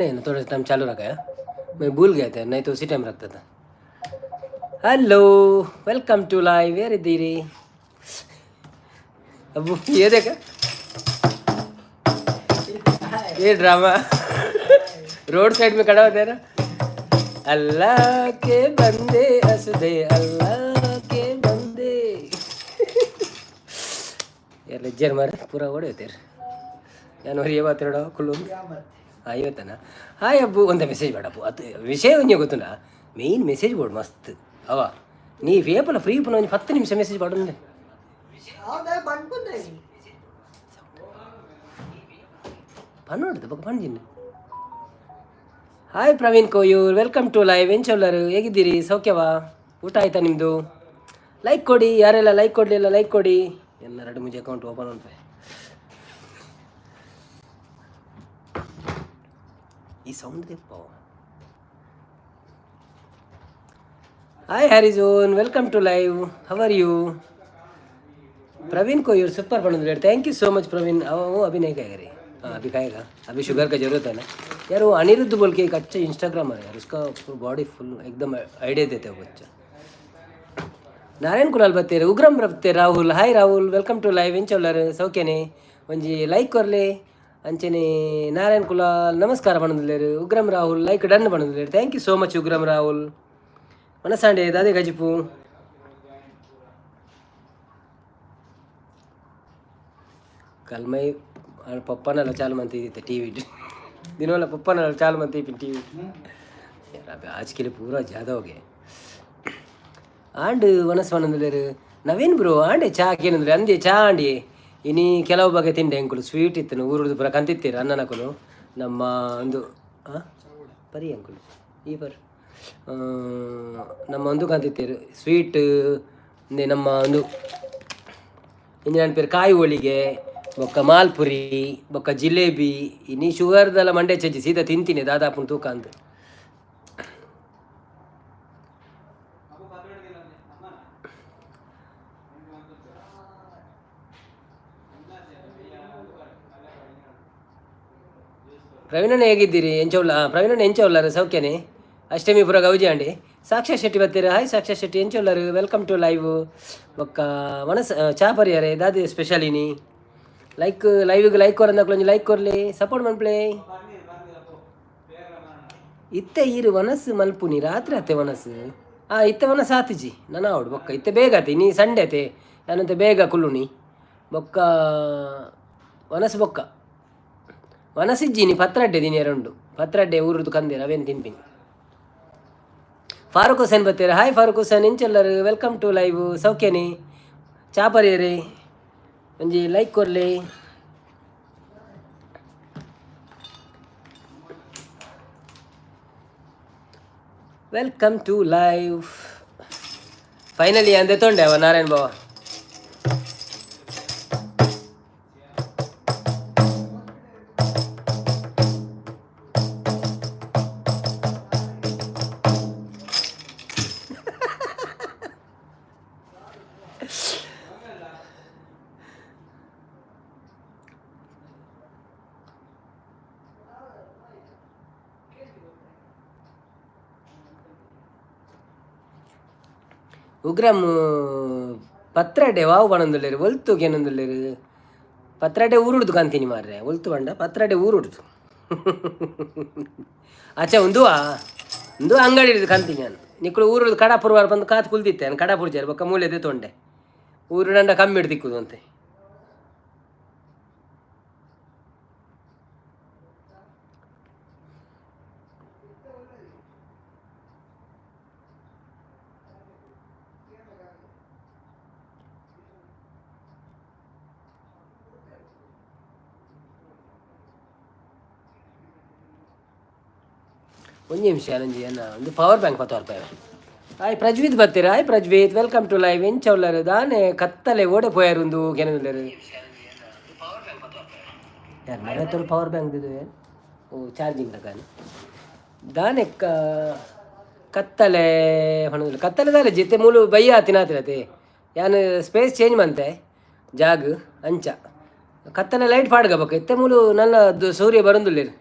नहीं ना, थोड़ा टाइम चालू रखा है। मैं भूल गया था, नहीं तो उसी टाइम रखता था। Hello, welcome to live. Very धीरे। अब ये देखा, ये ड्रामा रोड साइड में खड़ा होता है ना, अल्लाह के बंदे हंस दे, अल्लाह के बंदे यार ಲೆಜ್ಜರ್ ಮಾರ ಪೂರಾ ಓಡಿ ಹೋಗ್ತೀರಿ. ಯಾನವರಿ ಏವತ್ತೆರಡು ಕುಲ್ಲು ಹಾಂ ಇವತ್ತನ ಹಾಯ್ ಅಬ್ಬು ಒಂದ ಮೆಸೇಜ್ ಬೇಡಪ್ಪು ಅದು ವಿಷಯ ಒಂಜೆ ಗೊತ್ತುಂಡ మెయిన్ మెసేజ్ ಬೋರ್ಡ್ ಮಸ್ತ್ ಅವ ನೀ ವೇಪಲ ಫ್ರೀ ಪುನಃ ಒಂದು 10 ನಿಮಿಷ ಮೆಸೇಜ್ ಪಾಡೊಂದೆ ಪನ್ನೋಡ್ದು ಬಕ್ಕ ಪಂಜಿನ. Hi Praveen Koyur, welcome to live. ಏನು ಚೊಲ್ಲರು, ಹೇಗಿದ್ದೀರಿ, ಸೌಖ್ಯವಾ? ಊಟ ಆಯ್ತಾ ನಿಮ್ಮದು? ಲೈಕ್ ಕೊಡಿ, ಯಾರೆಲ್ಲ ಲೈಕ್ ಕೊಡಲಿಲ್ಲ ಲೈಕ್ ಕೊಡಿ. ಎಲ್ಲ 2 ಅಕೌಂಟ್ ಓಪನ್ ಉಂಟು. ಈ ಸೌಂಡ್ ತೆಪ್ಪ. Hi Horizon, welcome to live. How are you? Praveen Koyur super पढ़ रहे, thank you so much Praveen. वो अभी नहीं खाएगा रे, हाँ अभी खाएगा, अभी शुगर का ज़रूरत है ना यार. वो अनिरुद्ध बोल के एक अच्छा इंस्टाग्रामर है यार, उसका बॉडी फुल एकदम आइडिया देते हो बच्चा. नारायण कुलाल बत्ते उग्रम बत्ते राहुल. हाय राहुल, वेलकम टू लाइव. ಏನು ಚೌಲರ್ ಸೌಖ್ಯನೇ? ಒಂಜಿ ಲೈಕ್ ಕೊರ್ಲೆ ಅಂಚನೆ. ನಾರಾಯಣ್ ಕುಲಾಲ್ ನಮಸ್ಕಾರ ಪಣದಿಲ್ಲೇರು. ಉಗ್ರಂ ರಾಹುಲ್ ಲೈಕ್ ಡನ್ ಪಣದಿಲ್ಲೇರು. Thank you so much Ugram Rahul. ಮನಸ್ಸಾಂಡೆ ದಾದೆ ಗಜಿಪು. कल मैं पप्पा ने चाल मनती थी टीवी दिनों वाला पप्पा ने चाल मनती थी टीवी. यार अब आज के लिए पूरा ज़्यादा हो गया. ಆಂಡ್ ವನಸ್ವನಂದಲೇರು ನವೀನ್ ಬ್ರೋ ಆಂಡೆ ಚಾ ಕೇನಂದ್ರೆ ಅಂದೆ ಚಾ ಆಂಡಿ ಇನಿ ಕೆಲವು ಬಗೆ ತಿಂಡೆ ಅಂಕುಲು ಸ್ವೀಟ್ ಇತ್ತನು ಊರದ್ದು ಪುರ ಕಂತಿತ್ತೀರು ಅನ್ನನಕುಲು ನಮ್ಮ ಒಂದು ಪರಿ ಅಂಕುಲು ಈ ಪರ್ ನಮ್ಮ ಒಂದು ಕಂತಿತ್ತೀರು ಸ್ವೀಟ್ ಇಂದೆ ನಮ್ಮ ಒಂದು ಇಂಜಿನ ಪೇರು ಕಾಯಿ ಹೋಳಿಗೆ ಬೊಕ್ಕ ಮಾಲ್ಪುರಿ ಬೊಕ್ಕ ಜಿಲೇಬಿ ಇನಿ ಶುಗರ್ದೆಲ್ಲ ಮಂಡೆ ಚಜ್ಜಿ ಸೀದಾ ತಿಂತೀನಿ ದಾದಾಪುನ ತೂಕ ಅಂತ. ಪ್ರವೀಣನ ಹೇಗಿದ್ದೀರಿ? ಎಂಚೌಲ್ಲ ಪ್ರವೀಣನ ಎಂಚೌಲ್ಲರು ಸೌಖ್ಯನೇ? ಅಷ್ಟಮಿ ಪುರ ಗೌಜಿ ಅಂಡಿ. ಸಾಕ್ಷಾ ಶೆಟ್ಟಿ ಬರ್ತೀರ. ಹಾಯ್ ಸಾಕ್ಷಾ ಶೆಟ್ಟಿ, ಎಂಚೌಲ್ಲರು ವೆಲ್ಕಮ್ ಟು ಲೈವ್. ಬೊಕ್ಕ ಮನಸ್ ಚಾ ಪರಿಯಾರೆ ದಾದಿ ಸ್ಪೆಷಲಿನಿ ಲೈಕ್ ಲೈವ್ಗೆ ಲೈಕ್ ಕೊರಂದಕ್ಲೊಂಜಿ ಲೈಕ್ ಕೊರ್ಲಿ ಸಪೋರ್ಟ್ ಮನ್ಪ್ಲೆ. ಇತ್ತೆ ಈರು ವನಸ್ಸು ಮಲ್ಪುನಿ ರಾತ್ರಿ ಅತ್ತೆ ವನಸ್ಸು ಇತ್ತೆ ವನಸ್ಸು ಆತಿಜಿ ನನ್ನ ಅವಡು ಬೊಕ್ಕ ಇತ್ತೆ ಬೇಗ ಆತಿ ನೀ ಸಂಡೆ ಅತೆ ನಾನಂತೆ ಬೇಗ ಕುಲ್ಲುನಿ ಬೊಕ್ಕ ವನಸ್ಸು ಬೊಕ್ಕ ವನಸಿಜ್ಜಿನಿ ಪತ್ರಡ್ಡೆ ದಿನ ಎರಡು ಪತ್ರಡ್ಡೆ ಊರದ್ದು ಕಂದೇರ ಅವೇನು ತಿನ್ಪಿನಿ. ಫಾರೂಕ್ ಹುಸೇನ್ ಬರ್ತೀರ. ಹಾಯ್ ಫಾರೂಕ್ ಹುಸೇನ್, ಎಂಚೆಲ್ಲರು ವೆಲ್ಕಮ್ ಟು ಲೈವ್. ಸೌಖ್ಯನೇ? ಚಾ ಪರಿಯರೆ ಒಂಜಿ ಲೈಕ್ ಕೊರ್ಲೆ. Welcome to live. ಫೈನಲಿ ಅಂದೆ ತೊಂಡೆ ಅವ ನಾರಾಯಣ್ ಬಾವ. ಉಗ್ರಂ ಪತ್ರಡೆ ವಾವು ಬಣಂದುಲ್ಲೇರು ಒಲ್ತು ಏನಂದುಲ್ಲೇರು ಪತ್ರಡೆ ಊರುಡ್ದು ಕಾಂತೀನಿ ಮಾರ್ರೆ ಒಲ್ತು ಬಂಡ ಪತ್ರಡೆ ಊರುಡ್ದು ಆಚೆ ಒಂದು ಅಂಗಡಿ ಹಿಡಿದು ಕಾಂತೀನಿ ನಾನು ನಿಕ್ಕಳು ಊರುಡ್ದು ಕಡಾಪುರ ವಾರ ಬಂದು ಕಾತು ಕುಲ್ದಿತ್ತೆ ನಾನು ಕಡಾಪುರ ಜಾರ ಬೊಕ್ಕ ಮೂಲೆದೆ ತೊಂಡೆ ಊರು ದಂಡ ಕಮ್ಮಿ ಹಿಡ್ದು ತಿಕ್ಕುದು ಅಂತೆ. ಒಂದು ನಿಮಿಷ ನಂಜಿ ಅನ್ನ ಒಂದು ಪವರ್ ಬ್ಯಾಂಕ್ 10 ರೂಪಾಯಿ. ಹಾಯ್ ಪ್ರಜ್ವೀತ್ ಬರ್ತೀರಾ? Hi Prajwith, welcome to live. ಎಂಚೌಲ್ಲರು ದಾನೆ ಕತ್ತಲೆ ಓಡೆ ಪೋಯಾರು ಒಂದು ಕೆನಲ್ಲರು ಯಾರು ಮರತ್ತೋಳು ಪವರ್ ಬ್ಯಾಂಕ್ ಇದೆ ಓ ಚಾರ್ಜಿಂಗ್ ತಗಾನೆ ದಾನೆ ಕತ್ತಲೆ ಹೊಣದಿಲ್ಲ ಕತ್ತಲೆ ದಾರೆ ಜಿತ್ತೆ ಮೂಲು ಬಯ್ಯ ತಿನ್ನತಿರತ್ತೆ ಯಾನು ಸ್ಪೇಸ್ ಚೇಂಜ್ ಮಂತೆ ಜಾಗ ಅಂಚ ಕತ್ತಲೆ ಲೈಟ್ ಪಾಡ್ಗಬೇಕು ಇತ್ತೆ ಮೂಲು ನನ್ನ ಸೂರ್ಯ ಬರಂದುಲ್ಲೇರು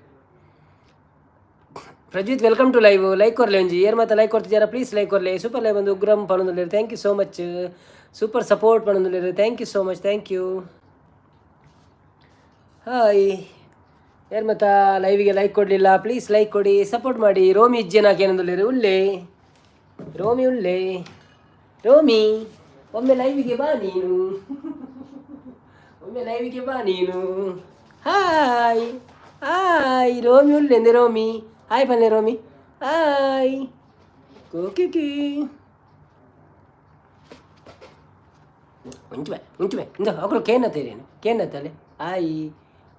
Prajwith welcome to live. Like ಕೊರ್ಲೆ ಒಂಜಿ ಏರ್ ಮತ್ತೆ ಲೈಕ್ ಕೊಡ್ತಿದ್ದಾರಾ ಪ್ಲೀಸ್ ಲೈಕ್ ಕೊರ್ಲೆ. ಸೂಪರ್ ಲೈವ್ ಒಂದು ಉಗ್ರಂ ಪಣೊಂದುಲ್ಲೇರು. Thank you so much. Super support ಪಣೊಂದುಲ್ಲೇರು. Thank you so much. Thank you. Hi. ಯಾರು ಮತ್ತೆ ಲೈವಿಗೆ ಲೈಕ್ ಕೊಡಲಿಲ್ಲ ಪ್ಲೀಸ್ ಲೈಕ್ ಕೊಡಿ, ಸಪೋರ್ಟ್ ಮಾಡಿ. ರೋಮಿ ಇಜ್ಜೆನಾಕೆ ಏನಂದುಲ್ಲೇರು. ಉಲ್ಲೆ ರೋಮಿ ಉಲ್ಲೆ. ರೋಮಿ ಒಮ್ಮೆ ಲೈವಿಗೆ ಬಾ ನೀನು. ಒಮ್ಮೆ ಲೈವಿಗೆ ಬಾ ನೀನು. Hi hi. ರೋಮಿ ಉಲ್ಲೆಂದೆ ರೋಮಿ. ಹಾಯ್ ಬನ್ನಿ ರೋಮಿ. ಹಾಯ್ ಕೋಕಿಕಿ. ಉಂಚುವೆ ಇಂದ ಅವಳು ಕೇನತ್ತೇರೇನು ಕೇನತ್ತಲೆ. Hi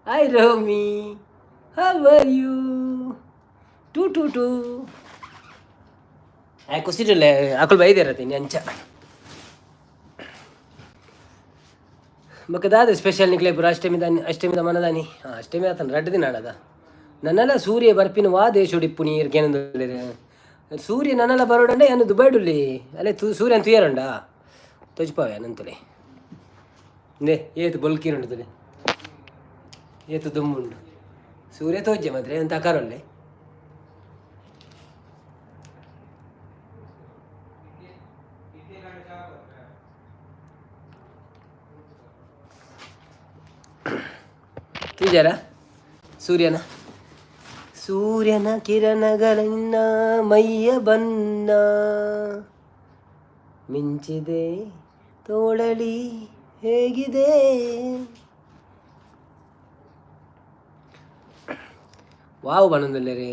hi Romi. How are you. Two two two ಆಯ್ ಕುಸಿರಲ್ಲ ಅಕಲ್ ಬೈದಿರತ್ತೀನಿ ಅಂಚ ಮಕ್ಕ ದಾದ ಸ್ಪೆಷಲ್ ನಿಕ್ಲೆ ಪುರ ಅಷ್ಟಮಿದ ಮನದಾನಿ. ಹಾಂ ಅಷ್ಟಮಿ ಆತನ ರಡ್ಡು ದಿನ ಆಡದ ನನ್ನೆಲ್ಲ ಸೂರ್ಯ ಬರ್ಪಿನ ವಾ ದೇಶುಡಿಪ್ಪು ನೀರ್ಗೇನಂದು ಸೂರ್ಯ ನನ್ನೆಲ್ಲ ಬರೋಡಂಡೆ ಏನು ದುಬೈಡುಲ್ಲಿ ಅಲ್ಲೇ ಸೂರ್ಯನ ತುಯರಂಡ ತೊಜ್ಪಾವೆ ಅನಂತಲೆ ನೇ ಏತು ಬೊಲ್ಕಿರುಂಡು ತುಲೆ ಏತು ದುಮ್ಮುಂಡು ಸೂರ್ಯ ತೋಜ್ಜೆ ಮಾತ್ರ ಅಂತ ಅಕಾರೊಲ್ಲೆ. ತುಜಾರ ಸೂರ್ಯನ ಕಿರಣಗಳಿನ್ನ ಮೈಯ ಬನ್ನ ಮಿಂಚಿದೆ ತೋಳಲಿ ಹೇಗಿದೆ. ವಾವು ಬಣ್ಣದಲ್ಲೇ ರೀ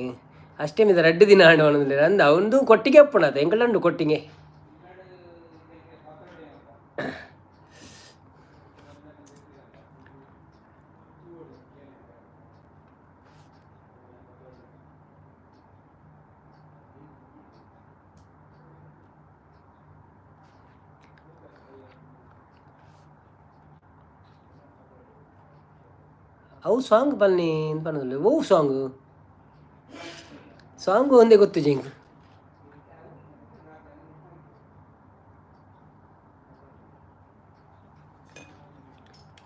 ಅಷ್ಟೇ ಮಿದ ರಡ್ಡು ದಿನ ಹಣ್ಣು ಬಣ್ಣದಲ್ಲೇ ಅಂದ ಒಂದು ಕೊಟ್ಟಿಗೆ ಅಪ್ಪಣದ ಎಂಗಳಂಡು ಕೊಟ್ಟಿಗೆ. ಅವು ಸಾಂಗ್ ಬನ್ನಿ ಅಂತ ಬನ್ನೋದಿಲ್ಲ. ಓ ಸಾಂಗು ಒಂದೇ ಗೊತ್ತು ಜಿಂಗ್.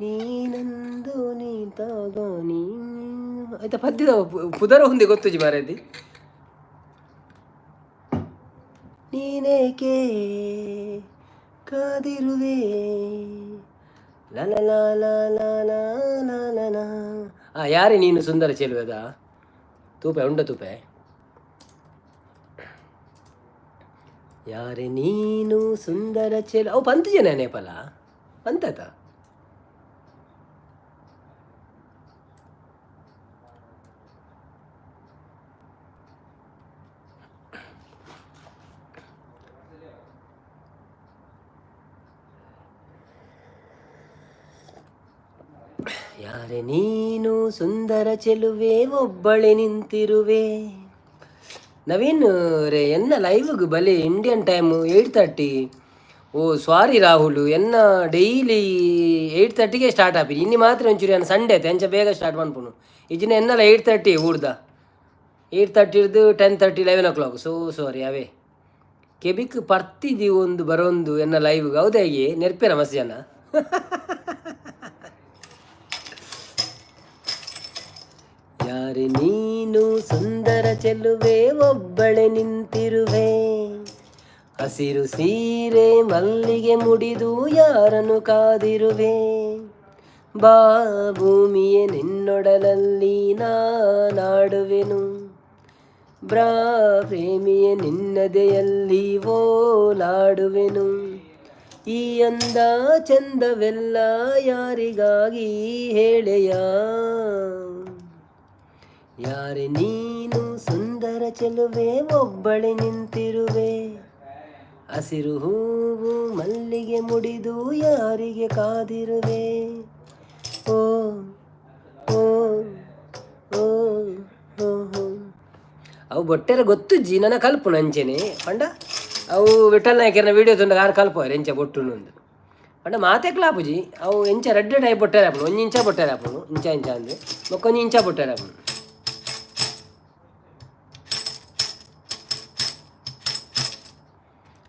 ನೀನಂದು ನೀ ತಗೋ ನೀ ಆಯ್ತಾ ಪದ್ಯದ ಪುದರ ಒಂದೇ ಗೊತ್ತು ಜಿ ಮಾರೈತಿ. ನೀನೇಕೆ ಕಾದಿರುವೆ ಯಾರೇ ನೀನು ಸುಂದರ ಚೆಲುವೆದ ತೂಪೆ ಉಂಡ ತೂಪೆ. ಯಾರೇ ನೀನು ಸುಂದರ ಚೆಲು ಅವು ಪಂತ ಜನ ನೇಪಾಲ ಪಂತತ ಯಾರೇ ನೀನು ಸುಂದರ ಚೆಲುವೆ ಒಬ್ಬಳೆ ನಿಂತಿರುವೆ. ನವೀನ್ ರೇ ಎನ್ನ ಲೈವ್ಗೆ ಬಲೆ ಇಂಡಿಯನ್ ಟೈಮು 8:30. ಓ ಸಾರಿ ರಾಹುಲ್ ಎನ್ನ ಡೈಲಿ 8:30ಗೆ ಸ್ಟಾರ್ಟ್ ಆಪಿರಿ. ಇನ್ನಿ ಮಾತ್ರ ಒಂಚೂರು ಏನು ಸಂಡೇ ಆಯ್ತು ಎಂಚ ಬೇಗ ಸ್ಟಾರ್ಟ್ ಮಾಡ್ಪುನು. ಈಜಿನ ಎನ್ನಲ್ಲ 8:30 ಊಡ್ದ 8:30 10:30 11 o'clock. ಸೊ ಸಾರಿ ಅವೇ ಕೆಬಿಕ್ ಪರ್ತಿದಿ ಒಂದು ಬರೋಂದು ಎನ್ನ ಲೈವ್ಗೆ ಹೌದಾಗಿ ನೆರ್ಪೇರ ಮಸ್ತ್ ಜನ. ಯಾರೇ ನೀನು ಸುಂದರ ಚೆಲುವೆ ಒಬ್ಬಳೆ ನಿಂತಿರುವೆ. ಹಸಿರು ಸೀರೆ ಮಲ್ಲಿಗೆ ಮುಡಿದು ಯಾರನ್ನು ಕಾದಿರುವೆ. ಬಾ ಭೂಮಿಯೇ ನಿನ್ನೊಡಲಲ್ಲಿ ನಾಡುವೆನು. ಬ್ರಾ ಪ್ರೇಮಿಯೇ ನಿನ್ನದೆಯಲ್ಲಿ ಓಲಾಡುವೆನು. ಈ ಅಂದ ಚಂದವೆಲ್ಲ ಯಾರಿಗಾಗಿ ಹೇಳೆಯ. ಯಾರೇ ನೀನು ಸುಂದರ ಚೆಲುವೆ ಒಬ್ಬಳೆ ನಿಂತಿರುವೆ. ಹಸಿರು ಹೂವು ಮಲ್ಲಿಗೆ ಮುಡಿದು ಯಾರಿಗೆ ಕಾದಿರುವೆ. ಓ ಓ ಓ ಓ ಅವು ಬೊಟ್ಟೆರ ಗೊತ್ತು ಜಿ ನನ್ನ ಕಲ್ಪು ನಂಚೆನೆ ಪಂಡ ಅವು ವಿಠಲ್ ನಾಯಕರನ್ನ ವೀಡಿಯೋ ತುಂಡ ಯಾರು ಕಲ್ಪವ್ರು ಎಂಚ ಬೊಟ್ಟುನೊಂದು ಪಂಡ ಮಾತೆ ಕ್ಲಾಪುಜಿ ಅವು ಎಂಚ ರೆಡ್ ಟೈಪ್ ಬೊಟ್ಟೆರ ಹಾಪನು ಒಂಜಿ ಇಂಚ ಬೊಟ್ಟೆರ ಹಾಪನು ಇಂಚ ಅಂದರೆ ಮೊಕ್ಕೊಂಜಿ ಇಂಚ ಬೊಟ್ಟೆರ ಹಾಪನು.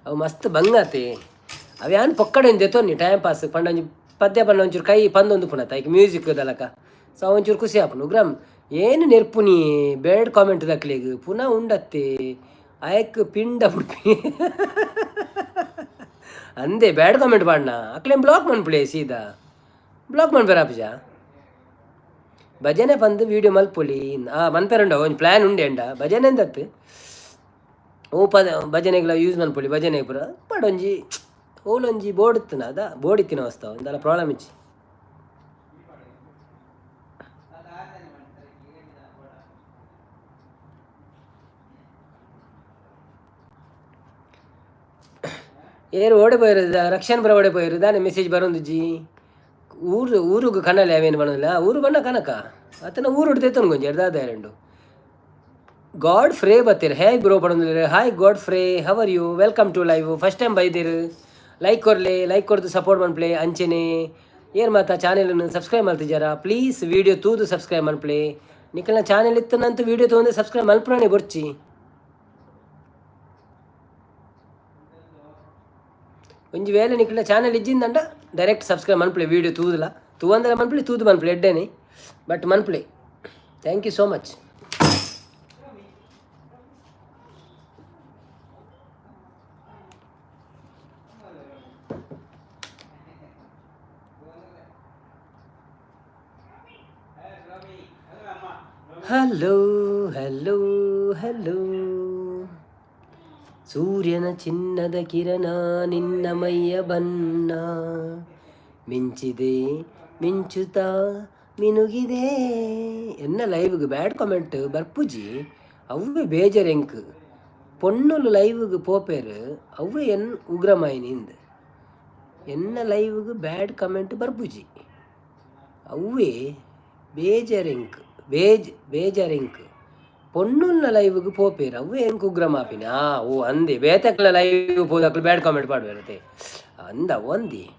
ಅವು ಮಸ್ತ್ ಬಂಗಾತೆ ಅವ್ಯಾನ್ ಪೊಕ್ಕಡೆ ಒಂದು ಎತ್ತೋನಿ ಟೈಮ್ ಪಾಸ್ ಪಂಡ ಒಂಜಿ ಪದ್ಯ ಪಂಡ ಒಂಚೂರು ಕೈ ಪಂದೊಂದು ಪುನತ ಈಗ ಮ್ಯೂಸಿಕ್ ದಲಕ ಸೊ ಒಂಚೂರು ಖುಷಿ ಆಪನು. ಗ್ರಾಮ್ ಏನು ನೆರ್ಪುನಿ ಬೇಡ್ ಕಾಮೆಂಟ್ ದಕ್ಲಿಗೆ ಪುನಃ ಉಂಡತ್ತೆ ಆಯಕ್ ಪಿಂಡ ಉಡ್ಪಿ ಅಂದೆ ಬ್ಯಾಡ್ ಕಾಮೆಂಟ್ ಪಾಡ್ನ ಅಕ್ಲೇನ್ ಬ್ಲಾಕ್ ಮನ್ಪುಳೆ ಸೀದಾ ಬ್ಲಾಕ್ ಮನ್ಪೇರ ಅಪ್ಪಜ ಭಜನೆ ಬಂದು ವೀಡಿಯೋ ಮಲ್ಪೊಲಿ ಮನ್ಪೇರುಂಡ ಒಂದು ಪ್ಲ್ಯಾನ್ ಉಂಡೆ ಅಂಡ ಭಜನೆ ಎಂದತ್ತು ಓ ಭಜನೆಗಳ ಯೂಸ್ ಮನ್ಪೊಲಿ ಭಜನೆ ಪುರ ಪಡೊಂಜಿ ಓಲೊಂಜಿ ಬೋರ್ಡ್ ಇತ್ತನ ಅದ ಬೋರ್ಡ್ ಇತ್ತಿನ ವಸ್ತಾವ ಒಂದಲ್ಲ ಪ್ರಾಬ್ಲಮ್ ಇಚ್ಚಿ ಏರು ಓಡೆ ಪೋಯಿರೋದ ರಕ್ಷಣ್ ಬರ ಓಡೆ ಪೋಯಿರೋದ ಮೆಸೇಜ್ ಬರೋಂದು ಊರುಗು ಕಣ್ಣಲ್ಲಿ ಅವೇನು ಬರೋದಿಲ್ಲ ಊರು ಬಣ್ಣ ಕನಕ ಅತನ ಊರು ಹಿಡ್ತೈತನ್ ಗೊಂಜಿ ಎರ್ದಾದ ಎರಡು ಗಾಡ್ ಫ್ರೇ ಬತ್ತೀರ ಹೇಗೆ ಬ್ರೋ ಪಡೋದಿಲ್ಲ hi Godfrey how are you welcome to live first time ಬೈದಿರು ಲೈಕ್ ಕೊಡ್ದು ಸಪೋರ್ಟ್ ಮನ್ಪ್ಲೆ ಅಂಚೆನೆ ಏನು ಮಾತಾ ಚಾನೆಲನ್ನು ಸಬ್ಸ್ಕ್ರೈಬ್ ಮಾಡ್ತಿದ್ದಾರಾ ಪ್ಲೀಸ್ ವೀಡಿಯೋ ತೂದು ಸಬ್ಸ್ಕ್ರೈಬ್ ಮನ್ಪ್ಲೆ ನಿಖಲ್ನ ಚಾನೆಲ್ ಇತ್ತನಂತೂ ವೀಡಿಯೋ ತೊಗೊಂಡು ಸಬ್ಸ್ಕ್ರೈಬ್ ಮಲ್ಪಣೆ ಬರ್ಚಿ ಒಂಜಿ ವೇಳೆ ನಿಖಲ್ನ ಚಾನೆಲ್ ಇಜ್ಜಿಂದಂಡ ಡೈರೆಕ್ಟ್ ಸಬ್ಸ್ಕ್ರೈಬ್ ಮನ್ಪ್ಲೆ ವೀಡಿಯೋ ತೂದಲ ತೂವಂದ್ರೆ ಮನ್ಪ್ಲೆ ತೂದು ಮನ್ಪ್ಲೆ ಎಡ್ಡೇನೆ ಬಟ್ ಮನ್ಪ್ಲೆ thank you so much hello hello hello ಸೂರ್ಯನ ಚಿನ್ನದ ಕಿರಣ ನಿನ್ನ ಮೈಯ ಬಣ್ಣ ಮಿಂಚಿದೆ ಮಿಂಚುತ್ತಾ ಮಿನುಗಿದೆ ಎನ್ನ ಲೈವ್ಗೆ ಬ್ಯಾಡ್ ಕಾಮೆಂಟ್ ಬರ್ಪುಜಿ ಅವೇ ಬೇಜರೆಂಕ್ ಪೊಣ್ಣುಲು ಲೈವ್ಗೆ ಪೋಪೇರು ಅವೇ ಎನ್ ಉಗ್ರಮಾಯಿನಿಂದ ಎನ್ನ ಲೈವ್ಗೆ ಬ್ಯಾಡ್ ಕಮೆಂಟ್ ಬರ್ಪುಜಿ ಅವೇ ಬೇಜರೆಂಕ್ ಬೇಜರಿಂಕ್ ಪೊಣ್ಣುಲ್ನ ಲೈವ್ಗೆ ಪೋಪೇರು ಅವೇ ಎಂಕ್ ಉಗ್ರ ಮಾಪಿನ ಓ ಅಂದೆ ಬೇತಕ್ಲ ಲೈವ್ ಹೋದಕ್ಲು ಬ್ಯಾಡ್ ಕಾಮೆಂಟ್ ಪಾಡ್ಬೇರತೆ ಅಂದ ಒಂದಿ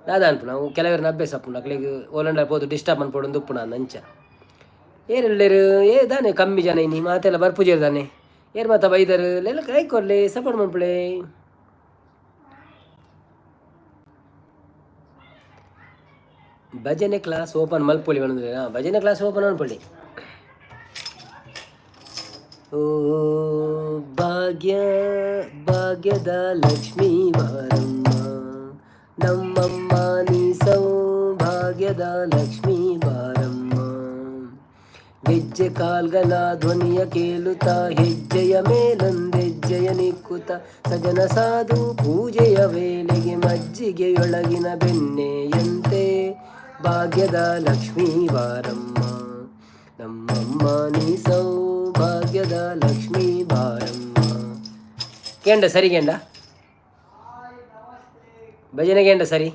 ನಾದನ್ಪು ನಾವು ಕೆಲವರನ್ನ ಅಭ್ಯಾಸ ಅಪ್ಪು ಅಕ್ಲಿಗೆ ಓಲಂಡ ಪೋದು ಡಿಸ್ಟರ್ಬ್ ಅನ್ಪೊಡು ಉಪ್ಪು ನಾನು ಅಂಚ ಏರೆಲ್ಲರು ದಾನೆ ಕಮ್ಮಿ ಜನ ಇನ್ನಿ ಮಾತೆಲ್ಲ ಬರ್ಪುಜೇರ್ದಾನೆ ಏರ್ ಮಾತ ಬೈದರು ಎಲ್ಲ ಕೈ ಕೊರ್ಲೆ ಸಪೋರ್ಟ್ ಮನ್ಪುಳೆ ಭಜನೆ ಕ್ಲಾಸ್ ಓಪನ್ ಮಲ್ಪೊಲಿ ಬಂದ್ರೆ ಭಜನೆ ಕ್ಲಾಸ್ ಓಪನ್ ಅನ್ಪೊಳ್ಳಿ ಓ ಭಾಗ್ಯದ ಲಕ್ಷ್ಮೀ ಬಾರಮ್ಮ ನಮ್ಮಮ್ಮ ನೀ ಸೌಭಾಗ್ಯದ ಲಕ್ಷ್ಮೀ ಬಾರಮ್ಮ ಗೆಜ್ಜೆ ಕಾಲ್ಗಲ ಧ್ವನಿಯ ಕೇಳುತ್ತಾ ಹೆಜ್ಜೆಯ ಮೇಲೊಂದೆಜ್ಜೆಯ ನಿಕ್ಕುತ್ತ ಸಜನ ಸಾಧು ಪೂಜೆಯ ವೇಳೆಗೆ ಮಜ್ಜಿಗೆಯೊಳಗಿನ ಬೆಣ್ಣೆಯಂತೆ ಭಾಗ್ಯದ ಲಕ್ಷ್ಮೀ ಬಾರಮ್ಮ ನಮ್ಮಮ್ಮ ನೀ ಸೌಭಾಗ್ಯದ ಲಕ್ಷ್ಮೀ ಬಾರಮ್ಮ ಕೇಂಡ ಸರಿ ಕೇಂಡ ಭಜನೆ ಕೇಂಡ ಸರಿ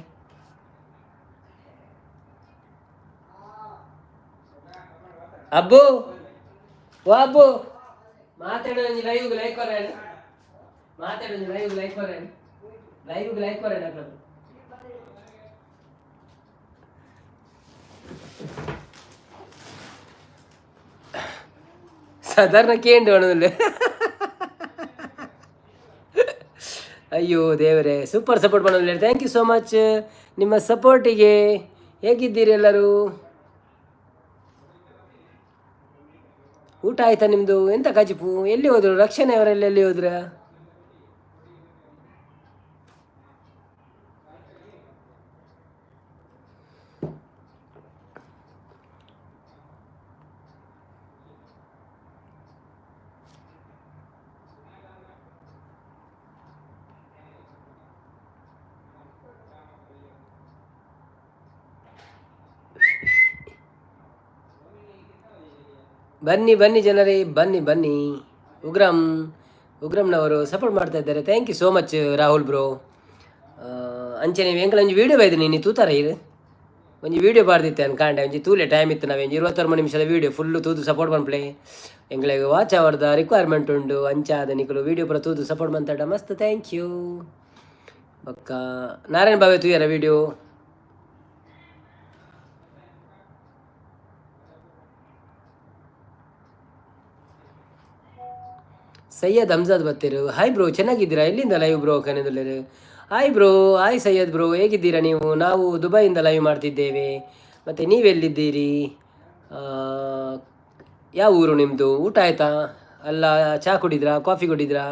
ಅಬ್ಬು ಓ ಅಬ್ಬು ಮಾತಾಡೋದು ಲೈವ್ಗೆ ಲೈಕ್ ಕೊರೇನು ಮಾತಾಡೋದು ಲೈವ್ಗೆ ಲೈಕ್ ಕೊರೇನು ಲೈವ್ಗೆ ಲೈಕ್ ಕೊರೇನು ಸಾಧಾರಣ ಕೇಂದ್ರ ಅಣ್ಣದಲ್ಲಿ ಅಯ್ಯೋ ದೇವರೇ ಸೂಪರ್ ಸಪೋರ್ಟ್ ಮಾಡೋದಿಲ್ಲ ಥ್ಯಾಂಕ್ ಯು ಸೋ ಮಚ್ ನಿಮ್ಮ ಸಪೋರ್ಟಿಗೆ ಹೇಗಿದ್ದೀರಿ ಎಲ್ಲರೂ ಊಟ ಆಯ್ತಾ ನಿಮ್ಮದು ಎಂತ ಕಜಿಪು ಎಲ್ಲಿ ಹೋದ್ರು ರಕ್ಷಣೆ ಅವರೆಲ್ಲ ಎಲ್ಲಿ ಹೋದ್ರ ಬನ್ನಿ ಜನರೇ ಬನ್ನಿ ಉಗ್ರಂನವರು ಸಪೋರ್ಟ್ ಮಾಡ್ತಾ ಇದ್ದಾರೆ thank you so much Rahul bro ಅಂಚೆ ನೀವು ಎಂಕಲ ಒಂಜಿ ವೀಡಿಯೋ ಬೈದು ನೀನು ತೂತಾರ ಇರು ಒಂಜಿ ವೀಡಿಯೋ ಬಾರ್ದಿತ್ತೆ ಅನ್ಕಾಂಡೆ ಒಂಜಿ ತೂಲೆ ಟೈಮ್ ಇತ್ತು ನಾವೇನು 26 ನಿಮಿಷದ ವೀಡಿಯೋ ಫುಲ್ಲು ತೂದು ಸಪೋರ್ಟ್ ಮನ್ಪ್ಲೆ ಎಂಗಳಿಗೆ ವಾಚ್ ಅವರ್ದ ರಿಕ್ವೈರ್ಮೆಂಟ್ ಉಂಡು ಅಂಚಾದ ನಿಕಲು ವೀಡಿಯೋ ಪೂರ ತೂದು ಸಪೋರ್ಟ್ ಮಂತಾಡ ಮಸ್ತ್ ಥ್ಯಾಂಕ್ ಯು ಪಕ್ಕ ನಾರಾಯಣ ಬಾವೆ ತೂಯರ ವೀಡಿಯೋ ಸೈಯದ್ ಹಮ್ಜಾದ್ ಬತ್ತೀರು ಹಾಯ್ ಬ್ರೋ ಚೆನ್ನಾಗಿದ್ದೀರಾ ಎಲ್ಲಿಂದ ಲೈವ್ ಬ್ರೋ ಕನೆದಲ್ಲರು hi bro hi Syed bro ಹೇಗಿದ್ದೀರಾ ನೀವು ನಾವು ದುಬೈಯಿಂದ ಲೈವ್ ಮಾಡ್ತಿದ್ದೇವೆ ಮತ್ತು ನೀವೆಲ್ಲಿದ್ದೀರಿ ಯಾವ ಊರು ನಿಮ್ಮದು? ಊಟ ಆಯಿತಾ? ಅಲ್ಲ, ಚಹಾ ಕುಡಿದ್ರಾ, ಕಾಫಿ ಕುಡಿದ್ರಾ?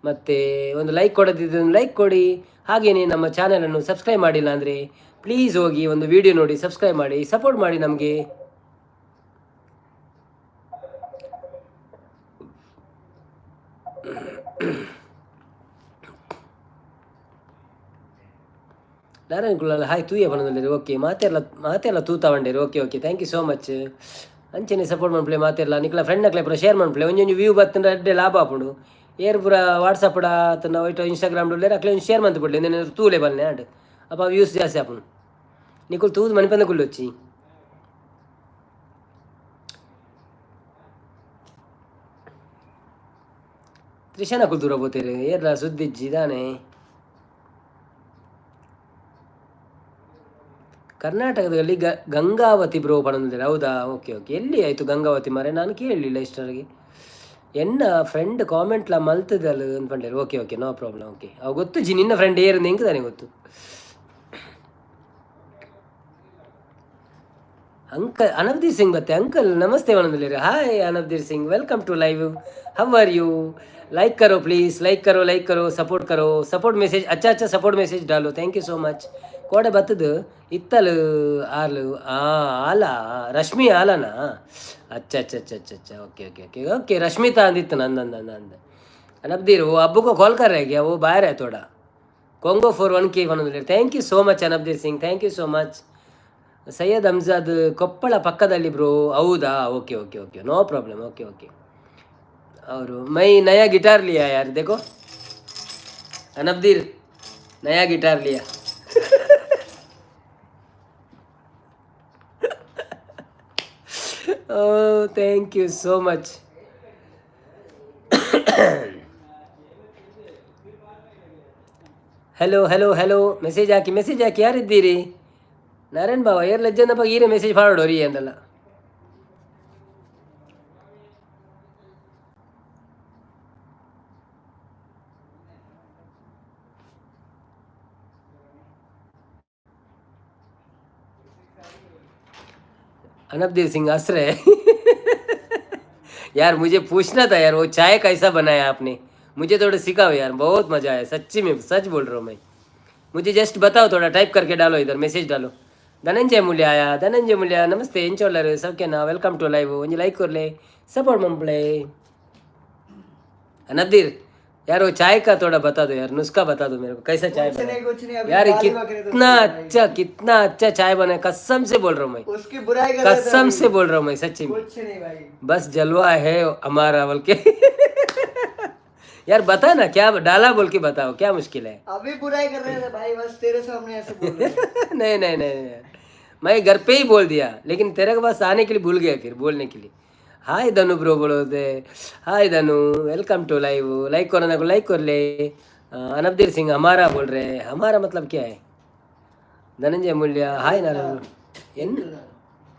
ಮತ್ತು ಒಂದು ಲೈಕ್ ಕೊಡೋದಿದ್ರೆ ಒಂದು ಲೈಕ್ ಕೊಡಿ. ಹಾಗೆಯೇ ನಮ್ಮ ಚಾನಲನ್ನು ಸಬ್ಸ್ಕ್ರೈಬ್ ಮಾಡಿಲ್ಲ ಅಂದರೆ ಪ್ಲೀಸ್ ಹೋಗಿ ಒಂದು ವಿಡಿಯೋ ನೋಡಿ ಸಬ್ಸ್ಕ್ರೈಬ್ ಮಾಡಿ, ಸಪೋರ್ಟ್ ಮಾಡಿ ನಮಗೆ. ನಾರಾಯಣ ಕುಳ್ಳಲ್ಲ ಹಾಯ್ ತೂಯ ಬನದಲ್ಲಿ. ಓಕೆ, ಮಾತೆಲ್ಲ ತೂತಾ ಬಂಡೇರಿ. Okay okay, thank you so much. ಅಂಚೆನೆ ಸಪೋರ್ಟ್ ಮಾಡ್ಪ್ಲೆ ಮಾತೆಲ್ಲ ನಿಕ್ಲ ಫ್ರೆಂಡ್ ನಕ್ಲೆ ಪೂರ ಶೇರ್ ಮಾಡ್ಪ್ಲೆ. ಒಂಜೊಂಜಿ ವ್ಯೂ ಬತ್ತಂದ್ರೆ ಅಡ್ಡೆ ಲಾಭ ಆಪುಂಡು. ಏರ್ ಪೂರ ವಾಟ್ಸಪ್ ಆತನ ಒಯ್ಟು ಇನ್ಸ್ಟಾಗ್ರಾಮ್ ಡೊಲ್ಲೇರ್ ಅಕ್ಲೆ ಒಂದು ಶೇರ್ ಮಂತ್ ಬಿಡ್ಲಿ. నేను ತೂಲೆ ಬಲ್ಲೆ ಆಡ್ ಅಪ್ಪ ವ್ಯೂಸ್ ಜಾಸ್ತಿ ಆಪುಂಡು. ನಿಕುಲ್ ತೂದು ಮಣಿಪಂದ ಕುಳ್ಳಿ వచ్చి ತ್ರಿಶಾನ ಕುಲ್ ದೂರ పోతేరు ಏರ್ಲ ಸುದ್ದಿಜ್ಜಿ ದಾನೆ. ಕರ್ನಾಟಕದಲ್ಲಿ ಗಂಗಾವತಿ ಬ್ರೋ ಪಡಂದಿದ್ದಾರೆ. ಹೌದಾ? Okay okay. ಎಲ್ಲಿ ಆಯಿತು ಗಂಗಾವತಿ ಮಾರೆ? ನಾನು ಕೇಳಲಿಲ್ಲ ಇಷ್ಟರಿಗೆ. ಎನ್ನ ಫ್ರೆಂಡ್ ಕಾಮೆಂಟ್ಲ ಮಲ್ತದಲ್ಲ ಅನ್ಕೊಂಡೇರು. Okay okay, no problem. Okay, ಅವು ಗೊತ್ತು ಜಿ ನಿನ್ನ ಫ್ರೆಂಡ್ ಏರಿಂದ ಹೆಂಗೆ ತಾನೆ ಗೊತ್ತು. ಅಂಕಲ್ ಅನಬ್ದೀರ್ ಸಿಂಗ್ ಬತ್ತೆ. ಅಂಕಲ್ ನಮಸ್ತೆ ವನದಲ್ಲಿ. Hi Anabdeer Singh, welcome to live. How are you? Like करो प्लीज़, लाइक करो, सपोर्ट मैसेज अच्छा सपोर्ट मैसेज डालो. Thank you so much. कोडे बತ್ತದು ಇತ್ತಲು ಆಲು ಆಲ ರಶ್ಮಿ ಆಲನಾ? अच्छा okay okay okay okay. Rashmita अंदिತ್ತು ನಂದ अनबदीर. वो अब्बू को कॉल कर रहा है क्या? वो बाहर है थोड़ा. कोंगो 41K बनोದಿಲ್ಲ. Thank you so much Anabdeer Singh, thank you so much. Syed Amjad Koppal ಪಕ್ಕದಲ್ಲಿ ಬ್ರೋ. ಹೌದಾ? Okay okay okay, no problem. Okay okay. और मैं नया गिटार लिया यार, देखो अनबदीर नया गिटार लिया. Oh thank you so much. Hello hello hello. Message ಹಾಕಿ ಯಾರಿದ್ದೀರಿ? ನಾರಾಯಣ್ ಬಾವ ಏರ್ ಲಜ್ಜನಪ್ಪ ಈರೆ ಮೆಸೇಜ್ ಫಾರ್ವರ್ಡ್ ಹೊರಿ ಅಂತಲ್ಲ. अनबदीर सिंह हंस रहे. यार मुझे पूछना था यार, वो चाय कैसा बनाया आपने? मुझे थोड़ा सिखाओ यार, बहुत मज़ा आया सच्ची में, सच बोल रहा हूँ मैं. मुझे जस्ट बताओ, थोड़ा टाइप करके डालो, इधर मैसेज डालो. ಧನಂಜಯ ಮೂಲ್ಯ ಆಯಾ. ಧನಂಜಯ ಮೂಲ್ಯ ನಮಸ್ತೆ. ಎಂಚೋಲ್ಲರು ಸೌಖ್ಯನಾ? Welcome to live. ಒಂದು ಲೈಕ್ ಕೊರ್ಲೆ, सपोर्ट मंपले. अनबदीर यार वो चाय का थोड़ा बता दो यार, नुस्खा बता दो मेरे को, कैसा चाय बना यार? कितना अच्छा चाय बना है, कसम से बोल रहा हूँ मैं, उसकी बुराई कसम से बोल रहा हूँ मैं, सच्ची में. बस जलवा है हमारा बोल के. यार बता ना क्या डाला बोल के बताओ, क्या मुश्किल है? अभी बुराई कर रहे थे भाई, बस तेरे सामने ऐसे बोल रहे. नहीं, मैं घर पे ही बोल दिया, लेकिन तेरे के पास आने के लिए भूल गया फिर बोलने के लिए. हाय धनु ब्रो बोलो दे. हाय धनु, वेलकम टू लाइव. लाइक करो ना, लाइक कर ले. अनबदीर सिंह हमारा बोल रहे हैं. हमारा मतलब क्या है? धनंजय मूल्य हाय नारायण.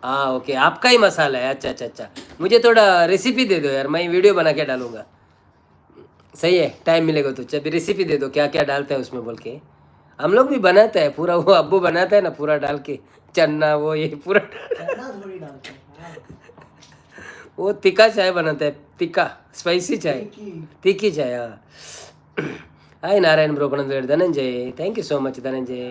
हाँ ओके, आपका ही मसाला है. अच्छा. मुझे थोड़ा रेसिपी दे दो यार, मैं वीडियो बना के डालूंगा. सही है, टाइम मिलेगा तो जब रेसिपी दे दो, क्या क्या डालते हैं उसमें बोल के. हम लोग भी बनाते हैं पूरा, वो अब्बू बनाता है ना पूरा डाल के, चन्ना वो ये पूरा. वो तिक्का चाय बनाता है, तिक्का स्पाइसी चाय, तीखी चाय. हाँ. हाय नारायण ब्रो बनंद. Dhananjay thank you so much Dhananjay.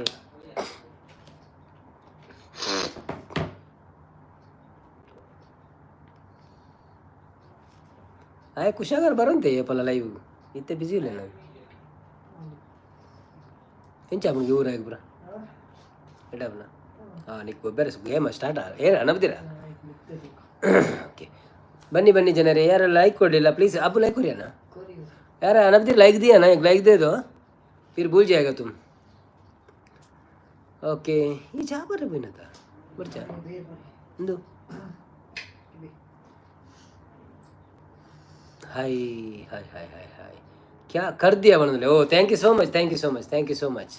Hi Kushagar ಬರಂತೆ ಪಲ್ಲ ಲೈವ್ ಇತ್ತೆ ಬಿಸಿ ಇಲ್ಲ ನಾನು. ಎಂಚ ಅವನಿಗೆ ಊರಾಗಿ ಬ್ರ ಇಡಬ್ನ. ಹಾಂ ನಿಕ್ಕು ಬೇರೆ ಗೇಮ್ ಸ್ಟಾರ್ಟ್ ಏನು ಅನಬ್ದಿರ? ಓಕೆ ಬನ್ನಿ ಜನರೇ, ಯಾರು लाइक ಕೊಡಲಿಲ್ಲ प्लीज़ अब लाइक करिए ना यार. अनबदीर लाइक दिया ना, एक लाइक दे दो, फिर भूल जाएगा तुम. ओके ये जा पर भी ना था बच्चा इंदु. हाय क्या कर दिया बनोले. ओ थैंक यू सो मच.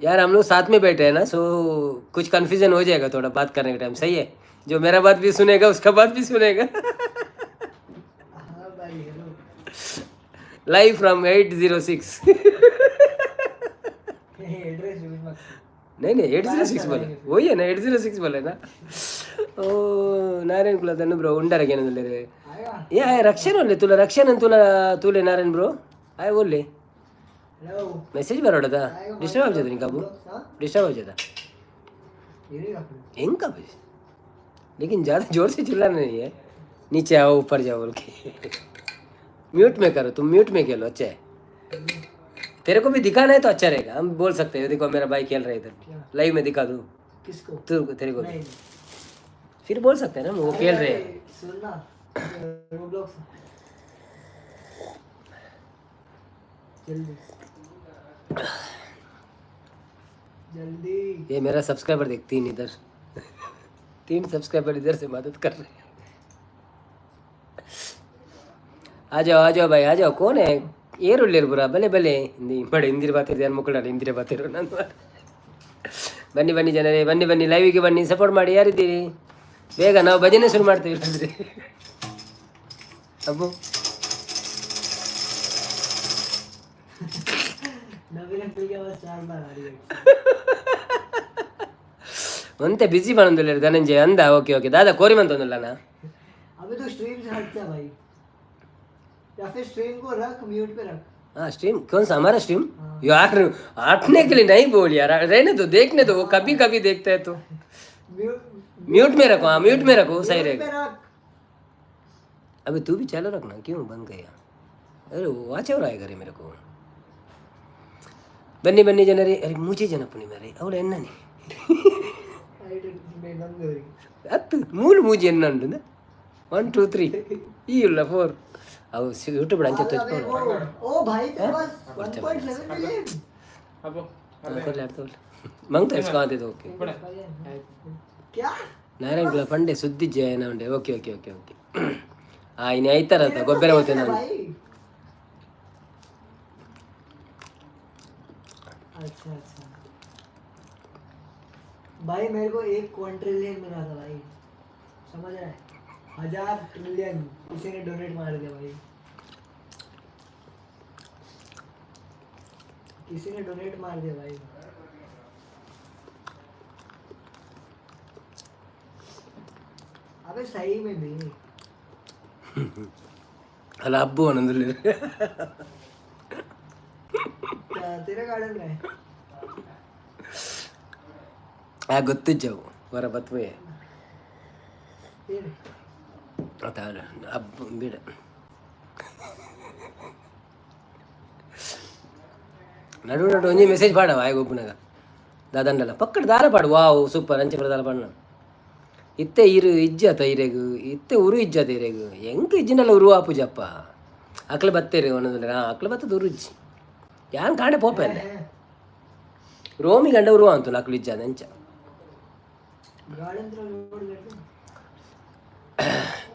यार हम लोग साथ में बैठे हैं ना, सो कुछ कन्फ्यूजन हो जाएगा थोड़ा बात करने के टाइम. सही है, जो मेरा बात भी सुनेगा उसका बात भी सुनेगा. Live from 806. नहीं 806 बोले, वही है ना 806 बोले ना. ओ नारायण कुला तनु ब्रो उंडर गेन ले या रक्षण ले तुला रक्षण तुला तुले नारायण ब्रो आय बोलले मेसेज बरोडा डिस्टर्ब हो जाता नहीं काबू डिस्टर्ब हो जाता इनका भी लेकिन ज़्यादा जोर से चिल्लाना नहीं है नीचे आओ ऊपर जाओ बोल के म्यूट में करो तुम म्यूट में खेलो अच्छा है तेरे को भी दिखाना है तो अच्छा रहेगा हम बोल सकते हैं देखो मेरा भाई खेल रहा है इधर लाइव में दिखा दूँ किसको तू तेरे को फिर बोल सकते हैं ना वो खेल रहे हैं सुनना रोब्लॉक्स जल्दी जल्दी ये मेरा सब्सक्राइबर देख 3 इधर 3 सब्सक्राइबर इधर से मदद कर रहे हैं आ जाओ भाई आ जाओ कौन है ಏರು ಇಲ್ಲಿರ್ಬುರ ಬಲೆ ಬಲೆ ಹಿಂದಿ ಬಡ ಹಿಂದಿರ ಬಾತಿರ್ ಯಾರು ಮಕ್ಕಳು ಹಿಂದಿರ ಬಾತಿರು ನಾನು ಬನ್ನಿ ಬನ್ನಿ ಜನರೇ ಬನ್ನಿ ಬನ್ನಿ ಲೈವಿಗೆ ಬನ್ನಿ ಸಪೋರ್ಟ್ ಮಾಡಿ ಯಾರಿದ್ದೀರಿ ಬೇಗ ನಾವು ಭಜನೆ ಶುರು ಮಾಡ್ತೀವಿ ಇಲ್ಲಂದ್ರೆ ಅಬ್ಬು ಒಂತೆ ಬಿಸಿ ಬಂದಿಲ್ಲ ಧನಂಜಯ ಅಂದ ಓಕೆ ಓಕೆ ದಾದಾ ಕೋರಿ ಬಂತಂದಿಲ್ಲ ನಾ अबे तो स्ट्रीम से हट जा भाई या फिर स्ट्रीम को रख म्यूट पे रख हाँ स्ट्रीम कौन सा हमारा स्ट्रीम यार हटने के लिए नहीं बोल यार रहने दो देखने दो वो कभी कभी देखता है तो म्यूट में रखो हाँ म्यूट में रखो सही रहेगा अभी तू भी चालू रखना क्यों बंद गया अरे वाच और आएगा रे मेरे को बन्नी बन्नी जनरे अरे मुझे जनपनी मेरे ಅವಳು ಎನ್ನನೆ ಅತ್ತು ಮೂಲ ಮೂಜಿ ಎನ್ನ ಉಂಟು 1 2 3 ಈ ಇಲ್ಲ 4 ಅವು ಯೂಟ್ಯೂಬ್ ಅಂಚೆ ತೋರಿಸ್ಕೊಂಡು ओ भाई तेरे पास 1.7 मिलियन अब कर ले तो मंग तो इसका आते तो ओके क्या नारायण कुला पंडे सुद्दी जयना उंडे ओके ओके ओके ओके ಆ ಇನ್ನು ಐತರ ಅಂತ ಗೊಬ್ಬರ ಹೋಗ್ತೇನೆ ನಾನು भाई अच्छा अच्छा भाई मेरे को 1 क्वाड्रिलियन मिला था भाई समझ रहा है 1000 ट्रिलियन किसी ने डोनेट मार दिया भाई किसी ने डोनेट मार दिया भाई अबे सही में भी ಅಲ್ಲ ಹಬ್ಬು ಅನ್ನಂದ್ರೆ क्या तेरा गार्डन में है ಆ ಗೊತ್ತಿದ್ದವು ಹೊರ ಬತ್ವೆ फिर ಅದಾರ ಹಬ್ಬ ಬಿಡ నడు నడు ಒಂಜಿ ಮೆಸೇಜ್ ಪಾಡವ ಆಗ ಒಬ್ಬನಾಗ ದಾದಂಡಲ್ಲ ಪಕ್ಕಡ ದಾರ ಪಾಡು ವಾವ್ ಸೂಪರ್ ಅಂಚೆ ಕೂಡ ದಾರ ಪಾಡ ಇತ್ತೆ ಇರು ಇಜ್ಜತ ಇರೆಗು ಇತ್ತೆ ಉರು ಇಜ್ಜತ ಇರೆಗು ಹೆಂಗೆ ಇಜ್ಜಿನಲ್ಲ ಉರು ಆಪುಜಪ್ಪ ಅಕ್ಲೆ ಬತ್ತೇರಿ ಒಂದೊಂದ್ರೆ ಅಕ್ಲೆ ಬತ್ತದ ಉರು ಇಜ್ಜಿ ಯಾನ್ ಕಾಣೆ ಪೋಪೆ ಅಲ್ಲೇ ರೋಮಿ ಗಂಡ ಉರು ಅಂತು ಅಕ್ಲು ಇಜ್ಜದ ಅಂಚ गार्डन तो रोड करते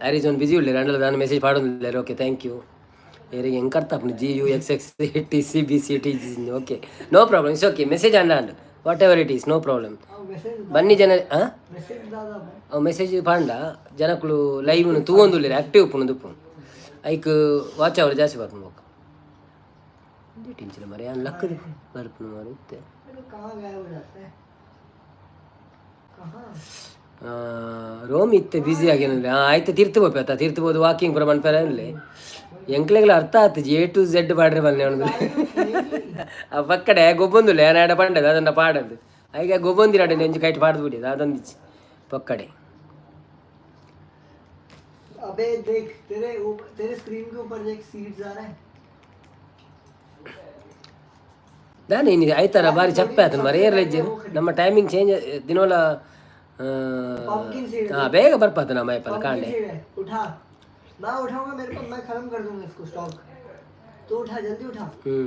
ಅರಿಜೋನ್ ಬಿಸಿ ಉಳ್ಳಿ ರಂಡಲ್ಲ ನಾನು ಮೆಸೇಜ್ ಪಾಡೋದಿಲ್ಲ ಓಕೆ ಥ್ಯಾಂಕ್ ಯು ಏರಿಗೆ ಹೆಂಗೆ ಕರ್ತ ಅಪ್ಪ GUXXTCBCT okay no problem it's okay message and whatever it is no problem message ಬನ್ನಿ ಜನ मैसेज दादा ಅವು ಮೆಸೇಜ್ ಪಾಂಡ ಜನಕ್ಕಳು ಲೈವ್ನು ತೂವೊಂದುಲ್ಲೇರು ಆ್ಯಕ್ಟಿವ್ ಉಪ್ಪುನು ದುಪ್ಪು ಐಕ್ ವಾಚ್ ಅವರ್ ಜಾಸ್ತಿ ಬರ್ಪುನು ಬೋಕ ಟೆನ್ಷನ್ ಮರೆ ಯಾನ್ ಲಕ್ಕದ ಬರ್ಪುನು ಮಾರುತ್ತೆ कहाँ गायब हो जाता है कहाँ ರೋಮ್ ಇತ್ತೆ ಬ್ಯುಸಿ ಆಗೇನಂದ್ರೆ ಆಯ್ತು ತೀರ್ತು ಬೋಪೆ ತೀರ್ತು ಬೋದು ವಾಕಿಂಗ್ ಪ್ರಮಾಣ ಪರ ಇರಲಿ ಎಂಕ್ಲೆಗಳ ಅರ್ಥ ಆಗ್ತದೆ A to Z ಪಾಡ್ರೆ ಬನ್ನಿ ಅವನದು ಆ ಪಕ್ಕಡೆ ಗೊಬ್ಬೊಂದುಲ್ಲ ಏನಾಡ ಪಂಡದ ಅದನ್ನ ಪಾಡದು ಈಗ ಗೊಬ್ಬೊಂದಿರಾಡೆ ನೆಂಜು ಕೈಟ್ ಪಾಡ್ದು ಬಿಡಿದ ಅದೊಂದಿಚ್ಚು ಪಕ್ಕಡೆ अबे देख तेरे स्क्रीन के ऊपर देख सीड्स आ रहा है ನಾನು ಇನ್ನು ಆಯ್ತಾರ ಭಾರಿ ಚಪ್ಪೆ ಆತನ ಮರ ಏರ್ಲೆಜ್ಜರು ನಮ್ಮ ಟೈಮಿಂಗ್ ಚೇಂಜ್ ದಿನೋಲ पंपकिन सीड ಹಾಂ ಬೇಗ ಬರ್ಪಾತ ನಮ್ಮ ಅಯ್ಯಪ್ಪನ ಕಾಂಡೆ सीड है उठा मैं उठाऊंगा मेरे को मैं खत्म कर दूंगा इसको स्टॉक तो उठा जल्दी उठा ಹ್ಞೂ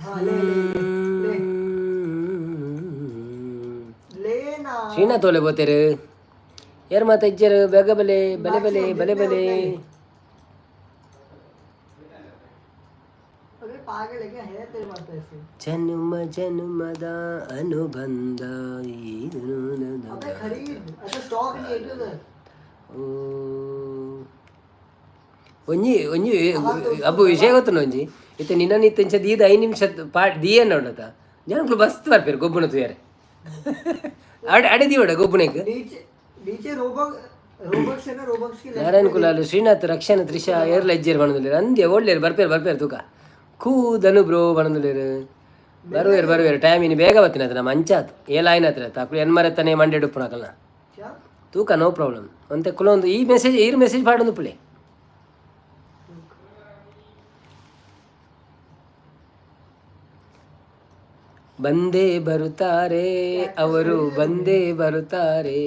हाँ ले ले ले ना ಶ್ರೀನಾಥ್ ತೋಲೆ ಬೋತೇರು ಯಾರು ಮಾತಾ ಇಜ್ಜರು ಬೇಗ ಬಲೆ ಬಲೆ ಬಲೆ ಬಲೆ ಬಲೆ अबे पागल है क्या है तेरे पास पैसे ಜನುಮ ಜನುಮದ ಅನುಬಂಧ अबे खरीद अच्छा स्टॉक नहीं है क्या उधर ಒಂಜಿ ಒಂಜಿ ಅಬ್ಬು ವಿಷಯ ಗೊತ್ತುಂಡು ಒಂಜಿ ಇತ್ತೆ ನಿನ್ನ ಇತ್ತೆಂಚ ದೀದ 5 ನಿಮಿಷ ದಿಯನ್ನ ಉಂಡತ ಜನಕ್ಕಳು ಬಸ್ ಬರ್ಪೇರು ಗೊಬ್ಬುನ ತುಯಾರೆ अड़े दी बड़ा गोपने के नीचे नीचे रोबक्स है ना, रोबक्स की नारायण कुलाल श्रीनाथ रक्षण त्रिशा एर्ल इज्जेर बनदुलेर अंदे ओಡ್ಲೇರು ಬರ್ಪೇರು ತೂಕ ಕೂದನು ಬ್ರೋ बनदुलेರು ಬರುವೇರು ಟೈಮ್ ಇನ್ನು ಬೇಗ ಬರ್ತೀನಿ ಹತ್ರ ನಮ್ಮ ಅಂಚಾತ್ ಏಲ ಆಯ್ನ ಹತ್ರ ತಾಕು ಎನ್ ಮರತ್ತಾನೆ ಮಂಡೆ ಡುಪ್ಪುಣಕಲ್ಲ क्या ತೂಕ ನೋ ಪ್ರಾಬ್ಲಮ್ ಅಂತೆ ಕುಲೊಂದು ಈ ಮೆಸೇಜ್ ಪಾಡೊಂದು ಪುಳೆ ಬಂದೇ ಬರುತ್ತಾರೆ ಅವರು ಬಂದೇ ಬರುತ್ತಾರೆ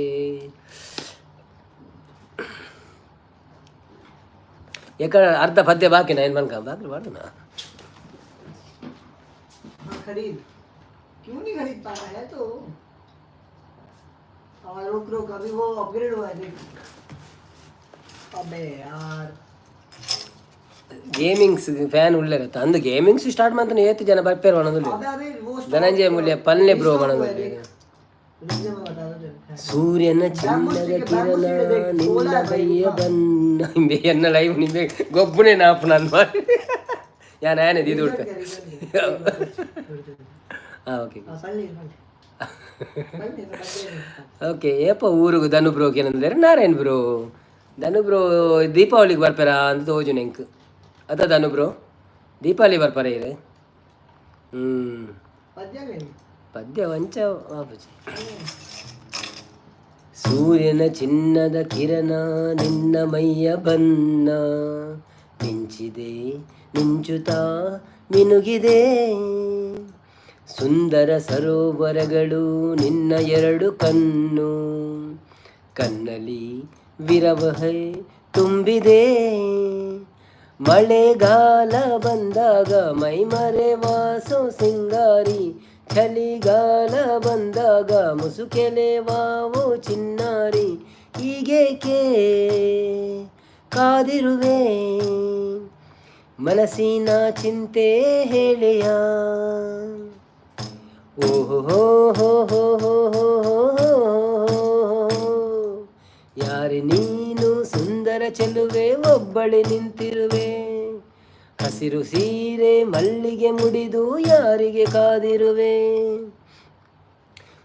ಯಾಕಂದ್ರೆ ಅರ್ಧ ಪದ್ಯ ಬಾಕಿ ನಾ ಏನು ಮನ್ಕ ಬಾಕಿ ಮಾಡೋಣ हाँ खरीद, क्यों नहीं खरीद पा रहा है तो रुक अभी वो अपग्रेड हुआ है देख। अबे यार ಗೇಮಿಂಗ್ಸ್ ಫ್ಯಾನ್ ಉಳ್ಳೇರತ್ತ ಅಂದು ಗೇಮಿಂಗ್ಸ್ ಸ್ಟಾರ್ಟ್ ಮಾಡ್ತಾನೆ ಏತು ಜನ ಬರ್ಪೇರು ಅನ್ನೋದಿಲ್ಲ अबे अबे वो ಧನಂಜಯ ಮೂಲ್ಯ ಪಲ್ಲೆ ಬ್ರೋ ಅನ್ನೋದಿಲ್ಲ मुझे मैं बता दूं चल। ಸೂರ್ಯನ ಚಿನ್ನದ ಕಿರಣ ನಿನ್ನ ಬಯ್ಯ ಬನ್ನ ಎನ್ನ ಲೈವ್ ನಿಂಬೆ ಗೊಬ್ಬನೇ ನಾಪು ನನ್ನ ಯಾನ್ ಆನೆ ಇದು ಉಡ್ತ ಹಾಂ ಓಕೆ ಓಕೆ ಏಪ ಊರಿಗೆ ಧನು ಬ್ರೋಗೆ ಏನಂದ್ರೆ ನಾರಾಯಣ್ ಬ್ರೋ ಧನು ಬ್ರೋ ದೀಪಾವಳಿಗೆ ಬರ್ಪಾರ ಅಂತ ತೋಜು ನೆಂಕ್ ಅದ ಧನು ಬ್ರೋ ದೀಪಾವಳಿ ಬರ್ಪಾರ ಇರು ಪದ್ಯ ವಂಚ ವಾಪಸ್ ಸೂರ್ಯನ ಚಿನ್ನದ ಕಿರಣ ನಿನ್ನ ಮೈಯ ಬನ್ನ ಮಿಂಚಿದೆ ಮಿಂಚುತ್ತಾ ಮಿನುಗಿದೆ ಸುಂದರ ಸರೋವರಗಳು ನಿನ್ನ ಎರಡು ಕಣ್ಣು ಕಣ್ಣಲ್ಲಿ ವಿರವಹೆ ತುಂಬಿದೆ ಮಳೆಗಾಲ ಬಂದಾಗ ಮೈಮರೆ ವಾಸೋ ಸಿಂಗಾರಿ ಚಳಿಗಾಲ ಬಂದಾಗ ಮುಸುಕೆಲೆವಾವೋ ಚಿನ್ನಾರಿ ಹೀಗೇಕೆ ಕಾದಿರುವೆ ಮನಸ್ಸಿನ ಚಿಂತೆ ಹೇಳೆಯ ಓಹೋ ಹೋ ಹೋ ಹೋ ಹೋ ಹೋ ಯಾರೆ ನೀನು ಸುಂದರ ಚೆಲುವೆ ಒಬ್ಬಳೆ ನಿಂತಿರುವೆ ಹಸಿರು ಸೀರೆ ಮಲ್ಲಿಗೆ ಮುಡಿದು ಯಾರಿಗೆ ಕಾದಿರುವೆ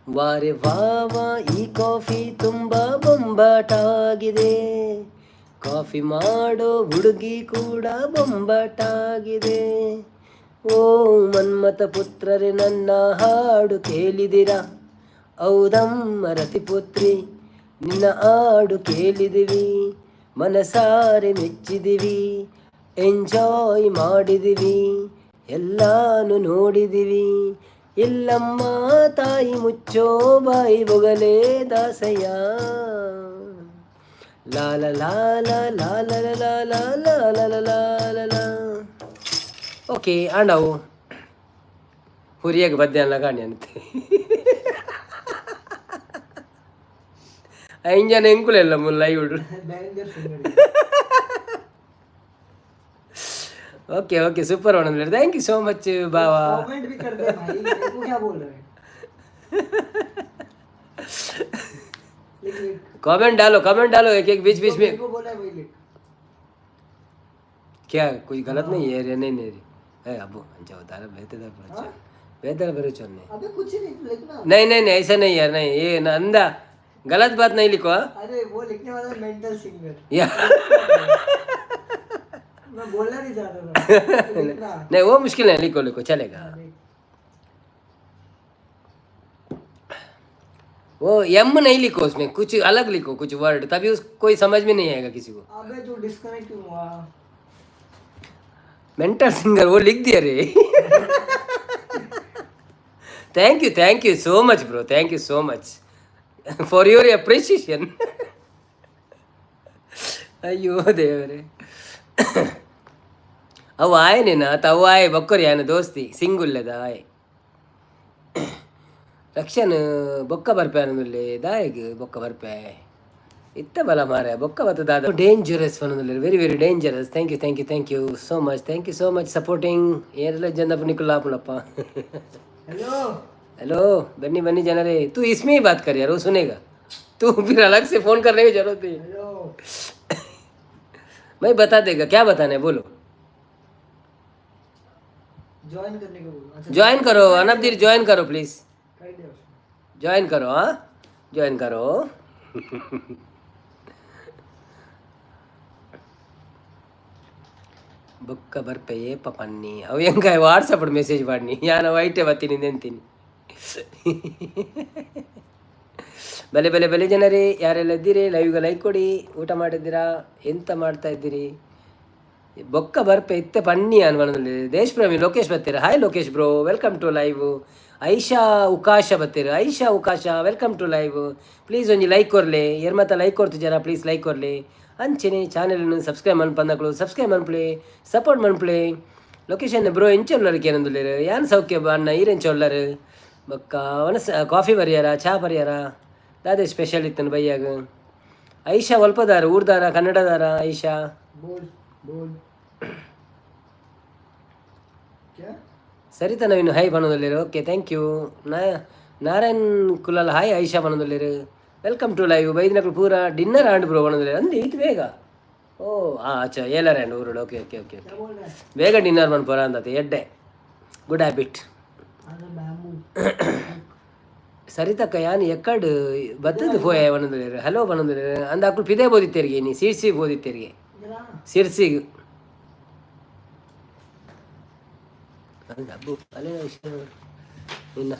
ವಾರೆ ವಾವ ಈ ಕಾಫಿ ತುಂಬ ಬೊಂಬಾಟಾಗಿದೆ ಕಾಫಿ ಮಾಡೋ ಹುಡುಗಿ ಕೂಡ ಬೊಂಬಾಟಾಗಿದೆ ಓ ಮನ್ಮಥ ಪುತ್ರರೇ ನನ್ನ ಹಾಡು ಕೇಳಿದಿರಾ ಹೌದಮ್ಮ ರತಿಪುತ್ರಿ ನಿನ್ನ ಹಾಡು ಕೇಳಿದಿವಿ ಮನಸಾರೆ ಮೆಚ್ಚಿದಿವಿ ಎಂಜಾಯ್ ಮಾಡಿದಿವಿ ಎಲ್ಲಾನು ನೋಡಿದಿವಿ ಇಲ್ಲಮ್ಮ ತಾಯಿ ಮುಚ್ಚೋ ಬಾಯಿ ಬೊಗಲೇ ದಾಸಯ್ಯ ಲಾಲ ಲಾಲ ಲಾಲ ಲಾಲ ಲಾಲ ಲಾಲ ಓಕೆ ಆಂಡವು ಹುರಿಯಾಗ ಬದ್ದೆ ಗಾಣಿ ಅಂತೆ ಐಂಜನ ಎಂಕುಲೆಲ್ಲ ಮುಲ್ಲ ಇವ್ರು ओके ओके सुपर होने thank you so much Baba comment भी कर दे भाई तू क्या बोल रहा है कमेंट डालो एक एक बीच बीच में को बोला है वही लिख क्या कुछ गलत नहीं है रे नहीं रे अबू अच्छा बता रहा बेहतर बरे चलने अबे कुछ नहीं लिखना नहीं ऐसा नहीं यार नहीं ये अंधा गलत बात नहीं लिखो अरे वो लिखने वाला मेंटल सिंगर या मैं बोलना नहीं चाहता था नहीं वो मुश्किल है लिखो चलेगा वो एम नहीं लिखो उसमें कुछ अलग लिखो कुछ वर्ड तभी उस कोई समझ में नहीं आएगा किसी को अबे तू डिस्कनेक्ट क्यों हुआ मेंटल सिंगर वो लिख दिया रे thank you so much bro thank you so much for your appreciation अयो देवरे ಅವು ಆಯ್ ನೀನು ಆತ ಅವು ಆಯ್ ಬೊಕ್ಕರಿ ಆಯನ ದೋಸ್ತಿ ಸಿಂಗುಲ್ಲದ ಆಯ್ ರಕ್ಷನ್ ಬೊಕ್ಕ ಬರ್ಪೆ ಅನ್ನೋದಿಲ್ಲ ದಾಯಗ್ ಬೊಕ್ಕ ಬರ್ಪೆ ಇತ್ತ ಬಲ ಮಾರ ಬೊಕ್ಕ ಬತ್ತದ ಡೇಂಜರಸ್ ಅನ್ನೋದಿಲ್ಲ very very dangerous thank you so much supporting ಏನೆಲ್ಲ ಜನ ನಿಕುಲಾಪನಪ್ಪ हेलो बन्नी जनरे तू इसमें ही बात कर यार वो सुनेगा तू फिर अलग से फ़ोन करने की जरूरत नहीं मैं बता देगा क्या बताना है बोलो ज्वाइन करने को बोलो अच्छा ज्वाइन करो अनब जी ज्वाइन करो प्लीज़ ज्वाइन करो हाँ ಜಾಯಿನ್ ಕರೋ. ಬೊಕ್ಕ ಬರ್ಪೆ ಏಪ ಪನ್ನಿ ಅವು ಹೆಂಗ ವಾಟ್ಸಪ್ ಮೆಸೇಜ್ ಮಾಡಿ ಯಾನ ವೈಟೇ ಬರ್ತೀನಿ ನೆಂತೀನಿ. ಬೆಲೆ ಬೆಲೆ ಬೆಲೆ ಜನರೇ, ಯಾರೆಲ್ಲ ಇದ್ದೀರಿ ಲೈವ್ಗೆ ಲೈಕ್ ಕೊಡಿ. ಊಟ ಮಾಡಿದ್ದೀರಾ? ಎಂತ ಮಾಡ್ತಾ ಇದ್ದೀರಿ? ಬೊಕ್ಕ ಬರ್ಪೆ ಇತ್ತೆ ಪನ್ನಿ ಅನ್ವನದಲ್ಲಿ ದೇಶ್ ಪ್ರೇಮಿ ಲೋಕೇಶ್ ಬರ್ತೀರ. Hi Lokesh bro, welcome to live. Aisha Ukasha ಬರ್ತೀರ. Aisha Ukasha welcome to live. Please ಒಂಜಿ ಲೈಕ್ ಕೊರ್ಲೆ, ಎರ್ಮತ್ತ ಲೈಕ್ ಕೊಡ್ತು ಜನ, ಪ್ಲೀಸ್ ಲೈಕ್ ಕೊರ್ಲೆ. ಅಂಚೆನೆ ಚಾನೆಲ್ನು ಸಬ್ಸ್ಕ್ರೈಬ್ ಮನ್ಪಂದಕ್ಕಳು ಸಬ್ಸ್ಕ್ರೈಬ್ ಮನ್ಪ್ಲೆ, ಸಪೋರ್ಟ್ ಮನ್ಪ್ಲೆ. ಲೊಕೇಶನ್ ಬ್ರೋ ಎಂಚೊಲ್ಲರ್ಗೆ ಏನಂದುಲ್ಲೇರು ಯಾನ್ ಸೌಖ್ಯ ಅಣ್ಣ ಈರೆಂಚೊಲ್ಲರು ಬೊಕ್ಕ ಒನಸ ಕಾಫಿ ಬರಿಯಾರ, ಚಹಾ ಬರಿಯಾರ, ದಾದೇ ಸ್ಪೆಷಲ್ ಇತ್ತನು ಬೈಯಾಗ. ಐಶಾ ಒಲ್ಪದಾರ ಊರ್ದಾರ ಕನ್ನಡದಾರ ಐಶಾ. बोल बोल क्या ಸರಿತಾ ನವೀನು ಹಾಯ್ ಬನ್ನೋದಲ್ಲಿರು. Okay thank you. Narayan Kulal hi Aisha ಬನ್ನೋದಲ್ಲಿರು. Welcome to live. ಬೈದಿನಕ್ಳು ಪೂರ ಡಿನ್ನರ್ ಆಂಡ್ ಬ್ರೋ ಬನ್ನೋದಿಲ್ಲ ಅಂದು ಇದು ಬೇಗ. ಓ ಅಚ್ಚಾ ಏಲರ್ ಆ್ಯಂಡ್ ಊರುಡು. ಓಕೆ ಓಕೆ ಓಕೆ क्या बोल रहा है ಬೇಗ ಡಿನ್ನರ್ ಮನ್ಪುರ ಅಂದತೆ ಎಡ್ಡೆ ಗುಡ್ ಹ್ಯಾಬಿಟ್. आधा बैम्बू ಸರಿತಕ್ಕ ಯಾನು ಎಕ್ಕಡ್ ಬತ್ತದ ಪೋಯ ಬನ್ನೋದಿಲ್ಲ ಹಲೋ ಬನ್ನೋದಿಲ್ಲ ಅಂದ ಅಕ್ಳು ಪಿದೆ ಬೋದಿತ್ತೇರಿಗೆ ನೀ ಸಿರ್ಸಿ ಬೋದಿತ್ತೇರಿಗೆ जरा ಸಿರ್ಸಿಗೆ ಹಬ್ಬು ಅಲ್ಲೇ ಇನ್ನ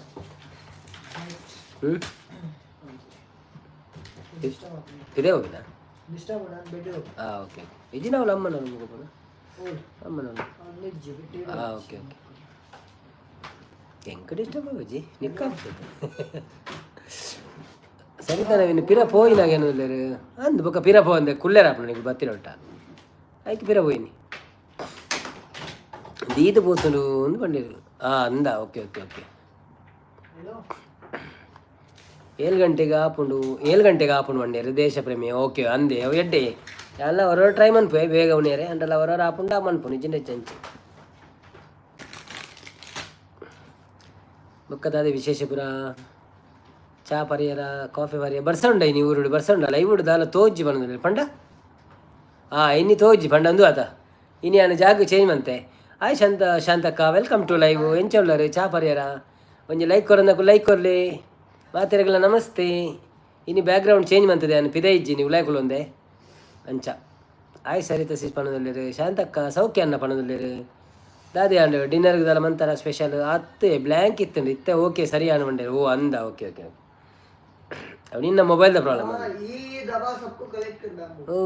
ಹ್ಞೂ डिस्टर्ब ಪಿದೆ ಹೋಗಿಲ್ಲ. डिस्टर्ब होना बैठो ಹಾಂ ಓಕೆ ಇಜ್ಜಿ ನಾವು ಅಮ್ಮನ ಮುಗೋಣ बोल ಅಮ್ಮನ only jibbity ಹಾಂ ಓಕೆ ಓಕೆ ಹೆಂಗೆ ಡಿಸ್ಟರ್ಬ್ ಆಗೋಜಿ ನಿಕ್ಕಾಗ್ತದೆ. ಸರಿತಾ ನಾವಿನ್ನು ಪಿರ ಪೋಯಿನಾಗ ಏನು ಅಂದು ಬೊಕ್ಕ ಪಿರ ಪೋ ಅಂದೆ ಕುಲ್ಲೇರಾಪ ನಿಮಗೆ ಬತ್ತಿರೊಟ್ಟ ಆಯ್ಕೆ ಪಿರ ಪೋಯಿನಿ ದೀದು ಪೋತುಂಡು ಒಂದು ಬಂದಿರು. ಹಾಂ ಅಂದ ಓಕೆ ಓಕೆ ಓಕೆ. हेलो 7 ಗಂಟೆಗೆ ಆಪುಂಡು ಬಂಡ್ಯಾರು ದೇಶ ಪ್ರೇಮಿ. ಓಕೆ ಅಂದೆ ಅವು ಎಡ್ಡೆ ಎಲ್ಲ ಹೊರವ್ರ ಟ್ರೈ ಮನ್ಪು ಬೇಗ ಉಣ್ಯಾರೆ ಅಂಡಲ್ಲ ಹೊರವ್ರ ಆಪುಂಡ ಮನ್ಪು ನಿಜ ಚಂಚಿ ಬೊಕ್ಕದಾದ ವಿಶೇಷಪುರ ಚಾ ಪರಿಯರ ಕಾಫಿ ಪರಿಯ ಬರ್ಸಂಡ ಇನಿ ಊರುಡು ಬರ್ಸಂಡ ಲೈವುಡು ದಾಲ ತೋಜ್ಜಿ ಬಂದಿಲ್ಲ ಪಂಡ. ಹಾಂ ಇನ್ನಿ ತೋಜ್ಜಿ ಪಂಡ ಅಂದು ಆತ ಇನಿ ಅನ್ನ ಜಾಗ ಚೇಂಜ್ ಮಂತೆ. Hi Shanthakka welcome to live. ಎಂಚೊಲ್ಲರು ಚಾ ಪರಿಯರ ಒಂಜಿ ಲೈಕ್ ಕೊರಂದಕ್ಕೂ ಲೈಕ್ ಕೊರ್ಲಿ. ಮಾತೆರೆಗಳ ನಮಸ್ತೆ. ಇನ್ನು ಬ್ಯಾಕ್ಗ್ರೌಂಡ್ ಚೇಂಜ್ ಮಂತದೆ ಅನ್ನ ಪಿದ ಇಜ್ಜಿ ನೀವು ಲೈಕ್ ಒಂದೆ ಅಂಚ. ಆಯ್ ಸರಿತ ಸಿಸ್ ಪಣದಲ್ಲಿರು. ಶಾಂತಕ್ಕ ಸೌಖ್ಯ ಅನ್ನ ಪಣದಲ್ಲಿರು. ದಾದಿ ಅಂಡು ಡಿನ್ನರ್ಗೆ ದಲ್ಲ ಮಂತರ ಸ್ಪೆಷಲ್ ಅತ್ತೆ ಬ್ಲ್ಯಾಂಕ್ ಇತ್ತಂಡು ಇತ್ತೆ ಓಕೆ ಸರಿ ಅನ್ನ ಬಂಡೇರು. ಓ ಅಂದ ಓಕೆ ಓಕೆ ಓಕೆ ಅವು ನಿನ್ನ ಮೊಬೈಲ್ದ ಪ್ರಾಬ್ಲಮ್. हाँ ये दवा सबको कलेक्ट कर बैम्बू ಓ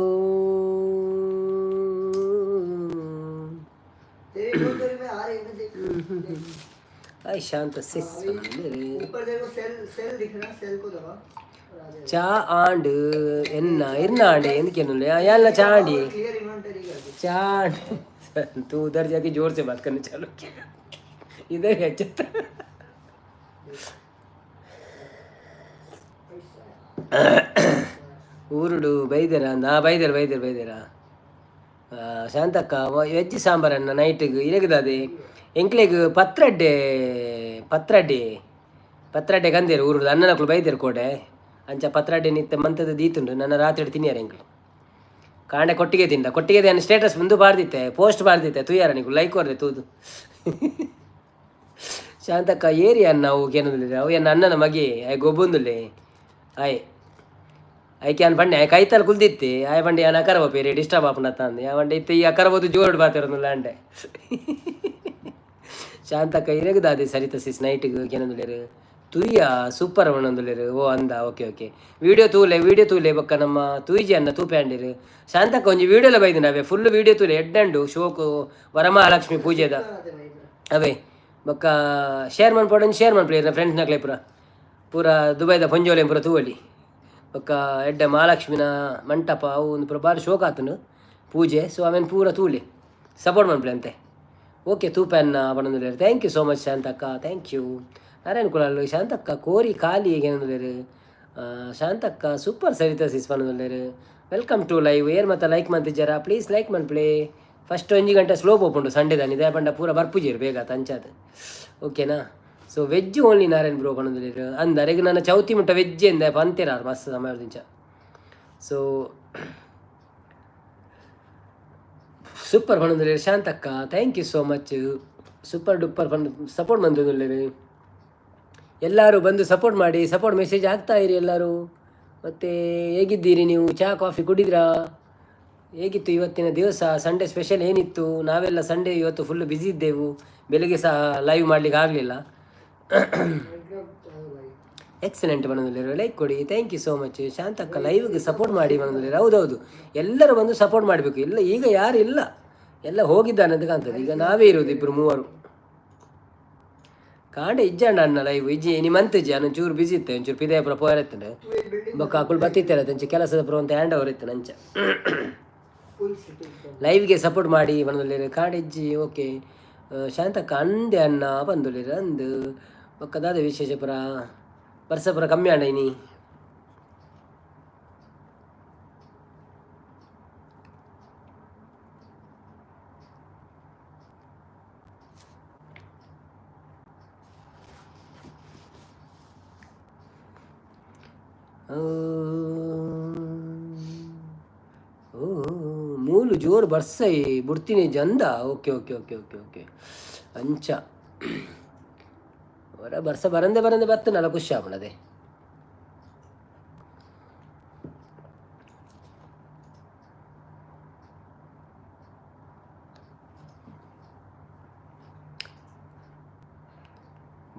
तेरी दो तेरी में आ रही है ना देख ಆಯ್ ಶಾಂತ ಸಿಸ್ ऊपर देखो सेल सेल दिख रहा है सेल को दबा ಚಾ ಆಂಡ್ ಎನ್ನ ಇರ್ನ ಆಂಡೆ ಎಂದಕ್ಕೇನು ಎಲ್ಲ ಚಾ ಆಂಡಿ क्लियर इन्वेंटरी कर दे चा तू उधर जाके जोर से बात करने चालू किया इधर है चत्ता ಊರುಡು ಬೈದರ ನಾ ಬೈದರ ಶಾಂತಕ್ಕ ವೆಜ್ ಸಾಂಬಾರನ್ನ ನೈಟಿಗೆ ಇರಗದಾದೆ ಎಂಕ್ಲೆಗ್ ಪತ್ರಡ್ಡೆ ಕಂದೇರು ಊರುಡು ಅನ್ನನಕ್ಳು ಬೈದೇರು ಕೋಡೆ ಅಂಚ ಪತ್ರಡ್ಡೆ ನಿತ್ತ ಮಂತದ ದೀತುಂಡು ನನ್ನ ರಾತ್ರಿ ತಿನ್ನಿಯಾರ ಎಂಕ್ಲು ಕಾಂಡೆ ಕೊಟ್ಟಿಗೆ ಅನ್ನ ಸ್ಟೇಟಸ್ ಮುಂದೆ ಬಾರ್ದಿತ್ತೆ ಪೋಸ್ಟ್ ಬಾರ್ದಿತ್ತೆ ತುಯ್ಯಾರ ನೀವು ಲೈಕ್ ಕೊರ್ದೆ ತೂದು. ಶಾಂತಕ್ಕ ಏರಿ ಅನ್ನ ಅವು ಕೇನದಿಲ್ಲ ಅವು ಎನ್ನ ಅನ್ನನ ಮಗೆ ಆಯ್ ಗೊಬ್ಬೊಂದುಲ್ಲೆ ಆಯ್ ಕ್ಯಾನ್ ಬಂಡೆ ಆಯ್ ಕೈತಲ್ ಕುಲ್ದಿತ್ತೆ ಆಯ್ ಬಂಡೆ ಯಾನ ಅಕರವ ಪೇರಿ ಡಿಸ್ಟರ್ಬ್ ಆಪುಂಡ ತಂದೆ ಆ ಬಂಡೆ ಇತ್ತು ಈ ಅಕರಬೋದು ಜೋರು ಬಾತಿರೋದಿಲ್ಲ ಅಂಡೆ. ಶಾಂತಕ್ಕ ಇರಗದಾದೆ ಸರಿತ ಸಿಸ್ ನೈಟಿಗೆ ಕೇನದಿಲ್ಲ ತುಯ್ಯ ಸೂಪರ್ ಅವನೊಂದುಲೇರು. ಓ ಅಂದ ಓಕೆ ಓಕೆ ವಿಡಿಯೋ ತೂಲೆ ಬೊಕ್ಕ ನಮ್ಮ ತೂಯಿಜಿ ಅನ್ನ ತೂಪೆ ಅಂಡಿರು. ಶಾಂತಕ್ಕ ಒಂಜಿ ವಿಡಿಯೋಲ ಬೈದು ನಾವೇ ಫುಲ್ ವಿಡಿಯೋ ತೂಲೆ ಎಡ್ಡಂಡು ಶೋಕು ವರಮಹಾಲಕ್ಷ್ಮಿ ಪೂಜೆದ ಅವೇ ಬೊಕ್ಕ ಶೇರ್ ಮನ್ಪ್ಲೇ ಫ್ರೆಂಡ್ಸ್ ನಕ್ಲೆ ಪೂರ ದುಬೈದ ಪಂಜೋಲೆ ಪೂರ ತೂವಲಿ ಬೊಕ್ಕ ಎಡ್ಡ ಮಹಾಲಕ್ಷ್ಮಿನ ಮಂಟಪ ಅವು ಒಂದು ಪೂರ ಭಾರಿ ಶೋಕ ಆತನು ಪೂಜೆ. ಸೊ ಅವೇನು ಪೂರ ತೂಲೆ ಸಪೋರ್ಟ್ ಮನ್ಪ್ಲೆ ಅಂತೆ. ಓಕೆ ತೂಪೆ ಅನ್ನ ಬಣ್ಣಲೇರು. Thank you so much Shanthakka, thank you. Narayana Kulal Shanthakka ಕೋರಿ ಖಾಲಿ ಏನಂದುಲೇರು. ಶಾಂತಕ್ಕ ಸೂಪರ್ ಸರಿತ ಸಿಸ್ ಪನ್ನದುಲ್ಲೇರು. Welcome to live. ಏರ್ ಮತ್ತು ಲೈಕ್ ಮಂತಿದ್ದಾರ ಪ್ಲೀಸ್ ಲೈಕ್ ಮನ್ಪ್ಲೇ. ಫಸ್ಟ್ 1 ಗಂಟೆ ಸ್ಲೋ ಪೋಪುಂಡು ಸಂಡೇದಾನಿ ಇದೇ ಪಂಡ ಪೂರ ಬರ್ಪುಜೀರು ಬೇಗ ತಂಚಾದ ಓಕೆನಾ. So veg only Narayan bro ಪನ್ನದುಲ್ಲೇರು ಅಂದರೆಗೆ ನನ್ನ ಚೌತಿ ಮುಟ್ಟ ವೆಜ್ ಎಂದ ಪಂತಿರಾರು ಮಸ್ತ್ ಸಮಯದಿಂಚ. ಸೊ ಸೂಪರ್ ಪನ್ನದುಲ್ಲೇರು Shanthakka, thank you so much. Super duper ಪಂಡ್ ಸಪೋರ್ಟ್ ಮಂದಿಲ್ಲೇರು. ಎಲ್ಲರೂ ಬಂದು ಸಪೋರ್ಟ್ ಮಾಡಿ, ಸಪೋರ್ಟ್ ಮೆಸೇಜ್ ಹಾಕ್ತಾ ಇರಿ ಎಲ್ಲರೂ. ಮತ್ತು ಹೇಗಿದ್ದೀರಿ ನೀವು? ಚಹಾ ಕಾಫಿ ಕುಡಿದ್ರಾ? ಹೇಗಿತ್ತು ಇವತ್ತಿನ ದಿವಸ? ಸಂಡೇ ಸ್ಪೆಷಲ್ ಏನಿತ್ತು? ನಾವೆಲ್ಲ ಸಂಡೇ ಇವತ್ತು ಫುಲ್ ಬ್ಯುಸಿ ಇದ್ದೆವು, ಬೆಳಿಗ್ಗೆ ಸಹ ಲೈವ್ ಮಾಡಲಿಕ್ಕೆ ಆಗಲಿಲ್ಲ. ಎಕ್ಸಲೆಂಟ್ ಮನೋದಲ್ಲಿರೋ, ಲೈಕ್ ಕೊಡಿ, thank you so much. Shanthakka ಲೈವ್ಗೆ ಸಪೋರ್ಟ್ ಮಾಡಿ ಮನೋದಲ್ಲಿರೋ. ಹೌದೌದು, ಎಲ್ಲರೂ ಬಂದು ಸಪೋರ್ಟ್ ಮಾಡಬೇಕು. ಎಲ್ಲ ಈಗ ಯಾರು ಇಲ್ಲ, ಎಲ್ಲ ಹೋಗಿದ್ದಾನೆ ಅಂತ ಕಾಣ್ತದೆ. ಈಗ ನಾವೇ ಇರೋದು ಇಬ್ಬರು ಮೂವರು. ಕಾಂಡೆ ಇಜ್ಜಂಡ ಅಣ್ಣ ಲೈವ್ ಇಜ್ಜಿ ನಿಮ್ಮಂತಿಜ್ಜಿ ನಾನು ಚೂರು ಬಿಸಿ ಇತ್ತೆ, ಒಂಚೂರು ಪಿದೆಪುರ ಪೋಯರತ್ತಂಡೆ ಬೊಕ್ಕ ಹಾಕೊಂಡು ಬತ್ತಿತ್ತಾರೆ ಅಂಚೆ ಕೆಲಸದ ಪುರ ಅಂತ ಹ್ಯಾಂಡ್ ಓವರ್ ಇತ್ತು ನಂಚ. ಲೈವ್ಗೆ ಸಪೋರ್ಟ್ ಮಾಡಿ ಮನದಲ್ಲಿ ಕಾಂಡೆ ಇಜ್ಜಿ. ಓಕೆ ಶಾಂತಕ್ಕ ಅಂದೆ ಅಣ್ಣ ಬಂದುಲಿರ ಅಂದು ಬೊಕ್ಕದಾದ ವಿಶೇಷ ಪುರ ವರ್ಷ ಪುರ ಕಮ್ಮಿ ಅಣ್ಣ ಇನಿ. ಮೂಲು ಜೋರು ಬರ್ಸೈ ಬಿಡ್ತೀನಿ ಜಂದ. Okay okay okay okay okay ಅಂಚ ಅವರ ಬರ್ಸ ಬರಂದೆ ಬರ್ತನಲ್ಲ ಖುಷಿ ಆಗ್ಬಿಡದೆ.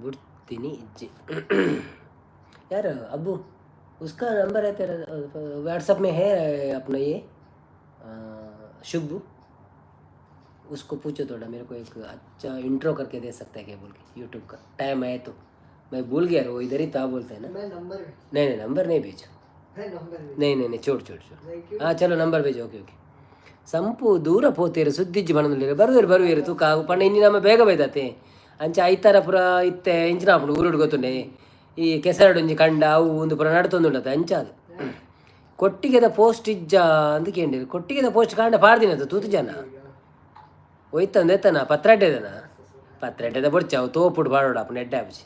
ಬಿಡ್ತೀನಿ ಇಜ್ಜಿ. यार अबू उसका नंबर है तेरा व्हाट्सएप में है अपना ये शुभ, उसको पूछो थोड़ा मेरे को एक अच्छा इंट्रो करके दे सकता है क्या बोल के यूट्यूब का टाइम है तो. मैं भूल गया वो इधर ही था बोलते हैं ना. नहीं नंबर नहीं भेजो. नहीं छोड़ हाँ चलो नंबर भेजो. ओके ओके ಸಂಪು ದೂರ ಪೋತೀರು ಸುದ್ದಿಜ್ಜಿ ಬಣ್ಣದಲ್ಲಿ ಬರುವೇರು ತೂಕ ಪಂಡ ಇನ್ನಿ ನಮ್ಮ ಬೇಗ ಬೈದತೆ ಅಂಚೆ ಐತಾರ ಪುರ ಇತ್ತೆ ಇಂಚಿನಾಪುಡು ಊರುಡು ಗೊತ್ತುಂಡೆ ಈ ಕೆಸರಡೊಂಜಿ ಕಂಡ ಅವು ಒಂದು ಪುರ ನಡ್ತೊಂದುಂಡತ ಅಂಚ ಅದು ಕೊಟ್ಟಿಗೆದ ಪೋಸ್ಟ್ ಇಜ್ಜ ಅಂತ ಕೇಳಿರು. ಕೊಟ್ಟಿಗೆದ ಪೋಸ್ಟ್ ಕಾಂಡ ಪಾಡ್ದಿನದು ತೂತು ಜನ ಒಯ್ತಂದೆತ್ತನ ಪತ್ರೆಟ್ಟದ ಬೊಡ್ಚಾವು ತೋಪುಡು ಬಾಡೋಡ ಅಪ್ಪ ನೆಡ್ಡೆ ಹಬ್ಸಿ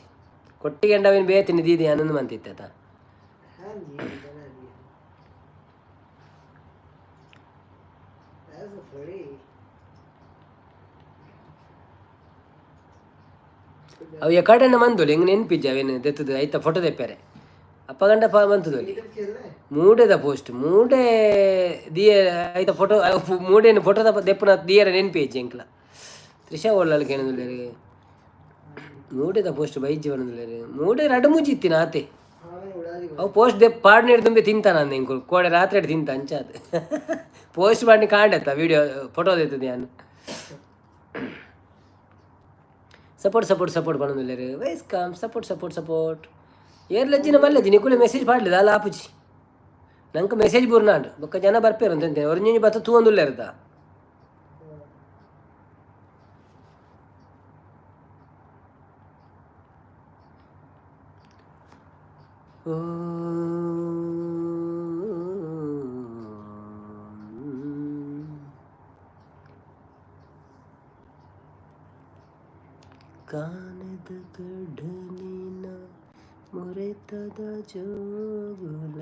ಕೊಟ್ಟಿಗೆ ಅವಿನ ಬೇತಿನಿ ದೀದಿ ಅನ್ನೊಂದು ಮಂತಿತ್ತ. ಅವು ಎಕಡೆನ್ನ ಮಂದುಲು ಹೆಂಗೆ ನೆನ್ಪಿಜ್ಜ ಅವೇನು ದೆತ್ತದು ಆಯ್ತಾ ಫೋಟೋ ತೆಪ್ಪಾರೆ ಅಪ್ಪ ಗಂಡ ಬಂತದು ಅಲ್ಲಿ ಮೂಡೆದ ಪೋಸ್ಟ್ ಮೂಡೆ ದಿಯ ಆಯ್ತಾ ಫೋಟೋ ಮೂಡೆನ ಫೋಟೋದ ದೆಪ್ಪನ ದಿಯರ ನೆನ್ಪಿಜ್ಜಿ ಎಂಕ್ಲ ತ್ರಿಷಾ ಒಳ್ಳಲ್ಗೆ ಏನಂದುಲ್ಲೇರಿ ಮೂಡೆದ ಪೋಸ್ಟ್ ಬೈಜ್ಜಿ ಬನ್ನದುಲ್ಲೇರಿ ಮೂಡೆ ರಡು ಮುಜ್ಜಿತ್ತಿನ ಆತೆ ಅವು ಪೋಸ್ಟ್ ದೆಪ್ಪ ಪಾಡ್ನೇಡು ತುಂಬಿ ತಿಂತಾನ ಅಂದ ಹೆಂಗೆ ಕೋಡೆ ರಾತ್ರಿ ತಿಂತ ಅಂಚಾದ ಪೋಸ್ಟ್ ಮಾಡಿ ಕಾಂಡತ್ತ ವಿಡಿಯೋ ಫೋಟೋ ದೆತ್ತದ ಯಾನು ಸಪೋರ್ಟ್ ಬನ್ನದುಲ್ಲೇರಿ ವೆಲ್ಕಮ್ ಸಪೋರ್ಟ್ ಏರ್ಲಜ್ಜಿನ ಮಲ್ಲಜ್ಜಿ ನಿಕುಲೆ ಮೆಸೇಜ್ ಪಾಡ್ಲಿದ ಅಲ್ಲ ಆಪುಜಿ ನಂಗೆ ಮೆಸೇಜ್ ಬುರ್ನಾಂಡು ಬೊಕ್ಕ ಜನ ಬರ್ಪೇರು ಅಂತಂತೇನೆ ಒರಿಜಿನಿ ಬತ್ತ ತೂ ಒಂದುಲ್ಲೆ ಇರ್ದ ಕಾನದ ಗಡ್ಡನಿನ ಮೊರೆತದ ಜೋಗುಲ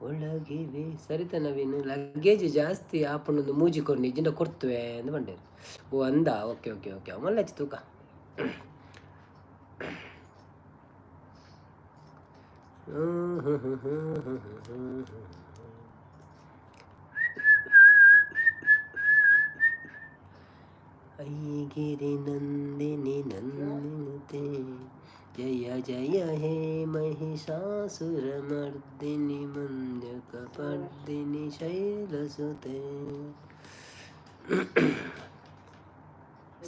ಒಳಗಿವೆ ಸರಿತ ನವೀನು ಲಗೇಜ್ ಜಾಸ್ತಿ ಆಪಣ್ಣೊಂದು ಮೂಜಿಕೊಂಡು ನಿಜ್ಜಿಂದ ಕೊಡ್ತುವೆ ಅಂತ ಬಂಡೇರು. ಓ ಅಂದ ಓಕೆ ಓಕೆ ಓಕೆ ಮಲ್ಲಚ್ಚಿ ತೂಕ ಐಗಿರಿ ನಂದಿನಿ ನಂದಿನುತೆ ಜಯ ಜಯ ಹೇ ಮಹಿಷಾಸುರ ಮರ್ದಿನಿ ಮಂಜಕ ಪರ್ದಿನಿ ಶೈಲಸುತೆ.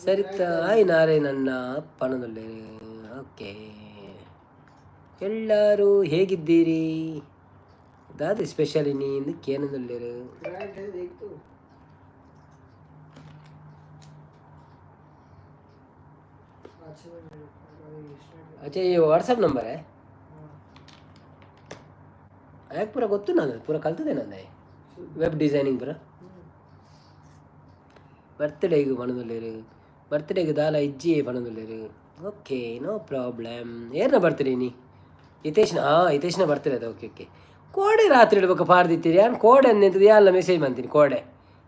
ಸರಿತ ಆಯ್ ನಾರಾಯಣಣ್ಣ ಪಣದೊಳ್ಳೆ. ಓಕೆ ಎಲ್ಲರೂ ಹೇಗಿದ್ದೀರಿ? ದಾದ ಸ್ಪೆಷಲ್ ಇನ್ನಿಂದ ಕೇನದೊಳ್ಳೆರು अच्छा ये व्हाट्सएप नंबर है ಯಾಕೆ ಪೂರ ಗೊತ್ತು ನಾನು ಪೂರ ಕಲ್ತದೆ ನಾನು ವೆಬ್ ಡಿಸೈನಿಂಗ್ ಪೂರ ಬರ್ತ್ಡೇಗೆ ಬಣ್ಣದಲ್ಲಿರು ಬರ್ತ್ಡೇಗೆ ದಾಲ ಇಜ್ಜಿ ಬಣ್ಣದಲ್ಲಿರು. Okay no problem. ಏನ ಬರ್ತ್ಡೇ ನೀ ಹಿತೇಶ್ನ ಬರ್ತ್ಡೇ ಅದು. ಓಕೆ ಓಕೆ ಕೋಡೆ ರಾತ್ರಿ ಇಡ್ಬೇಕು ಪಾಡ್ದಿತ್ತೀರಿ ಯಾನು ಕೋಡೆ ಅಂದಿದ್ದು ಎಲ್ಲ ಮೆಸೇಜ್ ಮಾಡ್ತೀನಿ ಕೋಡೆ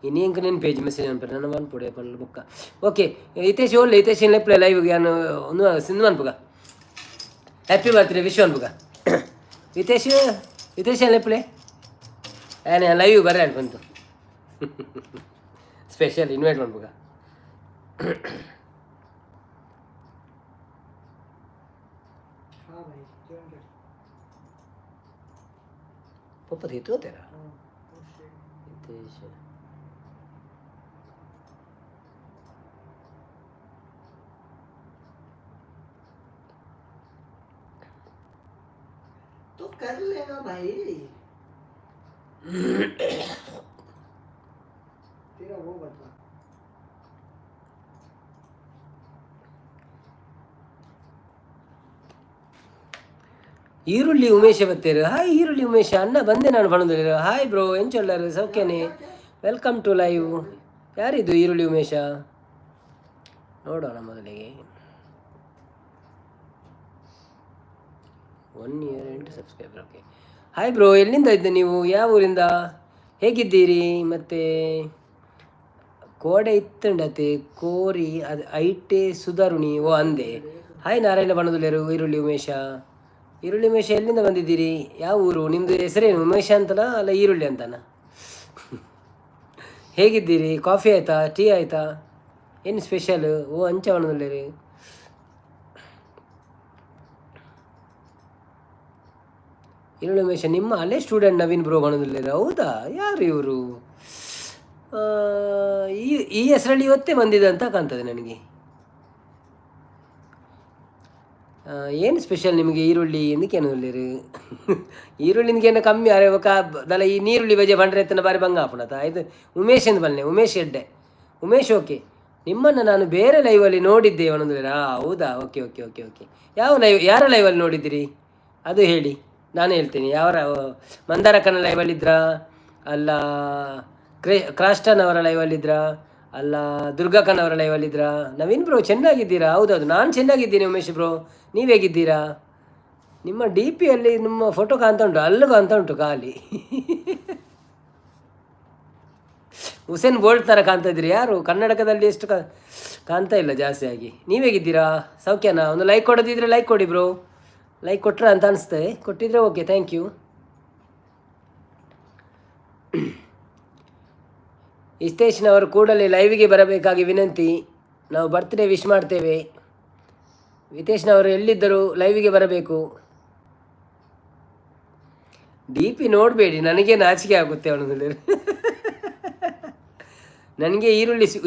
ಇನ್ನು ಹೆಂಗೆ ನೆನ್ ಪೇಜ್ ಮೆಸೇಜ್ ಅನ್ಪಿ ನನ್ನ ಬಂದ್ಬಿಡಿ ಪಲ್ಲ ಬುಕ್ಕ. ಓಕೆ ಹಿತೇಶ್ ಒಳ್ಳೆ ಹಿತೇಶ್ ಲೆಪ್ಪಲೆ ಲೈವ್ಗೆ ಯಾನು ಒಂದು ಸಿಂಧು ಅನ್ಪಗ ಹ್ಯಾಪಿ ಬರ್ತ್ಡೇ ವಿಶ್ವನ್ ಬುಗ ಹಿತೇಶ್ ಹಿತೇಶ್ ಎಪ್ಪಳೆ ಏನೇ ಲೈವ್ ಬರ್ರೆ ಅನ್ಕೊಂತು ಸ್ಪೆಷಲ್ ಇನ್ವೈಟ್ ಮಾಡ್ಬುಗ हाँ भाई join कर पप्पा थे तो तेरा हाँ oh shit हितेश तो कर लेना भाई तेरा वो बता ಈರುಳ್ಳಿ ಉಮೇಶ ಬತ್ತೇರು ಹಾಯ್ ಈರುಳ್ಳಿ ಉಮೇಶ ಅಣ್ಣ ಬಂದೆ ನಾನು ಬಣದಲ್ಲಿ ಹಾಯ್ ಬ್ರೋ ಏನು ಚೊಲ್ಲರು ಸೌಖ್ಯನೇ ವೆಲ್ಕಮ್ ಟು ಲೈವ್ ಯಾರಿದು ಈರುಳ್ಳಿ ಉಮೇಶ ನೋಡೋಣ ಮೊದಲಿಗೆ 1 year 8 subscriber okay hi bro ಎಲ್ಲಿಂದ ಇದ್ದೆ ನೀವು ಯಾವ ಊರಿಂದ ಹೇಗಿದ್ದೀರಿ ಮತ್ತು ಕೋಡೆ ಇತ್ತಂಡತೆ ಕೋರಿ ಅದು ಐಟೆ ಸುಧಾರುಣಿ ಓ ಅಂದೆ ಹಾಯ್ ನಾರಾಯಣ ಬಣದುಲ್ಲೇರು ಈರುಳ್ಳಿ ಉಮೇಶ ಈರುಳ್ಳಿ ಉಮೇಶ ಎಲ್ಲಿಂದ ಬಂದಿದ್ದೀರಿ ಯಾವ ಊರು ನಿಮ್ಮದು ಹೆಸರೇನು ಉಮೇಶ ಅಂತನ ಅಲ್ಲ ಈರುಳ್ಳಿ ಅಂತನ ಹೇಗಿದ್ದೀರಿ ಕಾಫಿ ಆಯಿತಾ ಟೀ ಆಯಿತಾ ಏನು ಸ್ಪೆಷಲ್ ಓ ಅಂಚ ಬಣದುಲ್ಲೇರಿ ಈರುಳ್ಳಿ ಉಮೇಶ ನಿಮ್ಮ ಅಲ್ಲೇ ಸ್ಟೂಡೆಂಟ್ ನವೀನ್ ಬ್ರೋ ಬಣದುಲ್ಲೇರು ಹೌದಾ ಯಾರು ಇವರು ಈ ಹೆಸರಲ್ಲಿ ಇವತ್ತೇ ಬಂದಿದೆ ಅಂತ ಕಾಣ್ತದೆ ನನಗೆ ಏನು ಸ್ಪೆಷಲ್ ನಿಮಗೆ ಈರುಳ್ಳಿ ಎಂದಕ್ಕೇನು ಇಲ್ಲರು ಈರುಳ್ಳಿಂದಕ್ಕೇನು ಕಮ್ಮಿ ಅರೆ ದಲ ಈ ನೀರುಳ್ಳಿ ಬಜೆ ಬಂಡ್ರೆ ಎತ್ತನ ಬಾರಿ ಬಂಗ ಆಪಣತ ಇದು ಉಮೇಶ್ ಎಂದು ಬನ್ನೆ ಉಮೇಶ್ ಹೆಡ್ಡೆ ಉಮೇಶ್ ಓಕೆ ನಿಮ್ಮನ್ನು ನಾನು ಬೇರೆ ಲೈವಲ್ಲಿ ನೋಡಿದ್ದೆ ಒಂದೊಂದು ಹೌದಾ ಓಕೆ ಓಕೆ ಓಕೆ ಓಕೆ ಯಾವ ಲೈವ್ ಯಾರ ಲೈವಲ್ಲಿ ನೋಡಿದ್ದೀರಿ ಅದು ಹೇಳಿ ನಾನು ಹೇಳ್ತೀನಿ ಯಾರ ಮಂದಾರಕ್ಕನ ಲೈವಲ್ಲಿದ್ರಾ ಅಲ್ಲ ಕ್ರಾಸ್ಟನ್ ಅವರ ಲೈವಲ್ಲಿದ್ರಾ ಅಲ್ಲ ದುರ್ಗಾಕನ್ ಅವರ ಲೈವಲ್ಲಿದ್ರಾ ನವೀನ್ ಬ್ರೋ ಚೆನ್ನಾಗಿದ್ದೀರಾ ಹೌದೌದು ನಾನು ಚೆನ್ನಾಗಿದ್ದೀನಿ ಉಮೇಶ್ ಬ್ರೋ ನೀವು ಹೇಗಿದ್ದೀರಾ ನಿಮ್ಮ ಡಿ ಪಿಯಲ್ಲಿ ನಿಮ್ಮ ಫೋಟೋ ಕಾಣ್ತಾ ಉಂಟು ಅಲ್ಲೂ ಕಾಣ್ತಾ ಉಂಟು ಖಾಲಿ ಹುಸೇನ್ ಬೋಲ್ಟ್ ಥರ ಕಾಣ್ತಾ ಇದ್ದೀರಿ ಯಾರು ಕನ್ನಡಕದಲ್ಲಿ ಎಷ್ಟು ಕಾಣ್ತಾ ಇಲ್ಲ ಜಾಸ್ತಿ ಆಗಿ ನೀವು ಹೇಗಿದ್ದೀರಾ ಸೌಖ್ಯನಾ ಒಂದು ಲೈಕ್ ಕೊಡೋದಿದ್ರೆ ಲೈಕ್ ಕೊಡಿ ಬ್ರೋ ಲೈಕ್ ಕೊಟ್ರ ಅಂತ ಅನಿಸ್ತದೆ ಕೊಟ್ಟಿದ್ರೆ ಓಕೆ ಥ್ಯಾಂಕ್ ಯು ಹಿತೇಶ್ನವರು ಕೂಡಲೇ ಲೈವಿಗೆ ಬರಬೇಕಾಗಿ ವಿನಂತಿ ನಾವು ಬರ್ತ್ಡೇ ವಿಶ್ ಮಾಡ್ತೇವೆ ಹಿತೇಶ್ನವರು ಎಲ್ಲಿದ್ದರು ಲೈವಿಗೆ ಬರಬೇಕು ಡಿ ಪಿ ನೋಡಬೇಡಿ ನನಗೆ ನಾಚಿಕೆ ಆಗುತ್ತೆ ಅವನದಲ್ಲಿ ನನಗೆ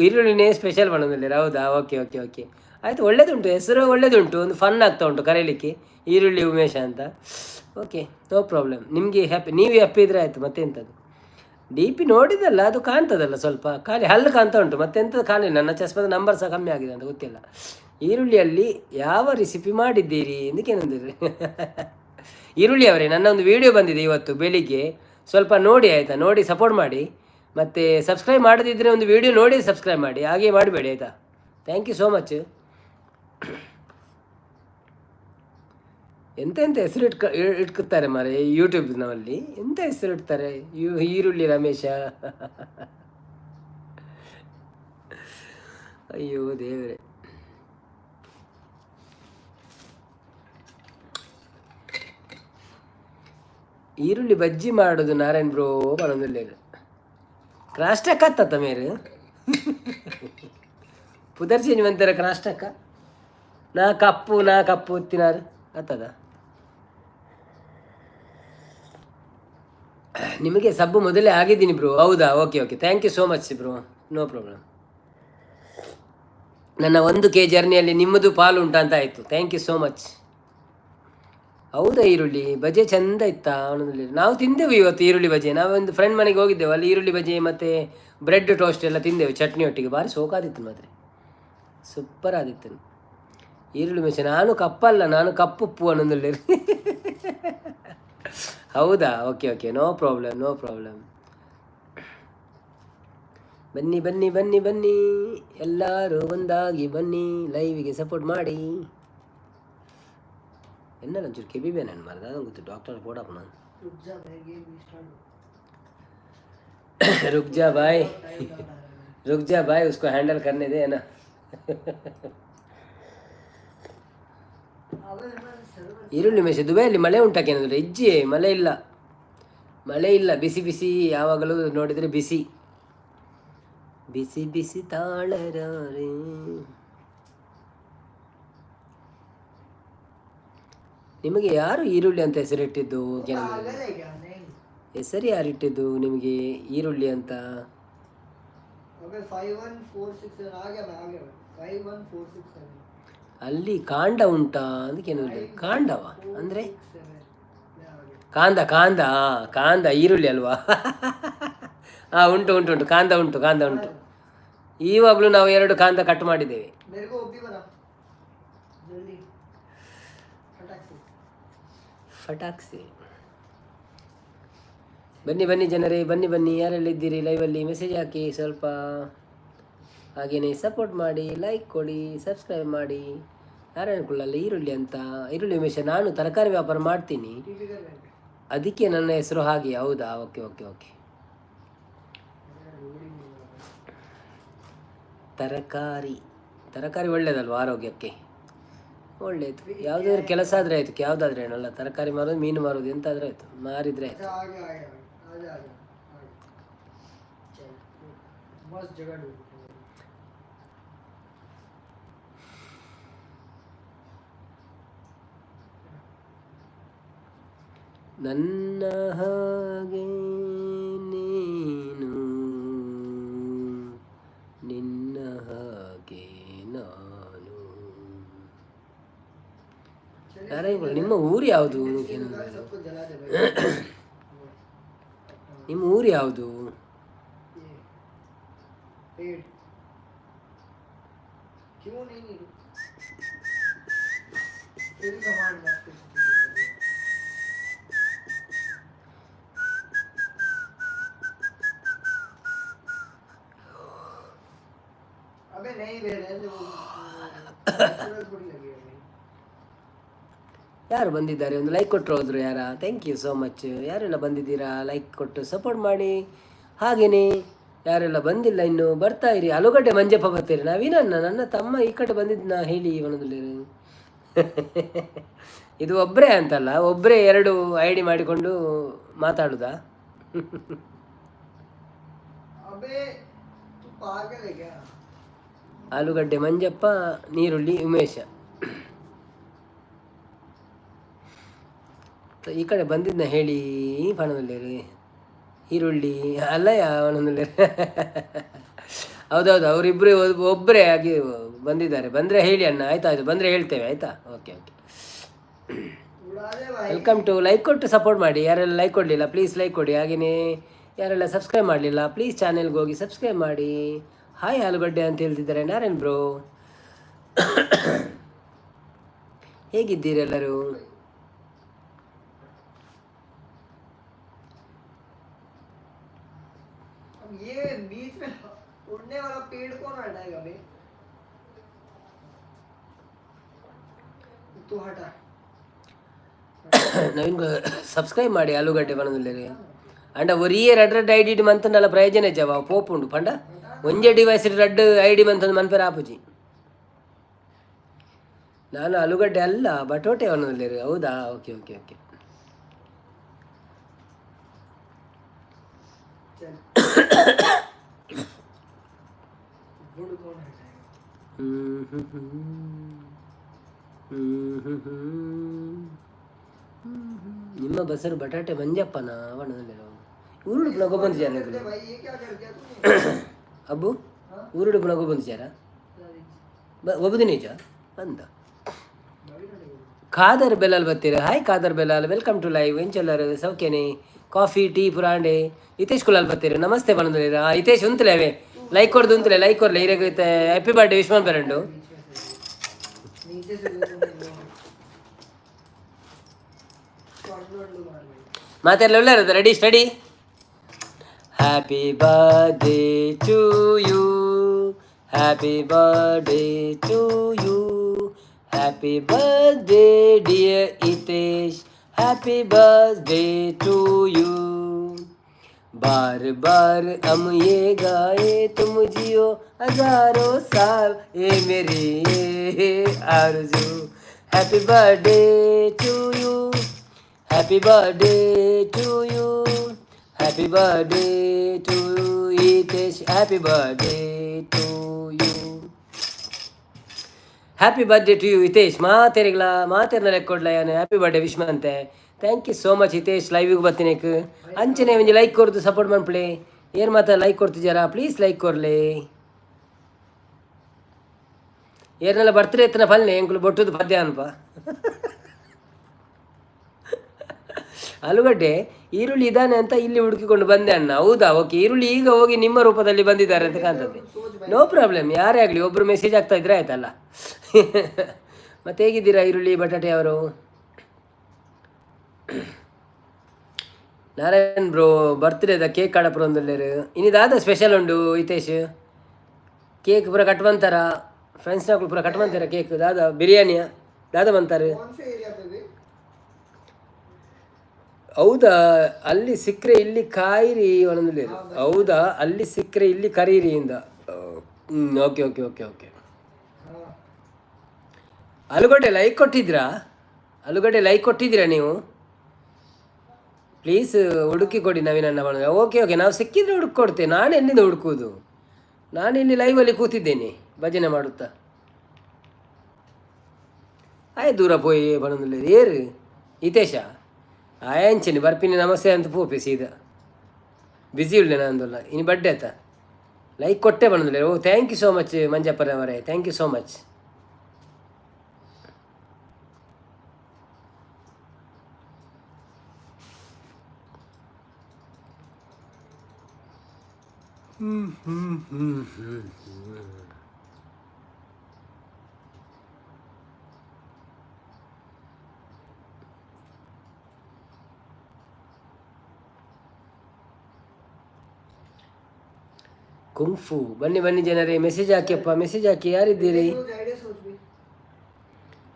ಈರುಳ್ಳಿನೇ ಸ್ಪೆಷಲ್ ಮಾಡೋದಿಲ್ಲ ಹೌದಾ ಓಕೆ ಓಕೆ ಓಕೆ ಆಯಿತು ಒಳ್ಳೇದುಂಟು ಹೆಸರು ಒಳ್ಳೇದುಂಟು ಒಂದು ಫನ್ ಆಗ್ತಾ ಉಂಟು ಕರೀಲಿಕ್ಕೆ ಈರುಳ್ಳಿ ಉಮೇಶ ಅಂತ ಓಕೆ ನೋ ಪ್ರಾಬ್ಲಮ್ ನಿಮಗೆ ಹ್ಯಾಪಿ ನೀವು ಹ್ಯಾಪಿ ಇದ್ರೆ ಆಯಿತು ಮತ್ತೆಂಥದ್ದು ಡಿ ಪಿ ನೋಡಿದಲ್ಲ ಅದು ಕಾಣ್ತದಲ್ಲ ಸ್ವಲ್ಪ ಖಾಲಿ ಹಲ್ಲು ಕಾಣ್ತಾ ಉಂಟು ಮತ್ತೆಂಥದ್ದು ಕಾಣಲಿಲ್ಲ ನನ್ನ ಚಸ್ಮದ ನಂಬರ್ ಸಹ ಕಮ್ಮಿ ಆಗಿದೆ ಅಂತ ಗೊತ್ತಿಲ್ಲ ಈರುಳ್ಳಿಯಲ್ಲಿ ಯಾವ ರೆಸಿಪಿ ಮಾಡಿದ್ದೀರಿ ಎಂದಕ್ಕೇನಂದಿರಿ ಈರುಳ್ಳಿ ಅವರೇ ನನ್ನ ಒಂದು ವಿಡಿಯೋ ಬಂದಿದೆ ಇವತ್ತು ಬೆಳಿಗ್ಗೆ ಸ್ವಲ್ಪ ನೋಡಿ ಆಯಿತಾ ನೋಡಿ ಸಪೋರ್ಟ್ ಮಾಡಿ ಮತ್ತು ಸಬ್ಸ್ಕ್ರೈಬ್ ಮಾಡದಿದ್ದರೆ ಒಂದು ವಿಡಿಯೋ ನೋಡಿ ಸಬ್ಸ್ಕ್ರೈಬ್ ಮಾಡಿ ಹಾಗೆ ಮಾಡಬೇಡಿ ಆಯಿತಾ ಥ್ಯಾಂಕ್ ಯು ಸೋ ಮಚ್ ಎಂತೆಂಥ ಹೆಸರು ಇಟ್ಕೊತಾರೆ ಮಾರೆ ಯೂಟ್ಯೂಬ್ನಲ್ಲಿ ಎಂಥ ಹೆಸರು ಇಡ್ತಾರೆ ಈರುಳ್ಳಿ ರಮೇಶ ಅಯ್ಯೋ ದೇವರೇ ಈರುಳ್ಳಿ ಬಜ್ಜಿ ಮಾಡೋದು ನಾರಾಯಣ್ ಬ್ರೋ ಬರೋದಿಲ್ಲ ಕ್ರಾಸ್ಟಕ್ ಆತ್ತ ಮೇರು ಪುದರ್ ಚೇಂಜ್ ಬಂತಾರೆ ಕ್ರಾಸ್ಟಕ್ಕ ನಾ ಕಪ್ಪು ತಿನ್ನಾರು ಆತದ ನಿಮಗೆ ಸಬ್ಬು ಮೊದಲೇ ಆಗಿದ್ದೀನಿ ಬ್ರೋ ಹೌದಾ okay okay thank you so much bro no problem ನನ್ನ 1 K ಜರ್ನಿಯಲ್ಲಿ ನಿಮ್ಮದು ಪಾಲು ಉಂಟಾ ಅಂತ ಆಯಿತು ಥ್ಯಾಂಕ್ ಯು ಸೋ ಮಚ್ ಹೌದಾ ಈರುಳ್ಳಿ ಬಜೆ ಚೆಂದ ಇತ್ತಾ ಅವನಲ್ಲಿ ನಾವು ತಿಂದೆವು ಇವತ್ತು ಈರುಳ್ಳಿ ಬಜೆ ನಾವೊಂದು ಫ್ರೆಂಡ್ ಮನೆಗೆ ಹೋಗಿದ್ದೆವು ಅಲ್ಲಿ ಈರುಳ್ಳಿ ಬಜೆ ಮತ್ತು ಬ್ರೆಡ್ ಟೋಸ್ಟ್ ಎಲ್ಲ ತಿಂದೆವು ಚಟ್ನಿ ಒಟ್ಟಿಗೆ ಭಾರಿ ಸೋಕಾದಿತ್ತು ಮಾತ್ರ ಸೂಪರ್ ಆದಿತ್ತು ಈರುಳ್ಳಿ ಮೆಣಸು ನಾನು ಕಪ್ಪಲ್ಲ ನಾನು ಕಪ್ಪುಪ್ಪು ಅನ್ನೋದಲ್ಲಿ ಹೌದಾ ಓಕೆ ಓಕೆ ನೋ ಪ್ರಾಬ್ಲಮ್ ಬನ್ನಿ ಬನ್ನಿ ಬನ್ನಿ ಬನ್ನಿ ಎಲ್ಲರೂ ಒಂದಾಗಿ ಬನ್ನಿ ಲೈವಿಗೆ ಸಪೋರ್ಟ್ ಮಾಡಿ ಎನ್ನಲ್ಲ ಒಂಚೂರು ಕೆಬಿಬೆ ನಾನು ಮಾರ್ದ ಅದಂಗೆ ಗೊತ್ತು ಡಾಕ್ಟರ್ ಕೊಡಪ್ಪ ನಾನು रुक जा भाई उसको हैंडल करने दे ना ಈರುಳ್ಳಿ ಮೆಣಸು ದುಬೈಯಲ್ಲಿ ಮಳೆ ಉಂಟಾಕೇನಂದ್ರೆ ಇಜ್ಜಿ ಮಳೆ ಇಲ್ಲ, ಮಳೆ ಇಲ್ಲ, ಬಿಸಿ ಬಿಸಿ ಯಾವಾಗಲೂ ನೋಡಿದರೆ ಬಿಸಿ ಬಿಸಿ ಬಿಸಿ ತಾಳರಾರೆ. ನಿಮಗೆ ಯಾರು ಈರುಳ್ಳಿ ಅಂತ ಹೆಸರಿಟ್ಟಿದ್ದು? ಹೆಸರು ಯಾರು ಇಟ್ಟಿದ್ದು ನಿಮಗೆ ಈರುಳ್ಳಿ ಅಂತ? ಅಲ್ಲಿ ಕಾಂಡ ಉಂಟಾ ಅದಕ್ಕೆ ಕಾಂಡವ ಅಂದ್ರೆ ಕಾಂದ ಕಾಂದ ಕಾಂದ ಈರುಳ್ಳಿ ಅಲ್ವಾ? ಹಾ ಉಂಟು ಉಂಟು ಉಂಟು ಕಾಂದ ಉಂಟು, ಕಾಂದ ಉಂಟು. ಈವಾಗಲೂ ನಾವು 2 ಕಾಂದ ಕಟ್ ಮಾಡಿದ್ದೇವೆ. ಫಟಾಕ್ಸಿ. ಬನ್ನಿ ಬನ್ನಿ ಜನರೇ, ಬನ್ನಿ ಬನ್ನಿ, ಯಾರೆಲ್ಲ ಇದ್ದೀರಿ ಲೈವಲ್ಲಿ ಮೆಸೇಜ್ ಹಾಕಿ, ಸ್ವಲ್ಪ ಹಾಗೆಯೇ ಸಪೋರ್ಟ್ ಮಾಡಿ, ಲೈಕ್ ಕೊಡಿ, ಸಬ್ಸ್ಕ್ರೈಬ್ ಮಾಡಿ. ಯಾರು ಅನ್ಕೊಳ್ಳಲ್ಲ ಈರುಳ್ಳಿ ಅಂತ. ಈರುಳ್ಳಿ ಉಮೇಶ, ನಾನು ತರಕಾರಿ ವ್ಯಾಪಾರ ಮಾಡ್ತೀನಿ, ಅದಕ್ಕೆ ನನ್ನ ಹೆಸರು ಹಾಗೆ. ಹೌದಾ? Okay okay okay. ತರಕಾರಿ ತರಕಾರಿ ಒಳ್ಳೇದಲ್ವ ಆರೋಗ್ಯಕ್ಕೆ? ಒಳ್ಳೇದು. ಯಾವುದಾದ್ರು ಕೆಲಸ ಆದರೆ ಆಯ್ತು, ಯಾವುದಾದ್ರೆ ಏನಲ್ಲ. ತರಕಾರಿ ಮಾರೋದು, ಮೀನು ಮಾರೋದು, ಎಂತಾದ್ರೆ ಆಯ್ತು, ಮಾರಿದ್ರೆ ಆಯ್ತು. ನನ್ನ ಹಾಗೆ ನೀನು, ನಿನ್ನ ಹಾಗೆ ನಾನು. ಯಾರು? ನಿಮ್ಮ ಊರು ಯಾವುದು? ನಿಮ್ಮ ಊರು ಯಾವುದು? ಯಾರು ಬಂದಿದ್ದಾರೆ? ಒಂದು ಲೈಕ್ ಕೊಟ್ಟರು ಹೋದ್ರು ಯಾರ? Thank you so much. ಯಾರೆಲ್ಲ ಬಂದಿದ್ದೀರಾ ಲೈಕ್ ಕೊಟ್ಟು ಸಪೋರ್ಟ್ ಮಾಡಿ. ಹಾಗೆಯೇ ಯಾರೆಲ್ಲ ಬಂದಿಲ್ಲ ಇನ್ನೂ ಬರ್ತಾ ಇರಿ. ಆಲೂಗಡ್ಡೆ ಮಂಜಪ್ಪ ಬರ್ತೀರಿ. ನನ್ನ ತಮ್ಮ ಈ ಕಡೆ ಬಂದಿದ್ದ ಹೇಳಿ ಇವನದಲ್ಲಿ. ಇದು ಒಬ್ಬರೇ ಅಂತಲ್ಲ, ಒಬ್ಬರೇ 2 ID ಮಾಡಿಕೊಂಡು ಮಾತಾಡುದಾ? ಆಲೂಗಡ್ಡೆ ಮಂಜಪ್ಪ, ನೀರುಳ್ಳಿ ಉಮೇಶ. ಈ ಕಡೆ ಬಂದಿದ್ನ ಹೇಳಿ ಫಣದಲ್ಲಿ. ಈರುಳ್ಳಿ ಅಲ್ಲ ಯಾವನಲ್ಲಿ. ಹೌದೌದು, ಅವರಿಬ್ಬರು ಒಬ್ಬರೇ ಆಗಿ ಬಂದಿದ್ದಾರೆ. ಬಂದರೆ ಹೇಳಿ ಅಣ್ಣ. ಆಯ್ತು ಬಂದರೆ ಹೇಳ್ತೇವೆ. ಆಯಿತಾ? Okay okay. Welcome to. Like ಕೊಟ್ಟು ಸಪೋರ್ಟ್ ಮಾಡಿ. ಯಾರೆಲ್ಲ ಲೈಕ್ ಕೊಡಲಿಲ್ಲ ಪ್ಲೀಸ್ ಲೈಕ್ ಕೊಡಿ. ಹಾಗೆಯೇ ಯಾರೆಲ್ಲ ಸಬ್ಸ್ಕ್ರೈಬ್ ಮಾಡಲಿಲ್ಲ ಪ್ಲೀಸ್ ಚಾನೆಲ್ಗೆ ಹೋಗಿ ಸಬ್ಸ್ಕ್ರೈಬ್ ಮಾಡಿ. ಹಾಯ್ ಆಲೂಗಡ್ಡೆ ಅಂತ ಹೇಳ್ತಿದ್ದಾರೆ ನಾರಾಯಣ್ ಬ್ರೋ. ಹೇಗಿದ್ದೀರಿ ಎಲ್ಲರೂ? ನವೀನ್ ಸಬ್ಸ್ಕ್ರೈಬ್ ಮಾಡಿ ಆಲೂಗಡ್ಡೆ ಬನದಲ್ಲಿ. ಅಂಡ ಒರಿಯೇ ರೆಡ್ ಐಡಿ ಮಂತಂಡಲ್ಲ ಪ್ರಯೋಜನ ಜವ ಪೋಪುಂಡು ಪಂಡ ಒಂಜೆ ಡಿವೈಸ್ ರೆಡ್ ID ಮಂತಂದು ಮನ್ಪೇರ ಆಪುಜಿ. ನಾನು ಆಲೂಗಡ್ಡೆ ಅಲ್ಲ ಬಟೋಟೆ ಅವನಲ್ಲಿ. ಹೌದಾ? Okay okay okay. ನಿಮ್ಮ ಬಸರು ಬಟಾಟೆ ಮಂಜಪ್ಪನ ಅವನಲ್ಲಿ. ಊರುಡು ನಗೋ ಬಂದಿದ್ದಾರ ಅಬ್ಬು? ಊರುಡು ನಗೋ ಬಂದಿದ್ದಾರ ಒಬ್ಬದು ನಿಜ ಅಂದ. ಖಾದರ್ ಬೆಲಾಲ್ ಬರ್ತೀರಾ? Hi Khader Belal, welcome to live. ಎಂಚೆಲ್ಲರು ಸೌಖ್ಯನೇ? ಕಾಫಿ ಟೀ ಪುರಾಂಡೆ ಹಿತೇಶ್ ಕುಲಾಲ್ ಬರ್ತೀರಿ. ನಮಸ್ತೆ ಬಂದಿದ್ದೀರಾ ಹಿತೇಶ್? ಉಂತಲೇ ಅವೇ ಲೈಕ್ ಕೊಡ್ದು ಉಂತಲೇ ಲೈಕ್ ಕೊಡ್ಲೆ ಇರಾಗೈತೆ. ಹ್ಯಾಪಿ ಬರ್ಡೇ ವಿಶ್ವನ್ ಪೆರಂಡು. ಮಾತೆಲ್ಲ ಒಳ್ಳೆ ready steady. Happy birthday to you, happy birthday to you, happy birthday dear Hitesh, happy birthday to you. बार बार हम ये गाए तुम जियो हजारों साल, ये मेरी आरज़ू happy birthday to you, happy birthday to you, happy birthday to Hitesh, happy birthday to you. Happy birthday to you Hitesh. ಮಾತೇರ್ನ ಲೆಕ್ಕೊಡ್ಲ ಯಾನು ಹ್ಯಾಪಿ ಬರ್ಡೇ ವಿಶ್ ಅಂತೆ. Thank you so much Hitesh. ಲೈವಿಗೆ ಬರ್ತೀನಿ ಅಂಚನೆ ಒಂಜಿ ಲೈಕ್ ಕೊಡ್ದು ಸಪೋರ್ಟ್ ಮಾಡ್ಪ್ಲೆ. ಏನು ಮಾತ್ರ ಲೈಕ್ ಕೊಡ್ತಿದ್ದಾರಾ, ಪ್ಲೀಸ್ ಲೈಕ್ ಕೊಡ್ಲಿ. ಏರ್ನೆಲ್ಲ ಬರ್ತ್ಡೇ ಎತ್ತನ ಫಲ್ನೆ ಎಂಕುಲು ಬೊಟ್ಟುದು ಪದ್ಯ ಅನ್ಪ. ಆಲೂಗಡ್ಡೆ ಈರುಳ್ಳಿ ಇದ್ದಾನೆ ಅಂತ ಇಲ್ಲಿ ಹುಡುಕಿಕೊಂಡು ಬಂದೆ ಅಣ್ಣ. ಹೌದಾ, ಓಕೆ. ಈರುಳ್ಳಿ ಈಗ ಹೋಗಿ ನಿಮ್ಮ ರೂಪದಲ್ಲಿ ಬಂದಿದ್ದಾರೆ ಅಂತ ಕಾಣ್ತದೆ. ನೋ ಪ್ರಾಬ್ಲಮ್, ಯಾರೇ ಆಗಲಿ ಒಬ್ಬರು ಮೆಸೇಜ್ ಆಗ್ತಾ ಇದ್ರೆ ಆಯ್ತಲ್ಲ. ಮತ್ತೆ ಹೇಗಿದ್ದೀರಾ ಈರುಳ್ಳಿ ಬಟಾಟೆ ಅವರು? ನಾರಾಯಣ್ ಬ್ರೋ ಬರ್ತ್ಡೇದ ಕೇಕ್ ಕಾಡಪುರ ಒಂದಲ್ಲೇರು ಇನ್ನಿದಾದ ಸ್ಪೆಷಲ್ ಉಂಡು ಹಿತೇಶ್. ಕೇಕ್ ಪೂರ ಕಟ್ಬಂತಾರ, ಫ್ರೆಂಡ್ಸ್ನಾಗಳು ಪೂರ ಕಟ್ಬಂತಾರ ಕೇಕ್. ದಾದ ಬಿರಿಯಾನಿಯ ದಾದ ಬಂತಾರೆ. ಹೌದಾ, ಅಲ್ಲಿ ಸಿಕ್ಕರೆ ಇಲ್ಲಿ ಕಾಯಿರಿ ಒಂದೊಂದು. ಹೌದಾ, ಅಲ್ಲಿ ಸಿಕ್ಕರೆ ಇಲ್ಲಿ ಕರೀರಿ ಇಂದ. Okay okay okay okay. ಆಲೂಗಡ್ಡೆ ಲೈಕ್ ಕೊಟ್ಟಿದ್ದೀರಾ? ಆಲೂಗಡ್ಡೆ ಲೈಕ್ ಕೊಟ್ಟಿದ್ದೀರಾ ನೀವು? ಪ್ಲೀಸ್ ಹುಡುಕಿ ಕೊಡಿ ನವೀನಣ್ಣ ಬಣ. ಓಕೆ ಓಕೆ, ನಾವು ಸಿಕ್ಕಿದ್ರೆ ಹುಡುಕೊಡ್ತೇವೆ. ನಾನು ಎಲ್ಲಿಂದ ಹುಡುಕುವುದು? ನಾನು ಇಲ್ಲಿ ಲೈವಲ್ಲಿ ಕೂತಿದ್ದೇನೆ ಭಜನೆ ಮಾಡುತ್ತಾ. ಆಯ್ ದೂರ ಪೋಯಿ ಬಣದಲ್ಲಿ ಏರು ಹಿತೇಶ ಆಯಂಚನಿ ಬರ್ಪಿನಿ ನಮಸ್ತೆ ಅಂತ ಪೋಪೆ ಸೀದಾ. ಬ್ಯುಸಿ ಉಳ್ಳೆ ನಂದಲ್ಲ ಇನ್ನು ಬಡ್ಡೆ ಆಯ್ತಾ. ಲೈಕ್ ಕೊಟ್ಟೆ ಬಣದಲ್ಲಿ. Oh thank you so much ಮಂಜಪ್ಪನವರೇ, ಥ್ಯಾಂಕ್ ಯು ಸೋ ಮಚ್. ಕುಂಫು ಬನ್ನಿ ಬನ್ನಿ ಜನರೇ, ಮೆಸೇಜ್ ಹಾಕಿಯಪ್ಪ, ಮೆಸೇಜ್ ಹಾಕಿ. ಯಾರಿದ್ದೀರಿ?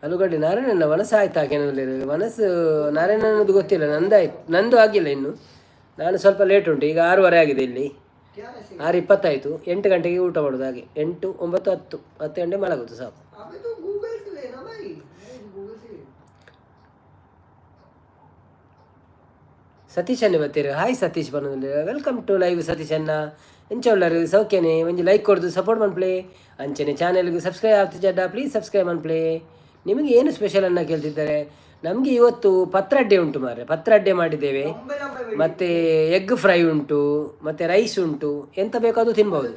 ಆಲೂಗಡ್ಡೆ ನಾರಾಯಣನ ಮನಸ್ಸು ಆಯ್ತಾ? ಕೆನದಲ್ಲಿ ಮನಸ್ಸು ನಾರಾಯಣ ಅನ್ನೋದು ಗೊತ್ತಿಲ್ಲ, ನಂದಾಯ್ತು. ನಂದು ಆಗಿಲ್ಲ ಇನ್ನು, ನಾನು ಸ್ವಲ್ಪ ಲೇಟ್ ಉಂಟು. ಈಗ 6:15 ಆಗಿದೆ, ಇಲ್ಲಿ 6:20 8 ಗಂಟೆಗೆ ಊಟ ಮಾಡೋದು. ಹಾಗೆ 8 9 10 ಗಂಟೆ ಮಲಗೋದು ಸಾಕು. ಸತೀಶ್ ಅನ್ನ ಬರ್ತೀರಿ? ಹಾಯ್ ಸತೀಶ್ ಬಂದಿಲ್ಲ. ವೆಲ್ಕಮ್ ಟು ಲೈವ್ ಸತೀಶ್ ಅನ್ನ. ಎಂಚ ಉಳ್ಳರು ಸೌಖ್ಯನೇ? ಒಂಜಿ ಲೈಕ್ ಕೊಡ್ದು ಸಪೋರ್ಟ್ ಮನ್ಪ್ಲೆ. ಅಂಚನೆ ಚಾನೆಲ್ಗೆ ಸಬ್ಸ್ಕ್ರೈಬ್ ಆಗ್ತಿದ್ದ, ಪ್ಲೀಸ್ ಸಬ್ಸ್ಕ್ರೈಬ್ ಮನ್ಪ್ಲೆ. ನಿಮಗೆ ಏನು ಸ್ಪೆಷಲ್ ಅನ್ನ ಕೇಳ್ತಿದ್ದಾರೆ. ನಮಗೆ ಇವತ್ತು ಪತ್ರೊಡ್ಡೆ ಉಂಟು ಮಾರ್ರೆ, ಪತ್ರೊಡ್ಡೆ ಮಾಡಿದ್ದೇವೆ. ಮತ್ತು ಎಗ್ ಫ್ರೈ ಉಂಟು, ಮತ್ತು ರೈಸ್ ಉಂಟು. ಎಂತ ಬೇಕೋ ಅದು ತಿನ್ಬೋದು.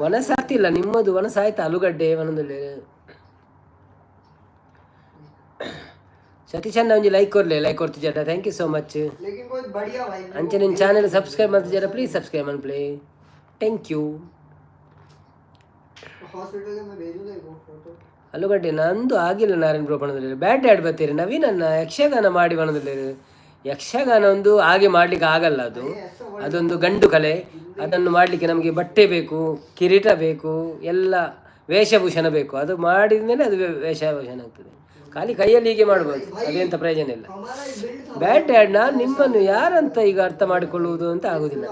ಒನಸಾಗ್ತಿಲ್ಲ ನಿಮ್ಮದು? ಒನಸಾಯ್ತಾ ಆಲೂಗಡ್ಡೆ ಒಂದೊಂದು? ಸತೀಶನ್ನ ಒಂಜಿ ಲೈಕ್ ಕೊಡ್ಲಿ, ಲೈಕ್ ಕೊಡ್ತಿದ್ದ. Thank you so much. ಅಂಚೆ ನಿನ್ನ ಚಾನೆಲ್ ಸಬ್ಸ್ಕ್ರೈಬ್ ಮಾಡ್ತಿದ್ದಾರ, ಪ್ಲೀಸ್ ಸಬ್ಸ್ಕ್ರೈಬ್ ಮನ್ಪ್ಲೆ. Thank you. ಆಲೂಗಡ್ಡೆ ನಂದು ಆಗಿಲ್ಲ ನಾರಾಯಣ ಬ್ರೋ ಬಣದಲ್ಲಿ. ಬ್ಯಾಡ್ ಆ್ಯಡ್ ಬರ್ತೀರಿ ನವೀನನ್ನ ಯಕ್ಷಗಾನ ಮಾಡಿ ಬಣದಲ್ಲಿ. ಯಕ್ಷಗಾನ ಒಂದು ಹಾಗೆ ಮಾಡಲಿಕ್ಕೆ ಆಗಲ್ಲ, ಅದೊಂದು ಗಂಡು ಕಲೆ. ಅದನ್ನು ಮಾಡಲಿಕ್ಕೆ ನಮಗೆ ಬಟ್ಟೆ ಬೇಕು, ಕಿರೀಟ ಬೇಕು, ಎಲ್ಲ ವೇಷಭೂಷಣ ಬೇಕು. ಅದು ಮಾಡಿದ ಮೇಲೆ ಅದು ವೇಷಭೂಷಣ ಆಗ್ತದೆ. ಖಾಲಿ ಕೈಯಲ್ಲಿ ಹೀಗೆ ಮಾಡ್ಬೋದು, ಅದೇಂತ ಪ್ರಯೋಜನ ಇಲ್ಲ. ಬ್ಯಾಡ್ ಆ್ಯಡ್ ನಾನು ನಿಮ್ಮನ್ನು ಯಾರಂತ ಈಗ ಅರ್ಥ ಮಾಡಿಕೊಳ್ಳುವುದು ಅಂತ ಆಗೋದಿಲ್ಲ.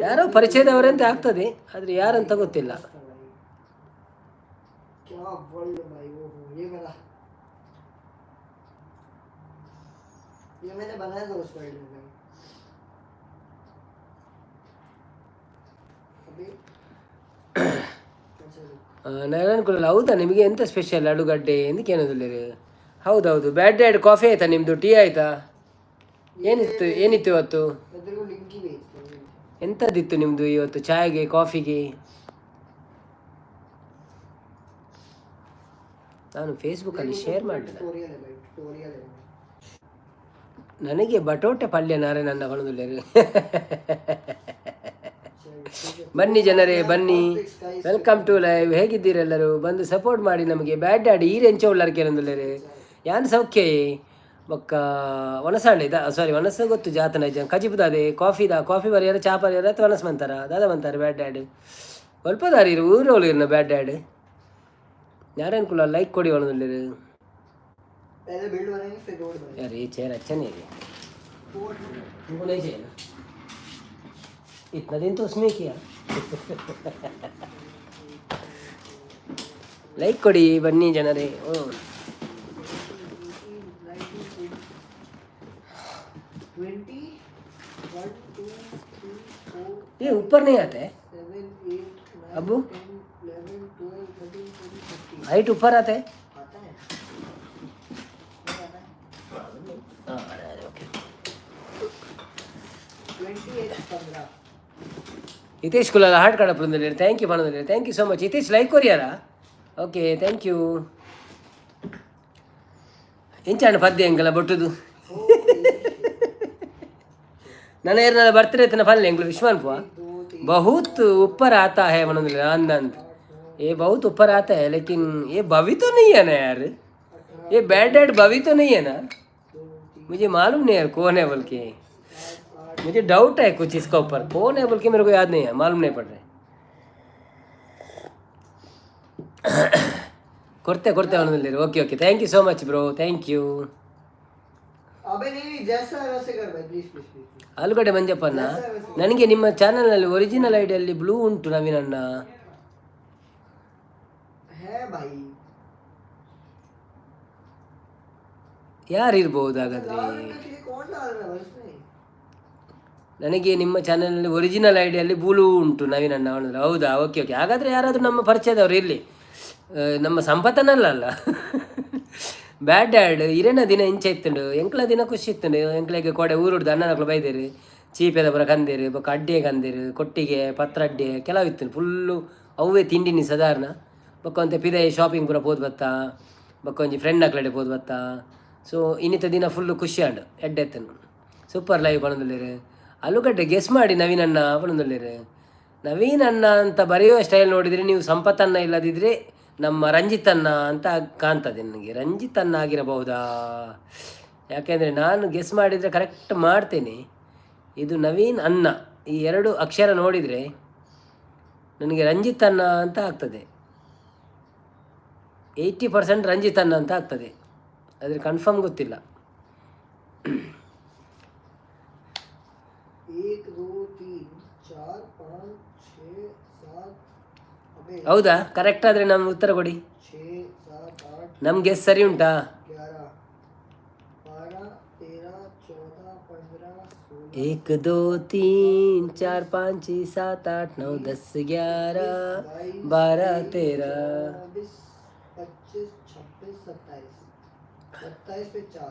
ಯಾರೋ ಪರಿಚಯದವರಂತೆ ಆಗ್ತದೆ, ಆದರೆ ಯಾರಂತ ಗೊತ್ತಿಲ್ಲ. ನಾನು ಅನ್ಕೊಳ್ಳಲ್ಲ. ಹೌದಾ, ನಿಮಗೆ ಎಂತ ಸ್ಪೆಷಲ್ ಆಲೂಗಡ್ಡೆ ಎಂದಕ್ಕೆ ಏನೋದಿಲ್ಲ? ಹೌದೌದು. ಬ್ಯಾಡ್ ಆ್ಯಡ್ ಕಾಫಿ ಆಯ್ತಾ ನಿಮ್ಮದು? ಟೀ ಆಯಿತಾ? ಏನಿತ್ತು ಇವತ್ತು? ಎಂಥದ್ದಿತ್ತು ನಿಮ್ಮದು ಇವತ್ತು ಚಾಯ್ಗೆ ಕಾಫಿಗೆ? ನಾನು ಫೇಸ್ಬುಕ್ಕಲ್ಲಿ ಶೇರ್ ಮಾಡಿಲ್ಲ. ನನಗೆ ಬಟೋಟೆ ಪಲ್ಯ ನಾರಾಯಣನ್ನ ಬಣದುಲ್ಲ. ಬನ್ನಿ ಜನರೇ ಬನ್ನಿ, ವೆಲ್ಕಮ್ ಟು ಲೈವ್. ಹೇಗಿದ್ದೀರೆಲ್ಲರೂ? ಬಂದು ಸಪೋರ್ಟ್ ಮಾಡಿ ನಮಗೆ. ಬ್ಯಾಡ್ ಆ್ಯಡ್ ಈ ರೆಂಚ ಉಳ್ಳಾರ ಕೇಳಂದುಲ್ಲೇ ಯಾನ್ ಸೌಖ್ಯ ಬೊಕ್ಕ ಒನಸಾಂಡೆ ಸಾರಿ ಒನಸ ಗೊತ್ತು ಜಾತನ ಕಜಿಪುದಾದೆ ಕಾಫಿ ಬರೆಯಾರ ಚಾ ಬರೆಯಾರ ಅಥವಾ ಒನಸ್ ಬಂತಾರ ದಾದ ಬಂತಾರೆ. ಬ್ಯಾಡ್ ಆ್ಯಡ್ ಸ್ವಲ್ಪ ದಾರಿ ಇರು ಊರೋಳು ಇರನ ಬ್ಯಾಡ್ ಆ್ಯಡ್ ಯಾರೇನು ಕುಲ ಲೈಕ್ ಕೊಡಿ ಒಣದಲ್ಲಿ यार ये चेयर अच्छा नहीं है, तुमको नहीं चाहिए ना? इतना दिन तो उसमें किया. ಲೈಕ್ ಕೊಡಿ ಬನ್ನಿ ಜನರೇ. ये ऊपर नहीं आते 7 8 9 अबू 10 11 12 13 14 15 हाइट ऊपर आते हैं आता है नहीं आता है हाँ अरे ओके 28 15 ಹಿತೇಶ್ ಕುಲಾಲ ಹಾಡು ಕಾಡ ಬಂದಿಲ್ಲ ಥ್ಯಾಂಕ್ ಯು ಬಂದಿಲ್ಲ thank you so much Hitesh like ಕೊರಿಯಾರ ಓಕೆ ಥ್ಯಾಂಕ್ ಯು ಎಂಚಾಣ ಪದ್ಯ ಎಂಕಲ ಬೊಟ್ಟುದು ನನ್ನ ಏರ್ನ ಬರ್ತ್ಡೇ ತನ ಫಲ್ ಎಂಗ್ಲು विश्वान पुआ बहुत ऊपर आता है मनोदले आनंद ये बहुत ऊपर आता है लेकिन ये भवी तो नहीं है ना यार ये बैड डैड भवी तो नहीं है ना मुझे मालूम नहीं यार कौन है बोल के मुझे डाउट है कुछ इसका ऊपर कौन है बोल के मेरे को याद नहीं है मालूम नहीं पड़ रहा ಕೊಡ್ತೆ ಅವನಲ್ಲಿ okay okay thank you so much bro thank you अबे नहीं जैसा है वैसे कर भाई प्लीज प्लीज प्लीज ಆಲೂಗಡ್ಡೆ ಮಂಜಪ್ಪನ ನನಗೆ ನಿಮ್ಮ ಚಾನಲ್ನಲ್ಲಿ ಒರಿಜಿನಲ್ ಐಡಿಯಲ್ಲಿ ಬ್ಲೂ ಉಂಟು ನವೀನಣ್ಣ है भाई ಯಾರಿರ್ಬೋದು ಹಾಗಾದ್ರೆ कौन डाल रहा है उसमें ನನಗೆ ನಿಮ್ಮ ಚಾನಲ್ನಲ್ಲಿ ಒರಿಜಿನಲ್ ಐಡಿಯಲ್ಲಿ ಬ್ಲೂ ಉಂಟು ನವೀನಣ್ಣ ಅವನಲ್ಲ ಹೌದಾ ಓಕೆ ಓಕೆ ಹಾಗಾದರೆ ಯಾರಾದರೂ ನಮ್ಮ ಪರಿಚಯದವ್ರು ಇರಲಿ ನಮ್ಮ ಸಂಪತ್ತನಲ್ಲ ಬ್ಯಾಡ್ ಡ್ಯಾಡ್ ಇರೇನ ದಿನ ಇಂಚ ಇತ್ತುಂಡು ಎಂಕ್ಲ ದಿನ ಖುಷಿ ಇತ್ತುಂಡು ಎಂಕ್ಲೆಗೆ ಕೊಡೆ ಊರುಡ್ದು ಅಣ್ಣನಕ್ಲು ಬೈದೇರು ಚೀಪೆದ ಬರ ಕಂದೇರು ಬೊಕ್ಕ ಅಡ್ಡೆ ಕಂದೇರು ಕೊಟ್ಟಿಗೆ ಪತ್ರ ಅಡ್ಡೆ ಕೆಲವು ಇತ್ತು ಫುಲ್ಲು ಅವೇ ತಿಂಡಿನಿ ಸಾಧಾರಣ ಬೊಕ್ಕ ಒಂತೆ ಪಿದೆ ಶಾಪಿಂಗ್ ಪೂರ ಪೋದು ಬತ್ತಾ ಬೊಕ್ಕ ಒಂಜಿ ಫ್ರೆಂಡ್ ಅಕ್ಲಡೆ ಪೋದು ಬತ್ತಾ ಸೊ ಇನ್ನಿತ ದಿನ ಫುಲ್ಲು ಖುಷಿ ಆಂಡು ಎಡ್ಡೆತ್ತನು ಸೂಪರ್ ಲೈವ್ ಪಣದಲ್ಲಿರು ಆಲೂಗಡ್ಡೆ ಗೆಸ್ ಮಾಡಿ ನವೀನಣ್ಣ ಪಣದಲ್ಲಿರು ನವೀನಣ್ಣ ಅಂತ ಬರೆಯುವ ಸ್ಟೈಲ್ ನೋಡಿದರೆ ನೀವು ಸಂಪತ್ತನ್ನ ಇಲ್ಲದಿದ್ದರೆ ನಮ್ಮ ರಂಜಿತನ್ನ ಅಂತ ಕಾಣ್ತದೆ ನನಗೆ ರಂಜಿತನ್ನ ಆಗಿರಬಹುದಾ ಯಾಕೆಂದರೆ ನಾನು ಗೆಸ್ ಮಾಡಿದರೆ ಕರೆಕ್ಟ್ ಮಾಡ್ತೇನೆ ಇದು ನವೀನ್ ಅನ್ನ ಈ ಎರಡು ಅಕ್ಷರ ನೋಡಿದರೆ ನನಗೆ ರಂಜಿತನ್ನ ಅಂತ ಆಗ್ತದೆ 80% ರಂಜಿತನ್ನ ಅಂತ ಆಗ್ತದೆ ಆದರೆ ಕನ್ಫರ್ಮ್ ಗೊತ್ತಿಲ್ಲ 1 2 3 4 5 6 7 ಹೌದಾ ಕರೆಕ್ಟ್ ಆದರೆ ನಮ್ಮ ಉತ್ತರ ಕೊಡಿ 6 7 8 ನಮ್ಮ ಗೆಸ್ ಸರಿ ಉಂಟಾ 11 12 13 14 15 16 1 2 3 4 5 6 7 8 9 10 11 12 13 24 25 26 27 27 पे 4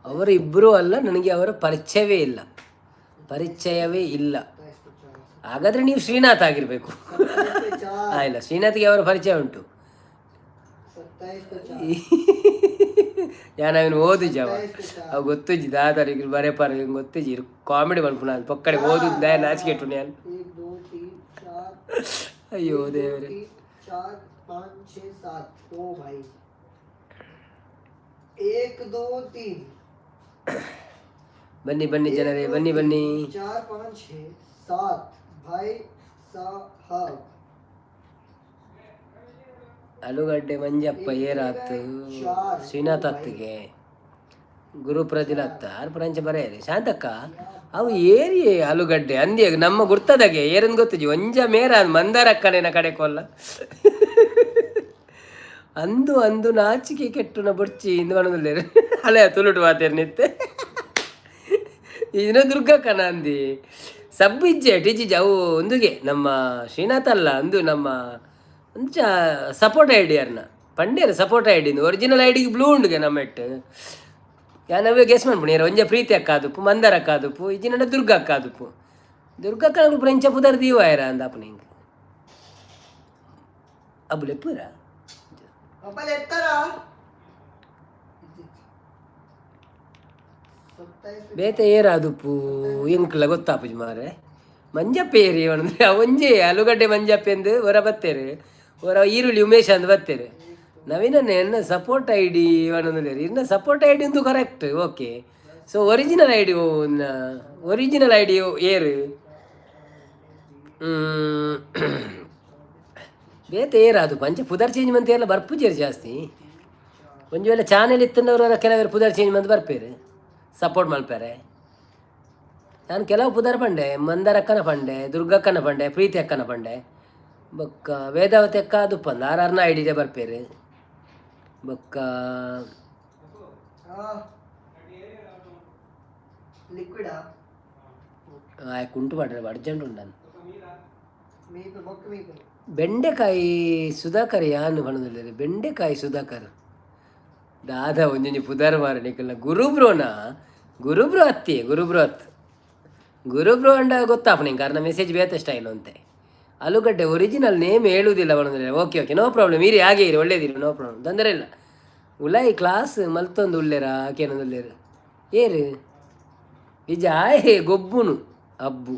ಅವರು ಇಬ್ಬರೂ ಅಲ್ಲ ನನಗೆ ಅವರ ಪರಿಚಯವೇ ಇಲ್ಲ ಹಾಗಾದರೆ ನೀವು ಶ್ರೀನಾಥ್ ಆಗಿರಬೇಕು ಇಲ್ಲ ಶ್ರೀನಾಥ್ಗೆ ಅವರ ಪರಿಚಯ ಉಂಟು ಯಾನವನು ಓದಿಜವ ಅವು ಗೊತ್ತಿಜ್ಜಿ ದಾದರಿಗೆ ಬರೇ ಪರ ಗೊತ್ತಿಜ್ಜಿ ಕಾಮಿಡಿ ಬಂದ್ಪು ನಾನು ಪಕ್ಕಡೆ ಓದಿದ್ದ ದಯ ನಾಚಿಕೆಟ್ಟು ನಾನು ಅಯ್ಯೋ ದೇವರೇ 4 5 6 7 ओ भाई 1 2 3 ಬನ್ನಿ ಜನರೇ ಬನ್ನಿ 4 5 6 7 भाई साहब ಆಲೂಗಡ್ಡೆ ಮಂಜಪ್ಪ ಏರಾತು ಶ್ರೀನಾಥ್ ಅತ್ತಿಗೆ ಗುರುಪ್ರದಿಲ್ ಅತ್ತ ಆರು ಪರಂಚ ಬರೆಯರಿ ಶಾಂತಕ್ಕ ಅವು ಏರಿ ಆಲೂಗಡ್ಡೆ ಅಂದಿ ನಮ್ಮ ಗುರ್ತದಾಗೆ ಏರನ್ ಗೊತ್ತಿಜಿ ಒಂಜ ಮೇರ ಮಂದಾರಕ್ಕನೇನ ಕಡೆ ಕೊಲ್ಲ ಅಂದು ನಾಚಿಕೆ ಕೆಟ್ಟುನ ಬುಡ್ಚಿ ಇಂದು ಮನದಲ್ಲಿ ಅಲೆ ತುಳುಟು ಮಾತೇರು ನಿತ್ತೆ ಇದನ್ನ ದುರ್ಗಕ್ಕನ ಅಂದಿ ಸಬ್ಬಿಜ್ಜೆ ಟಿಜಿಜಿ ಅವು ಒಂದುಗೆ ನಮ್ಮ ಶ್ರೀನಾಥ್ ಅಲ್ಲ ಅಂದು ನಮ್ಮ ಒಂಚ ಸಪೋರ್ಟ್ ಐಡಿಯಾರ್ನ ಪಂಡೇರ ಸಪೋರ್ಟ್ ಐಡಿ ಒರಿಜಿನಲ್ ಐಡಿಗೆ ಬ್ಲೂ ಉಂಡುಗೆ ನಮ್ಮ ಇಟ್ಟು ಯಾನವೇ ಗೆಸ್ ಮಾಡ್ಬಿಡಿ ಒಂಜ ಪ್ರೀತಿ ಅಕ್ಕಾದುಪ್ಪು ಮಂದಾರ ಅಕ್ಕಾದುಪ್ಪು ಇಜಿನ ದುರ್ಗ ಅಕ್ಕಾದುಪ್ಪು ದುರ್ಗಕ್ಕ ಫ್ರೆಂಚ ಪುದರ್ ದೀವಾಯರ ಅಂದಪ್ಪ ನಿಂಗೆ ಅಬ್ಬುಲೆ ಪೂರ ಬೇತೆ ಏರಾದುಪ್ಪು ಎಂಕ್ಲ ಗೊತ್ತಾಪುಜಿ ಮಾರೆ ಮಂಜಪ್ಪ ಏರಿ ಅವನಂದ್ರೆ ಒಂಜೆ ಆಲೂಗಡ್ಡೆ ಮಂಜಪ್ಪ ಎಂದು ಹೊರ ಬತ್ತೇರು ಹೊರ ಈರುಳ್ಳಿ ಉಮೇಶ್ ಅಂದು ಬತ್ತೇರು ನವೀನನ್ನೇ ಎನ್ನ ಸಪೋರ್ಟ್ ಐ ಡಿ ಅವನಂದ್ರೆ ಇನ್ನ ಸಪೋರ್ಟ್ ಐ ಡಿ ಒಂದು correct okay so original I D ಏರು ಬೇತೆ ಏರಾದು ಪಂಚ ಪುದರ್ ಚೇಂಜ್ ಮಂತ್ ಎಲ್ಲ ಬರ್ಪುಜೇರು ಜಾಸ್ತಿ ಒಂದು ವೇಳೆ ಚಾನೆಲ್ ಇತ್ತಂದವ್ರ ಕೆಲವರು ಪುದರ್ ಚೇಂಜ್ ಮಂತ್ ಬರ್ಪೇರು ಸಪೋರ್ಟ್ ಮಲ್ಪೇರೆ ನಾನು ಕೆಲವು ಪುದರ್ ಪಂಡೆ ಮಂದಾರಕ್ಕನ ಪಂಡೆ ದುರ್ಗಕ್ಕನ ಪಂಡೆ ಪ್ರೀತಿ ಅಕ್ಕನ ಪಂಡೆ ಬೊಕ್ಕ ವೇದಾವತಿ ಅಕ್ಕ ಅದು ಪಂದ ಆರ್ನ ಐಡಿದೆ ಬರ್ಪೇರು ಬೊಕ್ಕ लिक्विड ಕುಂಟು ಮಾಡ್ರೆ ಅರ್ಜೆಂಟ್ ಉಂಟು మీకు మొక్క మీకు ಬೆಂಡೆಕಾಯಿ ಸುಧಾಕರ್ ಯಾನು ಬಣ್ಣದಲ್ಲಿ ಬೆಂಡೆಕಾಯಿ ಸುಧಾಕರ್ ದಾದ ಒಂಜೊಂಜಿ ಪುದಾರ್ ಮಾರ ನಿಕಲ್ನ ಗುರುಬ್ರೋ ಅತ್ತಿ ಗುರುಬ್ರೋ ಅಂಡ ಗೊತ್ತಾಪ ನಿಂಗೆ ಕಾರಣ ಮೆಸೇಜ್ ಬೇತ ಸ್ಟೈಲ್ ಅಂತೆ ಆಲೂಗಡ್ಡೆ ಒರಿಜಿನಲ್ ನೇಮ್ ಹೇಳುವುದಿಲ್ಲ ಬಣ್ಣದಲ್ಲಿ ಓಕೆ ಓಕೆ ನೋ ಪ್ರಾಬ್ಲಮ್ ಇರಿ ಹಾಗೆ ಇರಿ ಒಳ್ಳೇದಿರಿ ನೋ ಪ್ರಾಬ್ಲಮ್ ತೊಂದರೆ ಇಲ್ಲ ಉಲಾಯಿ ಕ್ಲಾಸ್ ಮಲ್ತೊಂದು ಉಳ್ಳೇರ ಆಕೆನೊಂದು ಉಳ್ಳೇರು ಏರು ನಿಜ ಆಯೇ ಗೊಬ್ಬುನು ಅಬ್ಬು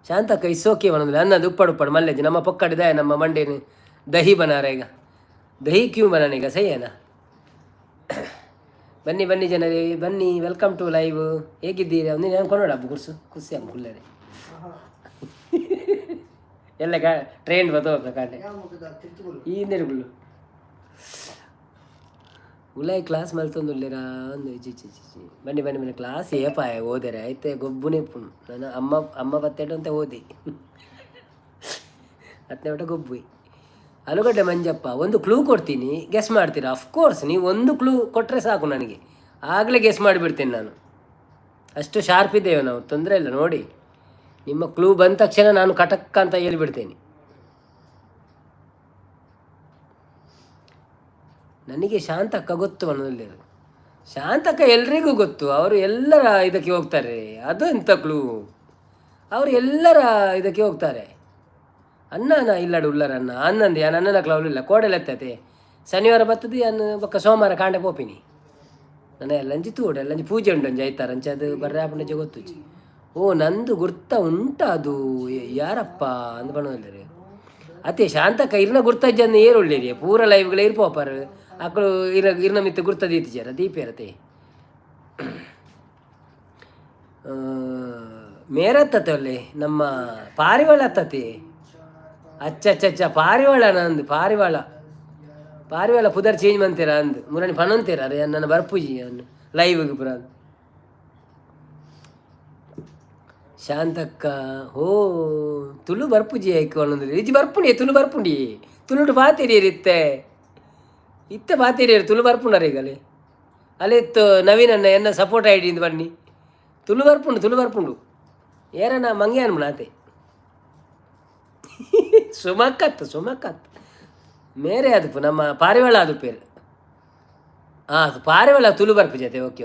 ಶಾಂತಕ್ಕ ಇಸೋಕೆ ಬಣ್ಣದಲ್ಲಿ ಅನ್ನದು ಉಪ್ಪಡು ಮಲ್ಲೆಜಿ ನಮ್ಮ ಪೊಕ್ಕಡಿದ ನಮ್ಮ ಮಂಡೇನು ದಹಿ ಬನಾರ ಈಗ ದಹಿ ಕ್ಯೂ ಬನಾನ ಈಗ ಸಹಿನಾ ಬನ್ನಿ ಬನ್ನಿ ಜನರೇ ಬನ್ನಿ ವೆಲ್ಕಮ್ ಟು ಲೈವ್ ಹೇಗಿದ್ದೀರಿ ಒಂದು ನಾನು ಕೊಂಡೋಡ ಹಬ್ಬ ಕುರ್ಸಿ ಹಬ್ಬ ಕುಲ್ಲರೆ ಎಲ್ಲ ಟ್ರೈನ್ ಬರ್ತವೆ ಕಾಟೆ ಈ ಹಿಂದೆ ಉಲಾಯಿ ಕ್ಲಾಸ್ ಮಲ್ತೊಂದು ಉಳ್ಳೇರ ಒಂದು ಬನ್ನಿ ಬನ್ನಿ ಬನ್ನಿ ಕ್ಲಾಸ್ ಏಪಾಯ ಓದರೆ ಆಯ್ತೆ ಗೊಬ್ಬುನೇ ಪುಣ್ ನಾನು ಅಮ್ಮ ಬತ್ತೆಡು ಅಂತ ಓದಿ ಹತ್ತನೇ ಒಟ್ಟ ಗೊಬ್ಬು ಆಲೂಗಡ್ಡೆ ಮಂಜಪ್ಪ ಒಂದು ಕ್ಲೂ ಕೊಡ್ತೀನಿ ಗೆಸ್ ಮಾಡ್ತೀರಾ ಅಫ್ಕೋರ್ಸ್ ನೀವು ಒಂದು ಕ್ಲೂ ಕೊಟ್ಟರೆ ಸಾಕು ನನಗೆ ಆಗಲೇ ಗೆಸ್ ಮಾಡಿಬಿಡ್ತೀನಿ ನಾನು ಅಷ್ಟು ಶಾರ್ಪ್ ಇದ್ದೇವೆ ನಾವು ತೊಂದರೆ ಇಲ್ಲ ನೋಡಿ ನಿಮ್ಮ ಕ್ಲೂ ಬಂದ ತಕ್ಷಣ ನಾನು ಕಟಕ್ ಅಂತ ಹೇಳ್ಬಿಡ್ತೇನೆ ನನಗೆ ಶಾಂತಕ್ಕ ಗೊತ್ತು ಅನ್ನೋದಲ್ಲಿ ಶಾಂತಕ್ಕ ಎಲ್ರಿಗೂ ಗೊತ್ತು ಅವರು ಎಲ್ಲರ ಇದಕ್ಕೆ ಹೋಗ್ತಾರೆ ಅದು ಎಂಥ ಕ್ಲೂ ಅವರು ಎಲ್ಲರ ಇದಕ್ಕೆ ಹೋಗ್ತಾರೆ ಅನ್ನನ ಇಲ್ಲಡು ಉಳ್ಳರ ಅನ್ನಂದು ಯಾನು ಅನ್ನನ ಕ್ಲೌಲಿಲ್ಲ ಕೋಡೆಲೆತ್ತತೆ ಶನಿವಾರ ಬರ್ತದೆ ಅನ್ನ ಬೊಕ್ಕ ಸೋಮವಾರ ಕಾಂಡೆ ಪೋಪಿನಿ ನನ್ನ ಎಲ್ಲಂಜಿ ತೂಡ ಎಲ್ಲಂಜಿ ಪೂಜೆ ಉಂಟಂಜಿ ಆಯ್ತಾರ ಅಂಚೆ ಅದು ಬರ್ರೆ ಆಪುಂಡಜಿ ಗೊತ್ತುಜಿ ಓ ನಂದು ಗುರ್ತ ಉಂಟ ಅದು ಯಾರಪ್ಪ ಅಂದ ಬಣ್ಣದಲ್ಲಿ ಅತ್ತೆ ಶಾಂತಕ್ಕ ಇರ್ನ ಗುರ್ತಜ್ಜನ್ನು ಏರು ಒಳ್ಳೇರಿ ಪೂರ ಲೈವ್ಗಳು ಇರ್ಪೋಪಾರ ಅಕ್ಕಳು ಇರ್ನ ಮಿತ್ತು ಗುರ್ತ ದೀತಿಜಾರ ದೀಪೇರತೆ ಮೇರತ್ತತೆ ಒಳ್ಳೆ ನಮ್ಮ ಪಾರಿವಾಳ ಹತ್ತತೆ ಅಚ್ಚ ಪಾರಿವಾಳ ನಂದು ಪಾರಿವಾಳ ಪುದರ್ ಚೇಂಜ್ ಮಂತೀರ ಅಂದು ಮುರಣಿ ಪಣಂತೀರ ಅರೆ ನನ್ನ ಬರ್ಪುಜಿ ಅನ್ನು ಲೈವ್ಗೆ ಪುರ ಶಾಂತಕ್ಕ ಹೋ ತುಳು ಬರ್ಪುಜಿ ಆಯ್ಕು ಅನ್ನೋದು ಇಜಿ ಬರ್ಪುಂಡಿ ತುಳು ಬರ್ಪುಂಡಿ ತುಳುಟು ಪಾತೀರಿ ಇತ್ತೆ ಇತ್ತೆ ಪಾತೀರಿ ತುಳು ಬರ್ಪುಂಡರ ಈಗಲೇ ಅಲ್ಲೇ ಇತ್ತು ನವೀನನ್ನ ಎನ್ನ ಸಪೋರ್ಟ್ ಐಡಿಯಿಂದ ಬನ್ನಿ ತುಳು ಬರ್ಪುಂಡು ಏರನ ಮಂಗೆ ಅನ್ಬಿಡಾತೆ ಸುಮಕ್ಕತ್ ಮೇರೆ ಅದು ನಮ್ಮ ಪಾರಿವಾಳ ಅದು ಪೇರು ಅದು ಪಾರಿವಾಳ ತುಳು ಬರ್ಪು ಜೊತೆ ಓಕೆ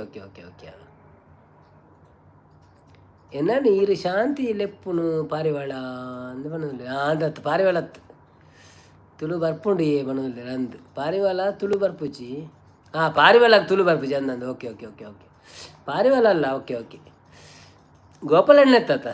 ಎನ್ನ ನೀರು ಶಾಂತಿ ಲೆಪ್ಪುನು ಪಾರಿವಾಳ ಅಂದು ಬಣ್ಣದಲ್ಲಿ ಅದತ್ತು ಪಾರಿವಾಳತ್ತು ತುಳು ಬರ್ಪುಂಡು ಬಣ್ಣದಲ್ಲಿ ಅಂದು ಪಾರಿವಾಳ ತುಳು ಬರ್ಪುಜಿ ಪಾರಿವಾಳ ತುಳು ಬರ್ಪುಜಿ ಅಂದಂದು ಓಕೆ ಪಾರಿವಾಳ ಅಲ್ಲ ಓಕೆ ಗೋಪಾಲಣ್ಣ ಎತ್ತಾತ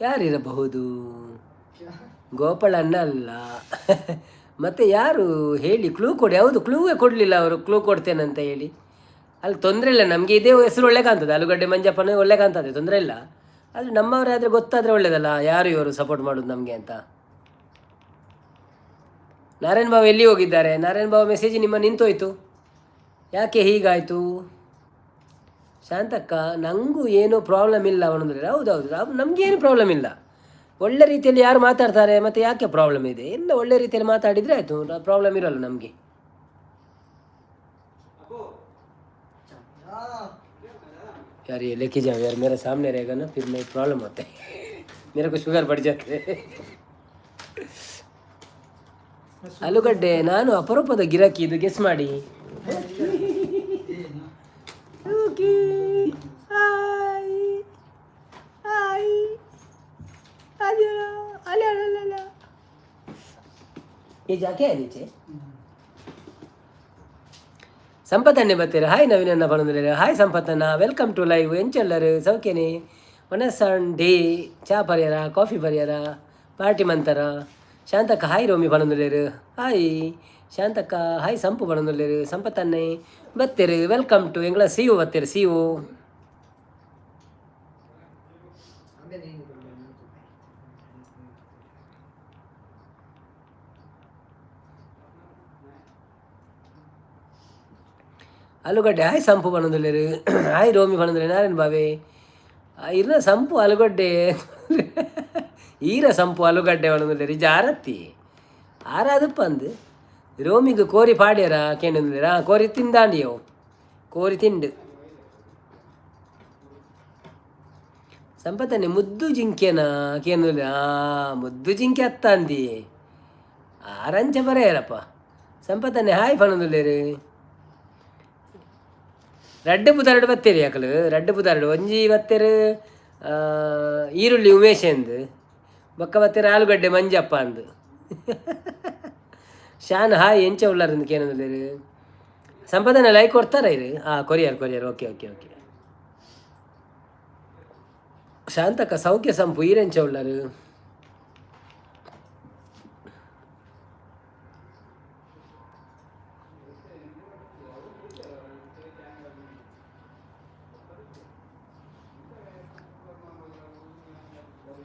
ಯಾರಿರಬಹುದು ಗೋಪಾಳಣ್ಣ ಅಲ್ಲ ಮತ್ತೆ ಯಾರು ಹೇಳಿ ಕ್ಲೂ ಕೊಡಿ ಹೌದು ಕ್ಲೂವೇ ಕೊಡಲಿಲ್ಲ ಅವರು ಕ್ಲೂ ಕೊಡ್ತೇನಂತ ಹೇಳಿ ಅಲ್ಲಿ ತೊಂದರೆ ಇಲ್ಲ ನಮಗೆ ಇದೇ ಹೆಸರು ಒಳ್ಳೆ ಕಾಣ್ತದೆ ಆಲೂಗಡ್ಡೆ ಮಂಜಪ್ಪನೇ ಒಳ್ಳೆ ಕಾಣ್ತದೆ ತೊಂದರೆ ಇಲ್ಲ ಆದರೆ ನಮ್ಮವರೇ ಆದರೆ ಗೊತ್ತಾದರೆ ಒಳ್ಳೇದಲ್ಲ ಯಾರು ಇವರು ಸಪೋರ್ಟ್ ಮಾಡೋದು ನಮಗೆ ಅಂತ ನಾರಾಯಣ್ ಬಾಬು ಎಲ್ಲಿ ಹೋಗಿದ್ದಾರೆ ನಾರಾಯಣ್ ಬಾಬು ಮೆಸೇಜ್ ನಿಮ್ಮ ನಿಂತೋಯ್ತು ಯಾಕೆ ಹೀಗಾಯಿತು ಶಾಂತಕ್ಕ ನನಗೂ ಏನೂ ಪ್ರಾಬ್ಲಮ್ ಇಲ್ಲ ಅವನಂದ್ರೆ ಹೌದು ನಮಗೇನು ಪ್ರಾಬ್ಲಮ್ ಇಲ್ಲ ಒಳ್ಳೆ ರೀತಿಯಲ್ಲಿ ಯಾರು ಮಾತಾಡ್ತಾರೆ ಮತ್ತು ಯಾಕೆ ಪ್ರಾಬ್ಲಮ್ ಇದೆ ಎಲ್ಲ ಒಳ್ಳೆ ರೀತಿಯಲ್ಲಿ ಮಾತಾಡಿದರೆ ಆಯಿತು ಪ್ರಾಬ್ಲಮ್ ಇರೋಲ್ಲ ನಮಗೆ यार ये लेके जाओ यार मेरे सामने रहेगा ना फिर मैं प्रॉब्लम होता है मेरे को शुगर बढ़ जाते है ಆಲೂಗಡ್ಡೆ ನಾನು ಅಪರೂಪದ ಗಿರಾಕಿ ಇದು ಗೆಸ್ ಮಾಡಿ ये जाके है नीचे ಸಂಪತ್ತನ್ನೇ ಬರ್ತೀರ ಹಾಯ್ ನವೀನನ್ನ ಬಂದಿದ್ದಾರೆ ಹಾಯ್ ಸಂಪತ್ತನ್ನ ವೆಲ್ಕಮ್ ಟು ಲೈವ್ ಎಂಚೆಲ್ಲರು ಸೌಖ್ಯನೇ ಮನಸ್ಸಂಡೇ ಚಾ ಪರಿಯರ coffee ಪರಿಯರ party ಮಂತರ Shantakka hi Romi ಬಂದಿದ್ದಾರೆ ಹಾಯ್ ಶಾಂತಕ್ಕ ಹಾಯ್ ಸಂಪು ಬಂದಿದ್ದಾರೆ ಸಂಪತ್ತನ್ನೇ ಬರ್ತೀರಿ ವೆಲ್ಕಮ್ ಟು ಎಂಗ್ಳ ಸಿಯು ಬರ್ತೀರಿ ಸಿಯು ಆಲೂಗಡ್ಡೆ ಹಾಯ್ ಸಂಪು ಬಣ್ಣದಲ್ಲೇರು ಹಾಯ್ ರೋಮಿ ಬಣ್ಣದಲ್ಲಿ ನಾರಾಯಣ ಬಾವೆ ಇರ್ನ ಸಂಪು ಆಲೂಗಡ್ಡೆ ಈರ ಸಂಪು ಆಲೂಗಡ್ಡೆ ಬಣ್ಣದಲ್ಲೇರು ಜಾರತ್ತಿ ಆರಾದಪ್ಪ ಅಂದು ರೋಮಿಗೆ ಕೋರಿ ಪಾಡ್ಯಾರ ಕೇಂದ್ರ ಕೋರಿ ತಿಂದಾಂಡಿಯವು ಕೋರಿ ತಿಂಡು ಸಂಪತ್ತನೆ ಮುದ್ದು ಜಿಂಕೆನ ಕೇಂದ್ರ ಮುದ್ದು ಜಿಂಕೆ ಅತ್ತ ಅಂದಿ ಆರಂಚ ಬರೆಯರಪ್ಪ ಸಂಪತ್ತನೆ ಹಾಯ್ ಬಣ್ಣದಲ್ಲೇರು ರಡ್ಡು ಪುದಾರಡು ಬತ್ತೇರಿ ಯಾಕಲು ರಡ್ಡು ಪುದಾರಡು ಒಂಜಿ ಬತ್ತೇರು ಈರುಳ್ಳಿ ಉಮೇಶ್ ಅಂದು ಬೊಕ್ಕ ಬತ್ತೇರು ಆಲೂಗಡ್ಡೆ ಮಂಜಪ್ಪ ಅಂದು ಶಾನ್ ಹಾಯ್ ಎಂಚ ಉಳ್ಳಾರಂದು ಕೇನದಲ್ಲಿ ಸಂಪಾದನೆ ಲೈಕ್ ಕೊಡ್ತಾರ ಇದು courier okay okay okay Shantakka ಸೌಖ್ಯ ಸಂಪು ಈರೆಂಚ ಉಳ್ಳಾರು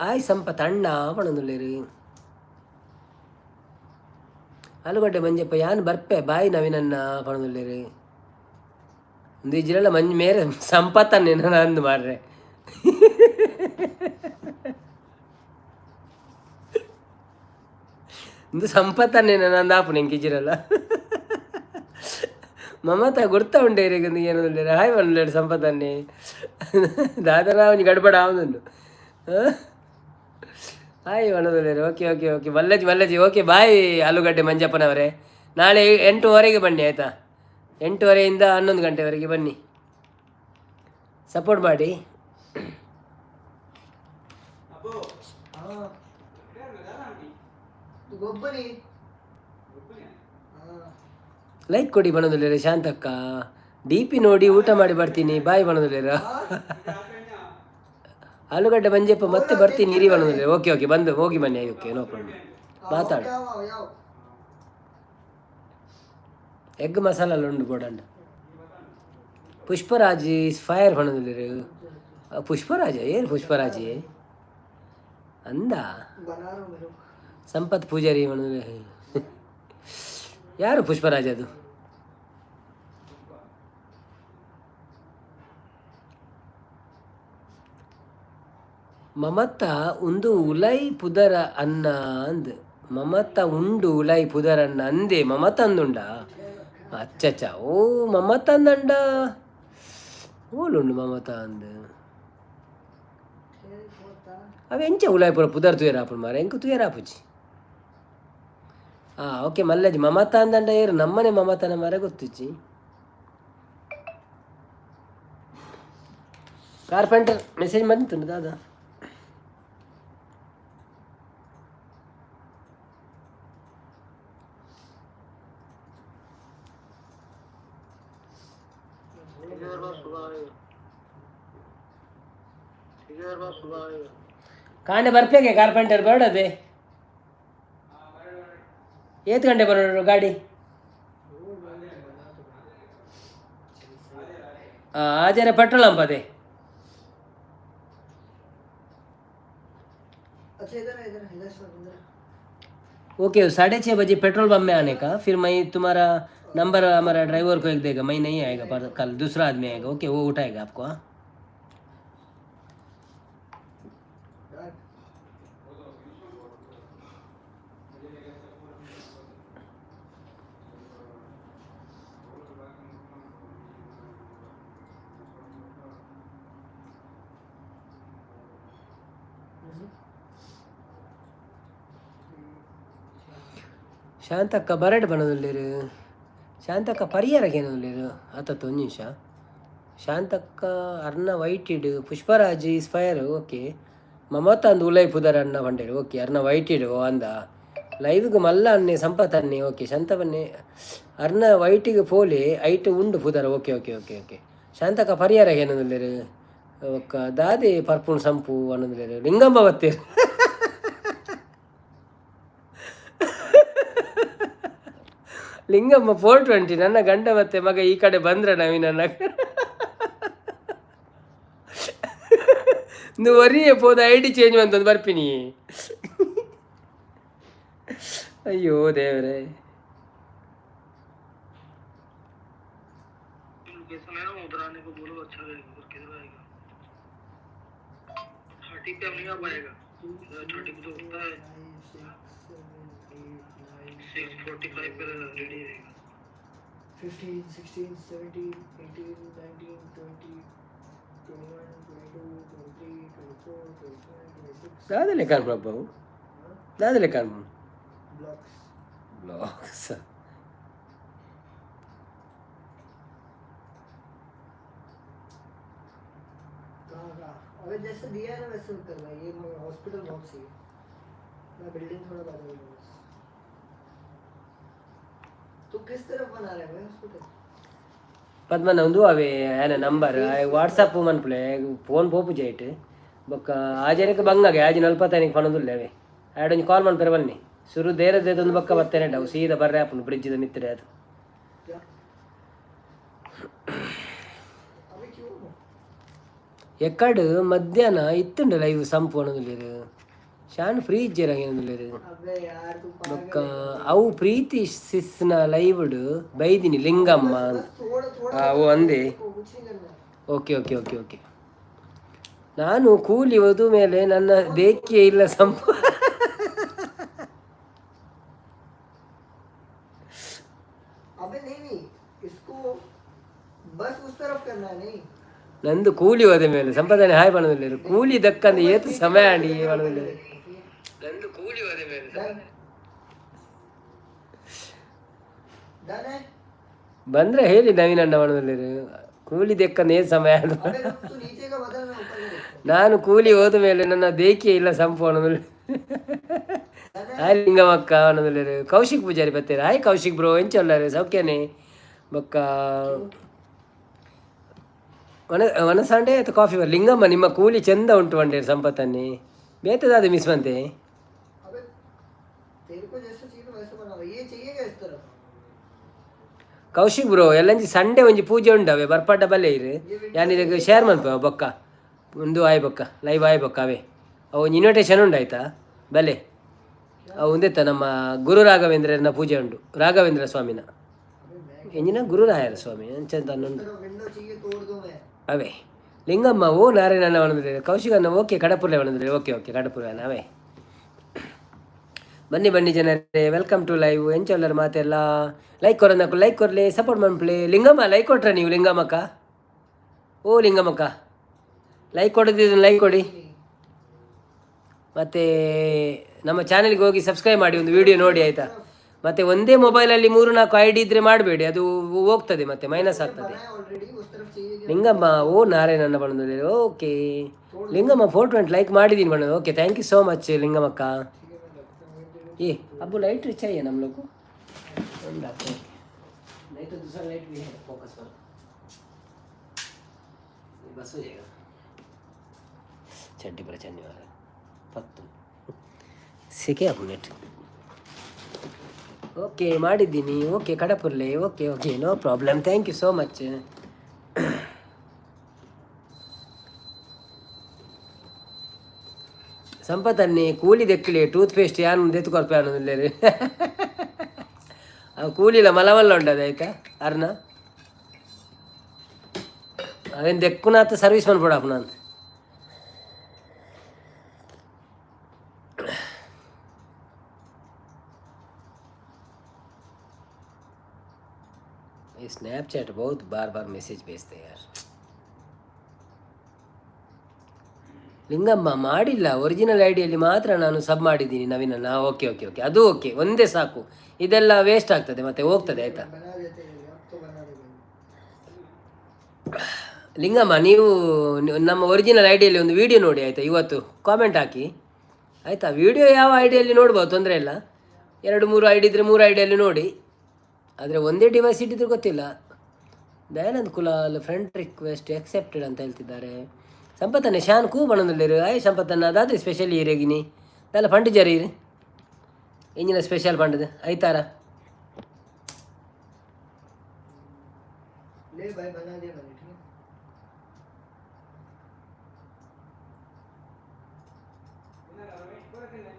ಆಯ್ ಸಂಪತ್ ಅಣ್ಣ ಪಣದುಳ್ಳೇರು ಆಲೂಗಡ್ಡೆ ಮಂಜಪ್ಪ ಯಾನ್ ಬರ್ಪೆ ಬಾಯಿ ನವೀನನ್ನ ಪಣದುಳ್ಳೇರು ಒಂದು ಇಜ್ರೆಲ್ಲ ಮಂಜ್ ಮೇರೆ ಸಂಪತ್ತನ್ನೇ ನಾನು ಅಂದು ಮಾಡ್ರೆ ಒಂದು ಸಂಪತ್ತನ್ನೇ ನಾನು ಅಂದಾಪು ನಿಂಗೆ ಇಜ್ರಲ್ಲ ಮಮತ ಗುರ್ತ ಉಂಡೆ ಏನಂದ್ರೆ ಹಾಯ್ ಬಂದ್ಲೇಡು ಸಂಪತ್ತನ್ನೇ ದಾದನ ಅವನಿಗೆ ಗಡ್ಬಡ ಅವನನ್ನು ಹಾಯ್ ಒಣದಲ್ಲಿ ಓಕೆ ಓಕೆ ಓಕೆ ಮಲ್ಲಜಿ ಓಕೆ ಬಾಯ್ ಆಲೂಗಡ್ಡೆ ಮಂಜಪ್ಪನವರೇ ನಾಳೆ 8:30ಗೆ ಬನ್ನಿ ಆಯಿತಾ 8:30ಯಿಂದ 11 ಗಂಟೆವರೆಗೆ ಬನ್ನಿ ಸಪೋರ್ಟ್ ಮಾಡಿ ಲೈಕ್ ಕೊಡಿ ಬಣದಲ್ಲಿರ ಶಾಂತಕ್ಕ DP ನೋಡಿ ಊಟ ಮಾಡಿ ಬರ್ತೀನಿ ಬಾಯ್ ಬಣದಲ್ಲಿರ ಆಲೂಗಡ್ಡೆ ಮಂಜಪ್ಪ ಮತ್ತೆ ಬರ್ತೀನಿ ಇರಿ ಬಣ್ಣದಲ್ಲಿ ಓಕೆ ಓಕೆ ಬಂದು ಹೋಗಿ ಬನ್ನಿ ಓಕೆ ನೋ ಪ್ರಾಬ್ಲಮ್ ಮಾತಾಡು ಎಗ್ ಮಸಾಲ ಉಂಡು ಬೋಡಂಡ ಪುಷ್ಪರಾಜ್ ಇಸ್ ಫೈರ್ ಬಣ್ಣದಲ್ಲಿ ಪುಷ್ಪರಾಜ ಏನು ಪುಷ್ಪರಾಜಿ ಅಂದ ಸಂಪತ್ ಪೂಜಾರಿ ಬಣ್ಣದಲ್ಲಿ ಯಾರು ಪುಷ್ಪರಾಜ್ ಅದು ಮಮತ ಉಂದು ಉಲೈ ಪುದರ ಅನ್ನ ಅಂದ್ ಮಮತ ಉಂಡು ಉಲೈ ಪುದರ ಅನ್ನ ಅಂದೆ ಮಮತ ಅಂದುಂಡ ಅಚ್ಚಚ್ಚ ಓ ಮಮತ ಅಂದಂಡ ಓಲುಂಡು ಮಮತ ಅಂದ್ ಅವು ಎಂಚ ಉಲೈ ಪುರ ಪುದರ್ ತುಯರಾಪು ಮಾರ ಎಂಕು ತುಯರಾಪುಜಿ ಓಕೆ ಮಲ್ಲಜಿ ಮಮತ ಅಂದಂಡ ಏರು ನಮ್ಮನೆ ಮಮತನ ಮರ ಗೊತ್ತಿಚ್ಚಿ ಕಾರ್ಪೆಂಟರ್ ಮೆಸೇಜ್ ಬಂತು ದಾದಾ ಕಾಂಡೆ ಬರ್ಪೇಗೆ ಕಾರ್ಪೆಂಟರ್ ಬೇಡದೆ ಏತ್ ಗಂಟೆ ಬರೋರು ಗಾಡಿ आजा पेट्रोल हम पते ओके 6:30 बजे पेट्रोल पंप में आने का फिर मैं तुम्हारा नंबर हमारा ड्राइवर को एक देगा मैं नहीं आएगा पर कल दूसरा आदमी आएगा ओके वो उठाएगा आपको हाँ ಶಾಂತಕ್ಕ ಬರಡ್ ಬನದಲ್ಲಿರು ಶಾಂತಕ್ಕ ಪರಿಹಾರಕ್ಕೆ ಏನಲ್ಲಿರು ಆತತ್ತು ಒಂದು ನಿಮಿಷ ಶಾಂತಕ್ಕ ಅರ್ನ waited Pushparaj is fire okay Mamata ಅಂದು ಉಲೈ ಪುದರ್ ಅನ್ನ ಬಂಡೇರು ಓಕೆ ಅರ್ನ ವೈಟಿಡ್ ಅಂದ ಲೈವ್ಗೆ ಮಲ್ಲ ಅನ್ನೆ ಸಂಪತ್ ಅನ್ನೆ ಓಕೆ ಶಾಂತವನ್ನೇ ಅರ್ನ ವೈಟಿಗೆ ಪೋಲೆ ಐಟ್ ಉಂಡು ಪುದರ okay okay okay okay Shantakka ಪರಿಹಾರಕ್ಕೆ ಏನಲ್ಲಿರು ಒಕ್ಕ ದಾದೆ ಪರ್ಪುಣ್ ಸಂಪು ಅನ್ನೋದಿಲ್ಲ ಲಿಂಗಮ್ಮ ಬತ್ತೇರು ಲಿಂಗಮ್ಮ 420 ನನ್ನ ಗಂಡ ಮತ್ತೆ ಮಗ ಈ ಕಡೆ ಬಂದ್ರೆ ನವೀನನ್ನ ನೀವು ವರಿಯೇ ಪೋದ ID ಚೇಂಜ್ ಅಂತಂದು ಬರ್ಪಿನಿ ಅಯ್ಯೋ ದೇವರೇ लोकेशन है ना उधर आने को बोलो, अच्छा रहेगा। उधर किधर आएगा? 30 पे अब नहीं आ पाएगा, 30 पे तो होता है 6:45 पे रेडी रहेगा। 15, 16, 17, 18, 19, 20, 21, 22, 23, 24, 25, 26. దాదాలే కాను బాబు, దాదాలే కాను Blocks. బ్లాగ్స్. कहाँ? अबे जैसे दिया है ना वैसे उतर भाई, ये हॉस्पिटल बहुत सही है। मैं बिल्डिंग थोड़ा बदल दूँ बस। तू किस तरफ बना रहा है भाई हॉस्पिटल? పద్మన్న ఉందు అవి ఆయన నంబర్ వాట్సాప్ మనపులే ఫోన్ పోపు చేయట్ బొక్క ಆಜನಕ್ಕೆ ಬಂಗಾಗೆ ಆಜ್ 45 ಪಣದುಲ್ಲೆ ಅವೆ ಆಡೊಂದು ಕಾಲ್ ಮನ್ ಪೆರವನ್ನಿ ಸುರು ದೇರ ದೇದೊಂದು ಬಕ್ಕ ಬತ್ತೇನೆ ಡವು ಸೀದಾ ಬರ್ರೆ ಆಪುನು ಬ್ರಿಡ್ಜ್ ದ ಮಿತ್ರೆ ಅದು क्या? अबे क्यों? ಎಕ್ಕಡು ಮಧ್ಯಾಹ್ನ ಇತ್ತುಂಡು ಲೈವ್ ಸಂಪೂರ್ಣದುಲ್ಲೇರು ಶಾನ್ ಫ್ರೀ ಇಜ್ಜೆರಾಗೇನದುಲ್ಲೇರು अबे यार तू ಬೊಕ್ಕ ಅವು ಪ್ರೀತಿ ಸಿಸ್ನ ಲೈವ್ಡು ಬೈದಿನಿ ಲಿಂಗಮ್ಮ बस थोड़ा थोड़ा ಅವು ಅಂದೆ. कुछ नहीं करना। Okay okay okay okay. ನಾನು ಕೂಲಿ ಹೋದ ಮೇಲೆ ನನ್ನ ದೇಕಿಯೇ ಇಲ್ಲ अबे नहीं इसको बस उस तरफ करना है नहीं। ನಂದು ಕೂಲಿ ಹೋದ ಮೇಲೆ ಸಂಪಾದನೆ ಹಾಯ್ ಮಾಡೋದಿಲ್ಲ ಕೂಲಿ ದಕ್ಕಂದು ಏತು ಸಮಯ ಆಡಿ ಮಾಡೋದಿಲ್ಲ ನಂದು ಕೂಲಿ ಹೋದ ಮೇಲೆ डन है। ಬಂದ್ರೆ ಹೇಳಿ ನವೀನಣ್ಣ ಮಾಡೋದಿಲ್ಲ ಕೂಲಿ ದಕ್ಕಂದು ಏತು ಸಮಯ ಆಡು. अबे रुक, तू नीचे का बदल, मैं ऊपर का देखता ನಾನು ಕೂಲಿ ಹೋದ ಮೇಲೆ ನನ್ನ ದೇಕಿಯೇ ಇಲ್ಲ ಸಂಪೂರ್ಣದಲ್ಲಿ ಹಾಯ್ ಲಿಂಗಮಕ್ಕ ಅನ್ನೋದಿಲ್ಲ ಕೌಶಿಕ್ ಪೂಜಾರಿ ಬರ್ತೀರ. ಹಾಯ್ ಕೌಶಿಕ್ ಬ್ರೋ ಎಂಚಲ್ಲಾರೆ ಸೌಖ್ಯನೇ ಬೊಕ್ಕ ಒನ ಸಂಡೇ ಅಥವಾ ಕಾಫಿ ಬರ್ ಲಿಂಗಮ್ಮ ನಿಮ್ಮ ಕೂಲಿ ಚೆಂದ ಉಂಟು ಒಂಡೆ ಸಂಪತ್ತನ್ನೇ ಬೇತದಾದ ಮಿಸ್ ಬಂತೆ. हूँ। अबे तेरे को जैसा चाहिए वैसे बनाओ, ये चाहिएगा इस तरफ। ಕೌಶಿಕ್ ಬ್ರೋ ಎಲ್ಲಂಜಿ ಸಂಡೇ ಒಂಜಿ ಪೂಜೆ ಉಂಡವೆ ಬರ್ಪಡ್ಡ ಬಲ್ಲೆ ಇರು ಯಾನಿಗೆ ಶೇರ್ ಮನ್ಪ ಬೊಕ್ಕ ಒಂದು ಆಯ್ ಬೊಕ್ಕ ಲೈವ್ ಆಯ್ ಬೊಕ್ಕ ಅವೇ ಅವು ಒಂದು ಇನ್ವಿಟೇಷನ್ ಉಂಡು ಆಯ್ತಾ ಬಲೆ ಅವು ಒಂದೆತ್ತ ನಮ್ಮ ಗುರು ರಾಘವೇಂದ್ರನ ಪೂಜೆ ಉಂಟು ರಾಘವೇಂದ್ರ ಸ್ವಾಮಿನ ಎಂಜಿನ ಗುರುರಾಯರ ಸ್ವಾಮಿ ಅಂಚಂತ ಉಂಟು तेरा विंडो चाहिए तोड़ दूं मैं। ಅವೇ ಲಿಂಗಮ್ಮ ಓ ನಾರಾಯಣನ ಒಣದ್ರೆ ಕೌಶಿಕ್ ಅನ್ನ ಓಕೆ ಕಡಪುರ್ಲೆ ಒಣದ್ರೆ ಓಕೆ ಓಕೆ ಕಡಪುರ್ಲೆ ಅವೇ ಬನ್ನಿ ಬನ್ನಿ ಜನರೇ ವೆಲ್ಕಮ್ ಟು ಲೈವ್ ಎಂಚಲ್ಲರ ಮಾತೆಲ್ಲ ಲೈಕ್ ಕೊರೋದಕ್ಕೂ ಲೈಕ್ ಕೊರಲಿ ಸಪೋರ್ಟ್ ಮಾಡ್ಪ್ಲೆ. ಲಿಂಗಮ್ಮ ಲೈಕ್ ಕೊಟ್ರೆ ನೀವು ಲಿಂಗಮ್ಮಕ್ಕ ಓ ಲಿಂಗಮ್ಮಕ್ಕ ಲೈಕ್ ಕೊಡೋದಿದ್ದು ಲೈಕ್ ಕೊಡಿ ಮತ್ತು ನಮ್ಮ ಚಾನೆಲ್ಗೆ ಹೋಗಿ ಸಬ್ಸ್ಕ್ರೈಬ್ ಮಾಡಿ ಒಂದು ವಿಡಿಯೋ ನೋಡಿ ಆಯಿತಾ. ಮತ್ತು ಒಂದೇ ಮೊಬೈಲಲ್ಲಿ 3-4 ID ಇದ್ದರೆ ಮಾಡಬೇಡಿ, ಅದು ಹೋಗ್ತದೆ ಮತ್ತು ಮೈನಸ್ ಆಗ್ತದೆ. ऑलरेडी उस तरफ चाहिए। ಲಿಂಗಮ್ಮ ಓ ನಾರಾಯಣನ ಬಂದಿದೆ ಓಕೆ ಲಿಂಗಮ್ಮ 420 ಲೈಕ್ ಮಾಡಿದ್ದೀನಿ madam okay thank you so much ಲಿಂಗಮ್ಮಕ್ಕ. ये अब लाइट चाहिए ना हम लोग को नहीं तो दूसरा लाइट भी है फोकस पर बस हो जाएगा चड्डी पर चढ़ने वाला पत्तू सीखे आप नेट ಓಕೆ ಮಾಡಿದ್ದೀನಿ ಓಕೆ ಕಡಪುರ್ಲೆ okay okay no problem thank you so much. ಸಂಪತ್ತನ್ನೇ ಕೂಲಿ ದೆಕ್ಕಲಿ ಟೂತ್ ಪೇಸ್ಟ್ ಯಾನು ದೆತ್ಕೊರ್ಪೆ ಅನ್ನೋದಿಲ್ಲ ರೀ ಅವು ಕೂಲಿಲ್ಲ ಮಲಮಲ್ಲ ಉಂಟದ ಆಯ್ತಾ ಅರ್ನ ಅವೇನು ದೆಕ್ಕುನ ಅಂತ ಸರ್ವಿಸ್ ಮಾಡ್ಬಿಡಪ್ಪನ ಅಂತ. ये स्नैपचैट बहुत बार बार मैसेज भेजते हैं यार. ಲಿಂಗಮ್ಮ ಮಾಡಿಲ್ಲ ಒರಿಜಿನಲ್ ಐಡಿಯಲ್ಲಿ ಮಾತ್ರ ನಾನು ಸಬ್ ಮಾಡಿದ್ದೀನಿ ನವೀನನ್ನ ಓಕೆ ಓಕೆ ಓಕೆ ಅದು ಓಕೆ ಒಂದೇ ಸಾಕು ಇದೆಲ್ಲ ವೇಸ್ಟ್ ಆಗ್ತದೆ ಮತ್ತೆ ಹೋಗ್ತದೆ ಆಯಿತಾ. बना देते हैं अब तो बना देंगे। ಲಿಂಗಮ್ಮ ನೀವು ನಮ್ಮ ಒರಿಜಿನಲ್ ಐಡಿಯಲ್ಲಿ ಒಂದು ವಿಡಿಯೋ ನೋಡಿ ಆಯಿತಾ ಇವತ್ತು ಕಾಮೆಂಟ್ ಹಾಕಿ ಆಯಿತಾ. ವಿಡಿಯೋ ಯಾವ ಐಡಿಯಲ್ಲಿ ನೋಡ್ಬೋದು ತೊಂದರೆ ಇಲ್ಲ 2-3 ID ಇದ್ದರೆ 3 ಐಡಿಯಲ್ಲಿ ನೋಡಿ ಆದರೆ ಒಂದೇ ಡಿವೈಸ್ ಇಟ್ಟಿದ್ರೆ ಗೊತ್ತಿಲ್ಲ. Dayanand Kulal friend request accepted ಅಂತ ಹೇಳ್ತಿದ್ದಾರೆ. ಸಂಪತ್ತನ್ನ ಶಾನ್ ಕೂ ಬಣ್ಣದಲ್ಲಿರು ಆಯ್ ಸಂಪತ್ತನ್ನ ಅದಾದ್ರೆ ಸ್ಪೆಷಲ್ ಈರೇಗಿನಿ ಅದೆಲ್ಲ ಫಂಡ್ ಜರಿ ಇರಿ ಇಂಜಿನ ಸ್ಪೆಷಲ್ ಫಂಡ್ ಐತಾರ ले भाई बना दे बने ठीक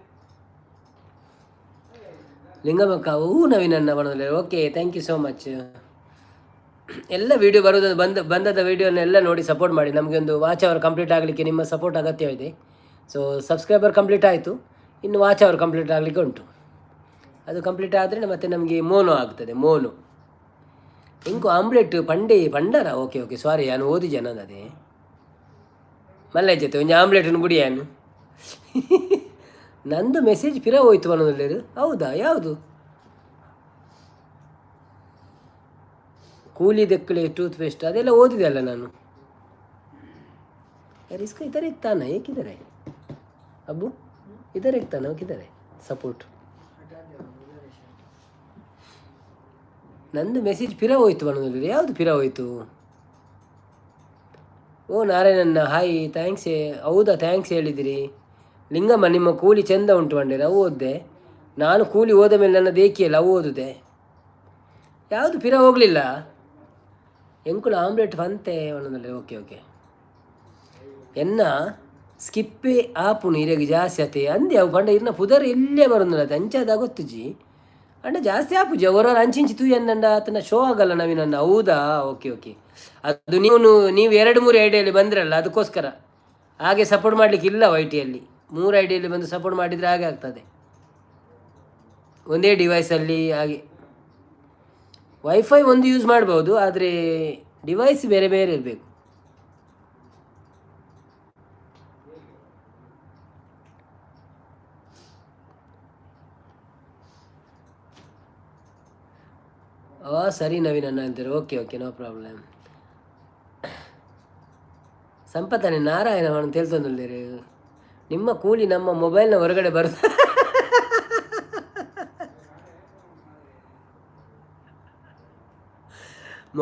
ಲಿಂಗಮಕ್ಕ ಹೂ ನವೀನನ್ನ ಬಣ್ಣದಲ್ಲಿ okay thank you so much. ಎಲ್ಲ ವೀಡಿಯೋ ಬರೋದು ಬಂದದ ವೀಡಿಯೋನೆಲ್ಲ ನೋಡಿ ಸಪೋರ್ಟ್ ಮಾಡಿ. ನಮಗೆ ಒಂದು ವಾಚ್ ಅವರ್ ಕಂಪ್ಲೀಟ್ ಆಗಲಿಕ್ಕೆ ನಿಮ್ಮ ಸಪೋರ್ಟ್ ಅಗತ್ಯವಿದೆ. ಸೊ ಸಬ್ಸ್ಕ್ರೈಬರ್ ಕಂಪ್ಲೀಟ್ ಆಯಿತು, ಇನ್ನು ವಾಚ್ ಅವರ್ ಕಂಪ್ಲೀಟ್ ಆಗಲಿಕ್ಕೆ ಉಂಟು. ಅದು ಕಂಪ್ಲೀಟ್ ಆದರೆ ಮತ್ತೆ ನಮಗೆ ಮೋನೋ ಆಗ್ತದೆ. ಮೋನು ಇಂಕು ಆಮ್ಲೆಟ್ ಪಂಡರ ಓಕೆ ಓಕೆ ಸಾರಿ ನಾನು ಓದಿ ಜನ ಅದೇ ಮಲ್ಲ ಜೊತೆ ಒಂದು ಆಮ್ಲೆಟನ್ನು ಬುಡಿಯಾನು ನಂದು ಮೆಸೇಜ್ ಪಿರ ಹೋಯ್ತು ಅನ್ನೋದಿಲ್ಲ. ಹೌದಾ? ಯಾವುದು? ಕೂಲಿ ದೆಕ್ಕಲೆ ಟೂತ್ ಪೇಸ್ಟ್ ಅದೆಲ್ಲ ಓದಿದೆ ಅಲ್ಲ ನಾನು. ಯಾರಿಸ್ಕ ಇದ್ದಾರೆ ಇತ್ತಾನ ಏಕಿದ್ದಾರೆ ಅಬ್ಬು ಇದ್ದಾರೆ ಇತ್ತಾನ ಹೋಗಿದ್ದಾರೆ ಸಪೋರ್ಟ್. ನಂದು ಮೆಸೇಜ್ ಪಿರ ಹೋಯ್ತು ಅನ್ನೋದಿಲ್ಲ. ಯಾವುದು ಪಿರ ಹೋಯ್ತು? ಓ ನಾರಾಯಣನ್ನ ಹಾಯ್ ಥ್ಯಾಂಕ್ಸ್. ಹೌದಾ ಥ್ಯಾಂಕ್ಸ್ ಹೇಳಿದಿರಿ. ಲಿಂಗಮ್ಮ ನಿಮ್ಮ ಕೂಲಿ ಚೆಂದ ಉಂಟು ಅಂಡೇರ ಅವು ಓದ್ದೆ ನಾನು. ಕೂಲಿ ಹೋದ ಮೇಲೆ ನನ್ನ ದೇಕಿಯಲ್ಲ ಅವು ಓದಿದೆ. ಯಾವುದು ಪಿರ ಹೋಗಲಿಲ್ಲ. ಎಂಕುಳ ಆಮ್ಲೆಟ್ ಬಂತೆ ಅನ್ನೋದಲ್ಲ. ಓಕೆ ಓಕೆ ಎನ್ನ ಸ್ಕಿಪ್ಪೆ ಆಪುನು ಇರೆಗೆ ಜಾಸ್ತಿ ಆತೆ ಅಂದೆ ಅವು ಪಂಡ ಇರ್ನ ಪುದರ್ ಎಲ್ಲೇ ಬರೋದಿಲ್ಲ ಅದು ಅಂಚಾದ ಗೊತ್ತುಜಿ ಅಂಡ ಜಾಸ್ತಿ ಆಪುಜಿ ಅವರವ್ರು ಅಂಚಿಂಚಿ ತೂ ಎನ್ನಂಡ ಆತನ ಶೋ ಆಗಲ್ಲ ನವೀನನ್ನ. ಹೌದಾ? ಓಕೆ ಓಕೆ ಅದು ನೀವು 2-3 ಐಡಿಯಲ್ಲಿ ಬಂದಿರಲ್ಲ ಅದಕ್ಕೋಸ್ಕರ ಹಾಗೆ ಸಪೋರ್ಟ್ ಮಾಡಲಿಕ್ಕೆ ಇಲ್ಲ. ವೈಟಿಯಲ್ಲಿ 3 ಐಡಿಯಲ್ಲಿ ಬಂದು ಸಪೋರ್ಟ್ ಮಾಡಿದರೆ ಹಾಗೆ ಆಗ್ತದೆ. ಒಂದೇ ಡಿವೈಸಲ್ಲಿ ಹಾಗೆ ವೈಫೈ ಒಂದು ಯೂಸ್ ಮಾಡ್ಬೋದು, ಆದರೆ ಡಿವೈಸ್ ಬೇರೆ ಬೇರೆ ಇರಬೇಕು. ಸರಿ ನವೀನ್ ಅನ್ನ ಅಂತಾರೆ. Okay okay no problem. ಸಂಪತ್ತನೆ ನಾರಾಯಣ ಅವನು ತಿಳ್ತಂದಿರಿ. ನಿಮ್ಮ ಕೂಲಿ ನಮ್ಮ ಮೊಬೈಲ್ನ ಹೊರಗಡೆ ಬರುತ್ತೆ.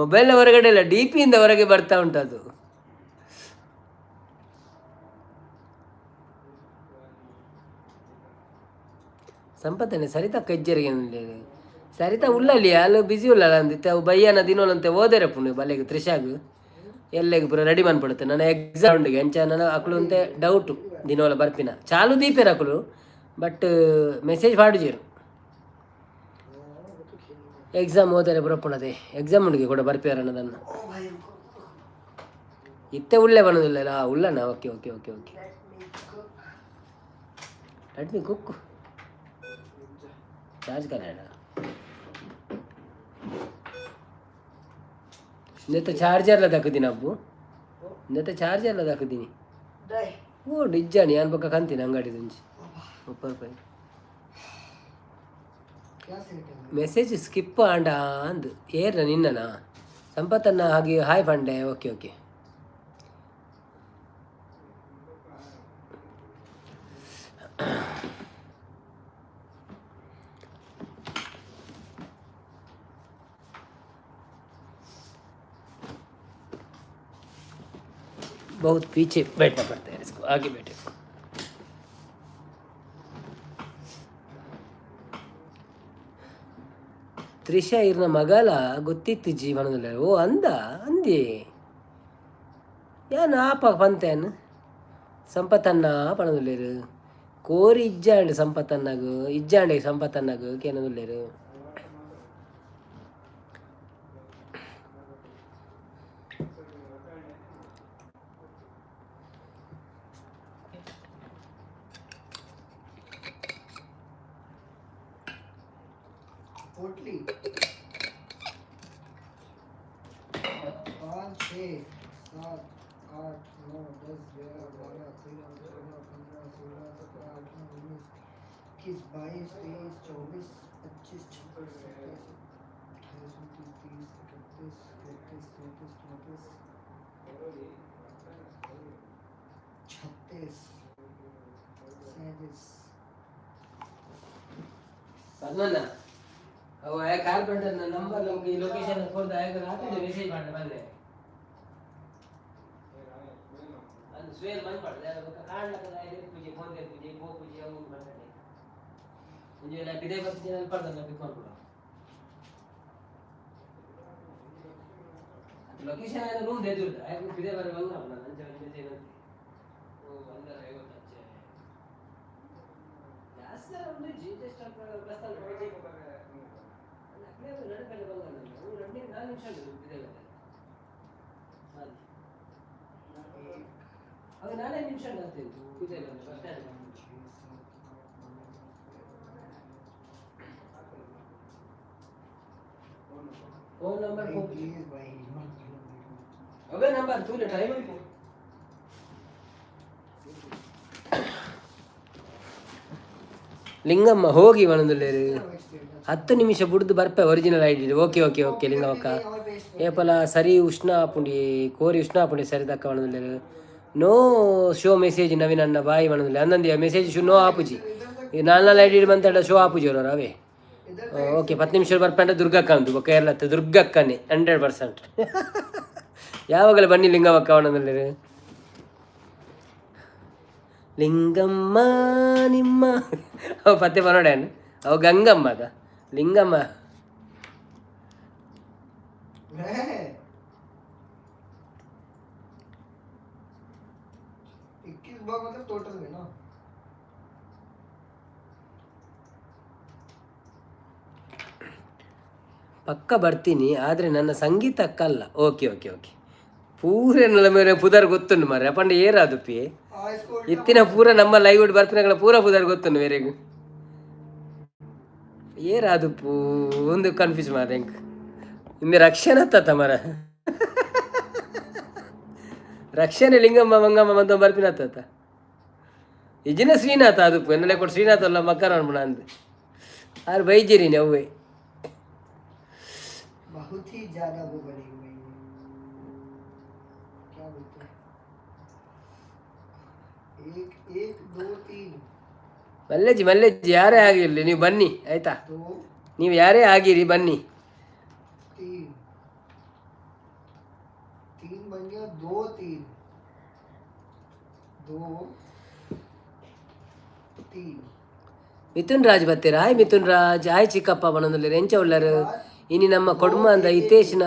ಮೊಬೈಲ್ನ ಹೊರಗಡೆ ಇಲ್ಲ, ಡಿ ಪಿಯಿಂದ ಹೊರಗೆ ಬರ್ತಾ ಉಂಟು ಅದು. ಸಂಪತ್ತನೆ ಸರಿತಾ ಕಜ್ಜರಿಗೆ ಸರಿತಾ ಉಳ್ಳಲ್ಲಿ ಅಲ್ಲಿ ಬಿಸಿ ಉಳ್ಳಲ್ಲ ಅಂದಿತ್ತು ಅವು ಬಯ್ಯನ ದಿನೋಲಂತೆ ಓದೇರಪ್ಪು ನೀವು ಬಲೆಗೆ ತ್ರಿಷಾಗ್ ಎಲ್ಲೆಗೆ ಪೂರ ರೆಡಿ ಮಾಡ್ಬಿಡುತ್ತೆ. ನನ್ನ ಎಕ್ಸಾಮ್ ಉಂಡಿಗೆ ಎಂಚ ನನ್ನ ಅಕ್ಕಳು ಅಂತೆ ಡೌಟು ದಿನೋಲ ಬರ್ಪಿನ ಚಾಲು ದೀಪೇರ ಅಕ್ಕಳು ಬಟ್ ಮೆಸೇಜ್ ಪಾಡುಜೀರು ಎಕ್ಸಾಮ್ ಓದರೆ ಬರಪ್ಪಣದೆ ಎಕ್ಸಾಮ್ ಉಂಡಿಗೆ ಕೂಡ ಬರ್ಪಿಯಾರ ಅನ್ನೋದನ್ನು ಇತ್ತೆ ಉಳ್ಳೆ ಬನ್ನೋದಿಲ್ಲ ಉಳ್ಳನ. Okay okay okay okay let me cook charge Kannada ಇನ್ನತೆ ಚಾರ್ಜರ್ಲ ದಕ್ಕದೀನಿ ಅಬ್ಬು ಇನ್ನತೆ ಚಾರ್ಜರ್ಲ ದಕ್ಕದೀನಿ. ಓ ನಿಜಾನಿ ನಾನು ಪಕ್ಕ ಕಂತೀನಿ ಅಂಗಡಿ ದುಂಜಿ 30 ರೂಪಾಯಿ ಮೆಸೇಜ್ ಸ್ಕಿಪ್ ಆಂಡ ಅಂದು ಏರ್ನ ನಿನ್ನನಾ ಸಂಪತ್ತನ್ನ ಹಾಗೆ ಹಾಯ್ ಪಂಡೆ. ಓಕೆ ಓಕೆ बहुत पीछे बैठना पड़ता है इसको, आगे बैठे. ತ್ರಿಷಾ ಇರ್ನ ಮಗಲ ಗೊತ್ತಿತ್ತು ಜೀವನದಲ್ಲಿ. ಓ ಅಂದ ಅಂದಿ ಯಾನು ಆಪ ಪಂತೇನು ಸಂಪತ್ತನ್ನ ಪಣದುಲ್ಲೇರು ಕೋರಿ ಇಜ್ಜಾಂಡೆ ಸಂಪತ್ತನ್ನಾಗು ಇಜ್ಜಾಂಡೆ ಸಂಪತ್ತನ್ನಾಗು ಕೇನದುಲ್ಲೇರು. पोटली 5 6 7 8 9 10 11 12 13 14 15 16 17 18 19 21 22 23 24 25 26 ಸಣ್ಣ ಅವ ಕಾರ್ಪೆಂಟರ್ ನಂಬರ್ ನಮಗೆ ಲೊಕೇಶನ್ ಕೊಡ್ದ ಹಾಕಿದ್ರೆ ಮೆಸೇಜ್ ಮಾಡಿ ಬಂದೆ ಅದು ಸ್ವೇಲ್ ಬಂದ್ ಮಾಡ್ದೆ ಅದಕ್ಕೆ ಕಾಣ್ಲಕ್ಕದ ಪೂಜೆ ಫೋನ್ ಪೂಜೆ ಗೋ ಪೂಜೆ ಅವು ಮಾಡ್ತಾರೆ ಮುಂಜೆ ಎಲ್ಲ ಬಿದೆ ಬರ್ತಿದ್ದೆ ನಾನು ಪಡ್ದಲ್ಲ ಪಿಕ್ ಮಾಡ್ಬಿಡ ಲೊಕೇಶನ್ ಏನೋ ರೂಮ್ ಎದುರು ಆಯ್ತು ಬಿದೆ ಬರ ಬಂಗ ನಾನು ಅಂಚೆ ಮೆಸೇಜ್ ಅಂತ ಓ ಬಂದರ 50 ಅಂಚೆ ಜಾಸ್ತಿ ಒಂದು ಜಿಎಸ್ ಸ್ಟಾರ್ ಪ್ರಸ್ತಾವ ಮಾಡಿ ನಡಕಲ್ಲಿ ಬಂದ ನಾನು 2 4 ನಿಮಿಷ ಬಿದೆ ಅವ ನಾಳೆ ನಿಮಿಷ ಆಗ್ತಿತ್ತು ಕೂದಲ फोन नंबर को प्लीज भाई अबे नंबर तूने टाइम को ಲಿಂಗಮ್ಮ ಹೋಗಿ ಒಂದೊಂದು 10 ನಿಮಿಷ ಬಿಡ್ದು ಬರ್ಪೆ original ID okay okay okay ಲಿಂಗಮ್ಮಕ್ಕ ಏಪಲ ಸರಿ ಉಷ್ಣ ಆಪುಂಡಿ ಕೋರಿ ಉಷ್ಣ ಆಪುಂಡಿ ಸರಿ ತಕ್ಕ ಒಂದೊಂದು ನೋ ಶೋ ಮೆಸೇಜ್ ನವೀನ್ ಅಣ್ಣ ಬಾಯಿ ಒಂದೊಂದು ಅಂದಂದಿ ಮೆಸೇಜ್ ಶೋ ನೋ ಆಪುಜಿ ಈ ನಾಲ್ನಾಲ್ ಐಡಿ ಬಂತ ಶೋ ಆಪುಜಿ ಅವರು ಅವೇ ಓಕೆ 10 ನಿಮಿಷ ಬರ್ಪಂಡ ದುರ್ಗಕ್ಕ ಅಂದು ಕೇರಳ ದುರ್ಗಕ್ಕನೇ 100%. ಯಾವಾಗಲೂ ಬನ್ನಿ ಲಿಂಗಮ್ಮಕ್ಕ ಒಂದೊಂದು ಲಿಂಗಮ್ಮ ನಿಮ್ಮ ಅವ ಪತ್ತೆ ಬರೋಡೇನು ಅವ ಗಂಗಮ್ಮ ಅದ ಲಿಂಗಮ್ಮ टोटल में ना ಪಕ್ಕ ಬರ್ತೀನಿ ಆದರೆ ನನ್ನ ಸಂಗೀತಕ್ಕಲ್ಲ ಓಕೆ ಓಕೆ ಓಕೆ ಪೂರ ಮೇಲೆ ಪುದರ್ ಗೊತ್ತುಂಡು ಮಾರ್ರೆ ಅಪ್ಪಂಡ ಏರಾದು ಪಿ ಇತ್ತಿನ ಪೂರ ನಮ್ಮ ಲೈವ್ ಬರ್ಪಿನಗಳ ಪೂರ ಪುದರ್ ಗೊತ್ತುಂಡು ಬೇರೆಗೂ ಏರಾದು ಪೂ ಒಂದು ಕನ್ಫ್ಯೂಸ್ ಮಾರ್ರೆ ಹೆಂಗೆ ಇನ್ನು ರಕ್ಷಣೆ ತತ್ತ ಮರ ರಕ್ಷಣೆ ಲಿಂಗಮ್ಮ ಮಂಗಮ್ಮ ಅಂತ ಬರ್ಪಿನ ತತ್ತ ಇಜಿನ ಶ್ರೀನಾಥ ಅದು ಎನ್ನಲೆ ಕೊಟ್ಟು ಶ್ರೀನಾಥ ಅಲ್ಲ ಮಕ್ಕನ ಅನ್ಬಿಡ ಅಂದು ಆರು ಬೈಜಿರಿ ನವ್ವೆ बहुत ही ज्यादा वो बनी हुई है क्या बोलते हैं एक दो तीन ಮಲ್ಲೆಜ್ಜಿ ಮಲ್ಲೆಜ್ಜಿ ಯಾರೇ ಆಗಿರಲಿ ನೀವು ಬನ್ನಿ ಆಯ್ತಾ दो ನೀವು ಯಾರೇ ಆಗಿರಿ ಬನ್ನಿ तीन तीन बन गया दो तीन दो तीन ಮಿಥುನ್ ರಾಜ್ ಬರ್ತೀರಾ ಹಾಯ್ ಮಿಥುನ್ ರಾಜ್ ಹಾಯ್ ಚಿಕ್ಕಪ್ಪ ಬನ್ನೊಂದುಲ್ಲೆರ್ ಎಂಚ ಉಳ್ಳರು ಇನಿ ನಮ್ಮ ಕೊಡುಮ ಅಂದ ಹಿತೇಶ್ನ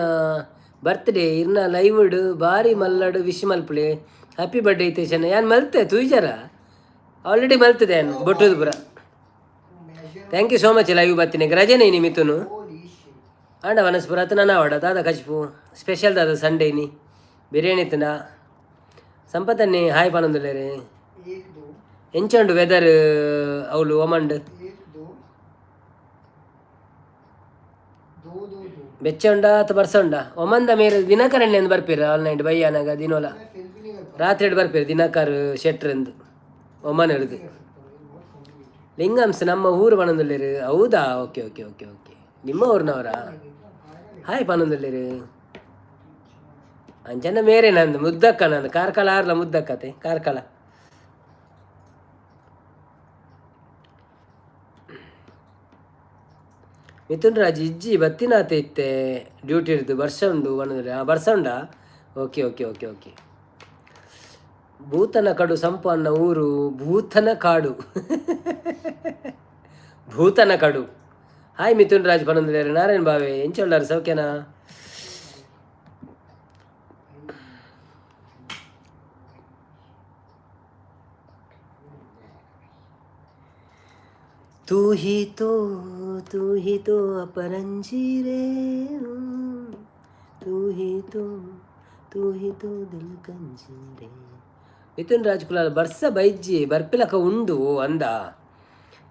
ಬರ್ತ್ಡೇ ಇರ್ನ ಲೈವ್ಡ್ ಬಾರಿ ಮಲ್ಲಡು ವಿಶ್ ಮಲ್ಪುಳೆ ಹ್ಯಾಪಿ ಬರ್ಡೇ ಹಿತೇಶನ ಯಾನ್ ಮಲ್ತೆ ತುಯ್ಜರ ಆಲ್ರೆಡಿ ಮಲ್ತದೆ ಯಾನು ಬೊಟ್ಟುದು ಪುರ thank you so much live ಬರ್ತೀನಿ ರಜೆನೇ ಇನಿ ಮಿಥುನು होली shit ಆಂಡ ವನಸ್ಪುರ ಆತ ನಾನು ಆಡ ದಾದ ಕಚ್ಪು ಸ್ಪೆಷಲ್ ದಾದ ಸಂಡೇ ಇನಿ ಬಿರಿಯಾನಿ ತಿಂದ ಸಂಪತ್ತನ್ನೇ ಹಾಯ್ ಪನ್ನೊಂದುಲ್ಲೆರ್ एक दो ಎಂಚಂಡು ವೆದರ್ ಅವಳು ಒಮಂಡ್ एक दो दो दो दो ಬೆಚ್ಚ ಉಂಡ ಅಥವಾ ಬರ್ಸ ಉಂಡ ಒಮಂದ ಮೇಲೆ ದಿನಕರಣ್ಣ ಎಂದು ಬರ್ಪೀರ ಆಲ್ ನೈಟ್ ಬಯ್ಯಾನಾಗ ದಿನೋಲ मैं फिर भी नहीं कर ರಾತ್ರಿ ಬರ್ಪೀರ ದಿನಕರ್ ಶೆಟ್ರ್ ಎಂದು ಒಮನ್ ಇರುದು सकता ये बहुत कॉम्प्लिकेटेड ಲಿಂಗಮ್ಸ್ ನಮ್ಮ ಊರು ಪನೊಂದುಲ್ಲೇರು ಹೌದಾ ಓಕೆ ಓಕೆ ಓಕೆ ಓಕೆ ನಿಮ್ಮ ಊರಿನವರಾ ಹಾಯ್ ಪನೊಂದುಲ್ಲೇರು ಅಂಚನ ಮೇರೆ ನಂದು ಮುದ್ದಕ್ಕ ನಂದು ಕಾರ್ಕಳ ಆರ್ಲ ಮುದ್ದಕ್ಕತೆ ಕಾರ್ಕಳ ಮಿಥುನ್ ರಾಜ್ ಇಜ್ಜಿ ಬತ್ತಿನಾತೆ ಇತ್ತೆ ಡ್ಯೂಟಿ ಇರ್ದು ಬರ್ಷ ಉಂಡು ಬಣ್ಣದಲ್ಲಿ ಬರ್ಷ ಉಂಡ ಓಕೆ ಓಕೆ ಓಕೆ ಓಕೆ ಭೂತನ ಕಡು ಸಂಪನ್ನ ಊರು ಭೂತನ ಕಾಡು ಭೂತನ ಕಡು ಹಾಯ್ ಮಿಥುನ್ ರಾಜ್ ಬನ್ನೊಂದುಲ್ಲೆರ್ ನಾರಾಯಣ್ ಬಾವೆ ಎಂಚ ಉಳ್ಳಾರು ಸೌಖ್ಯನಾ तू ही तो अपरंजी रे तू ही तो दिल कंजी रे ಮಿಥುನ್ ರಾಜ್ ಕುಲಾಲ್ ಬರ್ಸ ಬೈಜ್ಜಿ ಬರ್ಪಿಲಕ ಉಂಡು ಅಂದ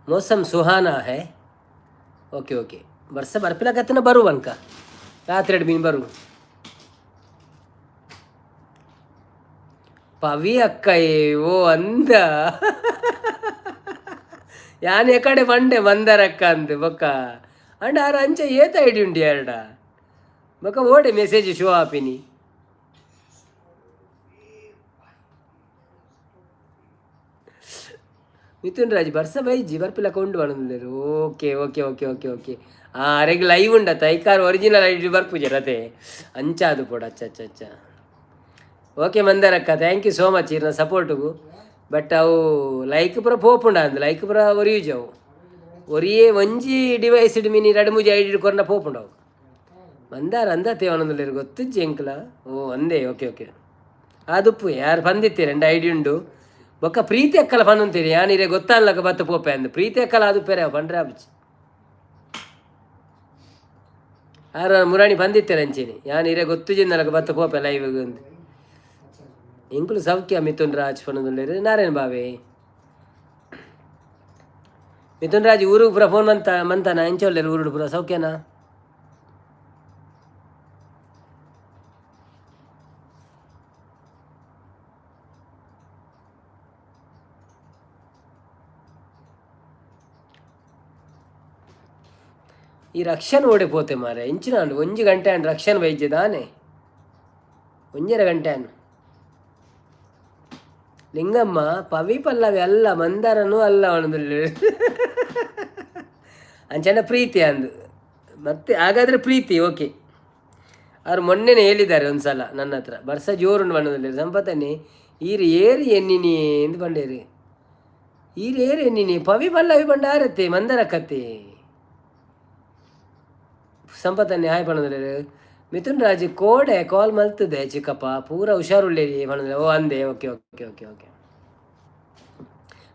ಮೋಸಮ್ ಸುಹಾನಾ ಹೇ ಓಕೆ ಓಕೆ ಬರ್ಸ ಬರ್ಪಿಲಕತ್ತನ ಬರುವನ್ಕ ರಾತ್ರಿ 2 ಮೀನು ಬರು ಪವಿ ಅಕ್ಕ ಓ ಅಂದ ಯಾನ್ ಎಕಡೆ ಬಂಡೆ ಬಂದರಕ್ಕ ಅಂದ್ ಬೊಕ್ಕ ಅಂಡ ಆರ ಅಂಚ ಏತ ಐಡಿ ಉಂಡಿ ಎರಡ ಬೊಕ್ಕ ಓಡೆ ಮೆಸೇಜ್ ಶೋ ಆಪಿನಿ ಮಿಥುನ್ ರಾಜ್ ಬರ್ಸ ಬೈಜಿ ಬರ್ಪಿಲಕ ಉಂಡು ಬಣ್ಣರು okay okay okay okay okay ಅರೆಗೆ ಲೈವ್ ಉಂಡತ್ತ ಐಕಾರ್ ಒರಿಜಿನಲ್ ಐಡಿ ಬರ್ಪುಜ ರತೆ ಅಂಚ ಅದು ಪೋಡ ಅಚ್ಚ ಅಚ್ಚ ಅಚ್ಚ ಓಕೆ ಮಂದರಕ್ಕ ಥ್ಯಾಂಕ್ ಯು ಸೋ ಮಚ್ ಇರ್ನ ಸಪೋರ್ಟಿಗೂ ಬಟ್ ಅವು ಲೈಕ್ ಪುರ ಪೋಪುಂಡ ಅಂದ್ ಲೈಕ್ ಪುರ ಒರಿಯುಜ್ ಅವು ಒರಿಯೇ ಒಂಜಿ ಡಿವೈಸ್ ಮಿನಿ 2-3 ಐಡಿ ಕೊರ್ನ ಪೋಪುಂಡ ಅವು ಮಂದಾರ ಅಂದತೆ ಅವನೊಂದುಲ್ಲೇರು ಗೊತ್ತಿಜ್ಜಿ ಎಂಕ್ಲ ಓ ಅಂದೇ ಓಕೆ ಓಕೆ ಅದುಪ್ಪು ಯಾರು ಬಂದಿತ್ತೀರಿ 2 ಐಡಿ ಉಂಡು ಬೊಕ್ಕ ಪ್ರೀತಿ ಅಕ್ಕಲ ಪನ್ನೊಂತೀರಿ ಯಾನಿರೆ ಗೊತ್ತಲ್ಲಕ ಬತ್ತ ಪೋಪೆ ಅಂದ್ ಪ್ರೀತಿ ಅಕ್ಕಲ ಅದು ಪೇರೆ ಬಂಡ್ರೆ ಆಬಿಚ್ಚಿ ಆರ ಮುರಾಣಿ ಬಂದಿತ್ತೇನೆ ಅಂಚೇನಿ ಯಾನಿರೆ ಗೊತ್ತು ಜಿನ್ನಲಕ ಬತ್ತ ಪೋಪೆ ಲೈವ್ ಅಂದ್ ಇಂಕುಲು ಸೌಖ್ಯ ಮಿಥುನ್ ರಾಜ್ ಪನೊಂದುಲ್ಲೆರ್ ನಾರಾಯಣ್ ಬಾವೆ ಮಿಥುನ್ ರಾಜ್ ಊರು ಪೂರ ಫೋನ್ ಮಂತಾನ ಎಂಚೊಲ್ಲೆರ್ ಊರುಡು ಪೂರ ಸೌಖ್ಯನಾ ಈ ರಕ್ಷನ್ ಓಡಿಪೋತೆ ಮಾರೆ ಇಂಚಿನ 1 ಗಂಟೆ ಅಂಡ್ ರಕ್ಷನ್ ವೈದ್ಯ ದಾನೆ 1.5 ಗಂಟೆ ಅನ್ನು ಲಿಂಗಮ್ಮ ಪವಿ ಪಲ್ಲವಿ ಅಲ್ಲ ಮಂದಾರನೂ ಅಲ್ಲ ಅವನದಲ್ಲಿ ಅಂಚನ ಪ್ರೀತಿ ಅಂದು ಮತ್ತೆ ಹಾಗಾದರೆ ಪ್ರೀತಿ ಓಕೆ ಅವ್ರು ಮೊನ್ನೆನೇ ಹೇಳಿದ್ದಾರೆ ಒಂದು ಸಲ ನನ್ನ ಹತ್ರ ಬರ್ಸ ಜೋರುಂಡು ಬಣ್ಣದಲ್ಲಿ ಸಂಪತ್ತನ್ನೇ ಈರು ಏರಿ ಎನ್ನಿನಿ ಎಂದು ಬಂಡೇರಿ ಈರು ಏರಿ ಎನ್ನಿನಿ ಪವಿ ಪಲ್ಲವಿ ಬಂಡ ಆರತ್ತೆ ಮಂದಾರ ಕತ್ತೆ ಸಂಪತ್ತನ್ನೇ ಹಾಯ್ ಬಣ್ಣದಲ್ಲಿ ಮಿಥುನ್ ರಾಜ್ ಕೋಡೆ ಕಾಲ್ ಮಲ್ತದೆ ಚಿಕ್ಕಪ್ಪ ಪೂರ ಹುಷಾರುಳ್ಳೇರಿ ಬಣ್ಣದಲ್ಲಿ ಓ ಅಂದೆ okay okay okay okay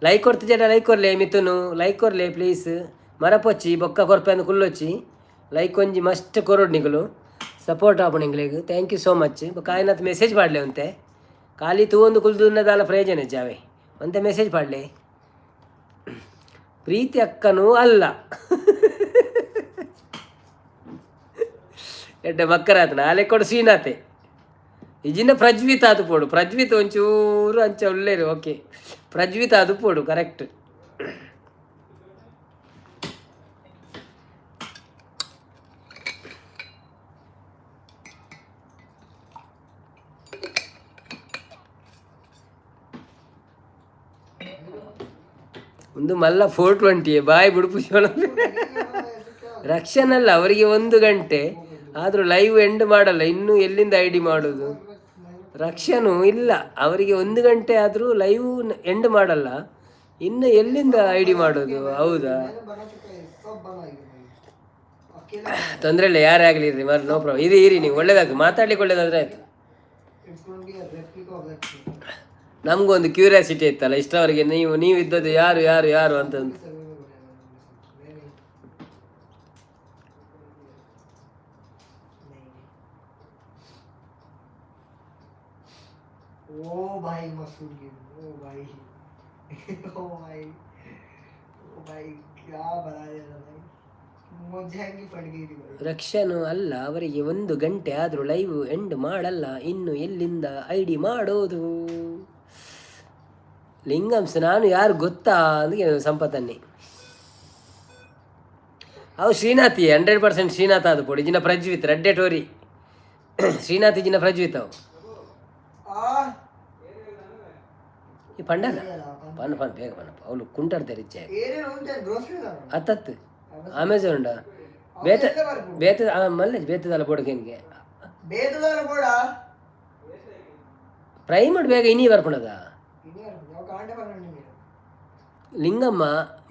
like ಕೊಡ್ತಿದ್ದ ಲೈಕ್ ಕೊರ್ಲೆ ಮಿಥುನು ಲೈಕ್ ಕೊರ್ಲೆ ಪ್ಲೀಸ್ ಮರಪೊಚ್ಚಿ ಬೊಕ್ಕ ಕೊರ್ಪೆ ಅಂದು ಕುಲ್ಲೊಚ್ಚಿ ಲೈಕ್ ಒಂಜಿ ಮಸ್ಟ್ ಕೊರೋಡ್ ನಿಗಲು ಸಪೋರ್ಟ್ ಆಪಣ ನಿಂಗ್ಲಿಗೆ ಥ್ಯಾಂಕ್ ಯು ಸೋ ಮಚ್ ಕಾಯಿನತ್ ಮೆಸೇಜ್ ಪಾಡ್ಲೆ ಅಂತೆ ಖಾಲಿ ತೂ ಒಂದು ಕುಲ್ದುನ್ನದಾಲ ಪ್ರಯೋಜನ ಜಾವೆ ಅಂತೆ ಮೆಸೇಜ್ ಪಾಡ್ಲೆ ಪ್ರೀತಿ ಅಕ್ಕನೂ ಅಲ್ಲ ಎಡ್ಡೆ ಮಕ್ಕರಾತನ ಆಲೆ ಕೊಡು ಶ್ರೀನಾಥೆ ಇಜಿನ ಪ್ರಜ್ವಿತ್ ಅದು ಪೋಡು ಪ್ರಜ್ವಿತ್ ಒಂಚೂರು ಅಂಚ ಒಳ್ಳೆರು ಓಕೆ ಪ್ರಜ್ವಿತ್ ಅದು ಪೋಡು ಕರೆಕ್ಟ್ ಒಂದು ಮಲ್ಲ 420 ಬಾಯ್ ಬಿಡುಪು ರಕ್ಷನ್ ಅಲ್ಲ ಅವರಿಗೆ 1 ಗಂಟೆ ಆದರೂ ಲೈವ್ ಎಂಡ್ ಮಾಡಲ್ಲ ಇನ್ನು ಎಲ್ಲಿಂದ ಐ ಡಿ ಮಾಡೋದು ರಕ್ಷನು ಇಲ್ಲ ಅವರಿಗೆ 1 ಗಂಟೆ ಆದರೂ ಲೈವ್ ಎಂಡ್ ಮಾಡಲ್ಲ ಇನ್ನು ಎಲ್ಲಿಂದ ಐ ಡಿ ಮಾಡೋದು ಹೌದಾ ತೊಂದರೆ ಇಲ್ಲ ಯಾರೇ ಆಗಲಿ ಇರ್ರಿ ಮರ ನೋ ಪ್ರಾಬ್ಲಮ್ ಇರಿ ನೀವು ಒಳ್ಳೇದಾಗ್ತದೆ ಮಾತಾಡ್ಲಿಕ್ಕೆ ಒಳ್ಳೇದಾದ್ರೆ ಆಯ್ತು ನಮಗೂ ಒಂದು ಕ್ಯೂರಿಯಾಸಿಟಿ ಇತ್ತಲ್ಲ ಇಷ್ಟವರೆಗೆ ನೀವು ಇದ್ದದ್ದು ಯಾರು ಯಾರು ಯಾರು ಅಂತಂದು ओ भाई मसूद ओ भाई ओ भाई ओ भाई क्या बना दिया भाई मुझे की पड़ गई थी भाई ರಕ್ಷನು ಅಲ್ಲ ಅವರಿಗೆ 1 ಗಂಟೆ ಆದರೂ ಲೈವ್ ಎಂಡ್ ಮಾಡಲ್ಲ ಇನ್ನು ಎಲ್ಲಿಂದ ಐ ಡಿ ಮಾಡೋದು ಲಿಂಗಂಸ್ ನಾನು ಯಾರು ಗೊತ್ತಾ ಅಂದ್ರೆ ಸಂಪತ್ತನ್ನಿ ಅವು ಶ್ರೀನಾಥಿ 100% ಶ್ರೀನಾಥ ಅದು ಪೋಡಿ ಜಿನ ಪ್ರಜ್ವಿತ್ ರಡ್ಡೆ ಟೋರಿ ಶ್ರೀನಾಥಿ ಜಿನ ಪ್ರಜ್ವಿತ್ ಅವು ಈ ಪಂಡನ ಪನ್ ಬೇಗ ಪನ್ನಪ್ಪ ಅವಳು ಕುಂಟಾಡ್ತಾರೆ ಇಚ್ಛೆ ಹತ್ತತ್ತು ಅಮೆಝಾನ್ ಉಂಡ ಬೇತ ಮಲ್ಲೆ ಬೇತದಲ್ಲ ಬೋಡಕ್ಕೆ ಪ್ರೈಮ್ ಮಾಡಿ ಬೇಗ ಇನ್ನೀ ಬರ್ಪಣದ ಲಿಂಗಮ್ಮ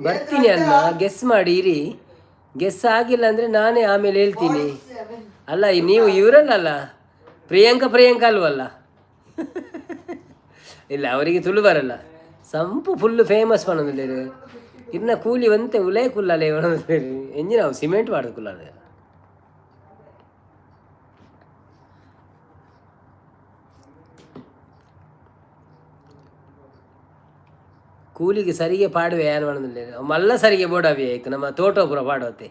ಬರ್ತೀನಿ ಅನ್ನ ಗೆಸ್ ಮಾಡಿ ಇರಿ ಗೆಸ್ ಆಗಿಲ್ಲ ಅಂದರೆ ನಾನೇ ಆಮೇಲೆ ಹೇಳ್ತೀನಿ ಅಲ್ಲ ನೀವು ಇವರಲ್ಲ ಪ್ರಿಯಾಂಕಾ ಅಲ್ವಲ್ಲ ಇಲ್ಲ ಅವರಿಗೆ ತುಳು ಬರಲ್ಲ ಸಂಪು ಫುಲ್ಲು ಫೇಮಸ್ ಪಣದಲ್ಲಿ ಇನ್ನ ಕೂಲಿ ಒಂತೆ ಉಲೇ ಕುಲ್ಲಲೆ ಎಂಜಿನ ಅವು ಸಿಮೆಂಟ್ ಮಾಡೋದು ಕುಲ್ಲದೆ ಕೂಲಿಗೆ ಸರಿಗೆ ಪಾಡುವೆ ಏನು ಮಾಡೋದಿಲ್ಲ ಮಲ್ಲ ಸರಿಗೆ ಬೋಡಾವಿ ಆಯ್ತು ನಮ್ಮ ತೋಟಪುರ ಪಾಡುವತ್ತೆ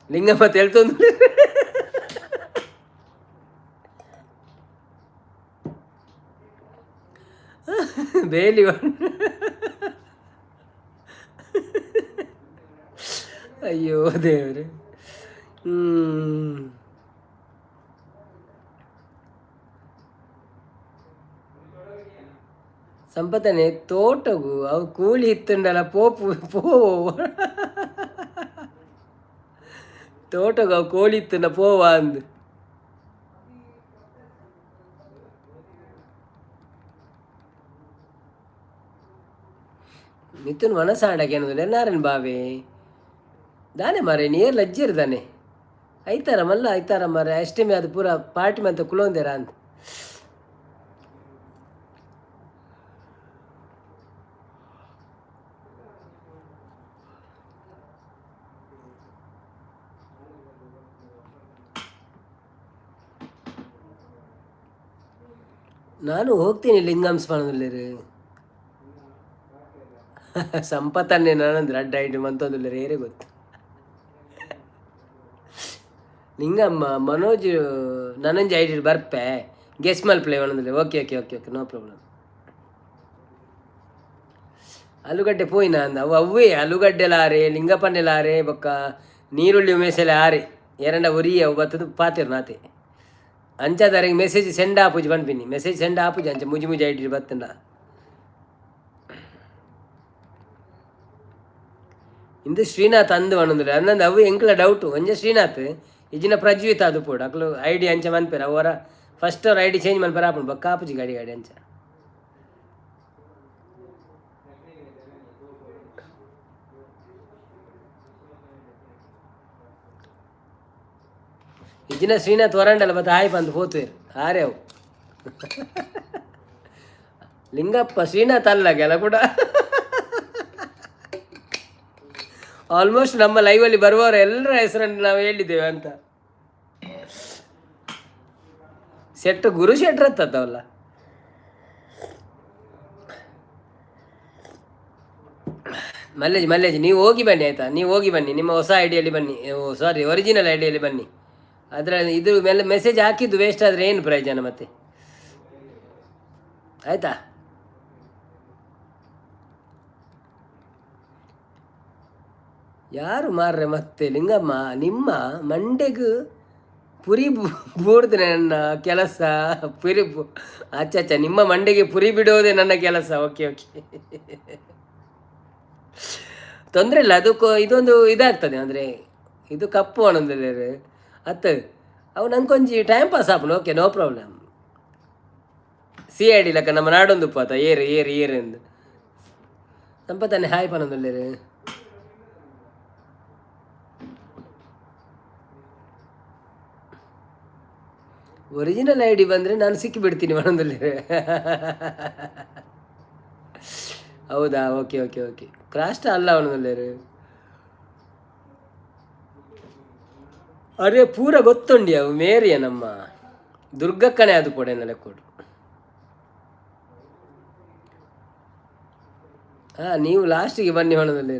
ಲಿಂಗಮ್ಮ ಹೇಳ್ತಂದು ಬೇಲಿ ಅಯ್ಯೋ ದೇವ್ರೆ ಸಂಪತ್ತನೆ ತೋಟಗು ಅವು ಕೂಲಿ ಇತ್ತುಂಡಲ್ಲ ಪೋ ತೋಟಗು ಅವು ಕೋಳಿ ಇತ್ತುಂಡ ಪೋವ ಅಂದು ಮಿಥುನ್ ಮನಸಾಡಕ್ಕೆ ಅನ್ನೋದಿಲ್ಲ ನಾರಾಯಣ್ ಬಾವೆ ದಾನೆ ಮಾರೆ ನೀರು ಲಜ್ಜಿರ್ದಾನೆ ಐತಾರ ಮಲ್ಲ ಐತಾರ ಮಾರೆ ಅಷ್ಟೇ ಅದು ಪೂರ ಪಾರ್ಟಿ ಮಂತ ಕುಲೋಂದೇರ ಅಂತ ನಾನು ಹೋಗ್ತೀನಿ ಲಿಂಗಮ್ಸ್ ಪಣದಲ್ಲಿ ಸಂಪತ್ತನ್ನೇ ನಾನಂದ್ರೆ ಅಡ್ಡ ಇಟ್ಟು ಮಂತೊಂದಿಲ್ಲ ಏರೇ ಗೊತ್ತು ಲಿಂಗಮ್ಮ ಮನೋಜ್ ನನಂಜಿ ಐಡಿ ಬರ್ಪೆ ಗೆಸ್ ಮಲ್ಪ್ಲೆ ಒಣದಿಲ್ಲ okay okay okay okay no problem ಆಲೂಗಡ್ಡೆ ಪೋಯಿನ ಅಂದ ಅವು ಅವೇ ಆಲೂಗಡ್ಡೆಲಾರೆ ಲಿಂಗಪ್ಪನ್ನೆಲಾರೆ ಬೊಕ್ಕ ನೀರುಳ್ಳಿ ಮೇಸೆಲೆ ಆರೆ ಎರಡ ಒರಿ ಅವು ಬತ್ತದು ಪಾತಿರು ನಾತೆ ಅಂಚದರಿಗೆ ಮೆಸೇಜ್ ಸೆಂಡ್ ಆಪುಜಿ ಪನ್ಪಿನಿ ಮೆಸೇಜ್ ಸೆಂಡ್ ಆಪುಜಿ ಅಂಚ ಮುಜಿ ಮುಜಿ ಐಡಿ ಬತ್ತಂಡ ಇಂದು ಶ್ರೀನಾಥ್ ಅಂದು ಅಣ್ಣಂದ್ರೆ ಅನ್ನಂದು ಅವು ಎಂಕ್ಲ ಡೌಟು ಒಂಜ ಶ್ರೀನಾಥ್ ಇಜಿನ ಪ್ರಜ್ವಿತ ಅದು ಪೋಡು ಅಕ್ಲು ಐಡಿ ಅಂಚ ಮನ್ಪೇರ ಅವರ ಫಸ್ಟ್ ಅವ್ರ ಐಡಿ ಚೇಂಜ್ ಮನ್ಪೇರ ಆಪುಂಡು ಬೊಕ್ಕ ಆಪುಜಿ ಗಾಡಿ ಗಾಡಿ ಅಂಚ ಇಜಿನ ಶ್ರೀನಾಥ್ ವರಂಡಲ್ಲ ಬತ್ತ ಹಾಯ್ ಬಂದು ಹೋತ್ವೇರು ಆರೆ ಅವು ಲಿಂಗಪ್ಪ ಶ್ರೀನಾಥ್ ಅಲ್ಲ ಗೆಲ ಕೂಡ ಆಲ್ಮೋಸ್ಟ್ ನಮ್ಮ ಲೈವಲ್ಲಿ ಬರುವವರು ಎಲ್ಲರ ಹೆಸರನ್ನು ನಾವು ಹೇಳಿದ್ದೇವೆ ಅಂತ ಸೆಟ್ ಗುರು ಶೆಟ್ರ್ ಹತ್ತವಲ್ಲ ಮಲ್ಲೇಜ್ ನೀವು ಹೋಗಿ ಬನ್ನಿ ಆಯಿತಾ ನೀವು ಹೋಗಿ ಬನ್ನಿ ನಿಮ್ಮ ಹೊಸ ಐಡಿಯಲ್ಲಿ ಬನ್ನಿ ಸಾರಿ ಒರಿಜಿನಲ್ ಐಡಿಯಲ್ಲಿ ಬನ್ನಿ ಅದರ ಇದು ಮೇಲೆ ಮೆಸೇಜ್ ಹಾಕಿದ್ದು ವೇಸ್ಟ್ ಆದರೆ ಏನು ಪ್ರಯೋಜನ ಮತ್ತೆ ಆಯಿತಾ ಯಾರು ಮಾರ್ರೆ ಮತ್ತೆ ಲಿಂಗಮ್ಮ ನಿಮ್ಮ ಮಂಡೆಗೂ ಪುರಿ ಬೂಡ್ದು ನನ್ನ ಕೆಲಸ ಪುರಿ ಅಚ್ಚ ನಿಮ್ಮ ಮಂಡೆಗೆ ಪುರಿ ಬಿಡೋದೇ ನನ್ನ ಕೆಲಸ ಓಕೆ ಓಕೆ ತೊಂದರೆ ಇಲ್ಲ ಅದಕ್ಕೂ ಇದೊಂದು ಇದಾಗ್ತದೆ ಅಂದರೆ ಇದು ಕಪ್ಪು ಅನ್ನೋದಿಲ್ಲ ಅತ್ತು ಅವು ನಂಗೊಂಜಿ ಟೈಮ್ ಪಾಸ್ ಆಪನು okay no problem C I D ಲಕ್ಕ ನಮ್ಮ ನಾಡೊಂದು ಪಾತ ಏರು ಏರು ಏರು ಎಂದು ಸಂಪತ್ತಾನೆ ಹಾಯ್ ಪನೊಂದಿಲ್ಲ ಒರಿಜಿನಲ್ ಐ ಡಿ ಬಂದರೆ ನಾನು ಸಿಕ್ಕಿಬಿಡ್ತೀನಿ ಮನದಲ್ಲಿ ಹೌದಾ ಓಕೆ ಓಕೆ ಓಕೆ ಕ್ರಾಷ್ಟ ಅಲ್ಲ ಅವನದಲ್ಲಿ ಅರೆ ಪೂರ ಗೊತ್ತುಂಡಿ ಅವು ಮೇರಿಯ ನಮ್ಮ ದುರ್ಗಕ್ಕನೇ ಅದು ಕೊಡೆನಲ್ಲ ಕೊಡು ಹಾಂ ನೀವು ಲಾಸ್ಟಿಗೆ ಬನ್ನಿ ಹೊಣದಲ್ಲಿ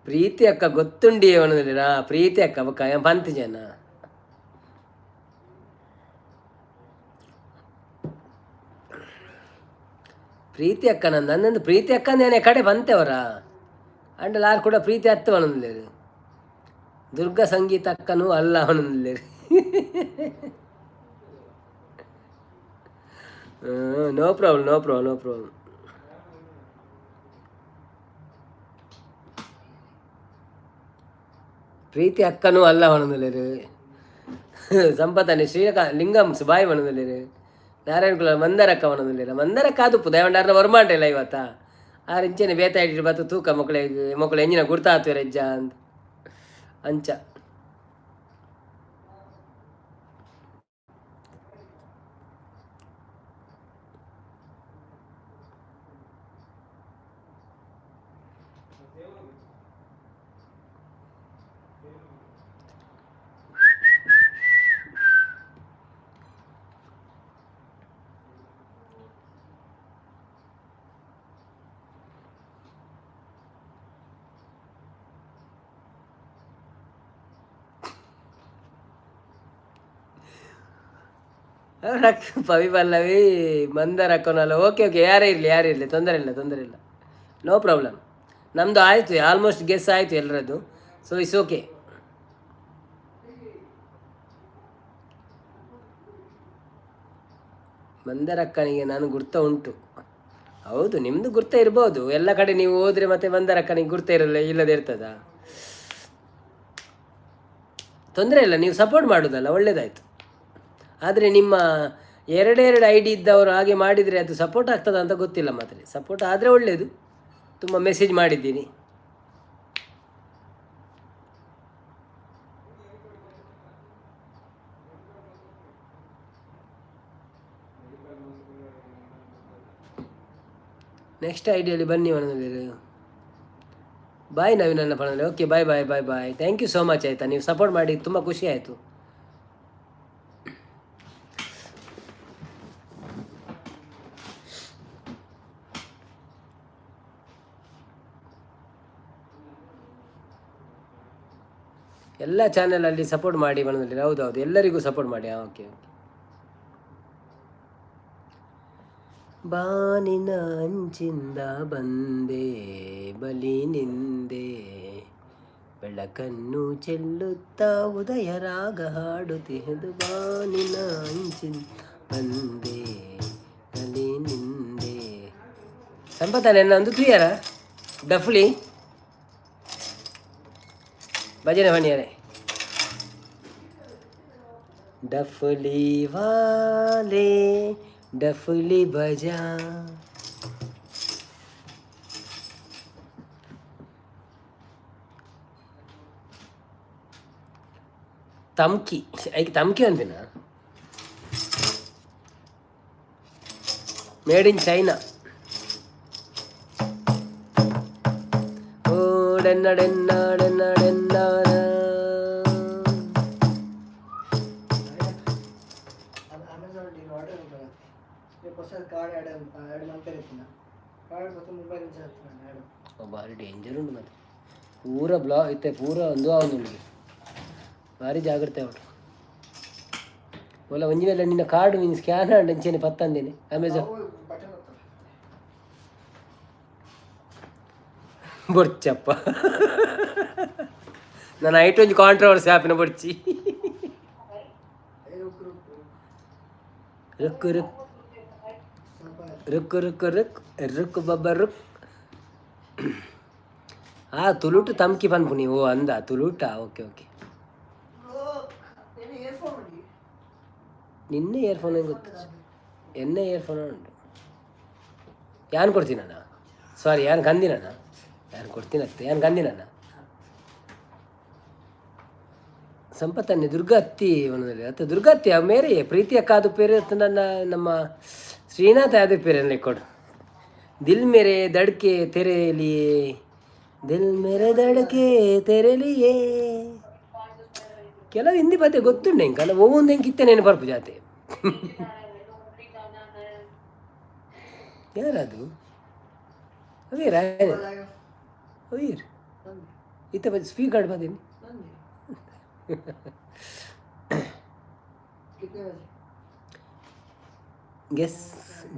ಪ್ರೀತಿ ಅಕ್ಕ ಗೊತ್ತುಂಡಿ ಅವನದಲ್ಲಿ ಪ್ರೀತಿ ಅಕ್ಕ ಬಕ್ಕ ಪಂತ್ ಜನ ಪ್ರೀತಿ ಅಕ್ಕ ನಂದು ಪ್ರೀತಿ ಅಕ್ಕಂದೇನೆ ಕಡೆ ಬಂತೆವರ ಅಂಡಲ್ಲಿ ಯಾರು ಕೂಡ ಪ್ರೀತಿ ಹತ್ತು ಅವನದಲ್ಲಿ ದುರ್ಗಾ ಸಂಗೀತ ಅಕ್ಕನೂ ಅಲ್ಲ ಅವನದಲ್ಲಿ no problem no problem no problem Preeti ಅಕ್ಕನೂ ಅಲ್ಲ ಅವನದಲ್ಲಿ ಸಂಪತ್ತಾನೆ ಲಿಂಗಮ್ಸ್ ಬಾಯಿ ಅವನದಲ್ಲಿ ನಾರಾಯಣ ಕುಲ ಮಂದರಕ್ಕ ಅವನದಲ್ಲಿ ಮಂದರಕ್ಕ ಅದು ದಯವಂಡಾರನ ವರ್ಮಾಂಟ ಇಲ್ಲ ಇವತ್ತ ಆರು ಇಂಚನೆ ಬೇತ ಇಟ್ಟು ಬತ್ತು ತೂಕ ಮಕ್ಕಳು ಎಂಜಿನ ಗುರ್ತಾತ್ವೆ ರಜ್ಜ ಅಂತ ಅಂಚ ಪವಿ ಪಲ್ಲವಿ ಮಂದರ್ ಹಾಕೋನಲ್ಲ ಓಕೆ ಓಕೆ ಯಾರೇ ಇರಲಿ ತೊಂದರೆ ಇಲ್ಲ ನೋ ಪ್ರಾಬ್ಲಮ್ ನಮ್ಮದು ಆಯಿತು ಆಲ್ಮೋಸ್ಟ್ ಗೆಸ್ ಆಯಿತು ಎಲ್ಲರದ್ದು ಸೊ ಇಟ್ಸ್ ಓಕೆ ಮಂದರ್ ಅಕ್ಕನಿಗೆ ನಾನು ಗುರ್ತ ಉಂಟು ಹೌದು ನಿಮ್ಮದು ಗುರ್ತ ಇರ್ಬೋದು ಎಲ್ಲ ಕಡೆ ನೀವು ಹೋದರೆ ಮತ್ತೆ ಮಂದರ್ ಅಕ್ಕನಿಗೆ ಗುರ್ತ ಇಲ್ಲದೆ ಇರ್ತದ ತೊಂದರೆ ಇಲ್ಲ ನೀವು ಸಪೋರ್ಟ್ ಮಾಡೋದಲ್ಲ ಒಳ್ಳೇದಾಯಿತು ಆದರೆ ನಿಮ್ಮ ಎರಡೆರಡು ಐ ಡಿ ಇದ್ದವರು ಹಾಗೆ ಮಾಡಿದರೆ ಅದು ಸಪೋರ್ಟ್ ಆಗ್ತದ ಅಂತ ಗೊತ್ತಿಲ್ಲ ಮಾತ್ರ ಸಪೋರ್ಟ್ ಆದರೆ ಒಳ್ಳೆಯದು ತುಂಬ ಮೆಸೇಜ್ ಮಾಡಿದ್ದೀನಿ ನೆಕ್ಸ್ಟ್ ಐಡಿಯಲ್ಲಿ ಬನ್ನಿ ಮನದಲ್ಲಿ ಬಾಯ್ ನವೀನನ್ನ ಪಣದಲ್ಲಿ okay bye thank you so much ಆಯಿತಾ ನೀವು ಸಪೋರ್ಟ್ ಮಾಡಿ ತುಂಬ ಖುಷಿ ಆಯಿತು ಎಲ್ಲ ಚಾನಲಲ್ಲಿ ಸಪೋರ್ಟ್ ಮಾಡಿ ಬಂದಲ್ಲಿ. ಹೌದೌದು, ಎಲ್ಲರಿಗೂ ಸಪೋರ್ಟ್ ಮಾಡಿ. Okay okay. ಬಾನಿನ ಅಂಚಿಂದ ಬಂದೆ ಬಲಿ ನಿಂದೆ, ಬೆಳಕನ್ನು ಚೆಲ್ಲುತ್ತಾ ಉದಯ ರಾಗ ಹಾಡುತ್ತಿಹದು. ಬಾನಿನ ಅಂಚಿಂದ ಬಂದೆ ಬಲಿ ನಿಂದೆ. ಸಂಪತ್ತಾನೆ ಒಂದು ಕ್ಲಿಯರ ಡಫ್ಲಿ ಭಜನೆ ಬನ್ನಿಯಾರೆ. ಡಫ್ಲಿ ವಾಲೆ ಡಫ್ಲಿ ಬಜಾ, ತಮ್ಕಿ ಐಕೆ ತಮ್ಕಿ ಅಂತಿನ ಮೇಡ್ ಇನ್ ಚೈನಾ. ಓ ಡೆನ್ನ ಡೆನ್ನ ಡೆನ್ನ ಡೆನ್ನ. ಭಾರಿ ಡೇಂಜರ್ ಉಂಟು ಮತ್ತೆ. ಪೂರ ಬ್ಲಾಕ್ ಇತ್ತೆ, ಪೂರ ಒಂದು ಅವನು ಭಾರಿ ಜಾಗ್ರತೆ ಉಂಟು. ಒಲ್ಲ ಒಂಜಿ ವೇಳೆ ನಿನ್ನ ಕಾರ್ಡು ನೀನು ಸ್ಕ್ಯಾನ್ ಆಂಡ್ ಅಂಚೆನೆ ಪತ್ತಂದೇನೆ ಅಮೆಝಾನ್ ಬೊಡ್ಚಪ್ಪ. ನಾನು ಐಟ್ ಒಂಜಿ ಕಾಂಟ್ರವರ್ಸಿ ಆಪಿನ ಬೊಡ್ಚಿ. ರುಕ್ ರುಕ್ ರುಕ್ ರುಕ್ ರುಕ್ ರುಕ್ ಬಬ್ಬ ರುಕ್. ತುಳುಟು ತಮ್ಕಿ ಪನ್ಪುನಿ. ಓ ಅಂದ ತುಳುಟ. Okay okay. ನಿನ್ನೆ ಇಯರ್ಫೋನ್ ಗೊತ್ತು, ಎನ್ನೆ ಇಯರ್ಫೋನ್ ಉಂಟು. ಯಾನ್ ಕೊಡ್ತೀನಣ್ಣ? ಸಾರಿ, ಯಾನ್ ಕಂದಿನಣ್ಣ? ಯಾನ್ ಕೊಡ್ತೀನತ್ತೆ? ಯಾನ್ ಕಂದಿನಣ್ಣ? ಸಂಪತ್ತನ್ನೇ ದುರ್ಗತ್ತಿ ಒಂದಲ್ಲಿ ಅತ್ತ ದುರ್ಗತ್ತಿ ಅವ ಮೇರೆ ಪ್ರೀತಿ ಅಕ್ಕ ಅದು ಪೇರೆ ನನ್ನ ನಮ್ಮ ಶ್ರೀನಾಥ ಅದು ಪೇರೆ ಕೊಡು. ದಿಲ್ ಮೇರೆ ದಡ್ಕೆ ತೆರೆಲಿಯೇ, ದಿಲ್ ಮೇರೆ ದಡ್ಕೆ ತೆರೆಲಿಯೇ. ಕೆಲವು ಹಿಂದಿ ಪದ್ಯ ಗೊತ್ತುಂಡೆ ಇಂಕಲ್ಲ, ಒவ்வೊಂದು ಹೆಂಗೆ ಕಿತ್ತೆ ನೆನೆ ಬರ್ಪು ಜಾತೆ. ಯಾರದು? ಅವೀರ ಅವೀರ್ ಇತ್ತ ಬದಿ ಸ್ಪೀಕರ್ ಬದೀನಿ.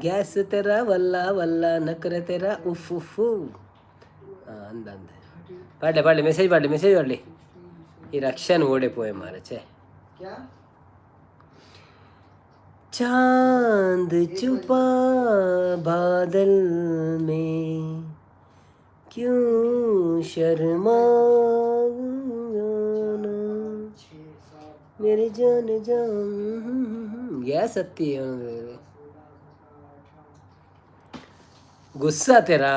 ಗ್ಯಾಸ್ ತೆರ ವಲ್ಲ ವಲ್ಲ ನಕರೆ ತೆರ ಉಫ್ ಉಫು. ಅಂದ ಅಂದೆ ಪಾಡ್ಲೆ ಪಾಡ್ಲೆ ಮೆಸೇಜ್ ಪಾಡ್ಲೆ ಮೆಸೇಜ್ ಪಾಡ್ಲಿ. ಈ ರಕ್ಷನ್ ಓಡೆ ಪೋಯೆ ಮಾರ ಛೇ. चांद छुपा बादल में क्यों शर्मा मेरी जान जान. गैस अत्ती गुस्सा तेरा.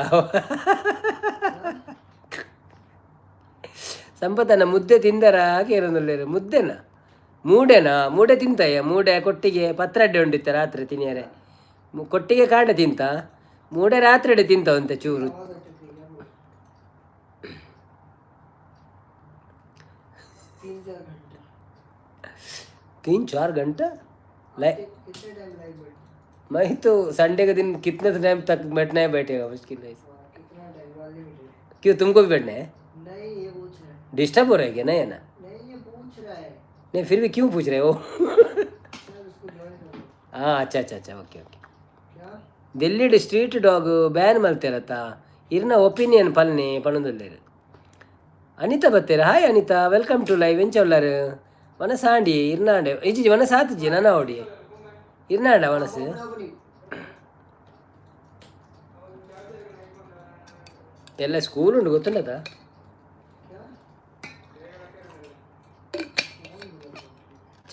ಸಂಪತ್ತನ ಮುದ್ದೆ ತಿಂದರ ಕೇರೊಂದುಲ್ಲೇರು. ಮುದ್ದೆನಾ ಮೂಡೆನಾ? ಮೂಡೆ ತಿಂತಯ್ಯ. ಮೂಡೆ ಕೊಟ್ಟಿಗೆ ಪತ್ರಡ್ಡೆ ಉಂಡಿತ್ತ ರಾತ್ರಿ ತಿನ್ನಿಯರೆ. ಕೊಟ್ಟಿಗೆ ಕಾಂಡೆ ತಿಂತ, ಮೂಡೆ ರಾತ್ರಿ ತಿಂತವಂತೆ ಚೂರು. 3-4 घंटा मैं तो संडे के दिन कितने टाइम तक बैठना है? बैठेगा मुश्किल है. क्यों, तुमको भी बैठना है? नहीं, ये पूछ रहा है. डिस्टर्ब हो रहा है क्या? नहीं है ना? नहीं, ये पूछ रहा है. नहीं फिर भी क्यों पूछ रहे हो? हाँ अच्छा अच्छा अच्छा okay okay. Delhi street dog ban ಮಾಡ್ತಿರತ್ತಾ ಇರ್ನ ಒಪಿನಿಯನ್ ಪಲ್ನೆ ಪಣದಲ್ಲೇರು. ಅನಿತಾ ಬತ್ತೇರ. Hi Anitha, welcome to live. ಎಂಚೊಲ್ಲರು ಮನಸಾಂಡಿ ಇರ್ನಾಡೆ ಇಜಿ ಮನಸಾತಿಜಿ ನನ್ನ ಓಡಿ ಇರ್ನಾಡ ಮನಸ್ಸು ಎಲ್ಲ ಸ್ಕೂಲ್ ಉಂಟು ಗೊತ್ತುಂಟದ.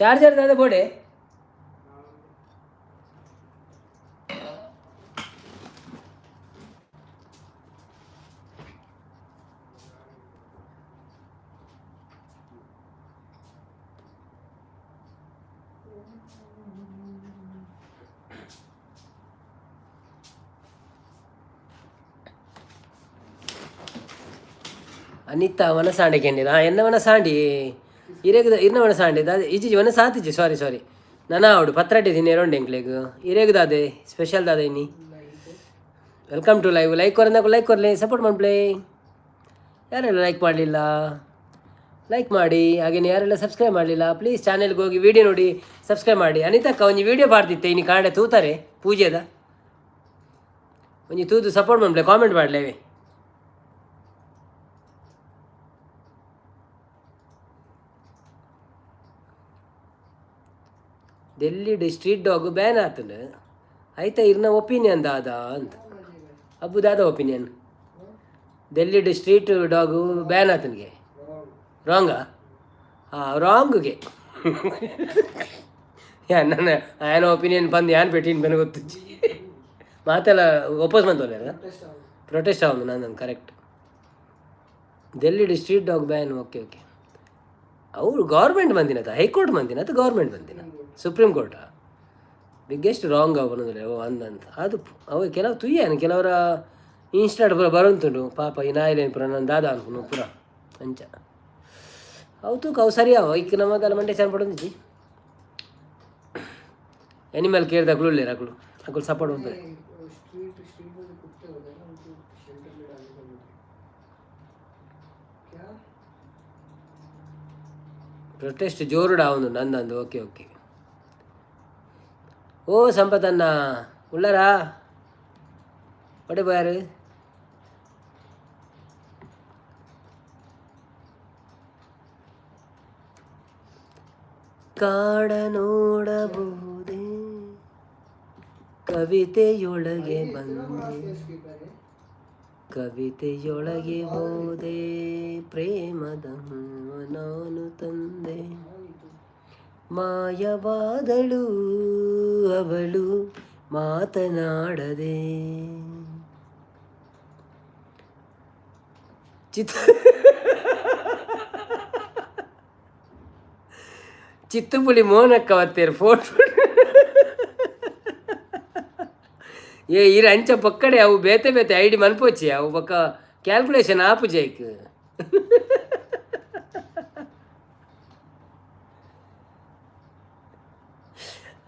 ಚಾರ್ಜರ್ ದಾದ ಬೋಡೆ ಅನಿತಾ ವನಸಾಂಡೆ ಕೆಂಡಿರ ಎನ್ನ ವನಸಾಂಡಿ ಇರೇಗದ ಇರ್ನ ವನಸಾಂಡೆ ದಾದೆ ಇಜಿ ವನಸಾತಿಜಿ ಸಾರಿ ಸಾರಿ ನನ್ನ ಅವಡು ಪತ್ರಡ್ಡೆ ದಿನ ಎರೊಂಡು ಎಂಕ್ಲೆಗ್ ಇರೇಗದಾದೆ ಸ್ಪೆಷಲ್ ದಾದೆ ಇನ್ನಿ. Welcome to live. ಲೈಕ್ ಕೊರಂದಾಗ ಲೈಕ್ ಕೊರಲಿ, ಸಪೋರ್ಟ್ ಮಾಡ್ಪ್ಲೇ. ಯಾರೆಲ್ಲ ಲೈಕ್ ಮಾಡಲಿಲ್ಲ ಲೈಕ್ ಮಾಡಿ. ಹಾಗೆಯೇ ಯಾರೆಲ್ಲ ಸಬ್ಸ್ಕ್ರೈಬ್ ಮಾಡಲಿಲ್ಲ ಪ್ಲೀಸ್ ಚಾನೆಲ್ಗೆ ಹೋಗಿ ವಿಡಿಯೋ ನೋಡಿ ಸಬ್ಸ್ಕ್ರೈಬ್ ಮಾಡಿ. ಅನಿತಕ್ಕ ಒಂಜಿ ವಿಡಿಯೋ ಬಾರ್ದಿತ್ತೆ ಇನ್ನು ಕಾಂಡೆ ತೂತಾರೆ ಪೂಜೆದ ಒಂಜಿ ತೂದು ಸಪೋರ್ಟ್ ಮಾಡಲೇ ಕಾಮೆಂಟ್ ಮಾಡಲೇವೆ. ಡೆಲ್ಲಿ ಸ್ಟ್ರೀಟ್ ಡಾಗ್ ಬ್ಯಾನ್ ಆತಂಡು ಆಯ್ತಾ ಇರ್ನ ಒಪಿನಿಯನ್ ದಾದ ಅಂತ ಅಬ್ಬು ದಾದ opinion. Delhi street dog ban ಆತನಿಗೆ ರಾಂಗಾ? ಹಾಂ ರಾಂಗ್ಗೆ ನನ್ನ ಆಯನ ಒಪಿನಿಯನ್ ಬಂದು ಯಾನ್ ಪೆಟ್ಟಿನ ಬೆನ ಗೊತ್ತು ಮಾತೆಲ್ಲ ವಾಪಸ್ ಬಂದವಲ್ಲ ಪ್ರೊಟೆಸ್ಟ್ ಆಗೋದು ನಾನು correct. Delhi street dog ban okay okay. ಅವರು ಗೌರ್ಮೆಂಟ್ ಬಂದಿನತ ಹೈಕೋರ್ಟ್ ಬಂದಿನ ಅಥವಾ ಗೌರ್ಮೆಂಟ್ ಬಂದಿನ ಸುಪ್ರೀಂ ಕೋರ್ಟಾ? ಬಿಗ್ಗೆಸ್ಟ್ ರಾಂಗ್ ಅವನಂದ್ರೆ ಓ ಅಂದಂತ ಅದು ಅವ ಕೆಲವು ತುಯ್ಯಾನ ಕೆಲವರ ಇನ್ಸ್ಟಾಟ್ ಪೂರ ಬರುಂತುಂಡು ಪಾಪ ಈ ನಾಯಿಲೇನು ಪುರ ನಾನು ದಾದ ಅನ್ಕೊಂಡು ಪುರ ಅಂಚ ಅವು ತೂಕ ಅವು ಸರಿ ಅವ ಈಗ ನಮಗೆಲ್ಲ ಮಂಡೆ ಚೆನ್ನ ಪಡೋದಿಜ್ಜಿ ಎನಿಮಲ್ ಕೇರ್ ತಗೊಳ್ಳು ಅಕಳು ಅಕಳು ಸಪೋರ್ಟ್ ಉಂಟು. ಪ್ರೊಟೆಸ್ಟ್ ಜೋರುಡ ಅವನು ನಂದಂದು ಓಕೆ ಓಕೆ. ಓ ಸಂಪತನ್ನ ಉಳ್ಳಾರಾ ಒಡೆ ಬಾರು ಕಾಡ ನೋಡಬಹುದೇ ಕವಿತೆಯೊಳಗೆ ಬಂದೆ ಕವಿತೆಯೊಳಗೆ ಹೋದೆ ಪ್ರೇಮದ ನಾನು ತಂದೆ ಮಾಯವಾದಳು ಅವಳು ಮಾತನಾಡದೆ ಚಿತ್ತುಪುಲಿ ಮೋನಕ್ಕ ಅವತ್ತೇರು ಫೋಟೋ ಏ ಇರ ಅಂಚ ಪಕ್ಕಡೆ ಅವು ಬೇತೆ ಬೇತೆ ಐಡಿ ಮನ್ಪೋಚಿ ಅವು ಪಕ್ಕ ಕ್ಯಾಲ್ಕುಲೇಷನ್ ಆಪು ಜೈಕ್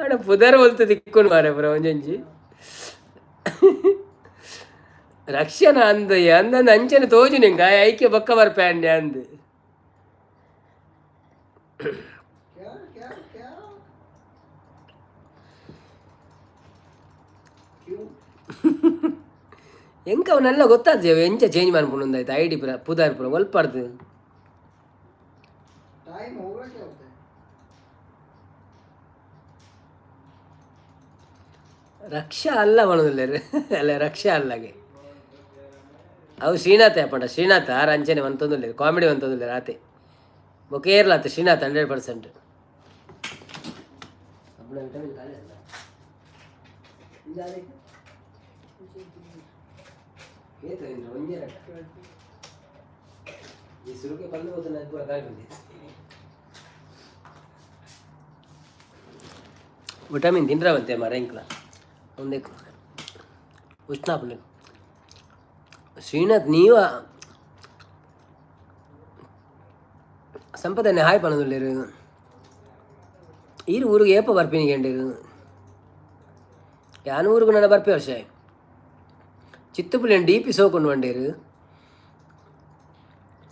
ಅಣ್ಣ ಪುದರ್ ಬಲ್ತು ತಿಕ್ಕೊಂಡು ಮಾರೆ ಬರ ಒಂಜೊಂಜಿ ರಕ್ಷಣ ಅಂದ ಅಂದಂದು ಅಂಚನೆ ತೋಜು ನಿಂಗ ಐಕ್ಯ ಬಕ್ಕ ಬರ್ಪ್ಯಾಂಡೆ ಅಂದು ಎಂಕ ಅವನ್ನೆಲ್ಲ ಗೊತ್ತಾದ ಎಂಚ ಚೇಂಜ್ ಮಾಡ್ಕೊಂಡು ಆಯ್ತು ಐ ಡಿ ಪುರ ಪುದಾರ್ ಪುರ ಒಲ್ಪಾರ್ದು ರಕ್ಷಾ ಅಲ್ಲ ಮಾಡೋದಿಲ್ಲ ಅಲ್ಲ ರಕ್ಷಾ ಅಲ್ಲಗೆ ಅವು ಶ್ರೀನಾಥ ಯಾಪಂಡ ಶ್ರೀನಾಥ ಆರು ಅಂಚನೆ ಒಂತೊಂದಿಲ್ಲ ಕಾಮಿಡಿ ಒಂತೊಂದಿಲ್ಲ ರಾತೆ ಬೊಕೇರ್ಲಾತ ಶ್ರೀನಾಥ 100%. ವಿಟಮಿನ್ ತಿನ್ರವಂತೆ ಮರೆಂಕ್ಲ ಒಂದೇ ಉಷ್ಣಾಪನೆ ಶ್ರೀನಾಥ್ ನೀವು ಸಂಪದನೆ ಹಾಯ್ ಪಣದುಳ್ಳೇರು ಈರು ಊರಿಗೆ ಏಪ ಬರ್ಪಿನಿ ಗಂಡೇರು ಯಾನ ಊರಿಗೂ ನನ್ನ ಬರ್ಪಿ ವರ್ಷ ಚಿತ್ತುಪುಲಿ ಡಿ ಪಿ ಸೋಕೊಂಡು ಬಂಡೇರು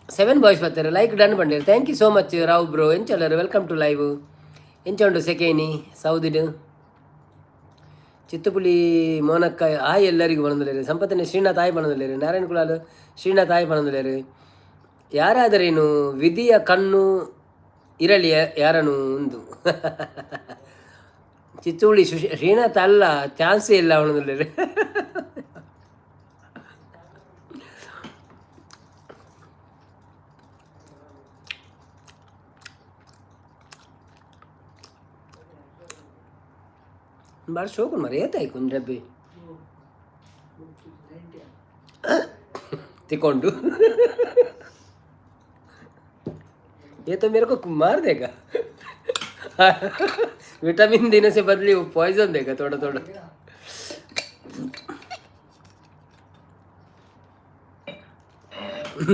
7 ಬಾಯ್ಸ್ ಬರ್ತಾರೆ ಲೈಕ್ ಡನ್ ಬಂಡೇರು thank you so much Rao bro ಎಂಚಲ್ಲರು ವೆಲ್ಕಮ್ ಟು ಲೈವ್ ಎಂಚ ಉಂಟು ಸೆಕೇನಿ ಸೌದಿಡು ಚಿತ್ತುಪುಲಿ ಮೋನಕ್ಕ ಆಯ್ ಎಲ್ಲರಿಗೂ ಬಂದಿಲ್ಲೇರು ಸಂಪತ್ತನೆ ಶ್ರೀನಾಥ್ ಆಯ್ ಬಂದಿಲ್ಲೇರು ನಾರಾಯಣ ಕುಲಾಲ್ ಶ್ರೀನಾಥ್ ಆಯ್ ಬಂದಿಲ್ಲೇರು ಯಾರಾದರೇನು ವಿಧಿಯ ಕಣ್ಣು ಇರಲಿ ಯಾರನು ಒಂದು ಚಿತ್ತುಪುಲಿ ಶ್ರೀನಾಥ್ ಅಲ್ಲ ಚಾನ್ಸೇ ಇಲ್ಲ ಅವನದಿಲ್ಲೇರು बार शो कौन मारे था कुछ डब्बे तिकोंडू ये तो मेरे को मार देगा विटामिन देने से बदली वो पॉइजन देगा थोड़ा थोड़ा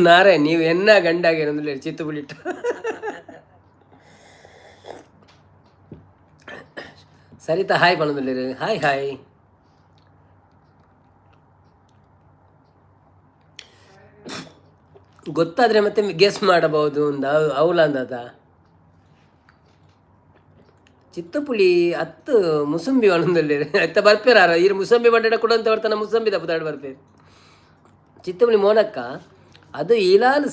नारे ನೀವು ಎನ್ನ ಗಂಡಾಗೆ ಅನ್ನೋದಿಲ್ಲ ಚಿತ್ತು ಬಿಟ್ಟು ಸರಿತಾ ಹಾಯ್ ಪಣದಲ್ಲಿ ಹಾಯ್ ಹಾಯ್ ಗೊತ್ತಾದರೆ ಮತ್ತೆ ಗೆಸ್ ಮಾಡಬಹುದು ಒಂದು ಅವಲ ಅಂದದ ಚಿತ್ತಪುಳಿ ಹತ್ತು ಮುಸಂಬಿ ಒಂದೊಂದಲ್ಲಿ ಅತ್ತ ಬರ್ಪೇರಾರ ಈ ಮುಸಂಬಿ ಬಂಡಡ ಕೂಡ ಅಂತ ಬರ್ತಾನೆ ಮುಸಂಬಿ ದಪ್ಪದಾಡು ಬರ್ಪೇರು ಚಿತ್ತಪುಳಿ ಮೋನಕ್ಕ ಅದು ಇಲಾಲು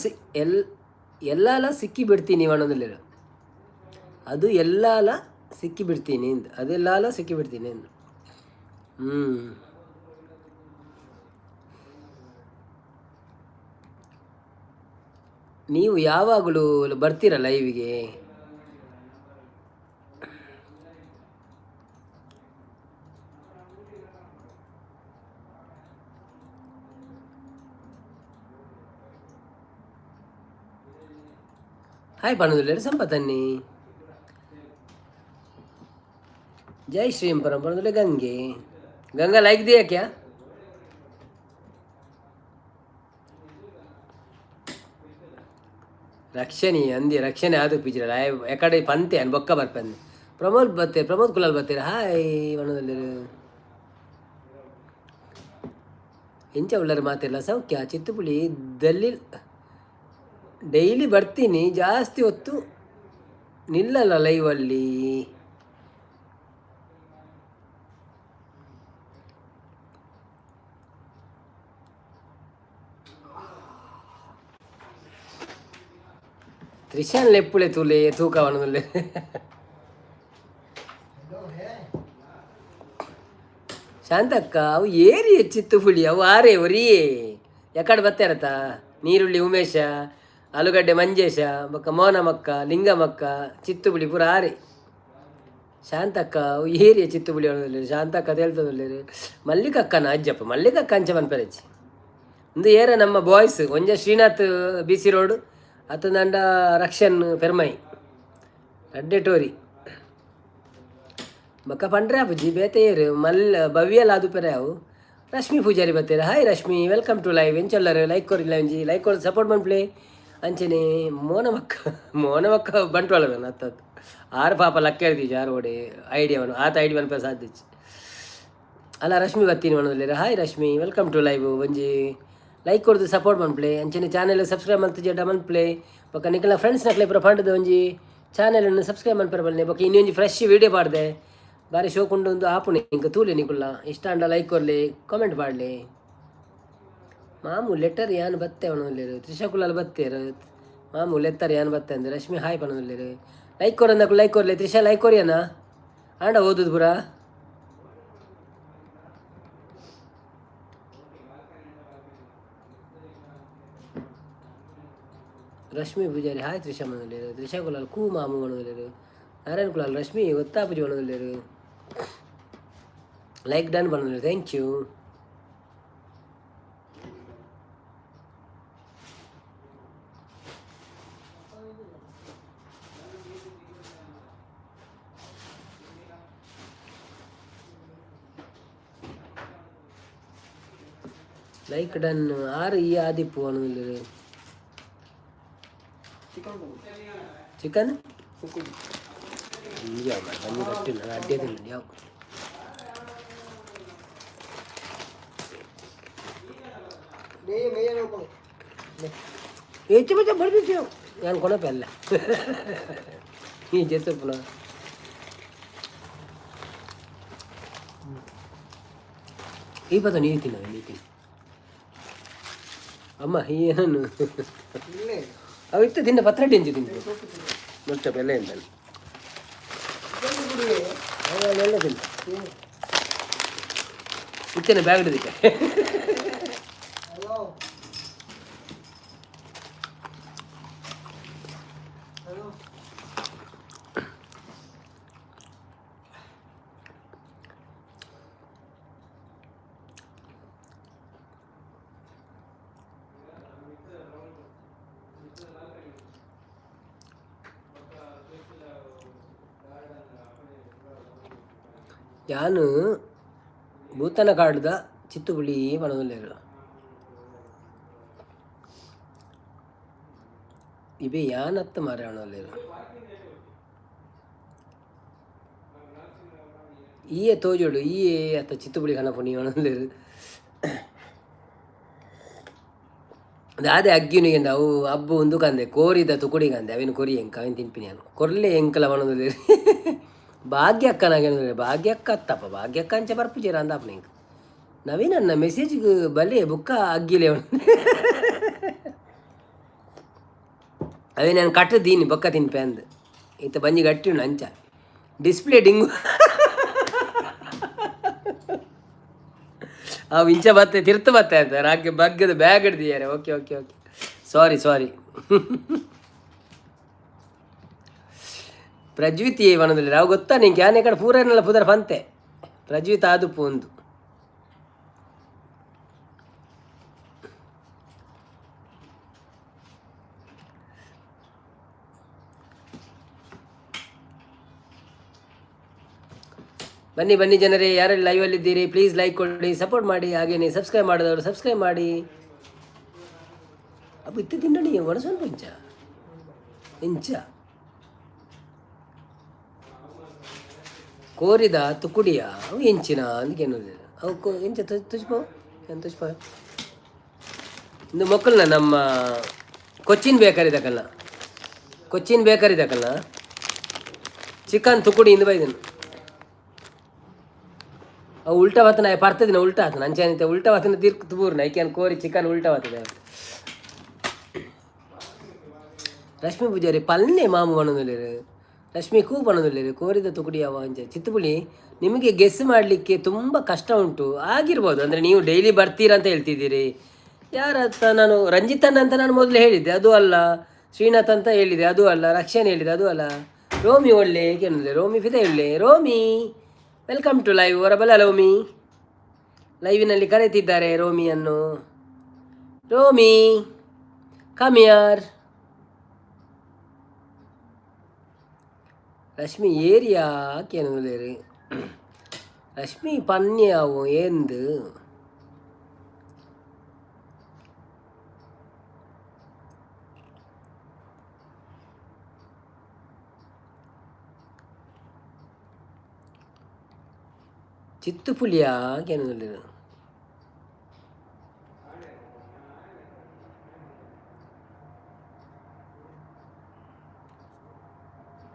ಎಲ್ಲಾಲ ಸಿಕ್ಕಿ ಬಿಡ್ತೀನಿ ಒಂದೊಂದಲ್ಲಿ ಅದು ಎಲ್ಲಾಲ ಸಿಕ್ಕಿ ಬಿಡ್ತೀನಿ ಅಂತ ಅದೆಲ್ಲಾಲ ಸಿಕ್ಕಿ ಬಿಡ್ತೀನಿ ಅಂತ ನೀವು ಯಾವಾಗಲೂ ಬರ್ತೀರ ಲೈವ್ಗೆ? ಹಾಯ್ ಪಣದುಲ್ಲೇರು ಸಂಪತ್ತನ್ನಿ ಜೈ ಶ್ರೀಂ ಪರಂಪರದಲ್ಲಿ ಗಂಗೆ ಗಂಗಾ ಲೈಕ್ ದಿಯಾ ಕ್ಯಾ ರಕ್ಷಣೆ ಅಂದಿ ರಕ್ಷಣೆ ಆದು ಪಿಜ್ರ ಎಕಡೆ ಪಂತೆ ಅನ್ ಬೊಕ್ಕ ಬರ್ಪಂದೆ ಪ್ರಮೋದ್ ಕುಲಾಲ್ ಬರ್ತೀರ ಹಾಯ್ ವನದಲ್ಲಿ ಎಂಚ ಉಳ್ಳರು ಮಾತಿಲ್ಲ ಸೌಖ್ಯ ಚಿತ್ತುಪುಳಿ ಡೈಲಿ ಬರ್ತೀನಿ ಜಾಸ್ತಿ ಹೊತ್ತು ನಿಲ್ಲಲ್ಲ ಲೈವಲ್ಲಿ ತ್ರಿಶಾನ್ ಲೆಪ್ಪುಳೆ ತೂಲೆ ತೂಕವನದಲ್ಲಿ ಶಾಂತಕ್ಕ ಅವು ಏರಿ ಹೆಚ್ಚಿತ್ತು ಪುಳಿ ಅವು ಆರೇ ಒರಿಯೇ ಎಕಡೆ ಬರ್ತಾರತ ನೀರುಳ್ಳಿ ಉಮೇಶ ಆಲೂಗಡ್ಡೆ ಮಂಜೇಶ ಬೊಕ್ಕ ಮೋನಮಕ್ಕ ಲಿಂಗಮಕ್ಕ ಚಿತ್ತುಪುಳಿ ಪೂರ ಆರೆ ಶಾಂತಕ್ಕ ಅವು ಏರಿಯ ಚಿತ್ತುಪುಳಿ ಅವನದಲ್ಲಿ ಶಾಂತಕ್ಕ ಹೇಳ್ತದಲ್ಲಿ ಮಲ್ಲಿಕಕ್ಕನ ಅಜ್ಜಪ್ಪ ಮಲ್ಲಿಕಕ್ಕ ಅಂಚ ಮನ್ಪರಚ್ಚಿ ಒಂದು ಏರ ನಮ್ಮ ಬಾಯ್ಸ್ ಒಂಜ ಶ್ರೀನಾಥ್ ಬಿ ಸಿ ರೋಡ್ ಅತ್ತಂದಂಡ ರಕ್ಷನ್ ಪೆರ್ಮೈ ಅಡ್ಡೆಟೋರಿ ಬಕ್ಕ ಪಂಡ್ರೆ ಅಪ್ಪುಜಿ ಬೇತೇರು ಭವ್ಯಲ್ಲ ಅದು ಪೆರೆ ಅವು ರಶ್ಮಿ ಪೂಜಾರಿ ಬರ್ತಾರೆ hi Rashmi welcome to live ಎಂಚಲ್ಲರು ಲೈಕ್ ಕೊರಿಲ್ಲ ಒಂಜಿ ಲೈಕ್ ಕೊಡಿ ಸಪೋರ್ಟ್ ಮನ್ಪ್ಲೆ ಅಂಚನೆ ಮೋನಮಕ್ಕ ಬಂಟ್ವಾಳ ನಾನು ಹತ್ತತ್ತು ಆರು ಪಾಪ ಲಕ್ಕ ಹೇಳ್ತೀವಿ ಆರು ಓಡೆ ಐಡಿಯಾವನು ಆತ ಐಡಿ ಮನ್ಪ ಸಾಧಿಸಿ ಅಲ್ಲ ರಶ್ಮಿ ಬರ್ತೀನಿ ಮನದಲ್ಲಿ hi Rashmi welcome to live ಒಂಜಿ ಲೈಕ್ ಕೊಡ್ದು ಸಪೋರ್ಟ್ ಮನ್ಪ್ಲೆ ಅಂಚನೆ ಚಾನೆಲ್ ಸಬ್ಸ್ಕ್ರೈಬ್ ಮಾಡ್ತಿದ್ದೆ ಡಮನ್ ಪ್ಲೇ ಬೊಕ್ಕ ನಿಖಲ ಫ್ರೆಂಡ್ಸ್ ನಕ್ಲೆ ಪುರ ಪಂಡದ ಒಂಜಿ ಚಾನೆಲನ್ನು ಸಬ್ಸ್ಕ್ರೈಬ್ ಮನ್ಪರ ಬಲ್ಲೆ ಬೊಕ್ಕ ಇನ್ನೊಂಜಿ ಫ್ರೆಶ್ ವೀಡಿಯೋ ಪಾಡ್ದೆ ಬಾರಿ ಶೋಕೊಂಡು ಒಂದು ಆಪುಣೆ ಇಂಕ ತೂಲೆ ನಿಕುಲ್ಲ ಇಷ್ಟ ಅಂಡ ಲೈಕ್ ಕೊರ್ಲಿ ಕಾಮೆಂಟ್ ಮಾಡಲಿ ಮಾಮೂ ಲೆಟರ್ ಯಾನ್ ಬತ್ತೆ ಅವನಲ್ಲಿರು ತ್ರಿಶಕುಲಲ್ಲಿ ಬತ್ತೇರು ಮಾಮೂ ಲೆತ್ತರ್ ಯಾನ್ ಬತ್ತೆ ಅಂದ್ರೆ ರಶ್ಮಿ ಹಾಯ್ ಪನಲ್ಲಿರು ಲೈಕ್ ಕೊರಂದಕ್ಕೆ ಲೈಕ್ ಕೊರ್ಲಿ ತ್ರಿಷಾ ಲೈಕ್ ಕೊರಿಯನ ಆಂಡ ಓದುದು ಪುರ ರಶ್ಮಿ ಪೂಜಾರಿ ಹಾಯ್ ತ್ರಿಷಾ ಮನಲ್ಲಿರು ತ್ರಿಷಾ ಕುಲಾಲ್ ಕೂ ಮಾಮೂ ಮನಲ್ಲಿರು ನಾರಾಯಣ ಕುಲಾಲ್ ರಶ್ಮಿ ಒತ್ತಾ ಪೂಜೆ ಮನಲ್ಲಿರು ಲೈಕ್ ಡನ್ பண்ணல ಥ್ಯಾಂಕ್ ಯು ಲೈಕ್ ಡನ್ ಆರು ಈ ಆದಿಪ್ಪು ಅನ್ನೋದಿಲ್ಲ ಚಿಕನ್ ಯಾವ ಬನ್ನಿ ಗಟ್ಟಿಲ್ಲ ಅಡ್ಡಿಯದಿಲ್ಲ ಯಾವ ಹೆಚ್ಚು ಬಚ್ಚ ಬರ್ಬೇಕು ನಾನು ಕೊಡಪ್ಪ ಅಲ್ಲ ಈ ಜೊತೆ ಪುನಃ ಈ ಪದ ನೀವು ತಿನ್ನ ಅಮ್ಮ ಏನನ್ನು ಅವು ಇತ್ತು ತಿನ್ನ ಪತ್ರಡಿ ಎಂಜಿ ತಿಂದು ಮುಚ್ಚಪ್ಪ ಎಲ್ಲ ಎಂತ ಎಲ್ಲ ತಿನ್ನ ಇತ್ತೇನೆ ಬ್ಯಾಗ್ ಹಿಡಿದಿಕ್ಕೆ ಯಾನು ಭೂತನ ಕಾಡ್ದ ಚಿತ್ತುಪುಳಿ ಪಣದಲ್ಲಿರು ಇವೇ ಯಾನತ್ತ ಮಾರಾಣಲ್ಲಿರು ಈಯೇ ತೋಜೋಡು ಈಯೇ ಅತ್ತ ಚಿತ್ತುಪುಳಿ ಕನಪುಣಿ ಒಣಲ್ಲಿರು ಅದೇ ಅಗ್ಗಿನಿಗೆ ಅವು ಹಬ್ಬ ಒಂದು ಕಂದೆ ಕೋರಿದ ತುಕುಡಿಗೆ ಅಂದೆ ಅವಿನ ಕೊರಿ ಎಂಕ ಅವಿನ ತಿಂಪಿನಿ ನಾನು ಕೊರ್ಲೆ ಎಂಕಲ ಮನದಲ್ಲಿ ಭಾಗ್ಯಕ್ಕನಾಗೆ ಭಾಗ್ಯಕ್ಕ ಅತ್ತಪ್ಪ ಭಾಗ್ಯಕ್ಕ ಅಂಚೆ ಬರ್ಪುಜೀರ ಅಂದಪ್ಪ ನಿಂಗೆ ನವೀನನ್ನ ಮೆಸೇಜ್ಗೆ ಬಲೆ ಬುಕ್ಕ ಅಗ್ಗಿಲೆ ಅವೇ ನಾನು ಕಟ್ಟದೀನಿ ಬೊಕ್ಕ ತಿನ್ಪೆ ಅಂದು ಈತ ಬಂಜಿ ಗಟ್ಟಿ ಉಂಡು ಅಂಚ ಡಿಸ್ಪ್ಲೇ ಡಿಂಗು ಅವು ಇಂಚ ಬತ್ತೆ ತಿರ್ತು ಬತ್ತೆ ಅಂತ ರಾಕೆ ಬಗ್ಗದ ಬ್ಯಾಗ್ ಹಿಡ್ದಿದ್ದಾರೆ ಓಕೆ ಓಕೆ ಓಕೆ ಸಾರಿ ಪ್ರಜ್ವಿತಿ ವನದಲ್ಲಿ ನಾವು ಗೊತ್ತಾ ನಿಂಗೆ ಯಾನೆ ಕಡೆ ಪೂರನೆಲ್ಲ ಪುದರ ಪಂತೆ ಪ್ರಜ್ವಿತ ಆದುಪ್ಪು ಒಂದು ಬನ್ನಿ ಜನರೇ ಯಾರೆಲ್ಲ ಲೈವಲ್ಲಿದ್ದೀರಿ ಪ್ಲೀಸ್ ಲೈಕ್ ಕೊಡಿ ಸಪೋರ್ಟ್ ಮಾಡಿ ಹಾಗೇನೆ ಸಬ್ಸ್ಕ್ರೈಬ್ ಮಾಡಿದವರು ಸಬ್ಸ್ಕ್ರೈಬ್ ಮಾಡಿ ಅಬ್ಬ ಇತ್ತು ತಿಂಡಿ ಒಣಸೊಂದು ಇಂಚ ಕೋರಿದ ತುಕುಡಿಯ ಅವು ಇಂಚಿನ ಅಂದ್ಕೇನು ಅವು ಇಂಚ ತುಜ್ಪೋ ಏನು ತುಜ್ಪ ಇಂದು ಮಕ್ಕಳನ್ನ ನಮ್ಮ ಕೊಚ್ಚಿನ್ ಬೇಕರಿದಕ್ಕಲ್ಲ ಚಿಕನ್ ತುಕುಡಿ ಇಂದು ಬೈದನು ಅವು ಉಲ್ಟಾ ಬತ್ತನ ಪರ್ತದಿನ ಉಲ್ಟಾ ಆತನ ಅಂಚೆ ಉಲ್ಟಾ ಬತ್ತನ ತೀರ್ಕು ತುಬೂರ್ನ ಐಕ್ಯಾನ್ ಕೋರಿ ಚಿಕನ್ ಉಲ್ಟಾ ಬರ್ತದೆ ರಶ್ಮಿ ಪೂಜಾರಿ ಪಲ್ಲೆ ಮಾಮು ಬಣ್ಣದಲ್ಲಿರು ರಶ್ಮಿ ಕೂ ಬಣ್ಣದಲ್ಲಿರು ಕೋರಿದ ತುಕುಡಿ ಅವ ಅಂಚೆ ಚಿತ್ತುಪುಳಿ ನಿಮಗೆ ಗೆಸ್ ಮಾಡಲಿಕ್ಕೆ ತುಂಬ ಕಷ್ಟ ಉಂಟು ಆಗಿರ್ಬೋದು ಅಂದರೆ ನೀವು ಡೈಲಿ ಬರ್ತೀರಾ ಅಂತ ಹೇಳ್ತಿದ್ದೀರಿ ಯಾರತ್ತ ನಾನು ರಂಜಿತನ್ ಅಂತ ನಾನು ಮೊದಲು ಹೇಳಿದ್ದೆ ಅದು ಅಲ್ಲ ಶ್ರೀನಾಥ್ ಅಂತ ಹೇಳಿದೆ ಅದು ಅಲ್ಲ ರಕ್ಷಣೆ ಹೇಳಿದೆ ಅದು ಅಲ್ಲ ರೋಮಿ ಒಳ್ಳೆ ಕೇಳಿದೆ ರೋಮಿ ಫಿದೆ ಒಳ್ಳೆ ರೋಮಿ ವೆಲ್ಕಮ್ ಟು ಲೈವ್ ಹೊರಬಲ ರೋಮಿ ಲೈವಿನಲ್ಲಿ ಕರೆತಿದ್ದಾರೆ ರೋಮಿಯನ್ನು ರೋಮಿ ಕಮಿಯಾರ್ ರಶ್ಮಿ ಏರಿಯಾ ಕೇನುಲೇರಿ ರಶ್ಮಿ ಪನ್ಯಾವು ಎಂದು ಚಿತ್ತುಪುಲಿಯ ಕೇನುಲೇರಿ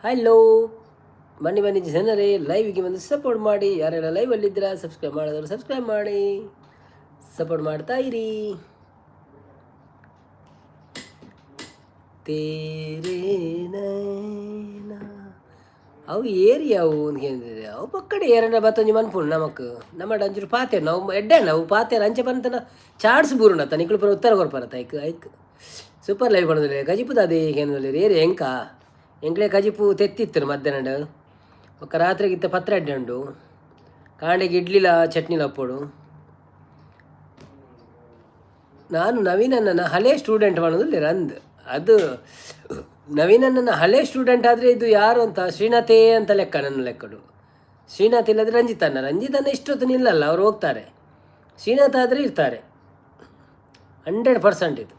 ಹಲೋ ಬನ್ನಿ ಜನರೇ ಲೈವಿಗೆ ಬಂದು ಸಪೋರ್ಟ್ ಮಾಡಿ ಯಾರೆಲ್ಲ ಲೈವಲ್ಲಿದ್ದೀರಾ ಸಬ್ಸ್ಕ್ರೈಬ್ ಮಾಡಿದವರು ಸಬ್ಸ್ಕ್ರೈಬ್ ಮಾಡಿ ಸಪೋರ್ಟ್ ಮಾಡ್ತಾ ಇರಿ ತೇರೇ ನೈನಾ ಅವು ಏರಿಯಾವು ಅಂದ್ಕೇಂದಿದೆ ಅವು ಪಕ್ಕಡೆ ಏರನ್ನ ಬತ್ತೊಂಜಿ ಮನ್ಪುಂಡು ನಮಕ್ ನಮ್ಮ ಅಂಚೂರು ಪಾತೆ ನಾವು ಎಡ್ಡೆ ನಾವು ಪಾತೆ ಅಂಚೆ ಬಂತನ ಚಾಡ್ಸ್ ಬೂರುಂಡ ಆತ ನಿಕ್ಳು ಪರ ಉತ್ತರ ಕೊರ್ಪರತ್ತ ಐಕ್ ಸೂಪರ್ ಲೈವ್ ಬಂದಿಲ್ಲ ಗಜಿಪುದ ಅದೇ ಕೇಂದ್ರ ಏರಿ ಎಂಕ ಎಂಕ್ಲೆ ಕಜಿಪು ತೆತ್ತಿತ್ತು ಮಧ್ಯಾಹ್ನ ಒಕ್ಕ ರಾತ್ರಿಗಿತ್ತ ಪತ್ರ ಅಡ್ಡೆ ಉಂಡು ಕಾಂಡೆಗೆ ಇಡ್ಲಿಲ ಚಟ್ನಿಲ ಅಪ್ಪೋಡು ನಾನು ನವೀನನ್ನ ಹಳೆ ಸ್ಟೂಡೆಂಟ್ ಮಾಡೋದಿಲ್ಲ ರಂದ್ ಅದು ನವೀನನ್ನ ಹಳೆ ಸ್ಟೂಡೆಂಟ್ ಆದರೆ ಇದು ಯಾರು ಅಂತ ಶ್ರೀನಾಥೇ ಅಂತ ಲೆಕ್ಕ ನನ್ನ ಲೆಕ್ಕಡು ಶ್ರೀನಾಥ್ ಇಲ್ಲದ್ರೆ ರಂಜಿತನ್ನ ಇಷ್ಟೊತ್ತು ನಿಲ್ಲಲ್ಲ ಅವ್ರು ಹೋಗ್ತಾರೆ ಶ್ರೀನಾಥ್ ಆದರೆ ಇರ್ತಾರೆ 100% ಇದು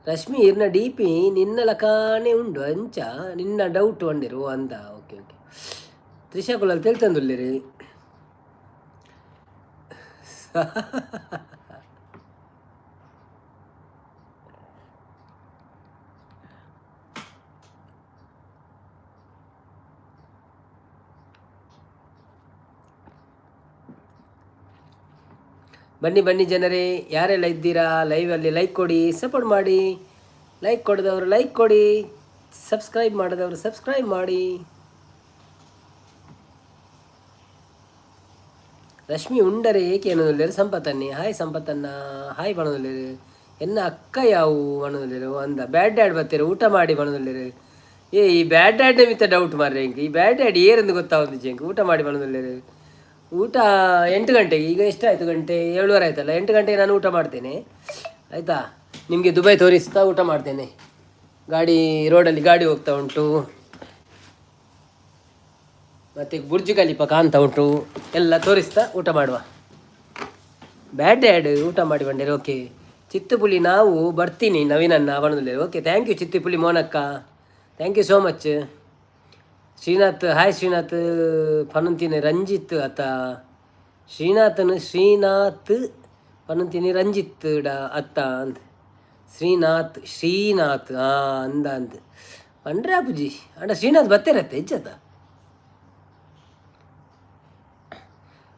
ರಶ್ಮಿ ಇರ್ನ ಡಿ ಪಿ ನಿನ್ನ ಲಕಾನೆ ಉಂಡು ಅಂಚ ನಿನ್ನ ಡೌಟ್ ಒಂಡಿರು ಅಂದ ಓಕೆ ತ್ರಿಶಾಕುಲಲ್ಲಿ ತಿಳ್ತಂದುಲ್ಲಿರಿ ಬನ್ನಿ ಜನರೇ ಯಾರೆಲ್ಲ ಇದ್ದೀರಾ ಲೈವಲ್ಲಿ ಲೈಕ್ ಕೊಡಿ ಸಪೋರ್ಟ್ ಮಾಡಿ ಲೈಕ್ ಕೊಡದವರು ಲೈಕ್ ಕೊಡಿ ಸಬ್ಸ್ಕ್ರೈಬ್ ಮಾಡಿದವರು ಸಬ್ಸ್ಕ್ರೈಬ್ ಮಾಡಿ ರಶ್ಮಿ ಉಂಡರೆ ಏಕೆ ಅನ್ನೋದಿಲ್ಲ ಸಂಪತ್ತನ್ನಿ ಹಾಯ್ ಸಂಪತ್ತನ್ನ ಹಾಯ್ ಬಣದಲ್ಲಿರು ಎನ್ನ ಅಕ್ಕ ಯಾವು ಬಣದಲ್ಲಿರು ಅಂದ ಬ್ಯಾಡ್ ಡ್ಯಾಡ್ ಬರ್ತೀರ ಊಟ ಮಾಡಿ ಬಣದಲ್ಲಿರು ಈ ಬ್ಯಾಡ್ ಡ್ಯಾಡ್ ನಿಮಿತ್ತ ಡೌಟ್ ಮಾರ್ರೆ ಇಂಕ ಈ ಬ್ಯಾಡ್ ಡ್ಯಾಡ್ ಏರೆಂದು ಗೊತ್ತಾവുന്നു ಜಂಕ್ ಊಟ ಮಾಡಿ ಬಣದಲ್ಲಿರು ಊಟ 8 ಗಂಟೆಗೆ ಈಗ ಎಷ್ಟಾಯಿತು ಗಂಟೆ 7:30 ಆಯ್ತಲ್ಲ 8 ಗಂಟೆಗೆ ನಾನು ಊಟ ಮಾಡ್ತೇನೆ ಆಯಿತಾ ನಿಮಗೆ ದುಬೈ ತೋರಿಸ್ತಾ ಊಟ ಮಾಡ್ತೇನೆ ಗಾಡಿ ರೋಡಲ್ಲಿ ಗಾಡಿ ಹೋಗ್ತಾ ಉಂಟು ಮತ್ತು ಬುರ್ಜ್ ಖಲೀಫಾ ಕಾಣ್ತಾ ಉಂಟು ಎಲ್ಲ ತೋರಿಸ್ತಾ ಊಟ ಮಾಡುವ ಬ್ಯಾಡ್ ಡ್ಯಾಡ್ ಊಟ ಮಾಡಿ ಬಂದಿರಿ ಓಕೆ ಚಿತ್ತುಪುಲಿ ನಾವು ಬರ್ತೀನಿ ನವೀನನ್ನ ಬಣದಲ್ಲಿ ಓಕೆ ಥ್ಯಾಂಕ್ ಯು ಚಿತ್ತುಪುಲಿ ಮೋನಕ್ಕ thank you so much Srinath hi Srinath ಪನಂತಿನಿ ರಂಜಿತ್ ಅತ್ತ ಶ್ರೀನಾಥ್ ಪನಂತಿನಿ ರಂಜಿತ್ ಅತ್ತ ಅಂತ ಶ್ರೀನಾಥ್ ಅಂದ ಅಂದ್ ಪಂಡ್ರೆ ಅಪ್ಪುಜಿ ಅಂಡ ಶ್ರೀನಾಥ್ ಬತ್ತೇರತ್ತೆ ಹೆಚ್ಚತ್ತ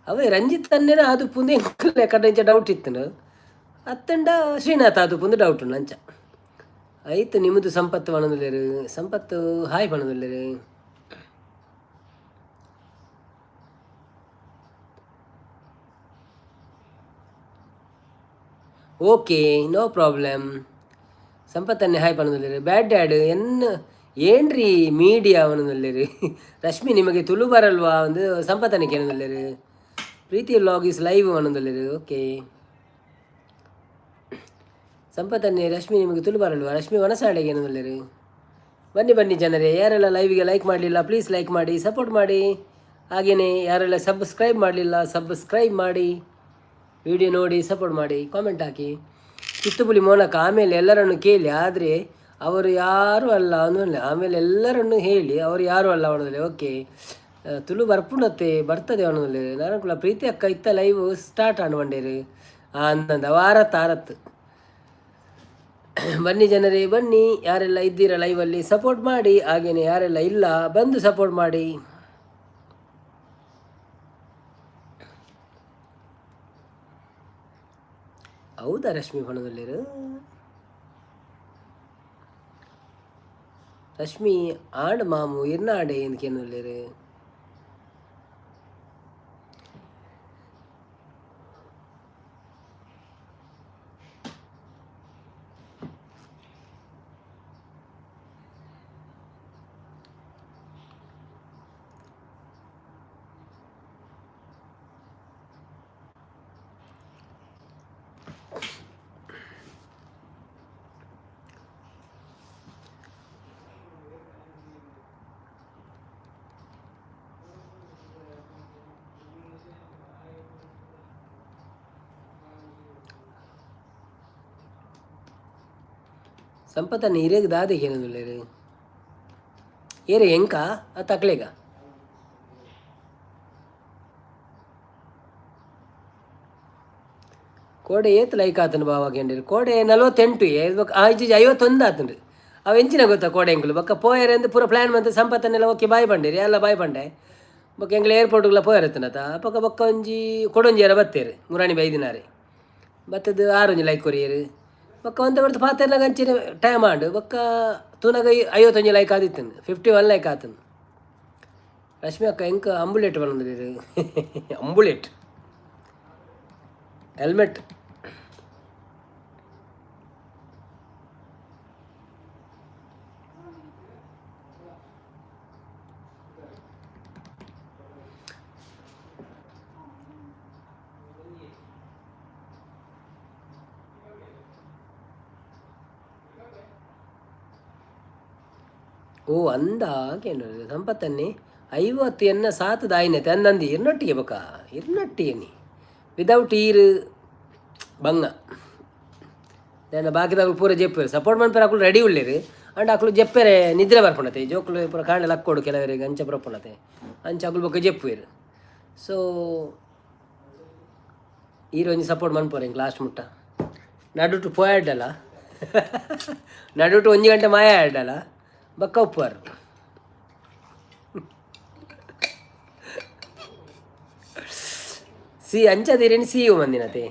ಅವೇ ರಂಜಿತ್ ಅನ್ನೇನ ಅದು ಪುಂದೆ ಕಡೆ ಡೌಟ್ ಇತ್ತು ಅತ್ತಂಡ ಶ್ರೀನಾಥ್ ಅದು ಪುಂದು ಡೌಟ್ ಉಂಡು ಅಂಚ ಆಯ್ತು ನಿಮ್ಮದು ಸಂಪತ್ತು ಬಣದಲ್ಲೇರು ಸಂಪತ್ತು ಹಾಯ್ ಬಣದಲ್ಲೇರು ಓಕೆ ನೋ ಪ್ರಾಬ್ಲಮ್ ಸಂಪತ್ತನ್ನೇ ಹಾಯ್ ಪಣದಲ್ಲೇರು ಬ್ಯಾಡ್ ಡ್ಯಾಡ್ ಏನ್ರಿ ಮೀಡಿಯಾ ಅವನದಲ್ಲೇರು ರಶ್ಮಿ ನಿಮಗೆ ತುಳು ಬರಲ್ವಾ ಒಂದು ಸಂಪತ್ತನ್ನೇ ಕೇಳದಲ್ಲೇರು ಪ್ರೀತಿ ಲಾಗ್ ಇಸ್ ಲೈವ್ ಅವನದಲ್ಲೇರು ಓಕೆ ಸಂಪತ್ತನ್ನೇ ರಶ್ಮಿ ನಿಮಗೆ ತುಳು ಬರಲ್ವಾ ರಶ್ಮಿ ವನಸಾಡೆಗೆ ಏನದಲ್ಲೇರು ಬನ್ನಿ ಜನರೇ ಯಾರೆಲ್ಲ ಲೈವ್ಗೆ ಲೈಕ್ ಮಾಡಲಿಲ್ಲ ಪ್ಲೀಸ್ ಲೈಕ್ ಮಾಡಿ ಸಪೋರ್ಟ್ ಮಾಡಿ ಹಾಗೆಯೇ ಯಾರೆಲ್ಲ ಸಬ್ಸ್ಕ್ರೈಬ್ ಮಾಡಲಿಲ್ಲ ಸಬ್ಸ್ಕ್ರೈಬ್ ಮಾಡಿ ವಿಡಿಯೋ ನೋಡಿ ಸಪೋರ್ಟ್ ಮಾಡಿ ಕಾಮೆಂಟ್ ಹಾಕಿ ಕಿತ್ತುಪುಲಿ ಮೋನಕ ಆಮೇಲೆ ಎಲ್ಲರನ್ನು ಕೇಳಿ ಆದರೆ ಅವರು ಯಾರೂ ಅಲ್ಲ ಅನ್ನೋಲ್ಲ ಆಮೇಲೆ ಎಲ್ಲರನ್ನು ಹೇಳಿ ಅವರು ಯಾರೂ ಅಲ್ಲ ಅನ್ನೋದಿಲ್ಲ ಓಕೆ ತುಳು ಬರ್ಪುಣತ್ತೆ ಬರ್ತದೆ ಅನ್ನೋದಿಲ್ಲ ನಾನು ಕೂಡ ಪ್ರೀತಿ ಅಕ್ಕ ಇತ್ತ ಲೈವ್ ಸ್ಟಾರ್ಟ್ ಆಡ್ಬಂಡೇರು ಅಂದಂದ ಆರತ್ತು ಬನ್ನಿ ಜನರೇ ಬನ್ನಿ ಯಾರೆಲ್ಲ ಇದ್ದೀರಾ ಲೈವಲ್ಲಿ ಸಪೋರ್ಟ್ ಮಾಡಿ ಹಾಗೆಯೇ ಯಾರೆಲ್ಲ ಇಲ್ಲ ಬಂದು ಸಪೋರ್ಟ್ ಮಾಡಿ ಹೌದಾ ರಶ್ಮಿ ಬಣದಲ್ಲಿರು ರಶ್ಮಿ ಆಂಡ್ ಮಾಮು ಇರ್ನಾಡೆ ಏನಕ್ಕೇನಲ್ಲಿರು ಸಂಪತ್ತನ್ನು ಹಿರಿಯಗೆ ದಾದಿಗೆ ಏನದು ಏರೆ ಎಂಕ ಅದು ತಕ್ಲೇಗ ಕೋಡೆ ಏತ್ ಲೈಕ್ ಆತನು ಬಾವಾಗೇಂಡಿರು ಕೋಡೆ 48 ಆಯ್ಜಿ 51 ಆತಂಡ್ರಿ ಅವು ಎಂಚಿನ ಗೊತ್ತಾ ಕೋಡೆ ಎಂಕಲು ಬಕ್ಕ ಪೋಯರೆ ಎಂದು ಪೂರ ಪ್ಲ್ಯಾನ್ ಬಂತು ಸಂಪತ್ತನ್ನೆಲ್ಲ ಓಕೆ ಬಾಯ್ ಬಂಡಿರಿ ಎಲ್ಲ ಬಾಯ್ ಬಂಡೆ ಬೊಕ್ಕ ಎಂಗ್ಲ ಏರ್ಪೋರ್ಟ್ಗೆಲ್ಲ ಪೋಯರತ್ತನತ ಪಕ್ಕ ಬೊಕ್ಕ ಒಂಜಿ ಕೊಡೊಂಜಿಯರ ಬತ್ತೇರು ಮುರಾಣಿ ಬೈದಿನಾರೆ ಬತ್ತದು 6 ಲೈಕ್ ಕೊರಿಯರು ಬೊಕ್ಕ ಒಂದು ಬರ್ತು ಪಾತೆರ್ನಾಗ ಅಂಚಿನ ಟೈಮ್ ಆಂಡು ಬೊಕ್ಕ ತೂನಾಗ 51 ಲೈಕ್ ಆದಿತ್ತನು 51 ಲೈಕ್ ಆತನು ರಶ್ಮಿ ಅಕ್ಕ ಎಂಕ ಅಂಬುಲೆಟ್ ಬಂದಿರು ಅಂಬುಲೆಟ್ ಹೆಲ್ಮೆಟ್ ಓ ಅಂದಾಗೇನು ಸಂಪತ್ತನ್ನೇ 50 ಎನ್ನ ಸಾತು ದಾಯಿನತೆ ಅಂದಂದು ಇರ್ನೊಟ್ಟಿಗೆ ಬೊಕ್ಕ ಇರ್ನೊಟ್ಟಿಗೆ ವಿದೌಟ್ ಈರು ಬಂಗ ನಾನು ಬಾಕಿದಾಗಲು ಪೂರ ಜೆಪ್ಪೇರು ಸಪೋರ್ಟ್ ಮಾಡ್ಪೇರು ಹಾಕಲು ರೆಡಿ ಉಳ್ಳೇರು ಅಂಡ್ ಹಾಕಲು ಜೆಪ್ಪೇರೆ ನಿದ್ರೆ ಬರ್ಪಣತೆ ಜೋಕ್ಲು ಪೂರ ಕಾಣೆ ಲಕ್ಕೋಡು ಕೆಲವರಿಗೆ ಅಂಚ ಬರ್ಪಣತೆ ಅಂಚ ಹಾಕಲು ಬೊಕ್ಕ ಜೆಪ್ಪುವೇರು ಸೊ ಈರೊಂದು ಸಪೋರ್ಟ್ ಮನ್ಪೋರೆ ಹಿಂಗೆ ಲಾಸ್ಟ್ ಮುಟ್ಟ ನಡುಟು ಪೋಯಾಡ್ಡಲ್ಲ ನಡುಟು 1 ಗಂಟೆ ಮಾಯ ಆಡ್ಡಲ್ಲ ಬಕ್ಕ ಉಪ್ಪುವಾರು ಅಂಚದಿರೇನು ಸಿಯು ಮಂದಿನತೆ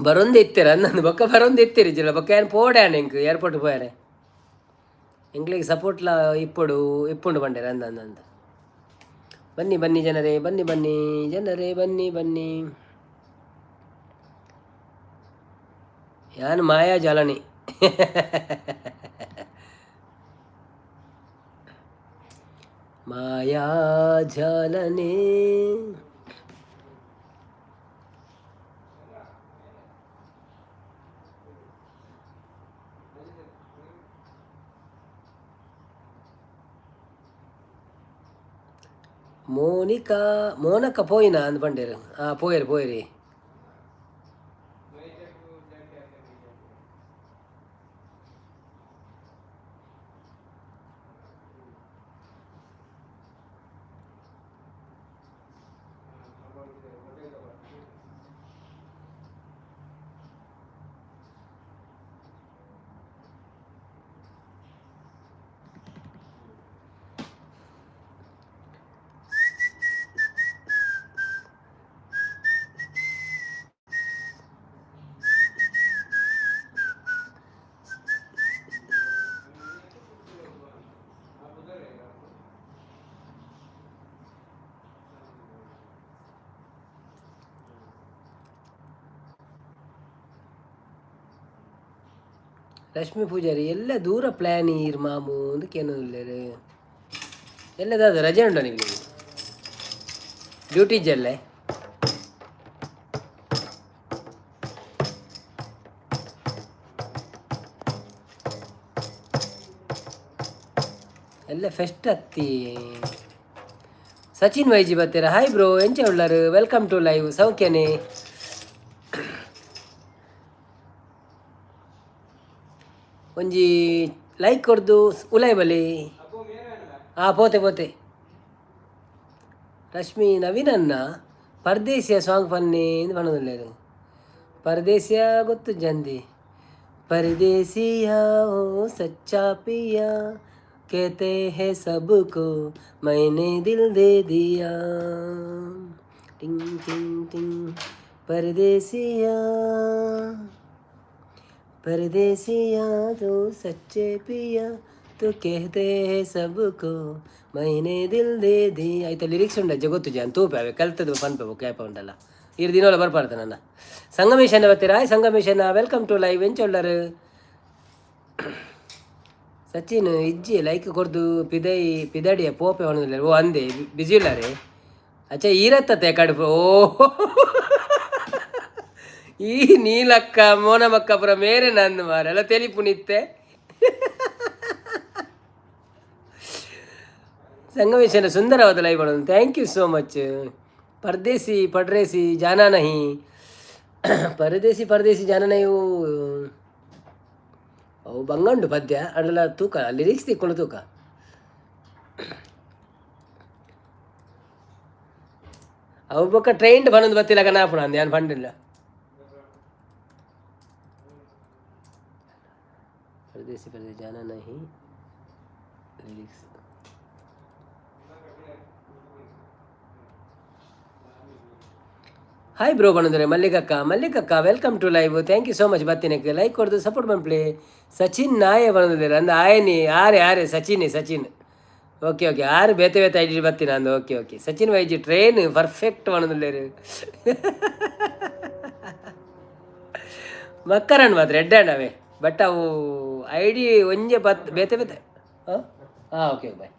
ಬರೊಂದು ಎತ್ತೇರ ಅಂದಂದು ಬೊಕ್ಕ ಬರೊಂದು ಎತ್ತೇರಿ ಜಿಲ್ಲ ಬೊಕ್ಕ ಏನು ಪೋಡ್ಯಾನ ಎಂಕ್ ಏರ್ಪೋರ್ಟ್ ಪೋಯಾರೆ ಎಂಗ್ಲಿಗೆ ಸಪೋರ್ಟ್ಲ ಇಪ್ಪುಂಡು ಬಂಡೇರ ಅಂದಂದು ಬನ್ನಿ ಜನರೇ ಬನ್ನಿ ಜನರೇ ಬನ್ನಿ ಯಾನು ಮಾಯಾ ಜಾಲನಿ ಮಾಯಾ ಜಾಲನೆ ಮೋನಕ್ಕ ಪೋಯಿನ ಅಂದ್ ಪಂಡೇರು ಪೋಯರಿ ರಶ್ಮಿ ಪೂಜಾರಿ ಎಲ್ಲ ದೂರ ಪ್ಲ್ಯಾನ್ ಈರ್ ಮಾಮು ಅಂದಕ್ಕೇನು ಇಲ್ಲರು ಎಲ್ಲದಾದ ರಜೆ ಉಂಟು ನಿಮಗೆ ಡ್ಯೂಟಿ ಜಲ್ಲೆ ಎಲ್ಲ ಫೆಸ್ಟ್ ಹತ್ತಿ ಸಚಿನ್ ವೈಜಿ ಬರ್ತೀರಾ ಹಾಯ್ ಬ್ರೋ ಎಂಚ ಉಳ್ಳರು ವೆಲ್ಕಮ್ ಟು ಲೈವ್ ಸೌಖ್ಯನೇ ಒಂಜಿ ಲೈಕ್ ಕೊಡ್ದು ಉಲಾಯ್ ಬಲಿ ಪೋತೆ ಪೋತೆ ರಶ್ಮಿ ನವೀನನ್ನ ಪರದೇಸಿಯ ಸಾಂಗ್ ಪನ್ನಿ ಎಂದು ಬಣ್ಣದಲ್ಲೇರು ಪರದೇಸಿಯ ಗೊತ್ತು ಜಂದಿ ಪರದೇಸಿಯ ಓ ಸಚ್ಚಾ ಪಿಯ कहते हैं सबको मैंने दिल दे दिया टिंग टिंग टिंग परदेसिया परदेसिया तो सच्चे पिया तो कहते हैं सबको मैंने दिल दे दिया ಆಯ್ತು ಲಿರಿಕ್ಸ್ ಉಂಡ ಜಗೊತ್ತು ಜಾನ್ ತೂಪೆ ಅವೆ ಕಲ್ತದ್ದು ಪನ್ಪೆ ಕ್ಯಾಪ ಉಂಡಲ್ಲ ಇರ್ ದಿನೋಲ ಬರ್ಪಾರ್ದ ನನ್ನ ಸಂಗಮೇಶನ ಬರ್ತೀರಾ ಸಂಗಮೇಶನ ವೆಲ್ಕಮ್ ಟು ಲೈವ್ ಎಂಚೊಳ್ಳರು ಸಚಿನ್ ಇಜ್ಜಿ ಲೈಕ್ ಕೊಡ್ದು ಪಿದಡಿಯ ಪೋಪೆ ಹೊಣದಿಲ್ಲ ಓ ಅಂದೆ ಬಿಜಿ ಇಲ್ಲ ರೀ ಅಚ್ಚ ಈರತ್ತತೆ ಕಡುಪು ಓ ಈ ನೀಲಕ್ಕ ಮೋನಮಕ್ಕ ಪುರ ಮೇರೆ ನಂದು ಮಾರೆಲ್ಲ ತೆಲಿಪು ನಿತ್ತೆ ಸಂಗಮೇಶನ ಸುಂದರವಾದ ಲೈವ್ ಮಾಡೋದು ಥ್ಯಾಂಕ್ ಯು ಸೋ ಮಚ್ ಪರದೇಸಿ ಪಡ್ರೇಸಿ ಜಾನಾ ನಹಿ ಪರದೇಸಿ ಜಾನಾ ನಹಿ ಅವು ಬಂಗಂಡು ಪದ್ಯ ಅಲ್ಲೆಲ್ಲ ತೂಕ ಲಿರಿಕ್ಸ್ ತಿಕ್ಕೊಂಡು ತೂಕ ಅವು ಬೊಕ್ಕ ಟ್ರೈನ್ಡ್ ಬಂದೊಂದು ಬತ್ತಿಲ್ಲ ಕನಾಪುಣ ಅಂದ ಏನು ಪಂಡಿಲ್ಲ ಪರದೇಸಿ ಜಾನ ನಹಿ ಲಿರಿಕ್ಸ್ ಹಾಯ್ ಬ್ರೋ ಬಂದರೆ ಮಲ್ಲಿಕಕ್ಕ welcome to live thank you so much ಬತ್ತಿನಕ್ಕೆ ಲೈಕ್ ಕೊಡ್ದು ಸಪೋರ್ಟ್ ಮಾಡ್ಪ್ಲೆ ಸಚಿನ್ ನಾಯೇ ಬಂದಿದ್ದಾರೆ ಅಂದ ಆಯನಿ ಆರೆ ಸಚಿನ್ ಓಕೆ ಆರು ಬೇತೆ ಐಡಿ ಬತ್ತೀನಿ ಅಂದು ಓಕೆ ಸಚಿನ್ ವೈಜಿ ಟ್ರೈನ್ ಪರ್ಫೆಕ್ಟ್ ಬಂದಿದ್ದಾರೆ ಮಕ್ಕರಣ್ಣ ಮಾತ್ರ ಎಡ್ಡಣ್ಣವೇ ಬಟ್ ಅವು ಐಡಿ ಒಂಜೆ ಬೇತೆ ಹಾಂ ಓಕೆ ಬಾಯ್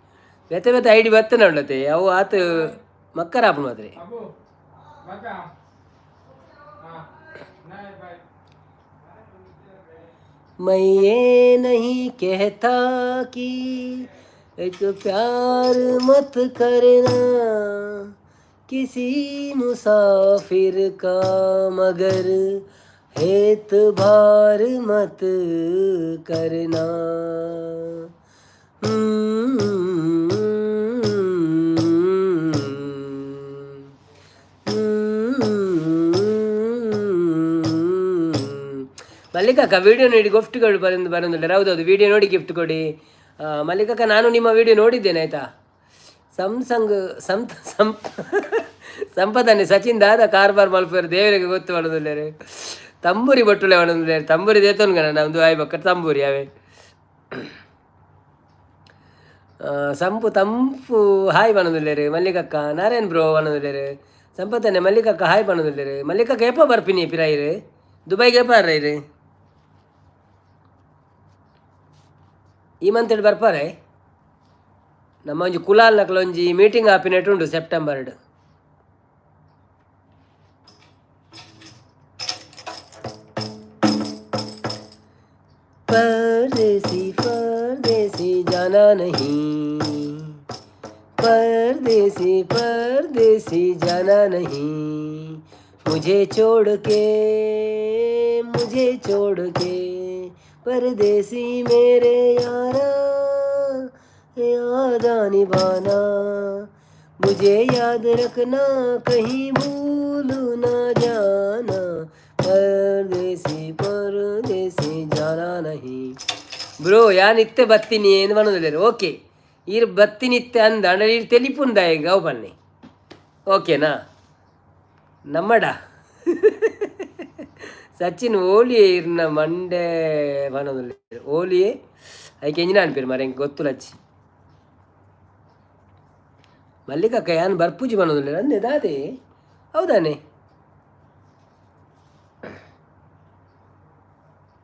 ಬೇತೆ ಐಡಿ ಬತ್ತನ ಉಳ್ಳತೆ ಅವು ಆತು ಮಕ್ಕರ ಆಪು ಮಾತ್ರ मैं ये नहीं कहता कि एक प्यार मत करना किसी मुसाफिर का मगर एतबार मत करना ಮಲ್ಲಿಕಕ್ಕ ವಿಡಿಯೋ ನೋಡಿ ಗಿಫ್ಟ್ಗಳು ಬರೋದಿಲ್ಲ ಹೌದೌದು ವಿಡಿಯೋ ನೋಡಿ ಗಿಫ್ಟ್ ಕೊಡಿ ಮಲ್ಲಿಕಕ್ಕ ನಾನು ನಿಮ್ಮ ವಿಡಿಯೋ ನೋಡಿದ್ದೇನೆ ಆಯಿತಾ ಸಂಪದನೆ ಸಚಿನ್ ದಾದ ಕಾರ್ಬಾರ್ ಮಲ್ಪರು ದೇವರಿಗೆ ಗೊತ್ತು ಮಾಡೋದಿಲ್ಲ ತಂಬೂರಿ ಬಟ್ಟುಲೆ ಮಾಡೋದಿಲ್ಲ ತಂಬೂರಿ ದೇತೋನ್ಗಣ ನಮ್ಮದು ಆಯ್ ಬಕ್ಕ ತಂಬೂರಿ ಅವೇ ತಂಪು ಹಾಯ್ ಮಾಡೋದಿಲ್ಲ ರೀ ಮಲ್ಲಿಕಕ್ಕ ನಾರಾಯಣ್ ಬ್ರೋ ಮಾಡೋದಿಲ್ಲ ರೀ ಸಂಪದನೆ ಮಲ್ಲಿಕಕ್ಕ ಹಾಯ್ ಮಾಡೋದಿಲ್ಲ ರೀ ಮಲ್ಲಿಕಕ್ಕ ಎಪ್ಪ ಬರ್ಪಿನಿ ಪಿರಾಯಿರಿ ದುಬೈಗೆ ಎಪ್ಪ ರೀ ಈ ಮಂತ್ ಬರ್ಪಾರೆ ನಮ್ಮ ಒಂಜಿ ಕುಲಾಲ್ ನಕಲ ಒಂಜಿ ಮೀಟಿಂಗ್ ಆಪಿನೆಟ್ ಉಂಟು ಸೆಪ್ಟೆಂಬರ್ परदेसी जाना नहीं परदेसी जाना नहीं मुझे छोड़ के परदेसी मेरे यारा याद निभाना मुझे याद रखना कहीं भूल ना जाना परदेसी जाना नहीं ಬ್ರೋ ಯಾನ್ ಇತ್ತೆ ಬತ್ತೀನಿ ಏನು ಮಾಡೋದಿಲ್ಲ ಓಕೆ ಈರ್ ಬತ್ತೀನಿ ಇತ್ತೆ ಅಂದ ಅಂದ್ರೆ ಈರ್ ತೆಲಿಪುಂದ ಈಗ ಅವು ಬನ್ನಿ ಓಕೆನಾ ನಮ್ಮಡ ಸಚಿನ್ ಓಲಿ ಇರ್ನ ಮಂಡೆ ಬನ್ನೋದಿಲ್ಲ ಓಲಿಯೇ ಅದಕ್ಕೆ ಎಂಜಿನ ಅನ್ಪೇರು ಮರ ಹೆಂಗೆ ಗೊತ್ತು ಲಚ್ಚಿ ಮಲ್ಲಿಕಕ್ಕ ಯಾನ್ ಬರ್ಪೂಜಿ ಬನ್ನೋದಿಲ್ಲ ಅಂದೆ ದಾದೆ ಹೌದಾನೆ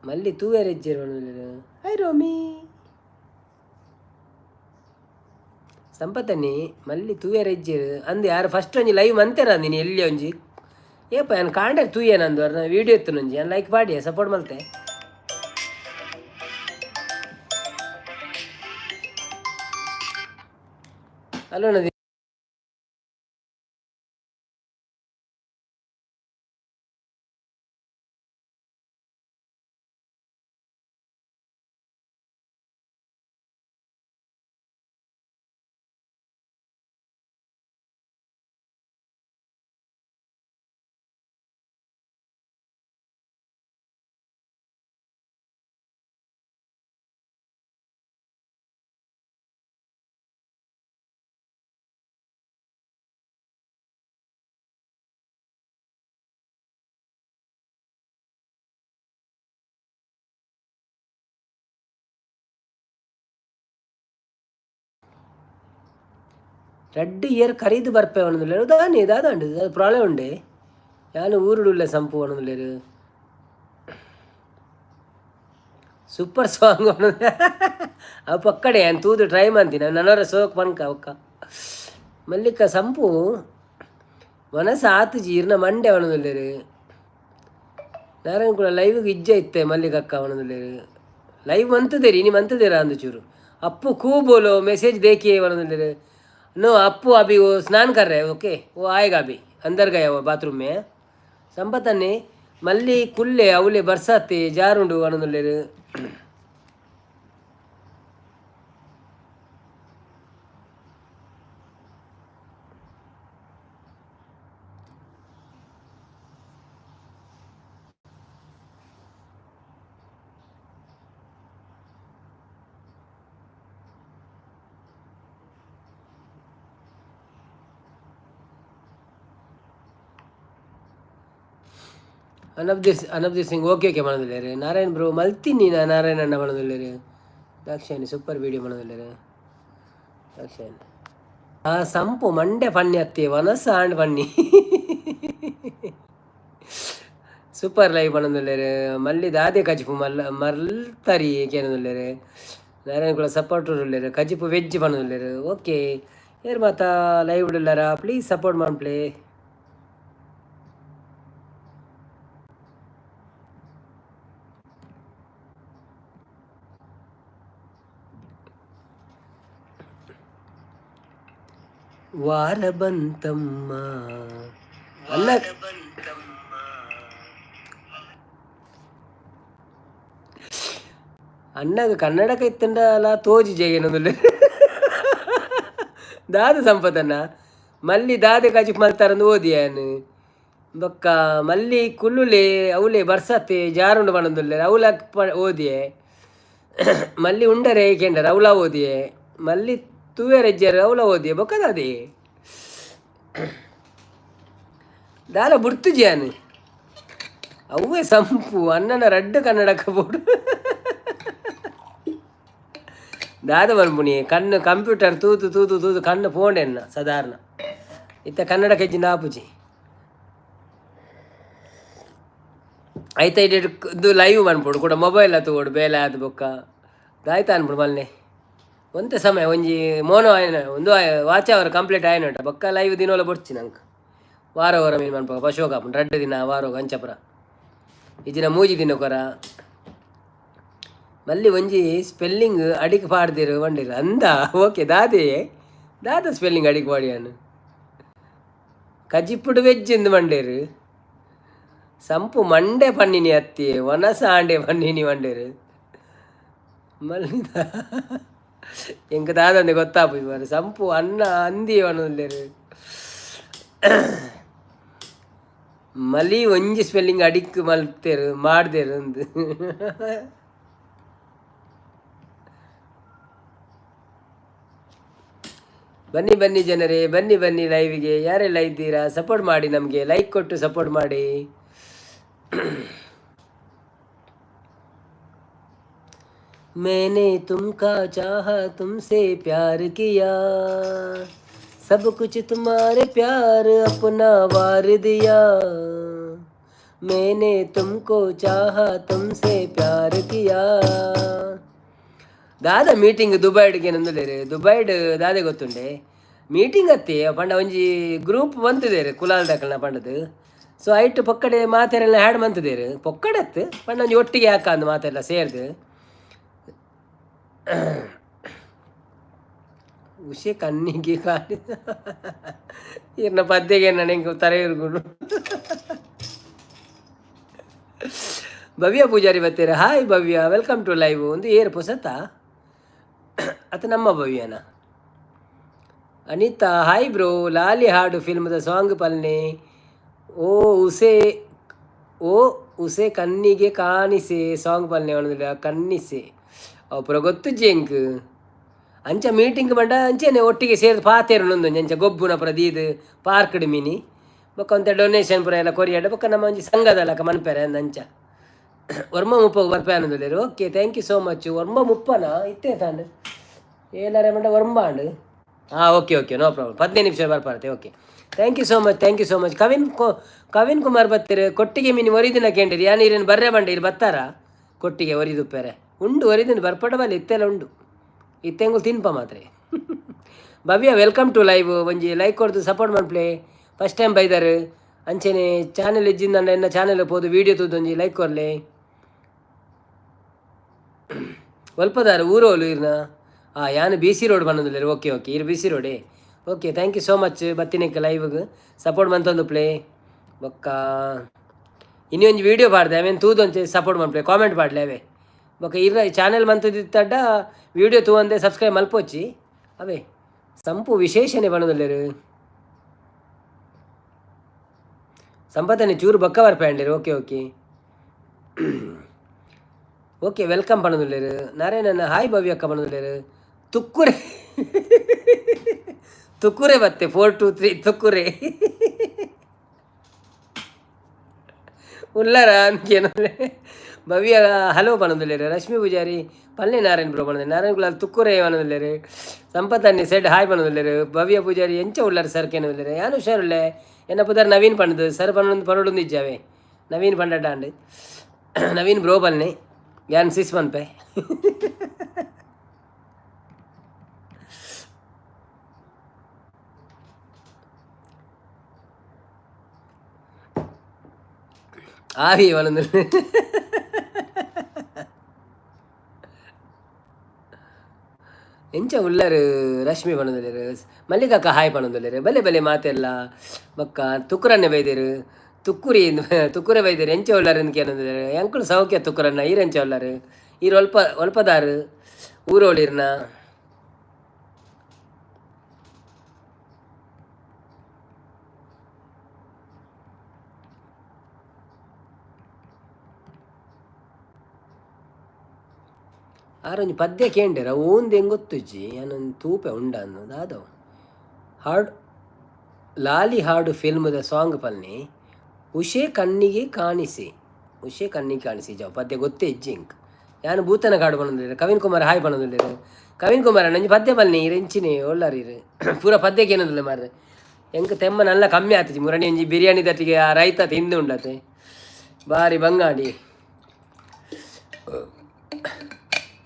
ಮಲ್ಲಿ ತೂವೇರ್ ಹೆಜ್ಜೆ ಹೈ ರೋಮಿ ಸಂಪತ್ತನ್ನಿ ಮಲ್ಲಿ ತೂವೇರ್ ಹೆಜ್ಜೆ ಅಂದು ಯಾರು ಫಸ್ಟ್ ಒಂಜಿ ಲೈವ್ ಮಂತೆರ ನೀನು ಎಲ್ಲಿ ಒಂಜಿ ಏಪ ನಾನು ಕಾಂಡೆ ತೂಯೆ ನಂದು ಅವ್ರನ್ನ ವೀಡಿಯೋ ಎತ್ತು ನಂಜಿ ನಾನು ಲೈಕ್ ಮಾಡಿ ಸಪೋರ್ಟ್ ಮಲ್ತೆ ಅಲ್ಲೋ ನದಿ ரெண்டு இயர் கரைது பரப்பே வேணும்ல தானே ஏதாவது அது ப்ராப்ளம் உண்டு ഞാൻ ഊരുടുള്ള സംഭവം വേണമെന്നുള്ളൊരു ಸೂಪರ್ ಸಾಂಗ್ ಅವು ಪಕ್ಕಡೆ ನಾನು ತೂದು ಟ್ರೈ ಮಾಡ್ತೀನಿ ನನ್ನವರ ಸೋಕ್ ಪನ್ಕ ಅವಕ್ಕ ಮಲ್ಲಿಕ ಸಂಪು ಮನಸ್ಸು ಆತು ಜೀರ್ನ ಮಂಡೆ ಅವನದಲ್ಲೇರು ನಾರಾಯಣ ಕೂಡ ಲೈವ್ಗೆ ಇಜ್ಜ ಇತ್ತೆ ಮಲ್ಲಿಕಕ್ಕ ಅವನದಲ್ಲೇರು ಲೈವ್ ಮಂತದೇರಿ ಇನಿ ಮಂತದೇರ ಅಂದು ಚೂರು ಅಪ್ಪು ಕೂ ಬೋಲೋ ಮೆಸೇಜ್ देखिए ಅವನದಲ್ಲೇರು नो अप्पू अभी वो स्नान कर रहे हैं ओके वो आएगा अभी अंदर गया वो बाथरूम में संपतन्नी मल्ली कुल्ले अवले बरसाती जारुंडु अनंदुल्लेरु ಅನಬ್ದೀರ್ ಸಿಂಗ್ ಓಕೆ ಓಕೆ ಮಾಡೋದಿಲ್ಲ ನಾರಾಯಣ್ ಬ್ರೋ ಮಲ್ತೀನಿ ನಾರಾಯಣ ಅಣ್ಣ ಮಾಡೋದಿಲ್ಲ ದಾಕ್ಷಾಯಣಿ ಸೂಪರ್ ವೀಡಿಯೋ ಮಾಡೋದಿಲ್ಲ ದಾಕ್ಷಾಯಣಿ ಆ ಸಂಪು ಮಂಡೆ ಪಣ್ಣಿ ಅತ್ತಿ ವನಸ ಆಂಡ್ ಪಣ್ಣಿ ಸೂಪರ್ ಲೈವ್ ಮಾಡೋದಿಲ್ಲ ಮಲ್ಲಿ ದಾದೆ ಕಜಿಪು ಮರ್ತರಿ ಕೇಳೋದಿಲ್ಲ ನಾರಾಯಣ ಕೂಡ ಸಪೋರ್ಟ್ ಉಳ್ಳೇರು ಕಜಿಪು ವೆಜ್ ಮಾಡೋದಿಲ್ಲ ಓಕೆ ಯಾರು ಮಾತಾ ಲೈವ್ ಇಡಲ್ಲಾರ ಪ್ಲೀಸ್ ಸಪೋರ್ಟ್ ಮಾಡ್ಪ್ಲೇ ವಾರ ಬಂತಮ್ಮ ಅಲ್ಲ ಅಣ್ಣಗ ಕನ್ನಡಕ ಇತ್ತಂಡಲ್ಲ ತೋಜಿ ಜೇಗೇನೊಂದುಲ್ಲ ದಾದ ಸಂಪದನ್ನ ಮಲ್ಲಿ ದಾದೆ ಕಾಜಿ ಮಲ್ತಾರಂದು ಓದಿಯಾನು ಬೊಕ್ಕ ಮಲ್ಲಿ ಕುಲ್ಲುಲೆ ಅವಲೆ ಬರ್ಸತ್ತೆ ಜಾರುಂಡು ಬಣಂದುಲ್ಲ ಅವಲ ಓದಿಯೆ ಮಲ್ಲಿ ಉಂಡರೆ ಏಕೆಂಡರ ಅವಲ ಓದಿಯೆ ಮಲ್ಲಿ ತೂವೆರೆಜ್ಜರು ಅವಲ ಓದಿಯೆ ಬೊಕ್ಕ ದಾದೆ ದಾಲ ಬುಡ್ತು ಜಾನು ಅವೇ ಸಂಪು ಅಣ್ಣನ ರಡ್ಡು ಕನ್ನಡಕ ಬೋಡು ದಾದ ಬನ್ಪುಣಿ ಕಣ್ಣು ಕಂಪ್ಯೂಟರ್ ತೂತು ತೂತು ತೂತು ಕಣ್ಣು ಪೋಂಡೆನ್ನ ಸಾಧಾರಣ ಇತ್ತ ಕನ್ನಡ ಕೆಜ್ಜಿ ನಾಪುಜಿ ಆಯ್ತಾ ಇದು ಲೈವ್ ಬನ್ಪುಡು ಕೂಡ ಮೊಬೈಲ್ ತಗೋಡು ಬೇಲೆ ಆದ ಬೊಕ್ಕ ದಾಯ್ತಾ ಅನ್ಬಿಡು ಮಲ್ಲೆ ಒಂತೆ ಸಮಯ ಒಂಜಿ ಮೋನೋ ಆಯ್ನ ಒಂದು ವಾಚ್ ಅವರ್ ಕಂಪ್ಲೀಟ್ ಆಯ್ನಟ ಬೊಕ್ಕ ಲೈವ್ ದಿನೋಲ ಬೊಡ್ಚಿ ನಂಗೆ ವಾರ ವಾರ ಮೀನು ಮನ್ಪ ಪಶೋಕಾಪುನ್ ರಡ್ಡು ದಿನ ವಾರ ಅಂಚಪುರ ಇಜಿನ ಮೂಜಿ ದಿನ ಕೊರ ಮಲ್ಲಿ ಒಂಜಿ ಸ್ಪೆಲ್ಲಿಂಗ್ ಅಡಿಗೆ ಪಾಡ್ದಿರು ಬಂಡಿರು ಅಂದ ಓಕೆ ದಾದ ಸ್ಪೆಲ್ಲಿಂಗ್ ಅಡಿಗೆ ಪಾಡಿಯಾನು ಕಜಿಪ್ಪುಡು ವೆಜ್ ಎಂದು ಮಂಡೇರು ಸಂಪು ಮಂಡೆ ಪನ್ನಿನಿ ಅತ್ತಿ ಒನಸ ಆಂಡೆ ಪನ್ನಿನಿ ಮಂಡೇರು ಮಲ್ಲಿದ ಎಂಕ ದಾದಂದೆ ಗೊತ್ತಾಪು ಇವರು ಸಂಪು ಅನ್ನ ಅಂದಿ ಒನಲ್ಲೇರು ಮಲಿ ಒಂಜಿ ಸ್ಪೆಲ್ಲಿಂಗ್ ಅಡಿಕ್ ಮಲ್ತೇರು ಮಾಡ್ದೇರು ಅಂದು ಬನ್ನಿ ಬನ್ನಿ ಜನರೇ ಬನ್ನಿ ಬನ್ನಿ ಲೈವ್ಗೆ ಯಾರೆಲ್ಲ ಇದ್ದೀರಾ ಸಪೋರ್ಟ್ ಮಾಡಿ ನಮಗೆ ಲೈಕ್ ಕೊಟ್ಟು ಸಪೋರ್ಟ್ ಮಾಡಿ मैंने तुमका चाहा तुमसे प्यार किया सब कुछ तुम्हारे प्यार अपना वार दिया मैंने तुमको चाहा तुमसे प्यार किया. ದಾದ ಮೀಟಿಂಗ್ ದುಬೈಡ್ಗೆ ನಂದುಲೇರು ದುಬೈಡ್ ದಾದೆ ಗೊತ್ತುಂಡೆ ಮೀಟಿಂಗ್ ಅತ್ತಿ ಪಂಡ ಒಂಜಿ ಗ್ರೂಪ್ ಬಂತಿದ್ದೇರು ಕುಲಾಲ್ ದಾಕಲ್ನ ಪಂಡದು ಸೊ ಐಟ್ ಪೊಕ್ಕಡೆ ಮಾತೆರೆಲ್ಲ ಹ್ಯಾಡ್ ಮಂತಿದ್ದೇರು ಪೊಕ್ಕಡತ್ತು ಪಂಡ ಒಂಜಿ ಒಟ್ಟಿಗೆ ಹಾಕ ಅಂದು ಮಾತೆಲ್ಲ ಸೇರ್ದು ಉಷೆ ಕಣ್ಣಿಗೆ ಕಾಲಿ ಇರ್ನ ಪದ್ಯಗೆ ನನಗೆ ತಲೆ ಇರ್ಗುಡು. ಭವ್ಯ ಪೂಜಾರಿ ಬರ್ತೀರ. Hi Bhavya, welcome to live. ಒಂದು ಏರ್ ಪುಸತ ಅದು ನಮ್ಮ ಭವ್ಯನ. ಅನಿತಾ ಹಾಯ್ ಬ್ರೋ, ಲಾಲಿ ಹಾಡು ಫಿಲ್ಮ್ದ ಸಾಂಗ್ ಪಲ್ನೆ. ಓ ಉಸೆ ಓ ಉಸೆ ಕಣ್ಣಿಗೆ ಕಾಣಿಸೆ ಸಾಂಗ್ ಪಲ್ನೆ ಅವನದಿಲ್ಲ ಕಣ್ಣಿಸೆ ಅಪ್ಪುರ ಗೊತ್ತು ಜೇಂಕ್ ಅಂಚ ಮೀಟಿಂಗ್ ಬಂಡ ಅಂಚೆನೆ ಒಟ್ಟಿಗೆ ಸೇರಿದು ಪಾತೇರುನೊಂದು ಅಂಚ ಗೊಬ್ಬುನ ಪುರ ದೀದು ಪಾರ್ಕ್ಡ್ ಮೀನಿ ಬೊಕ್ಕ ಒಂತ ಡೊನೇಷನ್ ಪುರ ಎಲ್ಲ ಕೊರಿಯಾಡ ಬೊಕ್ಕ ನಮ್ಮ ಒಂಜಿ ಸಂಘದಲ್ಲಕ ಮನ್ಪೆರೆ ಅಂದ ಅಂಚ ವರ್ಮ ಮುಪ್ಪಗೆ ಬರ್ಪೆ ಅನ್ನೋದಿಲ್ಲೇರು. Okay, thank you so much. Varma ಮುಪ್ಪನ ಇತ್ತೇ ತಾಂಡು ಏನಾರ ಮಂಡ ವರ್ಮಾಂಡು. ಹಾಂ, ಓಕೆ ಓಕೆ, ನೋ ಪ್ರಾಬ್ಲಮ್. 15 ನಿಮಿಷ ಬರ್ಪಾರತ್ತೆ. Okay, thank you so much, thank you so much. Kavin Kumar ಬರ್ತೀರಿ. ಕೊಟ್ಟಿಗೆ ಮೀನು ಒರಿದಿನ ಕೇಂದ್ರಿ ಯಾನು ಇರೇನು ಬರ್ರೆ ಬಂಡೆ ಇಲ್ಲಿ ಬರ್ತಾರ ಕೊಟ್ಟಿಗೆ ಒರಿದುಪ್ಪೇರೆ ಉಂಡು ಒರಿದಿನ ಬರ್ಪಡ ಬಲ್ಲ ಇತ್ತೆಲ್ಲ ಉಂಡು ಇತ್ತೆಂಗು ತಿನ್ಪ ಮಾತ್ರ. ಭವ್ಯ ವೆಲ್ಕಮ್ ಟು ಲೈವ್. ಒಂಜಿ ಲೈಕ್ ಕೊಡ್ದು ಸಪೋರ್ಟ್ ಮನ್ಪ್ಲೆ. ಫಸ್ಟ್ ಟೈಮ್ ಬೈದಾರು ಅಂಚೆನೆ ಚಾನೆಲ್ ಇಜ್ಜಿಂದ ಎನ್ನ ಚಾನೆಲ್ ಪೋದು ವೀಡಿಯೋ ತೂದು ಒಂಜಿ ಲೈಕ್ ಕೊರ್ಲೆ. ಒಲ್ಪದಾರು ಊರೋಲು ಇರ್ನ ಯಾನು ಬಿ ಸಿ ರೋಡ್ ಬಂದಿಲ್ಲ. ಓಕೆ ಓಕೆ, ಇರು ಬಿ ಸಿ ರೋಡೇ. Okay, thank you so much. ಬತ್ತಿನಕ್ಕೆ ಲೈವ್ಗೆ ಸಪೋರ್ಟ್ ಮಂತೊಂದು ಪ್ಲೇ ಬೊಕ್ಕ ಇನ್ನೊಂದು ವೀಡಿಯೋ ಪಾಡ್ದೆ ಅವೇನು ತೂದೊಂಚೆ ಸಪೋರ್ಟ್ ಮನ್ಪ್ಲೆ ಕಾಮೆಂಟ್ ಪಾಡ್ಲೆ ಅವೇ ಬೊಕ್ಕ ಇರ ಚಾನೆಲ್ ಮಂತದಿತ್ತಡ್ಡ ವೀಡಿಯೋ ತೂವಂದೆ ಸಬ್ಸ್ಕ್ರೈಬ್ ಮಲ್ಪೊಚ್ಚಿ ಅವೇ ಸಂಪು ವಿಶೇಷನೇ ಬಣ್ಣದಲ್ಲೇರು ಸಂಪತ್ತನೆ ಚೂರು ಬೊಕ್ಕ ಬರ್ಪೇಂಡೇರು. ಓಕೆ ಓಕೆ ಓಕೆ, ವೆಲ್ಕಮ್ ಪಣದುಲ್ಲೇರು. ನಾರಾಯಣನ ಹಾಯ್ ಭವ್ಯಕ್ಕ ಪಣದುಲ್ಲೇರು. ತುಕ್ಕುರೆ ತುಕ್ಕುರೆ ಬತ್ತೆ 423 ತುಕ್ಕುರೆ ಉಲ್ಲರ ಅನ್ಕೇನಂದ್ರೆ ಭವ್ಯ ಹಲೋ ಪಣದುಲ್ಲೇರು. ರಶ್ಮಿ ಪೂಜಾರಿ ಪಲ್ಲೆ ನಾರಾಯಣ ಬ್ರೋ ಪಣದ ನಾರಾಯಣ ಗುಲಾಲ್ ತುಕ್ಕುರೆ ಪಣದುಲ್ಲೇರು. ಸಂಪತ್ತನ್ನಿ ಸೆಡ್ ಹಾಯ್ ಪಣದುಲ್ಲೇರು. ಭವ್ಯ ಪೂಜಾರಿ ಎಂಚ ಉಳ್ಳಾರ ಸರ್ ಕೇನದುಲ್ಲೇರು. ಯಾನು ಹುಷಾರುಳ್ಳೆ ಎನ್ನ ಪುದಾರ್ ನವೀನ್ ಪಣದು ಸರ್ ಪಣ್ಣೊಂದು ಪರೋಡೊಂದು ಇಜ್ಜಾವೆ ನವೀನ್ ಪಂಡಾಂಡು ನವೀನ್ ಬ್ರೋ ಪಲ್ನೆ ಯಾನ್ 6 ಮನ್ಪೆ. ಆವಿ ಒಂದೊಂದು ಎಂಚ ಉಳ್ಳರು. ರಶ್ಮಿ ಪಣದಲ್ಲೇರು. ಮಲ್ಲಿಕಕ್ಕ ಹಾಯ್ ಪಣದಲ್ಲೇರು. ಬಲೆ ಬಲೆ ಮಾತೆಲ್ಲ ಬಕ್ಕ ತುಕ್ಕರನ್ನೇ ಬೈದೇರು. ತುಕ್ಕುರೆ ಬೈದೇರು. ಎಂಚ ಉಳ್ಳಾರು ಅಂತ ಕೇಳಿದ್ರೆ ಎಂಕಳು ಸೌಖ್ಯ ತುಕ್ಕರನ್ನ ಈರೆಂಚ ಉಳ್ಳಾರು ಈರು ಒಲ್ಪದಾರು ಊರೋಳಿರ್ನ. ಆರೊಂದು ಪದ್ಯ ಕೇಂಡೇರ ಓಂದು ಹೆಂಗೆ ಗೊತ್ತುಜ್ಜಿ ನಾನೊಂದು ತೂಪೆ ಉಂಡ ಅನ್ನೋದು ಆದವು ಹಾಡು ಲಾಲಿ ಹಾಡು ಫಿಲ್ಮ್ದ ಸಾಂಗ್ ಪಲ್ನಿ ಉಷೆ ಕಣ್ಣಿಗೆ ಕಾಣಿಸಿ ಜಾವ ಪದ್ಯ ಗೊತ್ತೇ ಇಜ್ಜಿ ಇಂಕ್ ಯಾನು ಭೂತನ ಕಾಡು ಬಂದಿಲ್ಲ. ಕವಿನ್ ಕುಮಾರ್ ಹಾಯ್ ಬಂದಿಲ್ಲ. ಕವಿನ್ ಕುಮಾರ ನಂಜಿ ಪದ್ಯ ಬಲ್ನಿ ರೆಂಚಿನಿ ಒಳ್ಳಾರೀರು ಪೂರ ಪದ್ಯಕ್ಕೆ ಏನದಿಲ್ಲ ಮಾರ್ರೆ ಹೆಂಗೆ ತೆಮ್ಮ ನಲ್ಲ ಕಮ್ಮಿ ಆತಜಿ ಮುರಣಿ ಒಂಜಿ ಬಿರಿಯಾನಿ ದಟ್ಟಿಗೆ ಆ ರೈತ ತಿಂದು ಉಂಡತೆ ಬಾರಿ ಬಂಗಾಡಿ.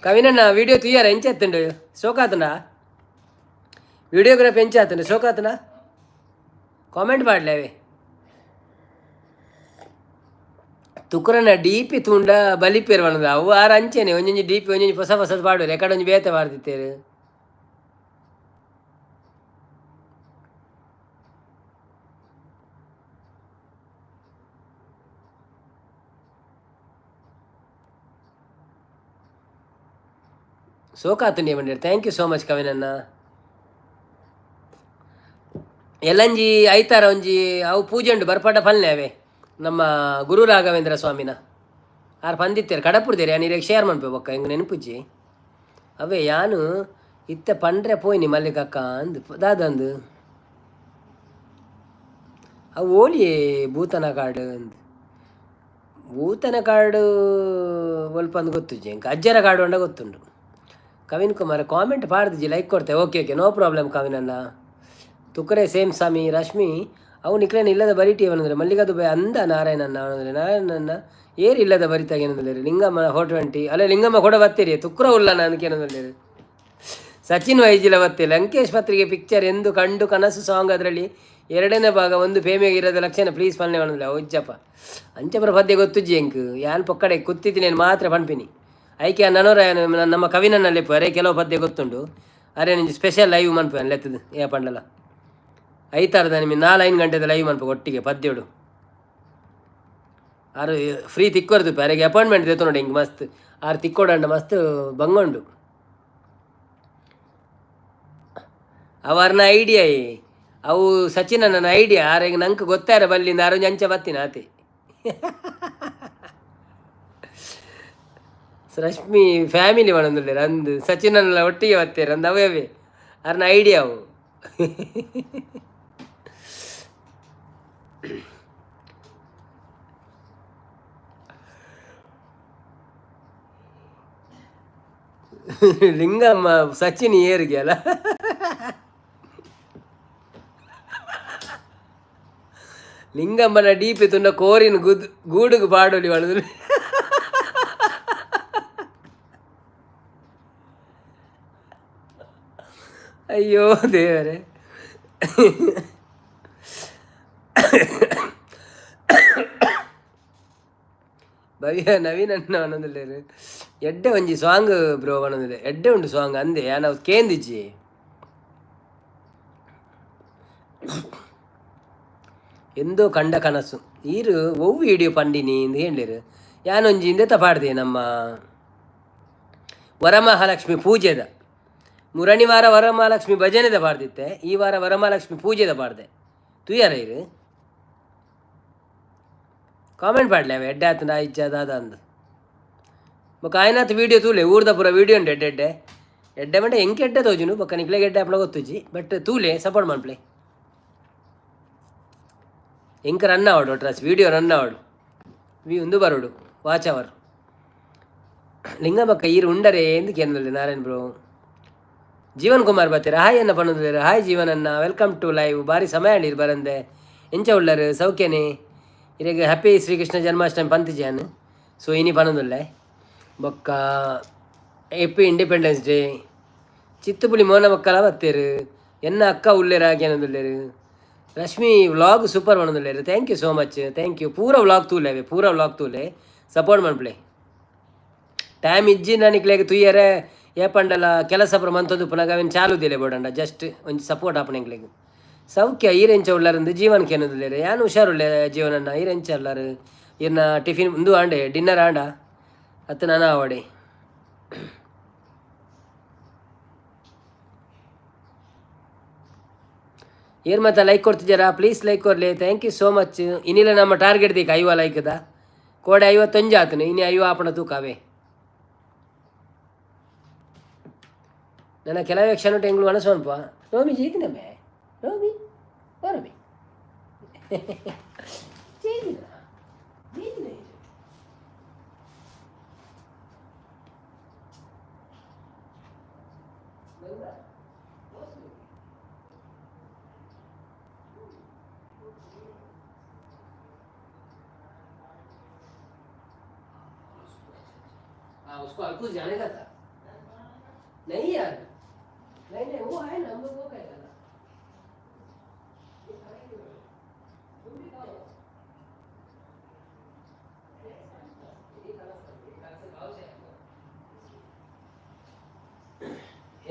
ಕವಿನಣ್ಣ ವೀಡಿಯೋ ತುಯ್ಯಾರ ಎಂಚ ಎತ್ತುಂಡು ಸೋಕಾತನ ವೀಡಿಯೋಗ್ರಾಫಿ ಎಂಚ ಆತಂಡು ಸೋಕಾತನ ಕಾಮೆಂಟ್ ಮಾಡಲಿ ಅವೇ ತುಕುರನ ಡಿಪಿ ತುಂಡ ಬಲಿಪೇರು ಬಣ್ಣದ ಅವು ಆರು ಅಂಚೆನೆ ಒಂಜೊಂಜಿ ಡಿಪಿ ಒಂಜೊಂಜಿ ಹೊಸದು ಪಾಡು ರೆಕಾರ್ಡ್ ಒಂಜಿ ಬೇತೆ ಮಾಡ್ತಿತ್ತೇರು. ಸೋಕಾತುಂಡಿ ಬಂದಿರು. ಥ್ಯಾಂಕ್ ಯು ಸೋ ಮಚ್ ಕವಿನನ್ನ. ಎಲ್ಲಂಜಿ ಐತಾರ ಒಂಜಿ ಅವು ಪೂಜೆ ಉಂಡು ಬರ್ಪಾಟ ಪಲ್ಲೆ ಅವೇ ನಮ್ಮ ಗುರು ರಾಘವೇಂದ್ರ ಸ್ವಾಮಿನ ಆರು ಪಂದಿತ್ತೇರು ಕಡಪುಡ್ದೇರಿ ಯಾನಿರಿಗೆ ಶೇರ್ ಮನ್ಪೆ ಬೊಕ್ಕ ಹೆಂಗೆ ನೆನಪುಜ್ಜಿ ಅವೇ ಯಾನು ಇತ್ತೆ ಪಂಡ್ರೆ ಪೋಯ್ನಿ ಮಲ್ಲಿಕಕ್ಕ ಅಂದು ದಾದಂದು ಅವು ಓಲಿಯೇ ಭೂತನ ಕಾಡು ಅಂದು ಭೂತನ ಕಾಡು ಸ್ವಲ್ಪ ಅಂದು ಗೊತ್ತುಜ್ಜಿ ಹೆಂಗೆ ಅಜ್ಜರ ಕಾಡು ಅಂಡ ಗೊತ್ತುಂಡು. ಕವಿನ್ ಕುಮಾರ್ ಕಾಮೆಂಟ್ ಪಾಡ್ದಿಜ್ಜಿ ಲೈಕ್ ಕೊಡ್ತೆ. ಓಕೆ ಓಕೆ, ನೋ ಪ್ರಾಬ್ಲಮ್ ಕವಿನನ್ನ. ತುಕರೆ ಸೇಮ್ ಸ್ವಾಮಿ. ರಶ್ಮಿ ಅವು ನಿಕ್ಲೇನು ಇಲ್ಲದ ಬರಿಟಿ ಅವನಂದ್ರೆ ಮಲ್ಲಿಕಾದು ಬೈ ಅಂದ ನಾರಾಯಣನ್ನ ಅವನಂದ್ರೆ ನಾರಾಯಣನ್ನ ಏರು ಇಲ್ಲದ ಬರಿತಾಗ ಏನಂದ್ರೆ ಲಿಂಗಮ್ಮ 420 ಅಲ್ಲ ಲಿಂಗಮ್ಮ ಕೂಡ ಬತ್ತೀರಿ ತುಕ್ರ ಉಲ್ಲ ನನಗೆ ಏನಂದ್ರೆ ಸಚಿನ್ ವೈಜಿಲ ಬತ್ತಿಲ್ಲ ಲಂಕೇಶ್ ಪತ್ರಿಕೆ ಪಿಕ್ಚರ್ ಎಂದು ಕಂಡು ಕನಸು ಸಾಂಗ್ ಅದರಲ್ಲಿ 2ನೇ ಭಾಗ ಒಂದು ಫೇಮಿಯಾಗಿ ಇರೋದ ಲಕ್ಷಣ ಪ್ಲೀಸ್ ಪನ್ನೆ ಅವನಲ್ಲ ಒಜ್ಜಪ್ಪ ಅಂಚಪುರ ಪದ್ಯ ಗೊತ್ತುಜ್ಜಿ ಎಂಕ್ ಯಾನ್ ಪೊಕ್ಕಡೆ ಕುತ್ತಿದ್ದೀನಿ ಮಾತ್ರ ಪನ್ಪಿನಿ ಐಕೆ ನನೋರ ನಮ್ಮ ಕವಿನನ್ನಲ್ಲಿ ಅರೆ ಕೆಲವು ಪದ್ಯ ಗೊತ್ತುಂಡು ಅರೆ ನಿಂಗೆ ಸ್ಪೆಷಲ್ ಲೈವ್ ಮನ್ಪು ಲೆತ್ತದು ಏ ಪಂಡಲ್ಲ ಐತಾರದ ನಿಮಗೆ 4-5 ಗಂಟೆದ ಲೈವ್ ಮನ್ಪು ಒಟ್ಟಿಗೆ ಪದ್ಯೋಡು ಆರು ಫ್ರೀ ತಿಕ್ಕೊರ್ದು ಅರೆಗೆ ಅಪಾಯಿಂಟ್ಮೆಂಟ್ ದೇತು ನೋಡಿ ಹಿಂಗೆ ಮಸ್ತ್ ಆರು ತಿಕ್ಕೋಡಂಡ ಮಸ್ತ್ ಬಂಗೊಂಡು ಅವರ್ನ ಐಡಿಯಾ ಅವು ಸಚಿನ್ ನನ್ನ ಐಡಿಯಾ ಆರೆಗೆ ನಂಗೆ ಗೊತ್ತಾರ ಬಲ್ಲಿಂದ ಆರೊಂದು ಅಂಚೆ ಬತ್ತೀನಿ ಆತೆ ರಶ್ಮಿ ಫ್ಯಾಮಿಲಿ ಮಾಡಂದಿಲ್ಲ ಅಂದು ಸಚಿನನ್ನೆಲ್ಲ ಒಟ್ಟಿಗೆ ಬತ್ತೇರ ಅಂದು ಅವೇ ಅರ್ನ ಐಡಿಯಾ ಅವು ಲಿಂಗಮ್ಮ ಸಚಿನ್ ಏರಿಗೆ ಅಲ್ಲ ಲಿಂಗಮ್ಮನ ಡೀಪಿ ತುಂಡ ಕೋರಿನ ಗೂಡುಗು ಪಾಡೋಲಿ ಮಾಡಿದ್ರು ಅಯ್ಯೋ ದೇವರೇ ಭವ್ಯ ನವೀನ್ ಅನ್ನ ಅನ್ನೋದಿಲ್ಲ ಎಡ್ಡೆ ಒಂಜಿ ಸಾಂಗ್ ಬ್ರೋ ಅನ್ನೋದಿಲ್ಲ ಎಡ್ಡೆ ಉಂಟು ಸಾಂಗ್ ಅಂದೆ ನಾವು ಕೇಂದಿಜ್ಜಿ ಎಂದೋ ಕಂಡ ಕನಸು ಈರು ಒವ್ವು ವಿಡಿಯೋ ಪಂಡಿನಿ ಎಂದು ಹೇಳಿರು ಯಾನೊಂಜಿ ಇಂದೆ ತಪಾಡ್ದೆ ನಮ್ಮ ವರಮಹಾಲಕ್ಷ್ಮಿ ಪೂಜೆದ ಮುರಣಿವಾರ ವರಮಹಾಲಕ್ಷ್ಮಿ ಭಜನೆದ ಪಾಡ್ದಿತ್ತೆ ಈ ವಾರ ವರಮಹಾಲಕ್ಷ್ಮಿ ಪೂಜೆದ ಪಾಡ್ದೆ ತುಯ್ಯಾರ ಇರು ಕಾಮೆಂಟ್ ಪಾಡ್ಲೆ ಅವ ಎಡ್ಡೆ ಆತನ ಇಚ್ಛಾದ ಅಂದು ಬೊಕ್ಕ ಆಯ್ನಾತ್ ವೀಡಿಯೋ ತೂಲೆ ಊರ್ದ ಪೂರ ವೀಡಿಯೋ ಉಂಟು ಎಡ್ಡೆ ಎಡ್ಡೆ ಮಂಡೆ ಎಂಕೆ ಎಡ್ಡೆ ತೋಜುನು ಬೊಕ್ಕ ನಿಕ್ಲೆ ಗೆಡ್ಡೆ ಅಪ್ಲ ಗೊತ್ತುಜಿ ಬಟ್ ತೂಲೆ ಸಪೋರ್ಟ್ ಮನ್ಪ್ಲೆ ಎಂಕ ರನ್ ಆವಡು ಡ್ರೆಸ್ ವೀಡಿಯೋ ರನ್ ಆವಡು ಒಂದು ಬರೋಡು ವಾಚ್ ಅವರ್ ಲಿಂಗಮ್ಮಕ್ಕ ಈರು ಉಂಡರೆ ಎಂದಕ್ಕೆ ಏನಲ್ಲ ನಾರಾಯಣ್ ಬ್ರೋ ಜೀವನ್ ಕುಮಾರ್ ಬರ್ತೀರಾ ಹಾಯ್ ಅನ್ನ ಪಣ್ಣದಿರ ಹಾಯ್ ಜೀವನನ್ನ ವೆಲ್ಕಮ್ ಟು ಲೈವ್ ಭಾರಿ ಸಮಯ ಹೇಳಿರು ಬರಂದೆ ಎಂಚ ಉಳ್ಳರು ಸೌಖ್ಯನೇ ಇರೆಗೆ ಹ್ಯಾಪಿ ಶ್ರೀಕೃಷ್ಣ ಜನ್ಮಾಷ್ಟಮಿ ಪಂತಿಜಾನ್ ಸೊ ಇನಿ ಪನ್ನದುಲ್ಲೆ ಬೊಕ್ಕ ಹ್ಯಾಪಿ ಇಂಡಿಪೆಂಡೆನ್ಸ್ ಡೇ ಚಿತ್ತುಪುಲಿ ಮೋನ ಮಕ್ಕಳ ಬತ್ತೇರು ಎನ್ನ ಅಕ್ಕ ಉಳ್ಳೇರು ಹಾಕಿ ಅನ್ನೋದುಲ್ಲೇರು ರಶ್ಮಿ ವ್ಲಾಗ್ ಸೂಪರ್ ಮಾಡೋದಿಲ್ಲ thank you so much thank you ಪೂರ ವ್ಲಾಗ್ ತೂಲೆ ಸಪೋರ್ಟ್ ಮಾಡ್ಪ್ಲೆ ಟೈಮ್ ಇಜ್ಜಿ ನನಗೆ ತುಯ್ಯರೆ ಏ ಪಂಡಲ ಕೆಲಸ ಪುರ ಮಂತೊಂದು ಪುನಗ ಅವೇನು ಚಾಲುದಿಲ್ಲ ಬೋಡಂಡ ಜಸ್ಟ್ ಒಂಜಿ ಸಪೋರ್ಟ್ ಆಪಣೆಂಗ್ಲೆಗ್ ಸೌಖ್ಯ ಈರೆಂಚ ಉಳ್ಳಾರಂದು ಜೀವನಕ್ಕೆ ಅನ್ನೋದಿಲ್ಲ ಯಾನು ಹುಷಾರುಳ್ಳೆ ಜೀವನನ್ನ ಈರೆಂಚ ಉಳ್ಳಾರು ಇನ್ನ ಟಿಫಿನ್ ಮುಂದು ಆಂಡೆ ಡಿನ್ನರ್ ಆಂಡ ಅತ್ತು ನಾನು ಆವಡೆ ಏನು ಮತ್ತೆ ಲೈಕ್ ಕೊಡ್ತಿದ್ದಾರಾ ಪ್ಲೀಸ್ ಲೈಕ್ ಕೊಡಲಿ ಥ್ಯಾಂಕ್ ಯು ಸೋ ಮಚ್ ಇನ್ನಿಲ್ಲ ನಮ್ಮ ಟಾರ್ಗೆಟ್ ದೀಕ 5 ಲೈಕ್ದ ಕೋಡೆ 55 ಆತನು ಇನ್ನು 5 ಆಪಣ ತೂಕಾವೆ ನನ್ನ ಕೆಲವೇ ಕ್ಷಣ ಟೆಂಗ್ಳು ಅನಸೋನ್ಪ ರೋಮಿ ಜೀತಿನಮ್ಮೆ ರೋಮಿ ರೋಮಿ ಜೀತಿನ ಜೀತಿನ उसको अलकुज जाने का था नहीं यार नहीं वो है ना हम लोग वो कहेगा ना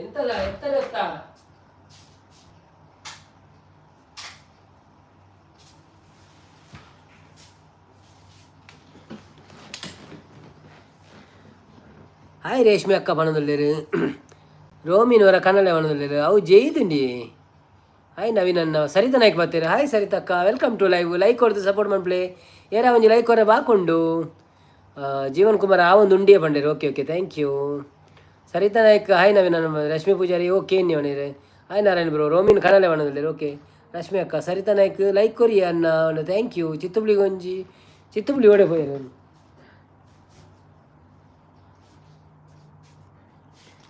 ಎಂತ ಹಾಯ್ ರೇಷ್ಮೆ ಅಕ್ಕ ಪಣದಲ್ಲಿರು ರೋಮಿನವರ ಕನ್ನಡ ಪಣದಲ್ಲಿರು ಅವು ಜೈದುಂಡಿ ಹಾಯ್ ನವೀನನ್ನ ಸರಿತಾ ನಾಯ್ಕ ಬರ್ತೀರಿ ಹಾಯ್ ಸರಿತಾ ಅಕ್ಕ ವೆಲ್ಕಮ್ ಟು ಲೈವ್ ಲೈಕ್ ಕೊಡ್ದು ಸಪೋರ್ಟ್ ಮಾಡ್ಪ್ಲೆ ಏರ ಒಂಜಿ ಲೈಕ್ ಹೊರ ಬಾಕೊಂಡು ಜೀವನ್ ಕುಮಾರ್ ಆ ಒಂದು ಉಂಡಿಯ ಪಂಡೇರು okay thank you Saritha Naik hi Naveena Rashmi Poojari okay ನೀವನಿರು ಹಾಯ್ ನಾರಾಯಣ ಬ್ರೋ ರೋಮಿನ್ ಕನ್ನಡ ಪಣದಲ್ಲಿರು ಓಕೆ ರಶ್ಮಿ ಅಕ್ಕ ಸರಿತಾ ನಾಯ್ಕ ಲೈಕ್ ಕೊರಿ ಅನ್ನ ಥ್ಯಾಂಕ್ ಯು ಚಿತ್ತುಬ್ಳಿ ಓಡೆ ಹೋಯ್ರು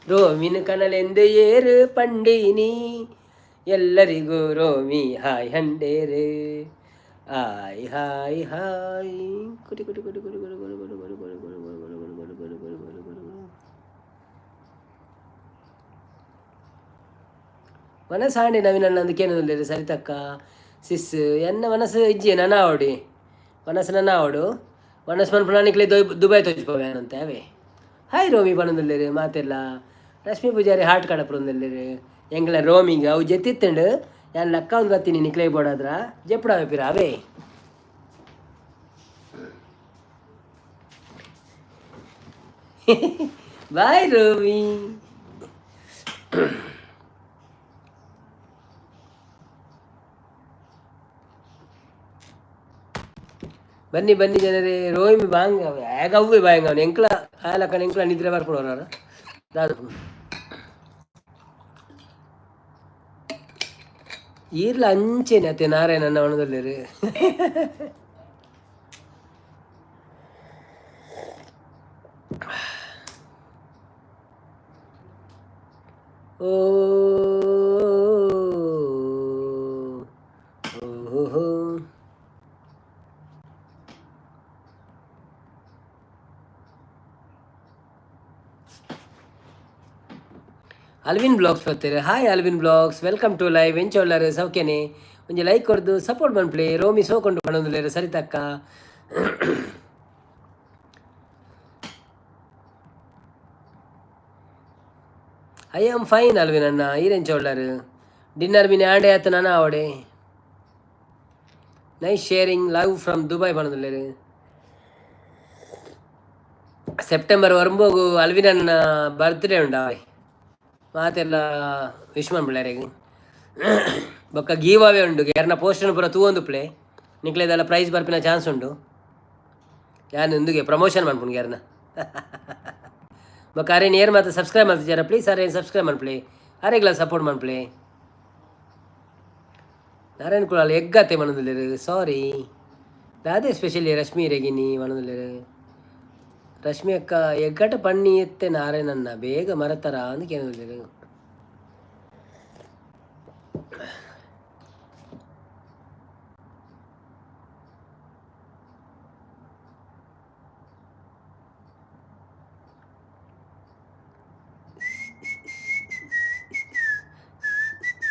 ರೋಮಿನ ಕನಲೆಂದು ಏರು ಪಂಡಿನಿ ಎಲ್ಲರಿಗೂ Romi hi ಹಂಡೇರೆ hi hi hi ಕುಟಿ ಕುಟಿ ಕುಟಿ ಕುಟಿ ಕುಟಿ ಕುಟಿ ಕುಟಿ ಕುಟಿ ಕುಟಿ ಕುಟಿ ಕುಟಿ ಕುಟಿ ಕುಟಿ ಕುಟಿ ಕುಟಿ ಕುಟಿ ಕುಟಿ ಕುಟಿ ಕುಟಿ. ಮನಸ್ಸಾಂಡಿ ನವೀನಣ್ಣ ಅಂದಕ್ಕೇನು ಸರಿತಕ್ಕ ಸಿಸ್ ಎನ್ನ ಮನಸ್ಸು ಇಜ್ಜಿ ನನ್ನ ಆವಡಿ ಮನಸ್ಸು ನನ್ನ ಆವಡು ಮನಸ್ಸು ಮನ್ಪುಣಾನಿಕ್ಲೆ ದುಬೈ ತೋಚಿಪೋವೇನಂತೆ ಅವೇ ಹಾಯ್ ರೋಮಿ ಪಣಂದಲ್ಲಿರಿ ಮಾತೆಲ್ಲ ರಶ್ಮಿ ಪೂಜಾರಿ ಹಾಟ್ ಕಡಪುರಂದಲ್ಲಿರಿ ಎಂಗ್ಲ ರೋಮಿಂಗ್ ಅವು ಜೆತ್ತಿತ್ತಂಡು ಯಾನ್ ಲಕ್ಕ ಒಂದು ಬತ್ತೀನಿ ನಿಕ್ಲೈ ಬೋಡಾದ್ರ ಜೆಪ್ಪುಡಾವೆ ಪಿರ ಅವೇ ಬಾಯ್ ರೋಮಿ. ಬನ್ನಿ ಬನ್ನಿ ಜನರೇ ರೋಮಿ ಬಾಂಗ್ ಹೇಗ ಅವ್ವೆ ಬಾಯಂಗ ಅವನು ಎಂಕ್ಲ ಆಲಕ್ಕನ ಎಂಕ್ಲ ನಿದ್ರೆ ಬರ್ಕೊಡೋರ ದಾದು ಈರ್ಲ ಅಂಚೆನೆ ಅತ್ತೆ ನಾರಾಯಣನ ಒಣದಲ್ಲಿ ಓ ಅಲ್ವಿನ್ ಬ್ಲಾಗ್ಸ್ ಬರ್ತೀರಿ. Hi Alvin blogs, welcome to live. ಎಂಚೋಳ್ಳರು ಸೌಖ್ಯನೇ ಒಂಜಿ ಲೈಕ್ ಕೊಡ್ದು ಸಪೋರ್ಟ್ ಮನ್ಪ್ಲಿ. ರೋಮಿ ಸೋಕೊಂಡು ಪಣೊಂದುಲ್ಲೇರು ಸರಿತಕ್ಕ. ಐ ಆಮ್ ಫೈನ್ ಅಲ್ವಿನ್ ಅಣ್ಣ ಈರೆಂಚೋಳ್ಳರು ಡಿನ್ನರ್ ಬಿನಿ ಆಂಡೆ ಆಯ್ತು ನಾನು ಆವಡೆ nice sharing live from Dubai ಪಣೊಂದುಲ್ಲೇರು. ಸೆಪ್ಟೆಂಬರ್ ವರ್ಬೋಗು ಅಲ್ವಿನ್ ಅಣ್ಣ ಬರ್ತ್ಡೇ ಉಂಡಾಯ್ ಮಾತೆಲ್ಲ ವಿಶ್ ಮಾಡ್ಬಿಡ್ಲಾರಿಗೆ ಬೊಕ್ಕ ಗೀವ್ ಅವೇ ಉಂಡು ಯಾರನ್ನ ಪೋಸ್ಟನ್ನು ಪೂರ ತೂವೊಂದು ಪ್ಲೇ ನಿಕ್ಲೇದೆಲ್ಲ ಪ್ರೈಸ್ ಬರ್ಪಿನ ಚಾನ್ಸ್ ಉಂಡು. ಯಾರು ಇಂದುಗೆ ಪ್ರಮೋಷನ್ ಮಾಡ್ಕೊಂಡು ಯಾರನ್ನ ಬೊಕ್ಕ ಅರೇನು ಏರ್ ಮಾತ್ರ ಸಬ್ಸ್ಕ್ರೈಬ್ ಮಾಡ್ತಿದ್ದಾರ ಪ್ಲೀಸ್ ಅರೇನು ಸಬ್ಸ್ಕ್ರೈಬ್ ಮಾಡ್ಪ್ಲಿ ಅರೆಗ್ಲ ಸಪೋರ್ಟ್ ಮಾಡ್ಪ್ಲಿ. ನಾರಾಯಣ ಕುಳಾಲ್ ಎಗ್ಗತ್ತೆ ಮನದಲ್ಲಿರು ಸಾರಿ ಅದೇ ಸ್ಪೆಷಲಿ ರಶ್ಮಿ ರೆಗಿನಿ ಮನದಲ್ಲಿರು ರಶ್ಮಿ ಅಕ್ಕ ಎಗ್ಗಟ ಪಣ್ಣಿ ಎತ್ತೆ ನಾರಾಯಣನ್ನ ಬೇಗ ಮರತರ ಅಂತ ಕೇಳಿದ್ರು.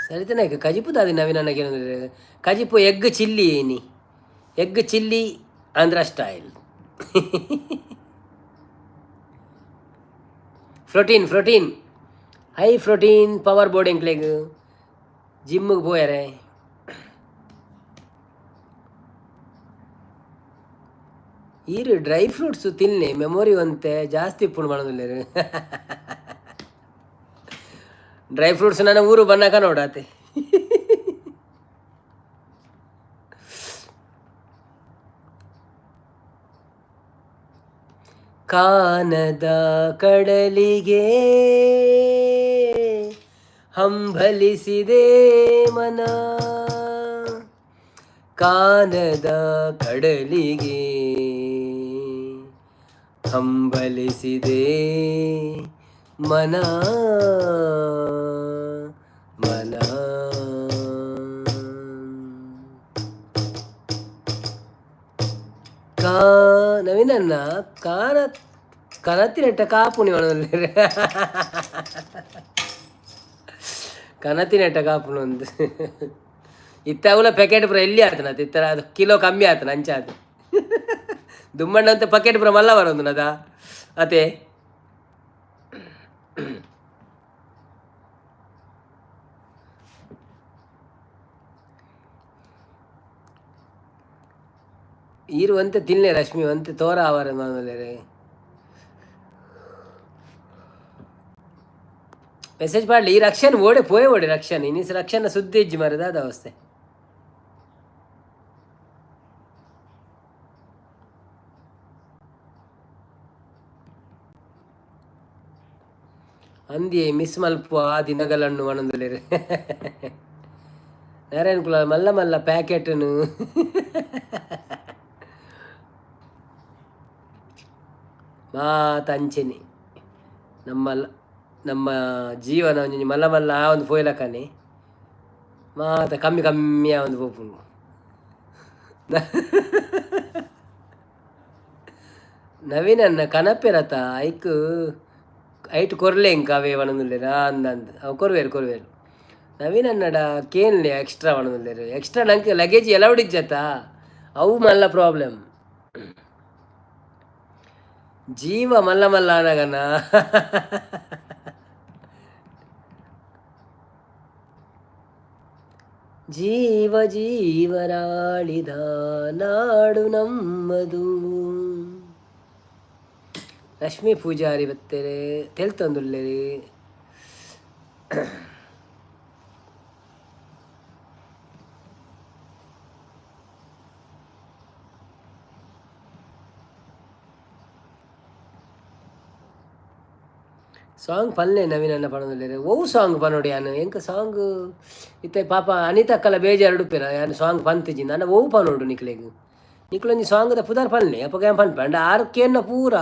ಸರಿತಾನೆ ಕಜಿಪು ದಾದಿ ನವೀನನ್ನ ಕೇಳಿದ್ರೆ ಕಜಿಪು ಎಗ್ ಚಿಲ್ಲಿ ಏನಿ egg chilli Andhra style protein high protein power boarding ಕ್ಲೇಗ್ ಜಿಮ್ಮಿಗೆ ಹೋಯಾರೆ. ಈರು ಡ್ರೈ ಫ್ರೂಟ್ಸು ತಿನ್ನಿ ಮೆಮೊರಿ ಅಂತೆ ಜಾಸ್ತಿ ಉಪ್ಪುಂಡು ಮಾಡೋದಿಲ್ಲ ಡ್ರೈ ಫ್ರೂಟ್ಸ್ ನನ್ನ ಊರು ಬನ್ನಾಕ ನೋಡಾತೆ ಕಾನದ ಕಡಲಿಗೆ ಹಂಬಲಿಸಿದೆ ಮನ ಕಾನದ ಕಡಲಿಗೆ ಹಂಬಲಿಸಿದೆ ಮನ ಮನ ನವೀನನ್ನ ಕನತಿನೆಟ್ಟ ಕಾಪುನಿ ಮನದಲ್ಲಿ ಕನತಿನೆಟ್ಟ ಕಾಪುನಿ ಒಂದು ಇತ್ತಾಗಲ ಪ್ಯಾಕೆಟ್ ಪುರ ಎಲ್ಲಿ ಆತನ ಇತ್ತರ ಅದು ಕಿಲೋ ಕಮ್ಮಿ ಆತನ ಅಂಚಾದ ದುಮ್ಮಣ್ಣ ಅಂತ ಪ್ಯಾಕೆಟ್ ಪುರ ಮಲ್ಲ ಬರೋದು ಅದ ಅತೆ ಈರು ಅಂತೆ ತಿನ್ನೆ ರಶ್ಮಿ ಅಂತೆ ತೋರ ಆವಾರ ಮಾಮೂಲಿ ಮೆಸೇಜ್ ಮಾಡಲಿ ಈ ರಕ್ಷನ್ ಓಡೆ ಪೋಯೆ ಓಡೆ ರಕ್ಷನ್ ಇನ್ನಿಸ್ ರಕ್ಷನ ಸುದ್ದಿ ಇಜ್ಜಿ ಮರದ ಅದು ಅವಸ್ಥೆ ಅಂದಿ ಮಿಸ್ ಮಲ್ಪ ಆ ದಿನಗಳನ್ನು ಒಣಂದುಲೇರೆ ನಾರಾಯಣ ಕುಲ ಮಲ್ಲ ಮಲ್ಲ ಪ್ಯಾಕೆಟ್ನು ಮಾತಂಚೆನಿ ನಮ್ಮ ಜೀವನ ಒಂಜಿ ಮಲ್ಲ ಮಲ್ಲ ಆ ಒಂದು ಪೋಯ್ಲಕ್ಕನೆ ಮಾತ ಕಮ್ಮಿ ಕಮ್ಮಿ ಒಂದು ಪೋಪುಂಡು ನವೀನನ್ನ ಕನಪೆರತ ಐಕ್ ಐಟ್ ಕೊರ್ಲೆ ಇಂಕ ಅವೇ ವನದುಲ್ಲೇರು ಅಂದ ಅವು ಕೊರ್ವೇರು ನವೀನನ್ನಡ ಕೇನ್ಲೆ ಎಕ್ಸ್ಟ್ರಾ ವನದುಲ್ಲೇರು ಎಕ್ಸ್ಟ್ರಾ ನಂಗೆ ಲಗೇಜ್ ಎಲೌಡ್ ಇಜ್ಜತ್ತ ಅವು ಮಲ್ಲ ಪ್ರಾಬ್ಲಮ್ ಜೀವ ಮಲ್ಲ ಮಲ್ಲ ಅನಗನ ಜೀವ ಜೀವರಾಳಿದ ನಾಡು ನಮ್ಮದು. ಲಕ್ಷ್ಮೀ ಪೂಜಾರಿ ಬತ್ತೇರೆ ತೆಲ್ತೊಂದುಲ್ಲೇರಿ ಸಾಂಗ್ ಪನ್ಲೆ ನವೀನನ್ನ ಪಣದುಲ್ಲೇರೆ ಓ ಸಾಂಗ್ ಪನೋಡಿ ಯಾನು ಎಂಕ ಸಾಂಗ್ ಇತ್ತೆ ಪಾಪ ಅನಿತಕ್ಕಲ ಬೇಜಾರು ಉಡುಪಿರ ಯಾನು ಸಾಂಗ್ ಪಂತಿಜಿಂದ ಅಂಡ ಓ ಪನೋಡು ನಿಕ್ಲೆಗ್ ನಿಕ್ಲೊಂಜಿ ಸಾಂಗ್ದ ಪುದಾರ್ ಪನ್ಲೆ ಅಪ್ಪಗ ಪನ್ಪಂಡ ಆರ್ಕೇನ ಪೂರ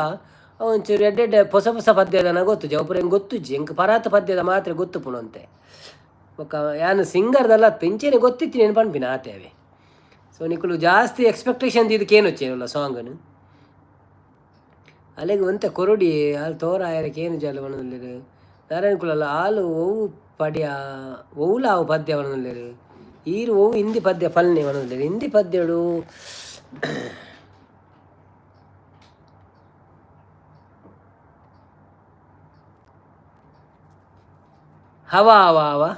ಒಂಚೂರು ಎಡ್ಡೆಡ್ಡೆ ಹೊಸ ಹೊಸ ಪದ್ಯದನ ಗೊತ್ತು ಜವಪುರ ಹೆಂಗೆ ಗೊತ್ತುಜ್ಜಿ ಎಂಕ ಪರಾತ ಪದ್ಯದ ಮಾತ್ರ ಗೊತ್ತು ಪುಣಂತೆ ಒಕ್ಕ ಯಾನು ಸಿಂಗರ್ದಲ್ಲ ಪೆಂಚೇನೆ ಗೊತ್ತಿತ್ತು నేను ಪನ್ಪಿನ ಆತೇವೆ ಸೊ ನಿಕ್ಲು ಜಾಸ್ತಿ ಎಕ್ಸ್ಪೆಕ್ಟೇಷನ್ ಇದಕ್ಕೇನು వచ్చేನಲ್ಲ ಸಾಂಗನು ಅಲೆಗೆ ಒಂತೆ ಕೊರಡಿ ಹಾಲು ತೋರ ಆಯರಕ್ಕೆ ಏನು ಜಾಲ ವನದಲ್ಲಿರು ನಾರಾಯಣ ಕುಲಲ್ಲ ಹಾಲು ಓವು ಪಡ್ಯ ಓವುಲ ಅವು ಪದ್ಯ ವನದಲ್ಲಿರು ಈರು ಓವು ಹಿಂದಿ ಪದ್ಯ ಫಲ್ನೆ ವನದಲ್ಲಿರು ಹಿಂದಿ ಪದ್ಯಡು हवा हवा हवा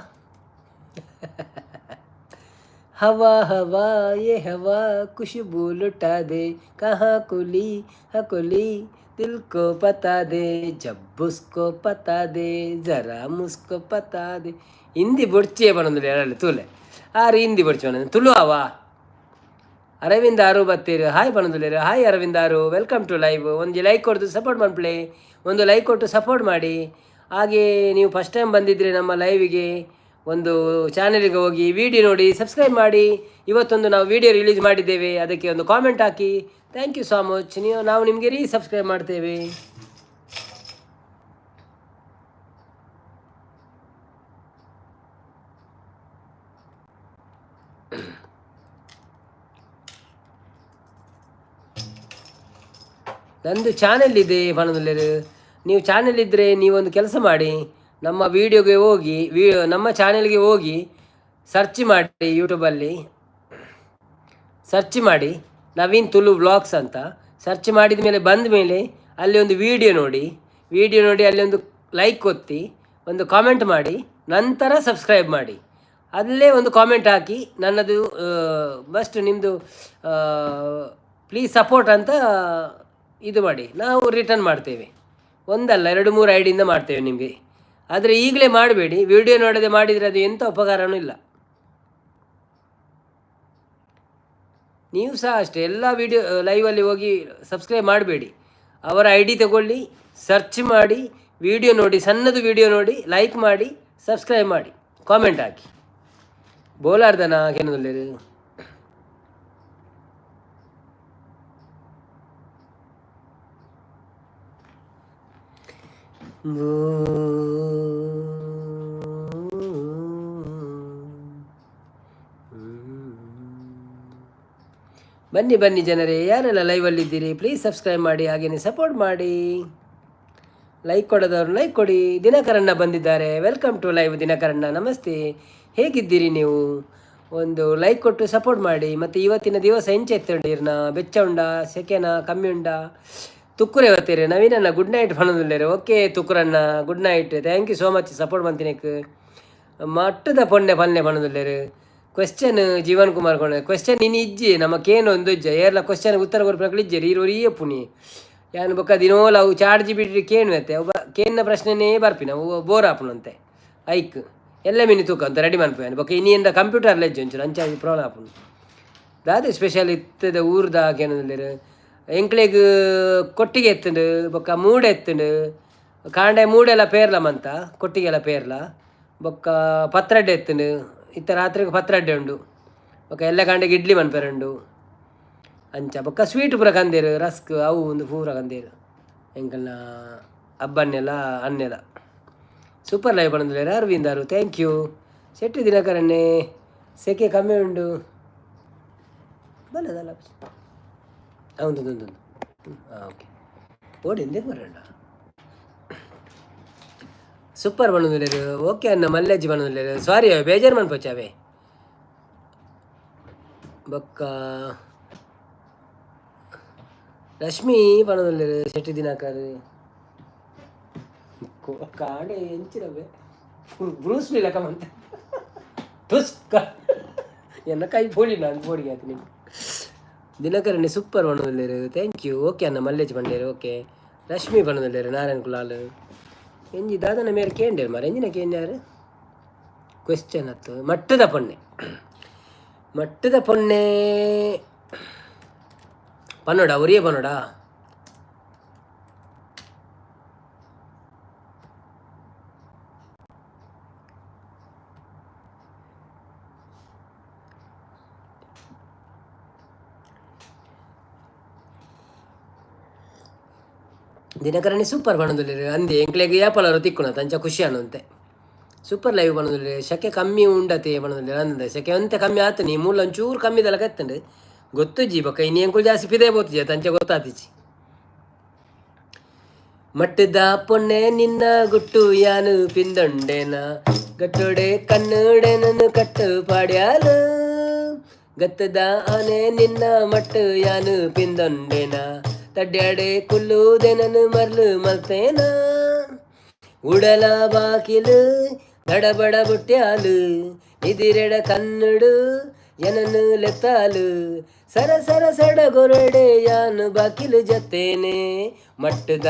हवा हवा ये हवा खुशबू लुटा दे कहाँ कुली हकुली दिल को पता दे जब उसको पता दे जरा मुझको पता दे हिंदी बुಡ್ಚೆ ಬನೊಂದುಲೆ ಯಾರಲ್ಲಿ ತುಲೆ ಆರು ಹಿಂದಿ ಬುಡ್ಚೆ ಬನೊಂದು ತುಳು ಅವಾ ಅರವಿಂದ್ ಆರು ಬತ್ತೀರು ಹಾಯ್ ಬನೊಂದುಲೇರು ಹಾಯ್ ಅರವಿಂದ್ ಆರು ವೆಲ್ಕಮ್ ಟು ಲೈವ್ ಒಂದು ಲೈಕ್ ಕೊಡ್ದು ಸಪೋರ್ಟ್ ಮಾಡ್ಪ್ಲೆ ಒಂದು ಲೈಕ್ ಕೊಟ್ಟು ಸಪೋರ್ಟ್ ಮಾಡಿ. ಹಾಗೆ ನೀವು ಫಸ್ಟ್ ಟೈಮ್ ಬಂದಿದ್ದರೆ ನಮ್ಮ ಲೈವಿಗೆ ಒಂದು ಚಾನಲಿಗೆ ಹೋಗಿ ವಿಡಿಯೋ ನೋಡಿ ಸಬ್ಸ್ಕ್ರೈಬ್ ಮಾಡಿ. ಇವತ್ತೊಂದು ನಾವು ವಿಡಿಯೋ ರಿಲೀಸ್ ಮಾಡಿದ್ದೇವೆ, ಅದಕ್ಕೆ ಒಂದು ಕಾಮೆಂಟ್ ಹಾಕಿ. Thank you so much. ನಾವು ನಿಮಗೆ ಸಬ್ಸ್ಕ್ರೈಬ್ ಮಾಡ್ತೇವೆ. ನಂದು ಚಾನೆಲ್ ಇದೆ ಬನದಲ್ಲೇರು. ನೀವು ಚಾನೆಲ್ ಇದ್ದರೆ ನೀವೊಂದು ಕೆಲಸ ಮಾಡಿ, ನಮ್ಮ ವೀಡಿಯೋಗೆ ಹೋಗಿ ನಮ್ಮ ಚಾನೆಲ್ಗೆ ಹೋಗಿ ಸರ್ಚ್ ಮಾಡಿ, ಯೂಟ್ಯೂಬಲ್ಲಿ ಸರ್ಚ್ ಮಾಡಿ ನವೀನ್ ತುಳು ವ್ಲಾಗ್ಸ್ ಅಂತ ಸರ್ಚ್ ಮಾಡಿದ ಮೇಲೆ ಬಂದ ಮೇಲೆ ಅಲ್ಲಿ ಒಂದು ವಿಡಿಯೋ ನೋಡಿ ಅಲ್ಲಿ ಒಂದು ಲೈಕ್ ಒತ್ತಿ ಒಂದು ಕಾಮೆಂಟ್ ಮಾಡಿ, ನಂತರ ಸಬ್ಸ್ಕ್ರೈಬ್ ಮಾಡಿ. ಅಲ್ಲೇ ಒಂದು ಕಾಮೆಂಟ್ ಹಾಕಿ ನನ್ನದು ಬಸ್ಟ್ ನಿಮ್ಮದು ಪ್ಲೀಸ್ ಸಪೋರ್ಟ್ ಅಂತ ಇದು ಮಾಡಿ, ನಾವು ರಿಟರ್ನ್ ಮಾಡ್ತೇವೆ. ಒಂದಲ್ಲ 2-3 ಐಡಿಯಿಂದ ಮಾಡ್ತೇವೆ ನಿಮಗೆ. ಆದರೆ ಈಗಲೇ ಮಾಡಬೇಡಿ, ವಿಡಿಯೋ ನೋಡದೆ ಮಾಡಿದರೆ ಅದು ಎಂಥ ಉಪಕಾರವೂ ಇಲ್ಲ. ನೀವು ಸಹ ಅಷ್ಟೇ, ಎಲ್ಲ ವಿಡಿಯೋ ಲೈವಲ್ಲಿ ಹೋಗಿ ಸಬ್ಸ್ಕ್ರೈಬ್ ಮಾಡಬೇಡಿ. ಅವರ ಐ ಡಿ ತಗೊಳ್ಳಿ, ಸರ್ಚ್ ಮಾಡಿ, ವಿಡಿಯೋ ನೋಡಿ, ಸಣ್ಣದು ವಿಡಿಯೋ ನೋಡಿ, ಲೈಕ್ ಮಾಡಿ, ಸಬ್ಸ್ಕ್ರೈಬ್ ಮಾಡಿ, ಕಾಮೆಂಟ್ ಹಾಕಿ. ಬೋಲಾರ್ದನ ಕೆನದಲ್ಲಿ ಬನ್ನಿ ಬನ್ನಿ ಜನರೇ, ಯಾರೆಲ್ಲ ಲೈವಲ್ಲಿದ್ದೀರಿ ಪ್ಲೀಸ್ ಸಬ್ಸ್ಕ್ರೈಬ್ ಮಾಡಿ, ಹಾಗೆಯೇ ಸಪೋರ್ಟ್ ಮಾಡಿ. ಲೈಕ್ ಕೊಡೋದವ್ರು ಲೈಕ್ ಕೊಡಿ. ದಿನಕರಣ್ಣ ಬಂದಿದ್ದಾರೆ, ವೆಲ್ಕಮ್ ಟು ಲೈವ್ ದಿನಕರಣ್ಣ, ನಮಸ್ತೆ. ಹೇಗಿದ್ದೀರಿ ನೀವು? ಒಂದು ಲೈಕ್ ಕೊಟ್ಟು ಸಪೋರ್ಟ್ ಮಾಡಿ. ಮತ್ತು ಇವತ್ತಿನ ದಿವಸ ಎಂಚೆತ್ತುಂಡಿರ್ನ ಬೆಚ್ಚ ಉಂಡ ಸೆಕೆನ ಕಮ್ಮಿ ಉಂಡ ತುಕ್ಕುರೆ ಇವತ್ತೀರಿ ನವೀನಣ್ಣ ಗುಡ್ ನೈಟ್ ಬಣ್ಣದಿಲ್ಲೇರಿ. ಓಕೆ ತುಕ್ಕುರಣ್ಣ good night, thank you so much support ಮಾಡ್ತೀನಿಕ್. ಮಟ್ಟದ ಪೊಣ್ಣೆ ಪಲ್ಲೆ ಬಣ್ಣದಿಲ್ಲೇರಿ. ಕ್ವೆಶ್ಚನ್ ಜೀವನ್ ಕುಮಾರ್ ಕೊಂಡೆ ಕ್ವೆಶ್ಚನ್ ನೀನು ಇಜ್ಜಿ ನಮಗೇನು ಒಂದು ಇಜ್ಜ ಏರ್ಲ ಕ್ವೆಶ್ಚನ್ ಉತ್ತರ ಕೊಡ್ಬೇಕು ಇಜ್ಜರಿ ಇರೋರಿಯೇ ಪುನಿ ಯಾನು ಬೊಕ್ಕ ದಿನೋಲ ಅವು ಚಾರ್ಜ್ ಬಿಟ್ಟು ಕೇನ್ವತ್ತೆ ಅವು ಕೇನ್ನ ಪ್ರಶ್ನೆನೇ ಬರ್ಪಿನ ಅವು ಬೋರ್ ಆಪುನಂತೆ ಐಕ್ ಎಲ್ಲ ಮಿನಿ ತೂಕ ಅಂತ ರೆಡಿ ಮಾಡ್ಪೇನು ಬೊಕ್ಕ ಇನ್ನಿಂದ ಕಂಪ್ಯೂಟರ್ಲ ಇಜ್ಜು ಒಂಚೂರು ಅಂಚಾಗಿ ಪ್ರಾಬ್ಲಮ್ ಆಪುನು ದಾದೆ ಸ್ಪೆಷಲ್ ಇತ್ತದ ಊರ್ದ ಕೇನದಿಲ್ಲ ಎಂಕ್ಲೆಗ್ ಕೊಟ್ಟಿಗೆ ಎತ್ತುಂಡು ಬೊಕ್ಕ ಮೂಡೆ ಎತ್ತುಂಡು ಕಾಂಡೆ ಮೂಡೆಲ್ಲ ಪೇರ್ಲ ಮಂತ ಕೊಟ್ಟಿಗೆಲ್ಲ ಪೇರ್ಲ ಬೊಕ್ಕ ಪತ್ರಡ್ಡೆ ಎತ್ತುಂಡು ಇತ್ತ ರಾತ್ರಿಗೆ ಪತ್ರಡ್ಡೆ ಉಂಡು ಬೊಕ್ಕ ಎಲ್ಲ ಕಾಂಡೆಗೆ ಇಡ್ಲಿ ಮನ್ಪೇರುಂಡು ಅಂಚ ಬೊಕ್ಕ ಸ್ವೀಟ್ ಪೂರ ಕಂದೇರು ರಸ್ಕ್ ಅವು ಒಂದು ಪೂರ ಕಂದೇರು ಎಂಕಲ್ನ ಹಬ್ಬನ್ನೆಲ್ಲ ಅನ್ನೆಲ್ಲ ಸೂಪರ್ ಲೈವ್ ಬಂದಿಲ್ಲ ಅರವಿಂದಾರು ಥ್ಯಾಂಕ್ ಯು. ಶೆಟ್ಟಿ ದಿನಕರನ್ನೇ ಸೆಕೆ ಕಮ್ಮಿ ಉಂಡು ಬಲ್ಲದಲ್ಲ ಹೌದು ಓಕೆ ಓಡಿ ಎಂದೇನು ಬರೋಣ ಸೂಪರ್ ಬಣ್ಣದಿಲ್ಲ ಓಕೆ ಅನ್ನ ಮಲ್ಲೆಜ್ಜಿ ಬಣ್ಣದಿಲ್ಲ ಸಾರಿ ಬೇಜಾರು ಮನ್ಪಚ್ಚಾವೆ ಬೊಕ್ಕ ರಶ್ಮಿ ಬಣ್ಣದಿಲ್ಲ ಶೆಟ್ಟಿ ದಿನಾಕರ್ ಕಾಡೆ ಎಂಚಿರವೆ ಬ್ರೂಸ್ ಲೀ ಲೆಕ್ಕ ಮಂತ ತುಸ್ಕ ಎನ್ನ ಕೈ ಪೋಡಿ ನಾನು ಪೋಡಿಗೆ ಆಯ್ತು ನಿಮ್ಗೆ ದಿನಕರಣಿ ಸೂಪರ್ ಬಣ್ಣದಲ್ಲಿರು ಥ್ಯಾಂಕ್ ಯು ಓಕೆ ಅನ್ನ ಮಲ್ಲೇಜ್ ಬಂಡೇರು ಓಕೆ ರಶ್ಮಿ ಬಣ್ಣದಲ್ಲಿರು ನಾರಾಯಣ್ ಕುಲಾಲ್ ಎಂಜಿ ದಾದನ ಮೇರೆ ಕೇಂಡೇರು ಮಾರ ಎಂಜಿನ ಕೇಂದ್ಯಾರು ಕ್ವೆಶ್ಚನ್ ಹತ್ತು ಮಟ್ಟದ ಪೊನ್ನೆ ಪನ್ನೋಡ ಒರಿಯ ಪನ್ನೋಡ ದಿನಕರಣಿ ಸೂಪರ್ ಬಣ್ಣದಲ್ಲಿ ಅಂದೆ ಎಂಕ್ಲೆಗೆ ಯಾಪಲರು ತಿಕ್ಕುಣ ತಂಚ ಖುಷಿ ಅನ್ನುವಂತೆ ಸೂಪರ್ ಲೈವ್ ಬಣ್ಣದಲ್ಲಿ ಶಕೆ ಕಮ್ಮಿ ಉಂಡತೆ ಬಣ್ಣದಲ್ಲಿ ಅಂದೆ ಶಕೆ ಅಂತೆ ಕಮ್ಮಿ ಆತು ನೀ ಮೂಲ ಒಂಚೂರು ಕಮ್ಮಿ ಇದೆಲ್ಲ ಕತ್ತಂಡು ಗೊತ್ತು ಜಿ ಬಕ್ಕ ಇನ್ನು ಎಂಕುಲು ಜಾಸ್ತಿ ಪಿದೇ ಬೋತಿಜ ತಂಚ ಗೊತ್ತಾತಿಚಿ ಮಟ್ಟದ ಪೊನ್ನೆ ನಿನ್ನ ಗುಟ್ಟು ಯಾನು ಪಿಂದೊಂಡೇನ ಗಟ್ಟೊಡೆ ಕನ್ನಡೆ ನನ್ನ ಕಟ್ಟು ಪಾಡ್ಯಾಲು ಗತ್ತದ ಆನೆ ನಿನ್ನ ಮಟ್ಟು ಯಾನು ಪಿಂದೊಂಡೇನ ತಡ್ಯಾಡೆ ಕುಲ್ಲುದೆನನು ಮರ್ಲು ಮಲ್ತೇನ ಉಡಲ ಬಾಕಿಲು ದಡಬಡ ಬುಟ್ಟ್ಯಾಲು ಇದಿರೆಡ ಕನ್ನಡು ಜನನು ಲೆತ್ತಾಲು ಸರ ಸರ ಸಡಗೊರಡೆ ಯಾನು ಬಾಕಿಲು ಜತ್ತೇನೆ ಮಟ್ಟದ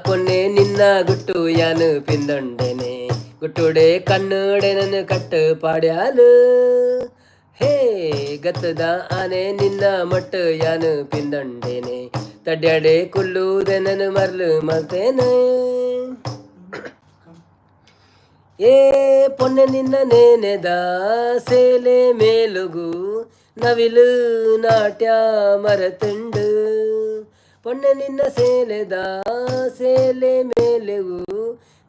ಪೊನ್ನೆ ನಿನ್ನ ಗುಟ್ಟು ಯಾನು ಪಿಂದೊಂಡೇನೆ ಗುಟ್ಟುಡೆ ಕನ್ನಡೆ ನನ್ನ ಕಟ್ಟು ಪಾಡ್ಯಾಲು ಹೇ ಗತ್ತದ ಆನೆ ನಿನ್ನ ಮಟ್ಟು ಯಾನು ಪಿಂದೊಂಡೇನೆ ತಡ್ಯಾಡೆ ಕುಲ್ಲುದೆನನು ಮರ್ಲು ಮಲ್ತೇನೆ ಏ ಪೊನ್ನೆ ನಿನ್ನ ನೇನೆದ ಸೇಲೆ ಮೇಲುಗು ನವಿಲು ನಾಟ್ಯ ಮರತುಂಡು ಪೊನ್ನೆ ನಿನ್ನ ಸೇಲೆ ಮೇಲೆಗು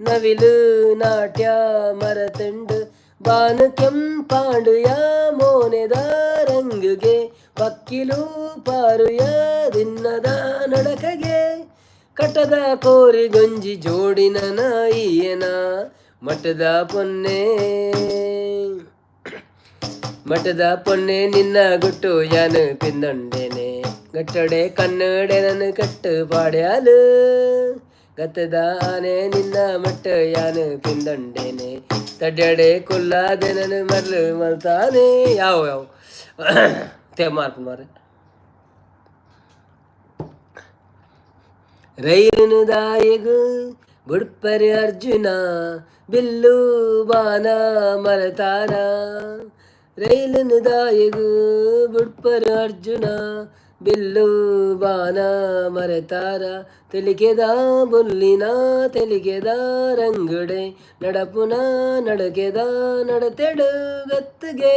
ನವಿಲು ನಾಟ್ಯ ಮರತುಂಡು ಬಾನು ಕೆಂಪಾಂಡು ಯಾ ಮೋನೆದ ರಂಗುಗೆ ಪಕ್ಕಿಲು ಪಾರುಯ ದಿನ್ನದ ನಡಕಗೆ ಕಟ್ಟದ ಕೋರಿ ಗಂಜಿ ಜೋಡಿನ ನಾಯಿಯನ ಮಠದ ಪೊನ್ನೆ ನಿನ್ನ ಗುಟ್ಟು ಯಾನು ಪಿಂದೊಂಡೇನೆ ಗಟ್ಟಡೆ ಕನ್ನಡೆ ನನ್ನ ಕಟ್ಟು ಪಾಡ್ಯಾಲು ಗತ್ತದ ಆನೆ ನಿನ್ನ ಮಟ್ಟ ಯಾನು ಪಿಂದೊಂಡೇನೆ ತಡ್ಯಾಡೆ ಕುಲ್ಲಾದೆ ನನ್ನ ಮರ್ಲು ಮಲ್ತಾನೆ ಯಾವ ಮಾರ್ಪು ಮಾರ ರೈಲು ದಾಯಿಗು ಬುಡ್ಪರಿ ಅರ್ಜುನ ಬಿಲ್ಲು ಬಾನ ಮರತಾರ ರೈಲು ದಾಯಿಗು ಬುಡ್ಪರಿ ಅರ್ಜುನ ಬಿಲ್ಲು ಬಾನ ಮರೆತಾರ ತೆಲಿಗೆದ ಬುಲ್ಲಿನ ತೆಲಿಗೆದ ರಂಗುಡೆ ನಡಪುನ ನಡಕೆದ ನಡತೆಡು ಗತ್ತಗೆ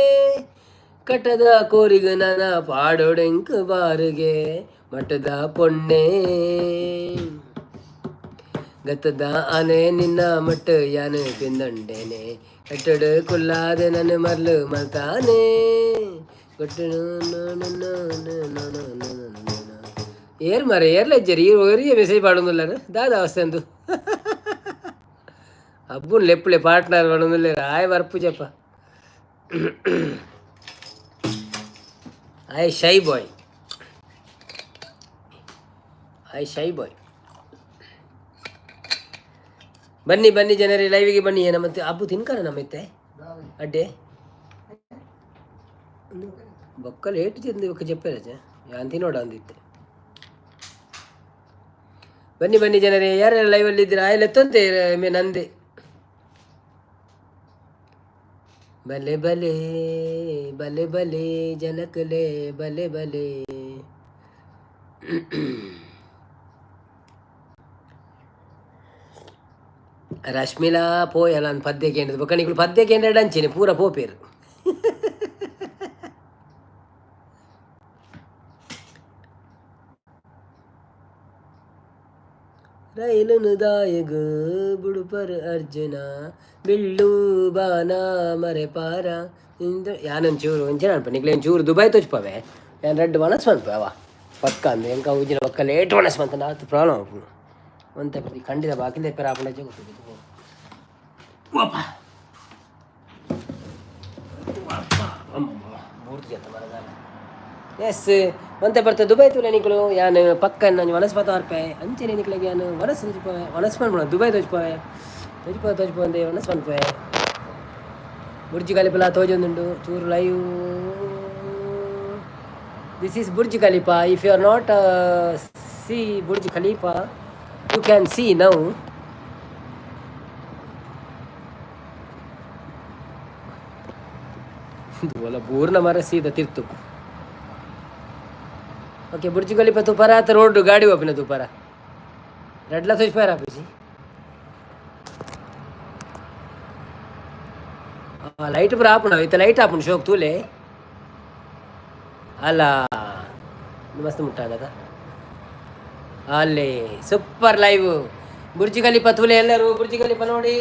ಕಟದ ಕೋರಿಗ ನನ ಪಾಡೊಡೆಂಕು ಬಾರುಗೆ ಮಠದ ಪೊನ್ನೆ ಗತ್ತದ ಆನೆ ನಿನ್ನ ಮಟ್ಟ ಯಾನು ಪಿಂದೊಂಡೇನೆ ಕಟ್ಟಡು ಕುಲ್ಲಾದೆ ನನ್ನ ಮರ್ಲು ಮಲ್ತಾನೆ ಏರ್ ಮರ ಏರ್ಲೆಜ್ಜರಿ ಒರಿಯ ಮೆಸೇಜ್ ಪಾಡೊಂದುಲ್ಲ ದಾದ ಅವಸ್ಥೆ ಅಂದು ಅಬ್ಬುನ್ ಲೆಪ್ಪುಲೆ ಪಾರ್ಟ್ನರ್ ಪಡೊಂದುಲ್ಲ ಆಯ್ ಬರ್ಪು ಜಪ್ಪ ಐ ಶೈ ಬಾಯ್ ಬನ್ನಿ ಜನರೇ ಲೈವಿಗೆ ಬನ್ನಿ ಮತ್ತೆ ಅಬ್ಬು ತಿನ್ಕರ ನಮ್ಮತ್ತೆ ಅಡ್ಡೆ ಬೊಕ್ಕಲು ಏಟು ತಿಂದು ಬೊಕ್ಕ చెప్పారಜ ಯಾನ್ ತಿನ್ನೋಡ ಅಂದಿತ್ತೆ ಬನ್ನಿ ಜನರೇ ಯಾರ್ಯಾರು ಲೈವಲ್ಲಿ ಇದ್ದೀರಾ ಆಯ್ಲು ಎತ್ತಂತೆ ಮೇ ನಂದೆ ಬಲೆ ಬಲೆ ಬಲೆ ಬಲೆ ಜನಕಲೆ ಬಲೆ ಬಲೆ ರಶ್ಮಿಲಾ ಪೋಯ ನಾನು ಪದ್ಯ ಕೇಂದ್ರದ ಬೊಕ್ಕಣಿಗಳು ಪದ್ಯ ಕೇಂದ್ರ ಅಂಚೇನೆ ಪೂರ ಪೋಪೇರು ರೈಲುನು ದಾಯಗ ಬುಡು ಪರ್ ಅರ್ಜುನ ಬಿಲ್ಲು ಬಾನ ಮರೆ ಪಾರ ಇಂದ ಯಾನೊಂದು ಚೂರು ಒಂಚೆ ಅನ್ಪ ನಿಕ್ಲೇನು ಚೂರು ದುಬೈ ತೋಚ್ಪವೆ ಯಾನು ರೆಡ್ ವನಸ್ ಬಂತು ಅವ ಪಕ್ಕ ಅಂದು ಎಂಕ ಉಜ್ಜಿನ ಪಕ್ಕ ಲೇಟ್ ವನಸ್ ಬಂತ ನಾತು ಪ್ರಾಬ್ಲಮ್ ಆಪುನು ಒಂತೆ ಪ್ರತಿ ಖಂಡಿತ ಬಾಕಿಂದ ಪೇರ ಆಪುಣ ಗೊತ್ತಿದ್ದು ಮೂರ್ತಿ ಜತ ಮರಗಾಲ ಎಸ್ ಒಂತೆ ಬರ್ತದೆ ದುಬೈ ತುಲೆ ನಿಕ್ಲು ಯಾನು ಪಕ್ಕ ನಾನು ವನಸ್ ಬತ್ತ ಅರ್ಪೆ ಅಂಚೆನೆ ನಿಕ್ಲಿಗೆ ಯಾನು ವನಸ್ ತೋಚ್ಪವೆ ವನಸ್ ಬಂದ್ಬಿಡ ದುಬೈ ತೋಚ್ಪವೆ ತೋಚ್ಪಂದೆ ವನಸ್ ಬಂದ್ಪವೆ ಬುರ್ಜ್ ಖಲೀಫಾ ತೋಜೊಂದುಂಡು ಚೂರು live this is Burj Khalifa if you are not see Burj Khalifa you can see now बोला पूर्ण मारा सीधा तीर्थ ओके बुर्ज खलीफा तुपारा तर रोड गाडी वापी ना तुपारा रेडला थोच पाय रापीची लाईट पर आपण इथं लाईट आपण शोक तुले अला मस्त मुट्टा का अले ಸೂಪರ್ ಲೈವ್ ಬುರ್ಜ್ ಖಲೀಫಾ ತುಲೆ ಎಲ್ಲರೂ ಬುರ್ಜ್ ಖಲೀಫಾ ನೋಡಿ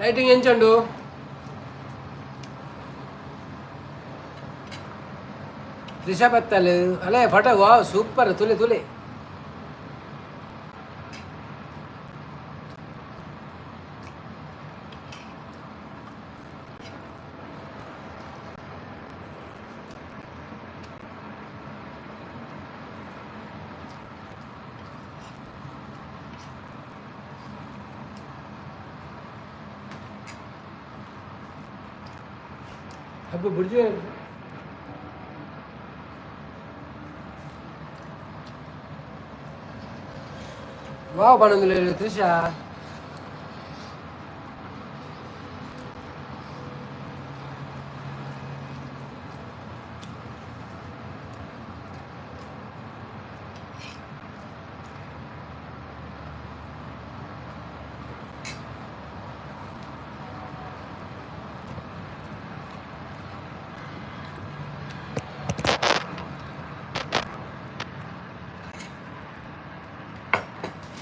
ಲೈಟಿಂಗ್ ಎಂಚುಂಡು ತ್ರಿಷಾ ಬೆತ್ತಲ್ ಅಲ್ಲೇ ಫೋಟೋ ವಾವ್ ಸೂಪರ್ ತುಲೆ ತುಲೆ अब बुर्ज वाव बनवून त्रिषा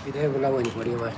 इधर बोला वो नहीं पड़ी हमारे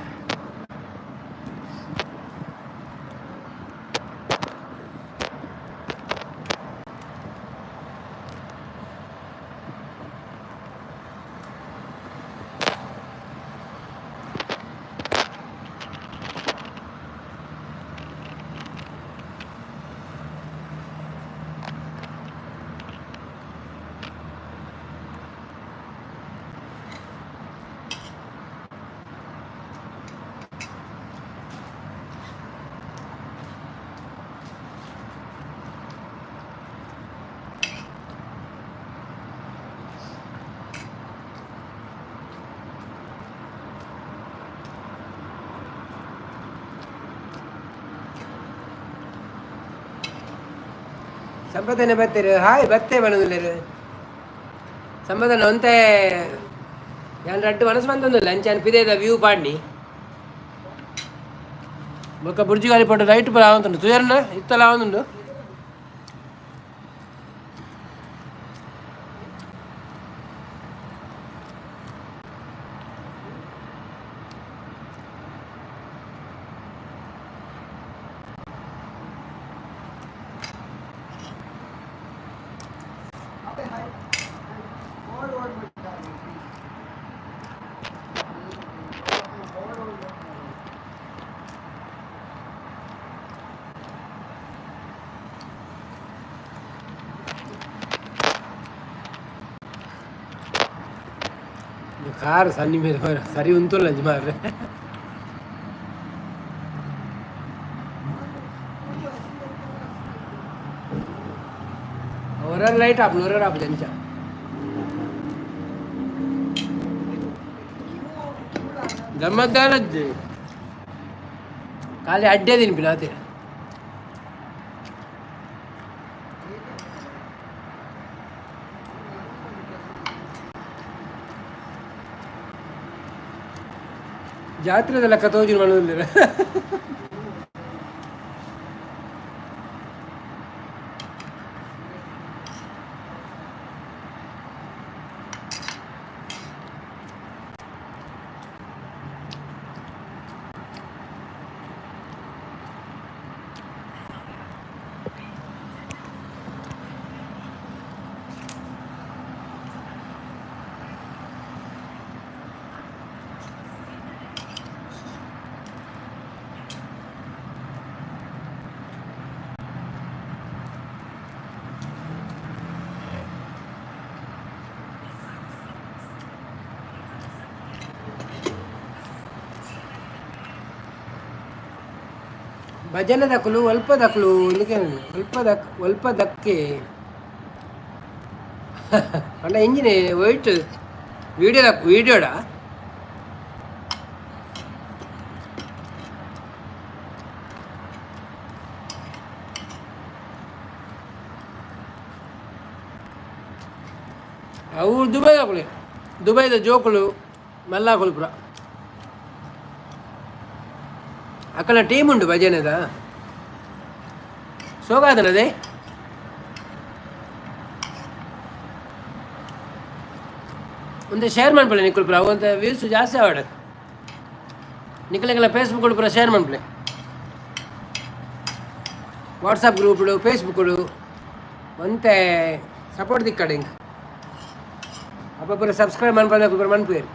ಸಂಪದನೆ ಬರ್ತೀರಿ ಹಾಯ್ ಬತ್ತೆ ಬಣ್ಣದಿಲ್ಲ ಸಂಪದನ ಒಂತೆ ಯಾನ್ ರಡ್ಡು ಮನಸ್ಸು ಬಂದೊಂದಿಲ್ಲ ಅಂಚೆ ಪಿದೇದ ವ್ಯೂ ಪಾಂಡಿ ಬೊಕ್ಕ ಬುರ್ಜ್ ಖಲೀಫಾ ರೈಟ್ ಪರ ಆವಂತುಂಡು ತುಯರ್ನ ಇತ್ತಲ್ಲ ಆವಂದುಂಡು ಕಾರು ಸಣ್ಣ ಮೇಲೆ ಬರ ಸರಿ ಉಂಟಲ್ಲ ಮಾರ್ರೆ. orang lain tak perlu orang apa jangan. Gamat dah je. Kali ada din pinate. ಜಾತ್ರೆದೆಲ್ಲ ಕಥೋಜಿನ ಮಾಡೋದಿಲ್ಲ. ಭಜನೆ ದಕ್ಕಲು ಅಲ್ಪ ದಕ್ಕಲು ಅಲ್ಪ ದಕ್ಕೆ ಅಣ್ಣ ಎಂಜಿನೆ ವೈಟ್ ವೀಡಿಯೋಡಾ ಅವು ದುಬೈ ಹಾಕೊಳ್ಳಿ ದುಬೈದ ಜೋಕುಳು ಮಲ್ಲಾಕುಳು ಪುರ ಅಕ್ಕಳ ಟೀಮ್ ಉಂಟು ಭಜನೆದ ಸೋಗಾದನದೇ ಒಂದು ಶೇರ್ ಮಾಡ್ಕೊಳ್ಳಿ ನಿಕ್ಕುಳು ಪುರ ಅವಂತ ವ್ಯೂಸ್ ಜಾಸ್ತಿ ಆವಾಡ ನಿಕ್ಕಲಿಗೆಲ್ಲ ಫೇಸ್ಬುಕ್ ಪುರ ಶೇರ್ ಮಾಡ್ಕೊಳ್ಳಿ ವಾಟ್ಸಪ್ ಗ್ರೂಪ್ಗಳು ಫೇಸ್ಬುಕ್ಗಳು ಮತ್ತೆ ಸಪೋರ್ಟ್ ದಿಕ್ಕಡೆ ಹಿಂಗೆ ಅಪ್ಪ ಪುರ ಸಬ್ಸ್ಕ್ರೈಬ್ ಮಾಡ್ಬೇಕು ಪುರ ಮನ್ಪೇರು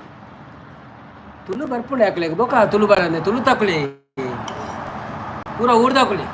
ತುಳು ಬರ್ಪುಂಡೆ ಹಾಕ್ಲಿ ಬೋಕ ತುಳು ಬರಂದೆ ತುಳು ತಕೊಳ್ಳಿ ಪೂರ ಊರ್ದಾಕೊಳ್ಳಿ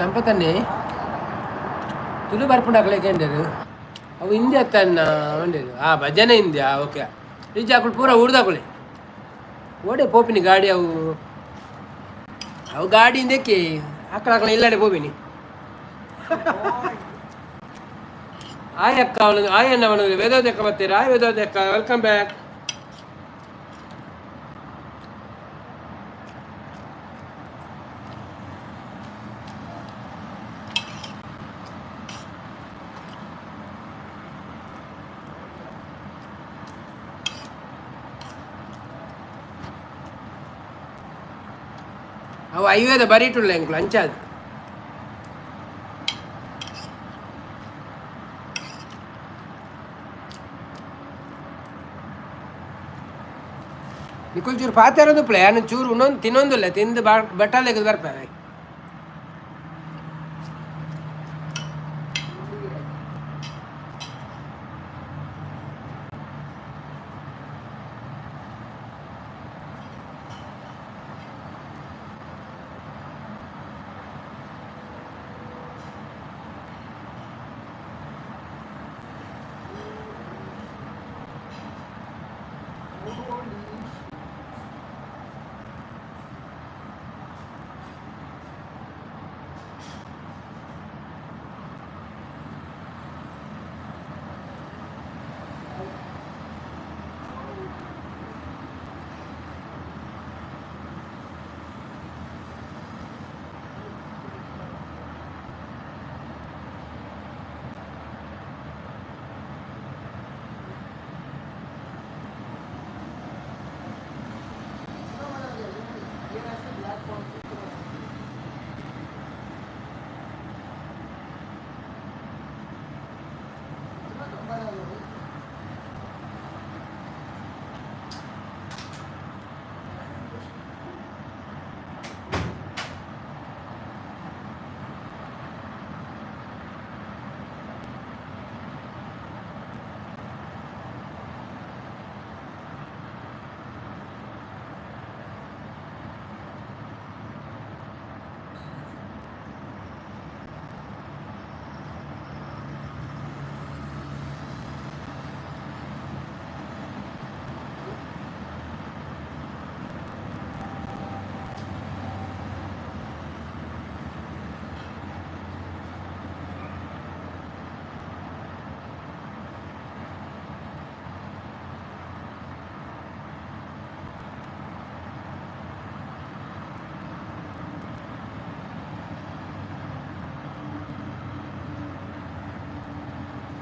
ಸಂಪತ್ತನ್ನೇ ತುಳು ಬರ್ಪುಂಡಾಕ್ಲಿಕ್ಕೆ ಎಂದರು ಅವು ಹಿಂದಿ ಹತ್ತನ್ನ ఉండేది ಭಜನೆ ಹಿಂದಿ ಓಕೆ ರಿಜ್ ಹಾಕೊಂಡು ಪೂರ ಉಡ್ದಾಕೊಳ್ಳಿ ಓಡೆ ಪೋಪಿನಿ ಗಾಡಿ ಅವು ಗಾಡಿ ಹಿಂದಕ್ಕೆ ಹಾಕಳ ಇಲ್ಲಾಡೆ ಪೋಪಿನಿ ಆಯಕ್ಕ ಅವನು ಆಯಣ್ಣ ಅವನು ವೇದೋದಕ್ಕ ಬರ್ತೀರಾ ವೇದೋದಕ್ಕ ವೆಲ್ಕಮ್ ಬ್ಯಾಕ್ ಅವು ಐವೇದ ಬರೀಟುಳ್ಳ ಎಂಕ್ಲು ಅಂಚಾದು ಇದಕ್ಕೊಂದು ಚೂರು ಪಾತೆ ಇರೋದು ಪ್ಲೇನ್ ಚೂರು ಇನ್ನೊಂದು ತಿನ್ನೊಂದಿಲ್ಲ ತಿಂದು ಬಟ್ಟಲೆಗೆ ಬರ್ತಾರೆ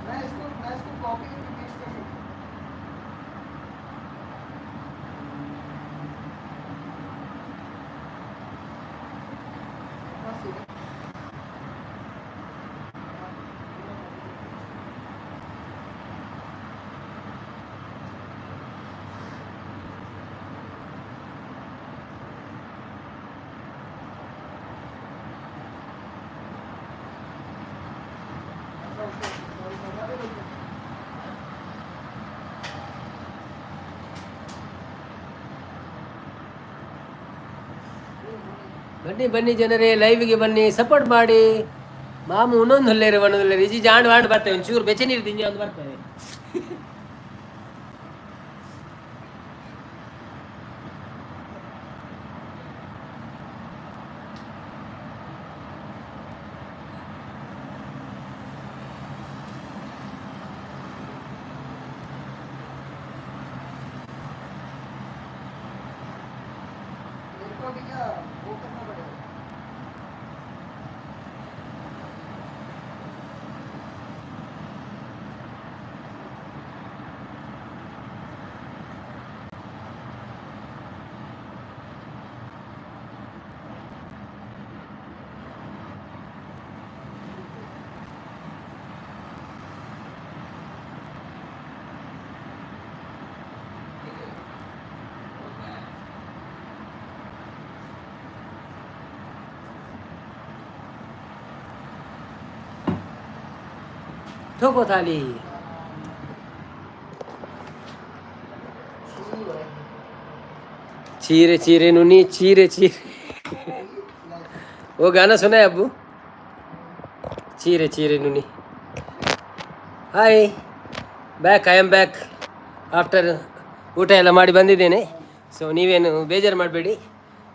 मैं इसको कॉपी करके पेस्ट कर सकता हूँ। हाँ, सीधा। ಬನ್ನಿ ಬನ್ನಿ ಜನರೇ ಲೈವ್ಗೆ ಬನ್ನಿ ಸಪೋರ್ಟ್ ಮಾಡಿ ಮಾಮು ಇನ್ನೊಂದು ಹೊಲ್ಲೇರಿ ಒಂದೊಂದು ಇಜಿ ಜಾಂಡ್ ವಾಂಡ್ ಬರ್ತೇವೆ ಒಂಚೂರು ಬೆಚ್ಚ ನೀರು ತಿಂಜಿ ಒಂದು ಬರ್ತೇವೆ मेरे को अभी क्या वो करना पड़ेगा। ठोको थाली चीरे चीरे नुनी चीरे चीरे वो गाना सुना है अब्बू चीरे चीरे नुनी hi back I am back after ಊಟ ಎಲ್ಲ ಮಾಡಿ ಬಂದಿದ್ದೇನೆ ಸೊ ನೀವೇನು ಬೇಜಾರು ಮಾಡಬೇಡಿ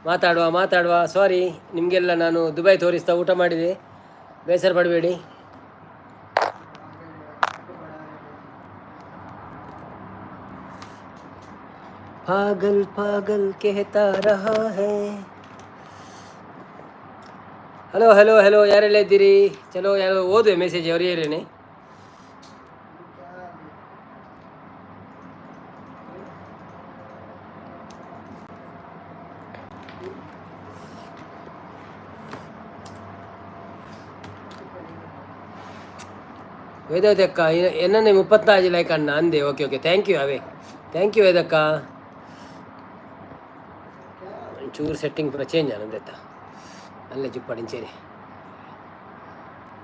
ಮಾತಾಡುವ ಸಾರಿ ನಿಮಗೆಲ್ಲ ನಾನು ದುಬೈ ತೋರಿಸ್ತಾ ಊಟ ಮಾಡಿದೆ ಬೇಸರ ಪಡಬೇಡಿ पागल पागल कहता रहा है ಹಲೋ ಹಲೋ ಹಲೋ ಯಾರೆಲ್ಲ ಇದ್ದೀರಿ ಚಲೋ ಯಾರೋ ಓದುವೆ ಮೆಸೇಜ್ ಅವ್ರು ಏನೇನೆ ವೇದಕ್ಕ ಎನ್ನ 34 ಲೈಕ್ ಅಣ್ಣ ಅಂದೆ ಓಕೆ ಓಕೆ ಥ್ಯಾಂಕ್ ಯು ಅವೇ ಥ್ಯಾಂಕ್ ಯು ವೇದಕ್ಕ ಚೂರು ಸೆಟ್ಟಿಂಗ್ ಪೂರ ಚೇಂಜ್ ಆನಂದೆತ್ತ ಅಲ್ಲೇ ಜುಪ್ಪಾಡಿಂಚೇರಿ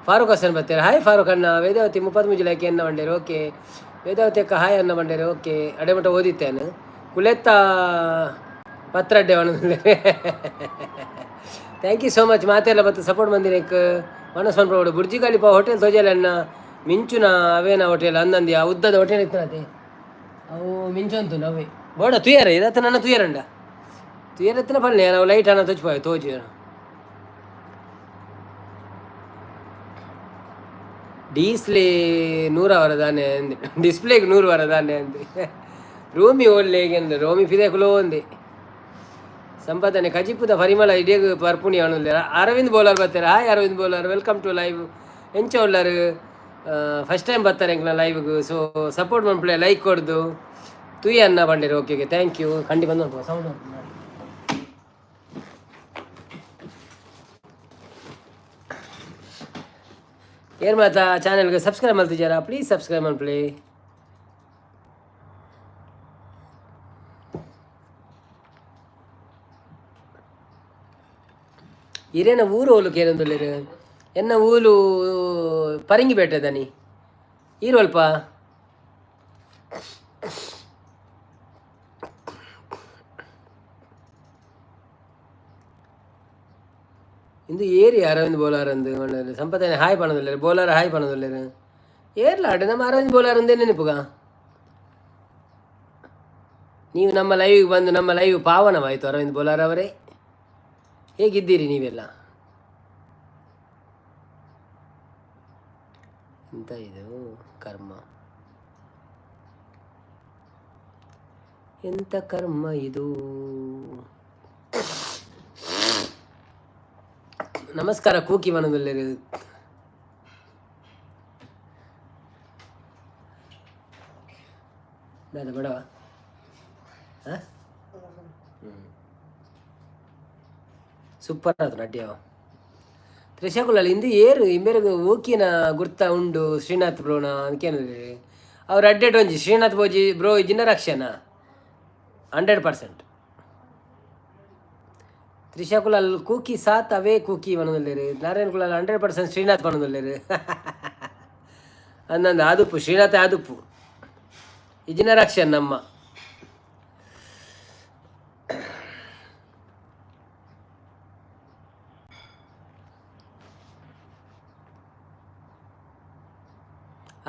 ಫಾರೂಕ್ ಹಸನ್ ಬರ್ತಾರೆ. ಹಾಯ್ ಫಾರೂಕ್ ಅಣ್ಣ. ವೇದಾವತಿ ಮುಪ್ಪತ್ತು ಮುಂಜಾನೆ ಅನ್ನ ಬಂಡೇರು. ಓಕೆ ವೇದಾವತಿ ಅಕ್ಕ ಹಾಯ್ ಅನ್ನ ಬಂಡೇರು. ಓಕೆ ಅಡೆಮಟ ಓದಿತ್ತೇನು ಕುಲೆತ್ತ ಪತ್ರಡ್ಡೆ ಅವನಂದ್ರೆ ಥ್ಯಾಂಕ್ ಯು ಸೋ ಮಚ್. ಮಾತೆಲ್ಲ ಬತ್ತು ಸಪೋರ್ಟ್ ಮಂದಿರಕ್ಕೆ ಮನಸ್ಸು ಮನ್ಪಡು ಬುರ್ಜಿ ಖಲೀಫಾ ಹೋಟೆಲ್ ತೋಜಲಣ್ಣ ಮಿಂಚುನ ಅವೇನ ಹೋಟೆಲ್ ಅಂದಂದಿ ಆ ಉದ್ದದ ಹೋಟೆಲ್ ಇತ್ತನತೆ ಅವು ಮಿಂಚಂತು ನವೇ ಬೋಡ ತುಯರ ಇದತ್ತ ನನ್ನ ತುಯರಂಡ ತುಯರತ್ತಿನ ಪಲ್ಲೆ ನಾವು ಲೈಟ್ ಅನ್ನ ತೋಚಿಪೋಯ ತೋಜಿ ಡಿಸ್ಪ್ಲೇ 100 ವರದಾನೆ ಅಂದೆ ಡಿಸ್ಪ್ಲೇಗೆ 100 ವರದಾನೆ ಅಂದೆ ರೂಮಿ ಓಲ್ಲೆ ಹೇಗೆಂದು ರೋಮಿ ಫಿದೇಕುಲೋ ಅಂದೆ ಸಂಪಾದನೆ ಕಜಿಪುದ ಪರಿಮಳ ಇಡೀಗ ಪರ್ಪುಣಿ ಅವನಲ್ಲ ಅರವಿಂದ್ ಬೋಲರ್ ಬರ್ತಾರೆ. Hi Arvind Bolar welcome to live ಎಂಚ ಉಳ್ಳರು ಫಸ್ಟ್ ಟೈಮ್ ಬರ್ತಾರೆ ಎಂಕ್ಲ ಲೈವ್ಗೆ. ಸೊ ಸಪೋರ್ಟ್ ಮಾಡ್ಬಿಳೆ ಲೈಕ್ ಕೊಡ್ದು ತುಯಿ ಅನ್ನ ಬಂಡಿರಿ. Okay thank you. ಖಂಡಿ ಬಂದು ನೋಡ್ಬೋದು ಸೌಂಡ್ ಮಾಡಿ ಏನು ಮಾತಾ ಚಾನಲ್ಗೆ ಸಬ್ಸ್ಕ್ರೈಬ್ ಮಾಡ್ತಿದ್ದಾರಾ ಪ್ಲೀಸ್ ಸಬ್ಸ್ಕ್ರೈಬ್ ಮಾಡ್ಬಿಡಿ. ಇರೇನ ಊರು ಹೋಲು ಕೇರಂದುಲ್ಲೇರು ಎನ್ನ ಊಲು ಪರಂಗಿ ಬೇಟದನಿ ಈರೋಲ್ಪ ಇಂದು ಏರಿ ಅರವಿಂದ್ ಬೋಲಾರ್ ಅಂದು ಸಂಪತ್ತನೆ ಹಾಯ್ ಪಣದಲ್ಲೇರು ಬೋಲಾರ್ ಹಾಯ್ ಪಣದಲ್ಲೇರು ಏರ್ಲಾಡು ನಮ್ಮ ಅರವಿಂದ್ ಬೋಲಾರ್ ಅಂದೇ ನೆನಪುಗ ನೀವು ನಮ್ಮ ಲೈವ್ಗೆ ಬಂದು ನಮ್ಮ ಲೈವ್ ಪಾವನವಾಯಿತು. ಅರವಿಂದ್ ಬೋಲಾರ್ ಅವರೇ ಹೇಗಿದ್ದೀರಿ ನೀವೆಲ್ಲ? ಎಂತ ಇದು ಕರ್ಮ, ಎಂತ ಕರ್ಮ ಇದು. ನಮಸ್ಕಾರ ಕೂಕಿ ಮನದಲ್ಲಿ ಬಡವ ಸೂಪರ್ ಆಯ್ತು ನಡ್ಯಾವ ತ್ರಿಶಾಕುಲಲ್ಲಿ ಇಂದು ಏರು ಇಂಬೇರೆಗೆ ಓಕಿನ ಗುರ್ತ ಉಂಡು ಶ್ರೀನಾಥ್ ಬ್ರೋನ ಅದಕ್ಕೇನಿದೆ ಅವ್ರು ಅಡ್ಡೇಟ್ ಒಂಜಿ ಶ್ರೀನಾಥ್ ಬೋಜಿ ಬ್ರೋ ಇಜಿನ ರಕ್ಷಣ 100%. ತ್ರಿಶಾಕುಲಲ್ಲಿ ಕೂಕಿ ಸಾತ್ ಅವೇ ಕೂಕಿ ಮನದಲ್ಲಿರು ನಾರಾಯಣ ಕುಲಲ್ಲಿ 100% ಶ್ರೀನಾಥ್ ಮನದಲ್ಲಿರು ಅಂದಂದು ಆದುಪ್ಪು ಶ್ರೀನಾಥ್ ಆದುಪ್ಪು ಇಜಿನ ರಕ್ಷಣ ನಮ್ಮ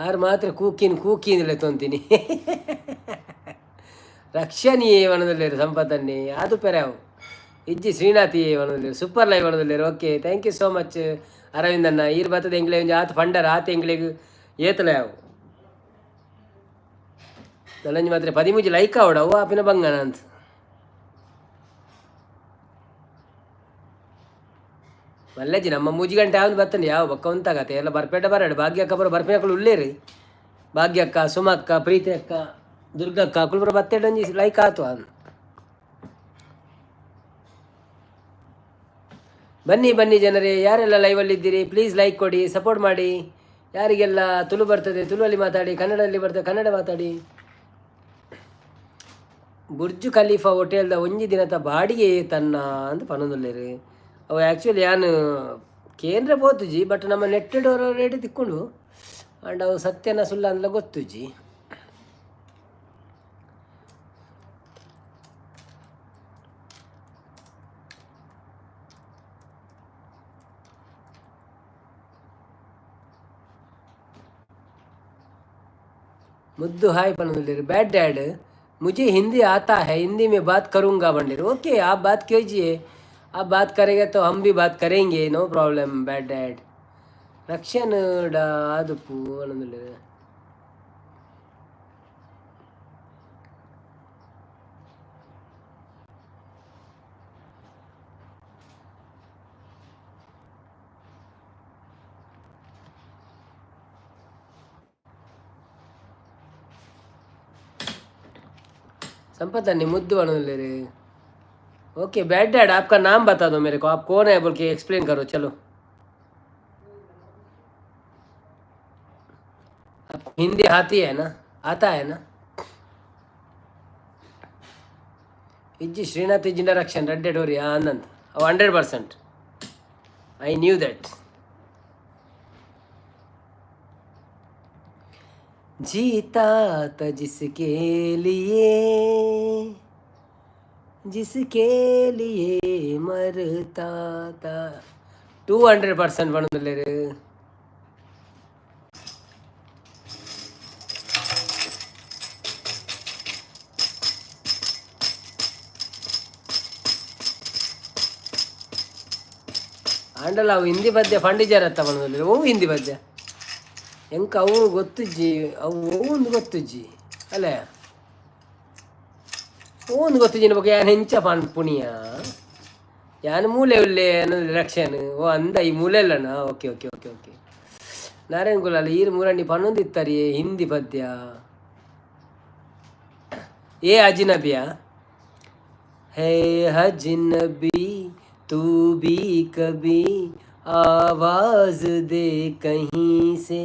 ಆರು ಮಾತ್ರ ಕೂಕಿಂದಲೇ ತೊಂತೀನಿ ರಕ್ಷಣೀಯ ವನದಲ್ಲಿರು ಸಂಪತ್ತನ್ನೇ ಅದು ಪೆರಾವು ಇಜ್ಜಿ ಶ್ರೀನಾಥಿ ವನದಲ್ಲಿರು ಸೂಪರ್ ಲೈವ್ ವನದಲ್ಲಿರು. Okay thank you so much ಅರವಿಂದಣ್ಣ. ಈರು ಬರ್ತದೆ ಎಂಗ್ಲೆ ಒಂಜಿ ಆತು ಫಂಡರ್ ಆತ ಎಂಗ್ಲೆಗ್ ಏತಲೆ ಅವು ನಲ್ಲಂಜಿ ಮಾತ್ರ 13 ಲೈಕ್ ಅವಡ ಅವು ಆಪಿನ ಬಂಗನ ಅಂತ ಮಲ್ಲಜ್ಜಿ ನಮ್ಮ ಮೂಜಿ ಗಂಟೆ ಯಾವ್ದು ಬರ್ತಾನೆ ಯಾವ ಬಕ್ಕ ಉಂತಾಗತ್ತೆ ಎಲ್ಲ ಬರ್ಪೇಟ ಬರಾಡು ಭಾಗ್ಯಕ್ಕ ಬರೋ ಬರ್ಪೇಕಳು ಉಳ್ಳೇರಿ ಭಾಗ್ಯಕ್ಕ ಸುಮಕ್ಕ ಪ್ರೀತಿ ಅಕ್ಕ ದುರ್ಗಕ್ಕ ಕುಲ್ಬರ ಬತ್ತೇಡೊಂಜಿ ಲೈಕ್ ಆತು ಅನ್ ಬನ್ನಿ ಬನ್ನಿ ಜನರೇ ಯಾರೆಲ್ಲ ಲೈವಲ್ಲಿ ಇದ್ದೀರಿ ಪ್ಲೀಸ್ ಲೈಕ್ ಕೊಡಿ ಸಪೋರ್ಟ್ ಮಾಡಿ. ಯಾರಿಗೆಲ್ಲ ತುಳು ಬರ್ತದೆ ತುಳುವಲ್ಲಿ ಮಾತಾಡಿ, ಕನ್ನಡದಲ್ಲಿ ಬರ್ತದೆ ಕನ್ನಡ ಮಾತಾಡಿ. ಬುರ್ಜು ಖಲೀಫಾ ಹೋಟೆಲ್ದ ಒಂಜಿ ದಿನದ ಬಾಡಿಗೆ ತನ್ನ ಅಂತ ಪನ್ನೊಂದುಲ್ಲೇರಿ ಅವು ಆ್ಯಕ್ಚುಲಿ ಯಾನು ಕೇಂದ್ರ ಬೋತುಜಿ ಬಟ್ ನಮ್ಮ ನೆಟ್ಟೆಡ್ ಅವರು ರೇಟ್ ತಿಕ್ಕೊಂಡು ಅಂಡ್ ಅವು ಸತ್ಯನ ಸುಳ್ಳ ಅಂದ್ಲ ಗೊತ್ತುಜಿ. मुद्दू हाय पनोलिर बैड डैड मुझे हिंदी आता है हिंदी में बात करूँगा बंडिर. ओके आप बात कीजिए आप बात करेंगे तो हम भी बात करेंगे नो प्रॉब्लम बैड डैड. रक्षण आदुपू ಅನ್ನೋದಿಲ್ಲ संपतनी मुद्दू बनोले रे. ओके बैड डैड आपका नाम बता दो मेरे को आप कौन है बोल के एक्सप्लेन करो चलो. आपको हिंदी आती है ना आता है ना. ಇಜ್ಜಿ ಶ್ರೀನಾಥ್ ಇಜ್ಜಿನ ರಕ್ಷಣ್ ರೆಡ್ ಡೋರಿ ಅಂದಂತ ಅವು 100%. I knew that. जीता था जिसके लिए मरता था. 200% बनले रे. ಆಂಡಲ್ಲ ಅವು ಹಿಂದಿ ಪದ್ಯ ಫಂಡಿಜರ್ ಹತ್ತ ಬಂದಲ್ಲಿ ಅವು ಹಿಂದಿ ಪದ್ಯ ಎಂಕ ಅವು ಗೊತ್ತುಜ್ಜಿ ಅವು ಒಂದು ಗೊತ್ತುಜ್ಜಿ ಅಲ್ಲೇ ಒಂದು ಗೊತ್ತುಜ್ಜಿ ಬಗ್ಗೆ ಯಾನು ಹೆಂಚ ಪಾನ್ ಪುಣಿಯ ಯಾನು ಮೂಲೆ ಉಳ್ಳೆ ಅನ್ನೋದು ರಕ್ಷನ್ ಓ ಅಂದ ಈ ಮೂಲೆ ಇಲ್ಲಣ್ಣ. Okay okay okay okay Narayana ಗುಲಾಲ ಈರು ಮೂರಣ್ಣಿ ಪನ್ನೊಂದು ಇತ್ತಾರೆ ಹಿಂದಿ ಪದ್ಯ ಏ ಅಜಿನಬಿಯಾ ಹೇ ಅಜಿನಬಿ तू भी कभी आवाज दे कहीं से,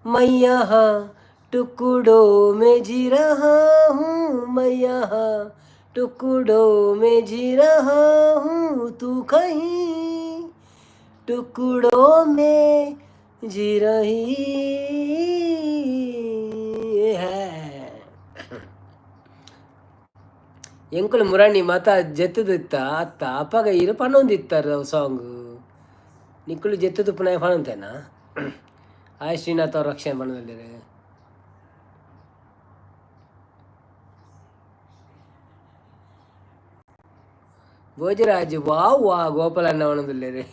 मैं यहाँ टुकड़ों में जी रहा हूँ, मैं यहाँ टुकड़ों में जी रहा हूँ, तू कहीं टुकड़ों में जी रही है. ಎಂಕುಲು ಮುರಾಣಿ ಮತ ಜೆತ್ತದಿತ್ತ ಅತ್ತ ಅಪ್ಪಗ ಇರು ಪನ್ನೊಂದಿತ್ತಾರ ಸಾಂಗ್ ನಿಕ್ಕುಲು ಜೆತ್ತದು ಪುನಃ ಪಣಂತೇನಾ ಆಯ್ ಶ್ರೀನಾಥ್ ಅವ್ರ ರಕ್ಷಣೆ ಪಣದಲ್ಲಿ ಭೋಜರಾಜ್ ವಾವ್ ವಾ ಗೋಪಾಲಣ್ಣ ಪಣದಲ್ಲಿ ರೀ.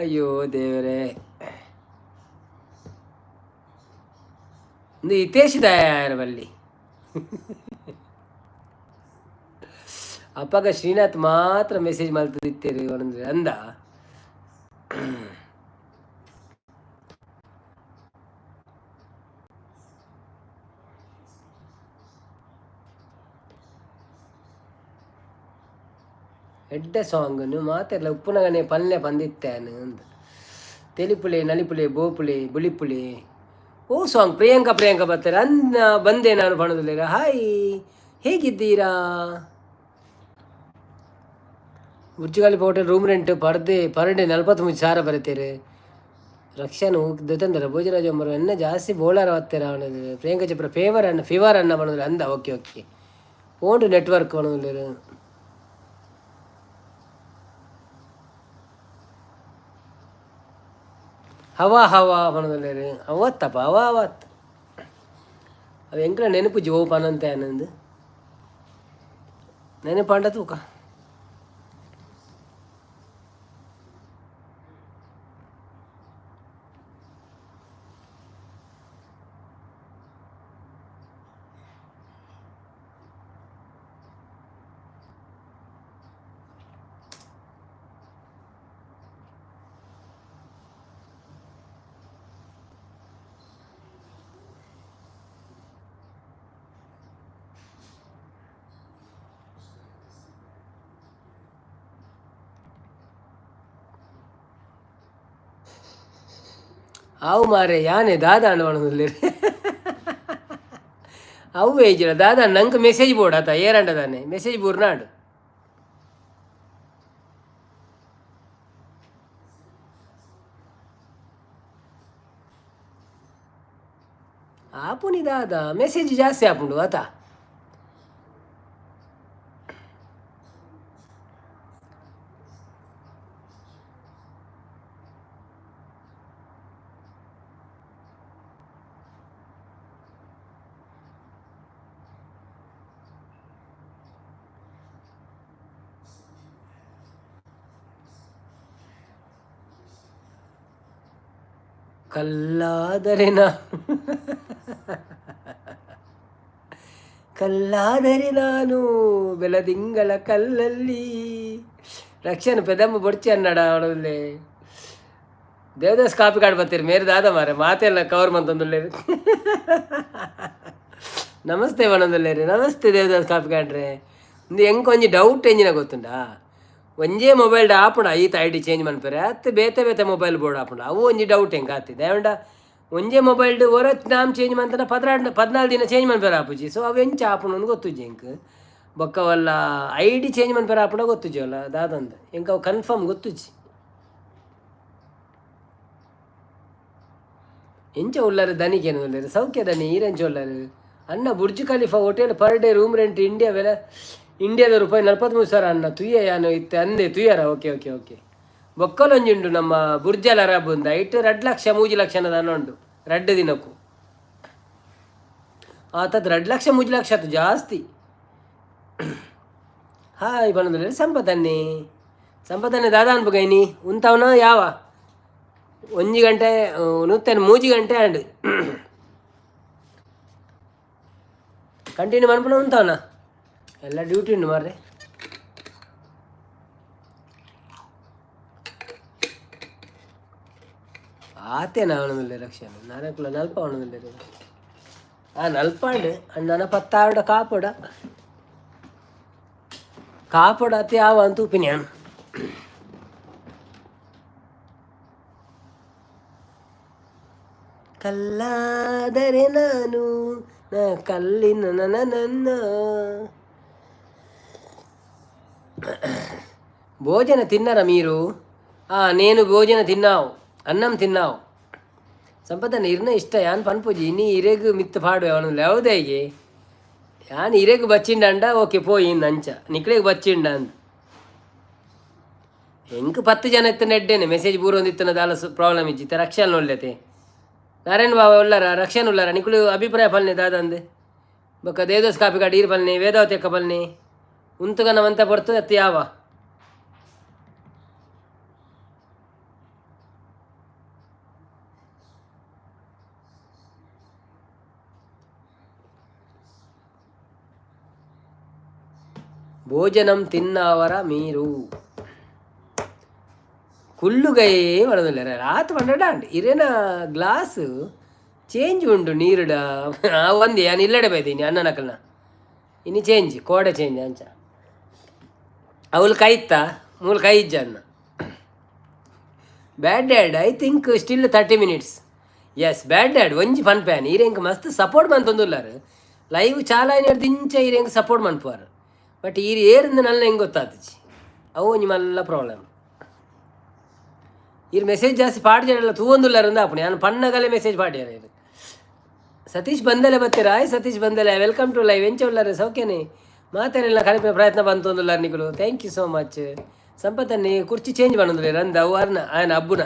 ಅಯ್ಯೋ ದೇವರೇ. ಒಂದು ಹಿತೇಶ್ ದಯಾರ ಬಲ್ಲಿ ಅಪ್ಪಗ ಶ್ರೀನಾಥ್ ಮಾತ್ರ ಮೆಸೇಜ್ ಮಾಡ್ತಿರ್ತೀರಿ ಒಂದ್ರೆ ಅಂದ. ಎಡ್ಡ ಸಾಂಗ್ ಮಾತೆಲ್ಲ ಉಪ್ಪುನಗನೆ ಪಲ್ಲೆ ಬಂದಿತ್ತೇನು ಅಂತ ತೆಲಿಪುಳೆ ನಲಿಪುಳೆ ಬೋಪುಳೆ ಬುಳಿಪುಳೆ ಓ ಸಾಂಗ್ ಪ್ರಿಯಾಂಕಾ ಬರ್ತಾರೆ ಅನ್ನ ಬಂದೆ ನಾನು ಬಣದಲ್ಲಿರ. ಹಾಯ್ ಹೇಗಿದ್ದೀರಾ? ಬುರ್ಜುಗಾಲಿ hotel room rent per day 43,000 ಬರೀತೀರಿ. ರಕ್ಷನು ದೊತ್ತಂದ್ರೆ ಭೋಜರಾಜ್ ಅಮ್ಮರು ಎನ್ನ ಜಾಸ್ತಿ ಬೋಳಾರ ಹತ್ತಿರ ಅವನದು ಪ್ರಿಯಾಂಕಾ ಚಪ್ರ ಫೀವರ್ ಅನ್ನ ಬಣದಲ್ಲಿ ಅಂದ. ಓಕೆ ಓಕೆ ಫೋನ್ ನೆಟ್ವರ್ಕ್ ಬಣದಲ್ಲಿ ಹವಾ ಪಣದಲ್ಲಿ ರೀ ಅವತ್ತಪ್ಪ ಅವತ್ತು ಅವು ಎಂಕಲ ನೆನಪು ಜೋ ಪನಂತೆ ಆನಂದ್ ನೆನಪಂಡ ತೂಕ. ಅವು ಮಾರೆ ಯಾನೆ ದಾದ ಅಣ್ಣವಣದಲ್ಲಿ ಅವು ಏಜಿಲ್ಲ ದಾದ ನಂಗೆ ಮೆಸೇಜ್ ಬೋರ್ಡ್ ಆತ ಏರಂಡದಾನೆ ಮೆಸೇಜ್ ಬೋರ್ಡ್ ನಾಡು ಆಪುನಿ ದಾದ ಮೆಸೇಜ್ ಜಾಸ್ತಿ ಆಪುಂಡು ಆತ ಕಲ್ಲಾದರೆ ನಾನು ಬೆಲದಿಂಗಳ ಕಲ್ಲಲ್ಲಿ ರಕ್ಷಣ ಪೆದಮ್ಮ ಬೊಡ್ಚಿ ಅನ್ನಡ ಅವಳಲ್ಲಿ ದೇವದಾಸ್ ಕಾಪಿ ಕಾರ್ಡ್ ಬರ್ತೀರಿ ಮೇರೆ ದಾದ ಮಾರೆ ಮಾತೆಲ್ಲ ಕವರ್ ಮಂತಂದುಳ್ಳೇರಿ ನಮಸ್ತೆ ಬಣದಲ್ಲೇರಿ ನಮಸ್ತೆ ದೇವದಾಸ್ ಕಾಪಿ ಕಾರ್ಡ್ರೆ ಒಂದು ಹೆಂಗೆ ಒಂಜಿ ಡೌಟ್ ಎಂಜಿನ ಗೊತ್ತುಂಡಾ ಒಂಜೇ ಮೊಬೈಲ್ ಆಪುಂಡ ಈತ ಐ ಡಿ ಚೇಂಜ್ ಮನ್ಪೇರೆ ಅತ್ತೆ ಬೇತೆ ಮೊಬೈಲ್ ಬೋರ್ಡ್ ಆಪುಂಡ ಅವು ಒಂಜಿ ಡೌಟ್ ಹೆಂಗೆ ಆತಿದೆ ಅವಂಡ ಒಂಜೇ ಮೊಬೈಲ್ಡು ಹೊರತ್ ನಾಮ್ ಚೇಂಜ್ ಮಂತನ 14 ದಿನ ಚೇಂಜ್ ಮನ್ಪೇರ ಆಪುಜಿ. ಸೊ ಅವು ಎಂಚ ಆಪುಂಡು ಒಂದು ಗೊತ್ತುಜಿ ಎಂಕ್ ಬೊಕ್ಕ ವಲ್ಲ ID ಚೇಂಜ್ ಮನ್ಪೇರ ಆಪುಂಡ ಗೊತ್ತುಜಿ ಅಲ್ಲ ದಾದಂದ ಎಂಕ್ ಅವು ಕನ್ಫರ್ಮ್ ಗೊತ್ತುಜಿ. ಎಂಚ ಉಳ್ಳಾರು ದನಿಗೇನು ಉಳ್ಳಾರು ಸೌಖ್ಯ ದನಿ ಈರೆಂಚ ಉಳ್ಳಾರು ಅನ್ನ Burj Khalifa hotel per day room rent ಇಂಡಿಯಾದ ರೂಪಾಯಿ 43,000 ಅನ್ನ ತುಯ್ಯ ಯಾನು ಇತ್ತೆ ಅಂದೆ ತುಯ್ಯಾರ. ಓಕೆ ಓಕೆ ಓಕೆ ಬೊಕ್ಕಲೊಂಜುಂಡು ನಮ್ಮ ಬುರ್ಜಲ್ ಅರಬ್ ಇಟ್ಟು 2 ಲಕ್ಷ 3 ಲಕ್ಷ ಅನ್ನೋದು ಉಂಡು 2 ದಿನಕ್ಕೂ. ಆತದ್ದು 2 ಲಕ್ಷ 3 ಲಕ್ಷ ಅದು ಜಾಸ್ತಿ. ಹಾಯ್ ಬಂದ್ರೆ ಸಂಪತ್ತನ್ನೇ ದಾದಾ ಅನ್ಬಗೈನಿ ಉಂತವನ ಯಾವ 1 ಗಂಟೆ ನೂತನ 3 ಗಂಟೆ ಅಂಡ್ ಕಂಟಿನ್ಯೂ ಮನ್ಪುನ ಉಂತವನ ಎಲ್ಲ ಡ್ಯೂಟಿ ಉಂಡು ಮಾರ್ರೆ. ಆತೇನ ಅವನದಲ್ಲೇ ರಕ್ಷಣೆ ನಾನಕುಲ ನಲ್ಪ ಅವನದಲ್ಲೇ ನಲ್ಪಾಂಡು ಅಣ್ಣನ 16 ಕಾಪಡ ಅತಿ ಯಾವ ಅಂತ ಉಪಿನ್ಯಾನ್ ಕಲ್ಲಾದರೆ ನಾನು ಕಲ್ಲಿನ ನನ್ನ భోజన తిన్నారా మీరు? నేను భోజన తిన్నావు అన్నం తిన్నావు ಸಂಪದ ನಿರ್ನ ಇಷ್ಟ ಯಾನ್ ಪನ್ಪುಜಿ ನೀ ಇರೆಗ್ ಮಿತ್ ಪಾಡು ಅವನು ಯಾವ್ದೇಗೆ ಯಾನ್ ಇರೆಗ್ ಬಚ್ಚಿಂಡ ಓಕೆ ಪೋಯಿನ್ ಅಂಚ ನಿಕ್ಳೆಗ್ ಬಚ್ಚಿಂಡ ಅಂದ್ ಎಂಕ್ 10 ಜನ ಇತ್ತ ನೆಡ್ಡೇನೆ ಮೆಸೇಜ್ ಬೂರೊಂದಿತ್ತನ ದಾಲ ಪ್ರಾಬ್ಲಮ್ ಇಜ್ಜಿತ್ತೆ ರಕ್ಷನ್ ಒಳ್ಳೆತೆ ನಾರಾಯಣ ಬಾಬಾ ಉಳ್ಳಾರ ರಕ್ಷನ್ ಉಳ್ಳಾರ ನಿಕ್ಳು ಅಭಿಪ್ರಾಯ ಪಲ್ನೆ ದಾದಂದೆ ಬೊಕ್ಕ ದೇವದಾಸ್ ಕಾಪಿ ಕಾಡಿ ಈರ್ ಪಲ್ನೆ ವೇದಾವತಿ ಅಕ್ಕ ಪಲ್ನೆ ಉಂತುಗನ ಮಂತ ಪಡ್ತು ಅತ್ತ ಯಾವ భోజనం తిన్నవర మీరు కుళ్ళుగై వడదులేరా రాత్రి వండడాండి ఇరేనా గ్లాసు చేంజ్ ఉండు నీరుడా ఉంది అని ఇల్లడే పోయింది అన్న నకల్న ఇన్ని చేంజ్ కోడ చేంజ్ అంచ ಅವಳು ಕಾಯ್ತಾ ಮೂಲ ಕಾಯಿಜ್ಜ ಅನ್ನ bad dad I think still 30 minutes yes bad dad ಒಂಜಿ ಫನ್ ಪ್ಯಾನ್ ಈರೆಂಕ್ ಮಸ್ತ್ ಸಪೋರ್ಟ್ ಮಂತೊಂದುಲ್ಲಾರು ಲೈವ್ ಚಾಲ ದಿಂಚ ಈರೆಂಕ್ ಸಪೋರ್ಟ್ ಮನ್ಪುವಾರು ಬಟ್ ಈರು ಏರಿಂದ ನಲ್ಲ ಹೆಂಗೆ ಗೊತ್ತಾತಚಿ ಅವು ಒಂಜಿ ಮಲ್ಲ ಪ್ರಾಬ್ಲಮ್ ಈರು ಮೆಸೇಜ್ ಜಾಸ್ತಿ ಪಾಡ್ಜಾಡೆಲ್ಲ ತೂವೊಂದುಲ್ಲಾರಂದ ಆಪುಣಿ ನಾನು ಪನ್ನಗಲೆ ಮೆಸೇಜ್ ಪಾಡ್ಯಾರ ಇರು ಸತೀಶ್ ಬಂದಲೆ ಬತ್ತೀರಾ ಆಯ್ ಸತೀಶ್ ಬಂದಲೆ ವೆಲ್ಕಮ್ ಟು ಲೈವ್ ಎಂಚ ಉಳ್ಳಾರೆ ಸೌಖ್ಯನೇ ಮಾತಾಡೆಲ್ಲ ಕಲಿಪೆ ಪ್ರಯತ್ನ ಬಂತೊಂದುಲ್ಲಾರ ನಿಗಳು ಥ್ಯಾಂಕ್ ಯು ಸೋ ಮಚ್ ಸಂಪತ್ತನ್ನೇ ಕುರ್ಚಿ ಚೇಂಜ್ ಮಾಡೋದಿಲ್ಲ ರಂದ ಅವು ఆయన ಅಬ್ಬುನ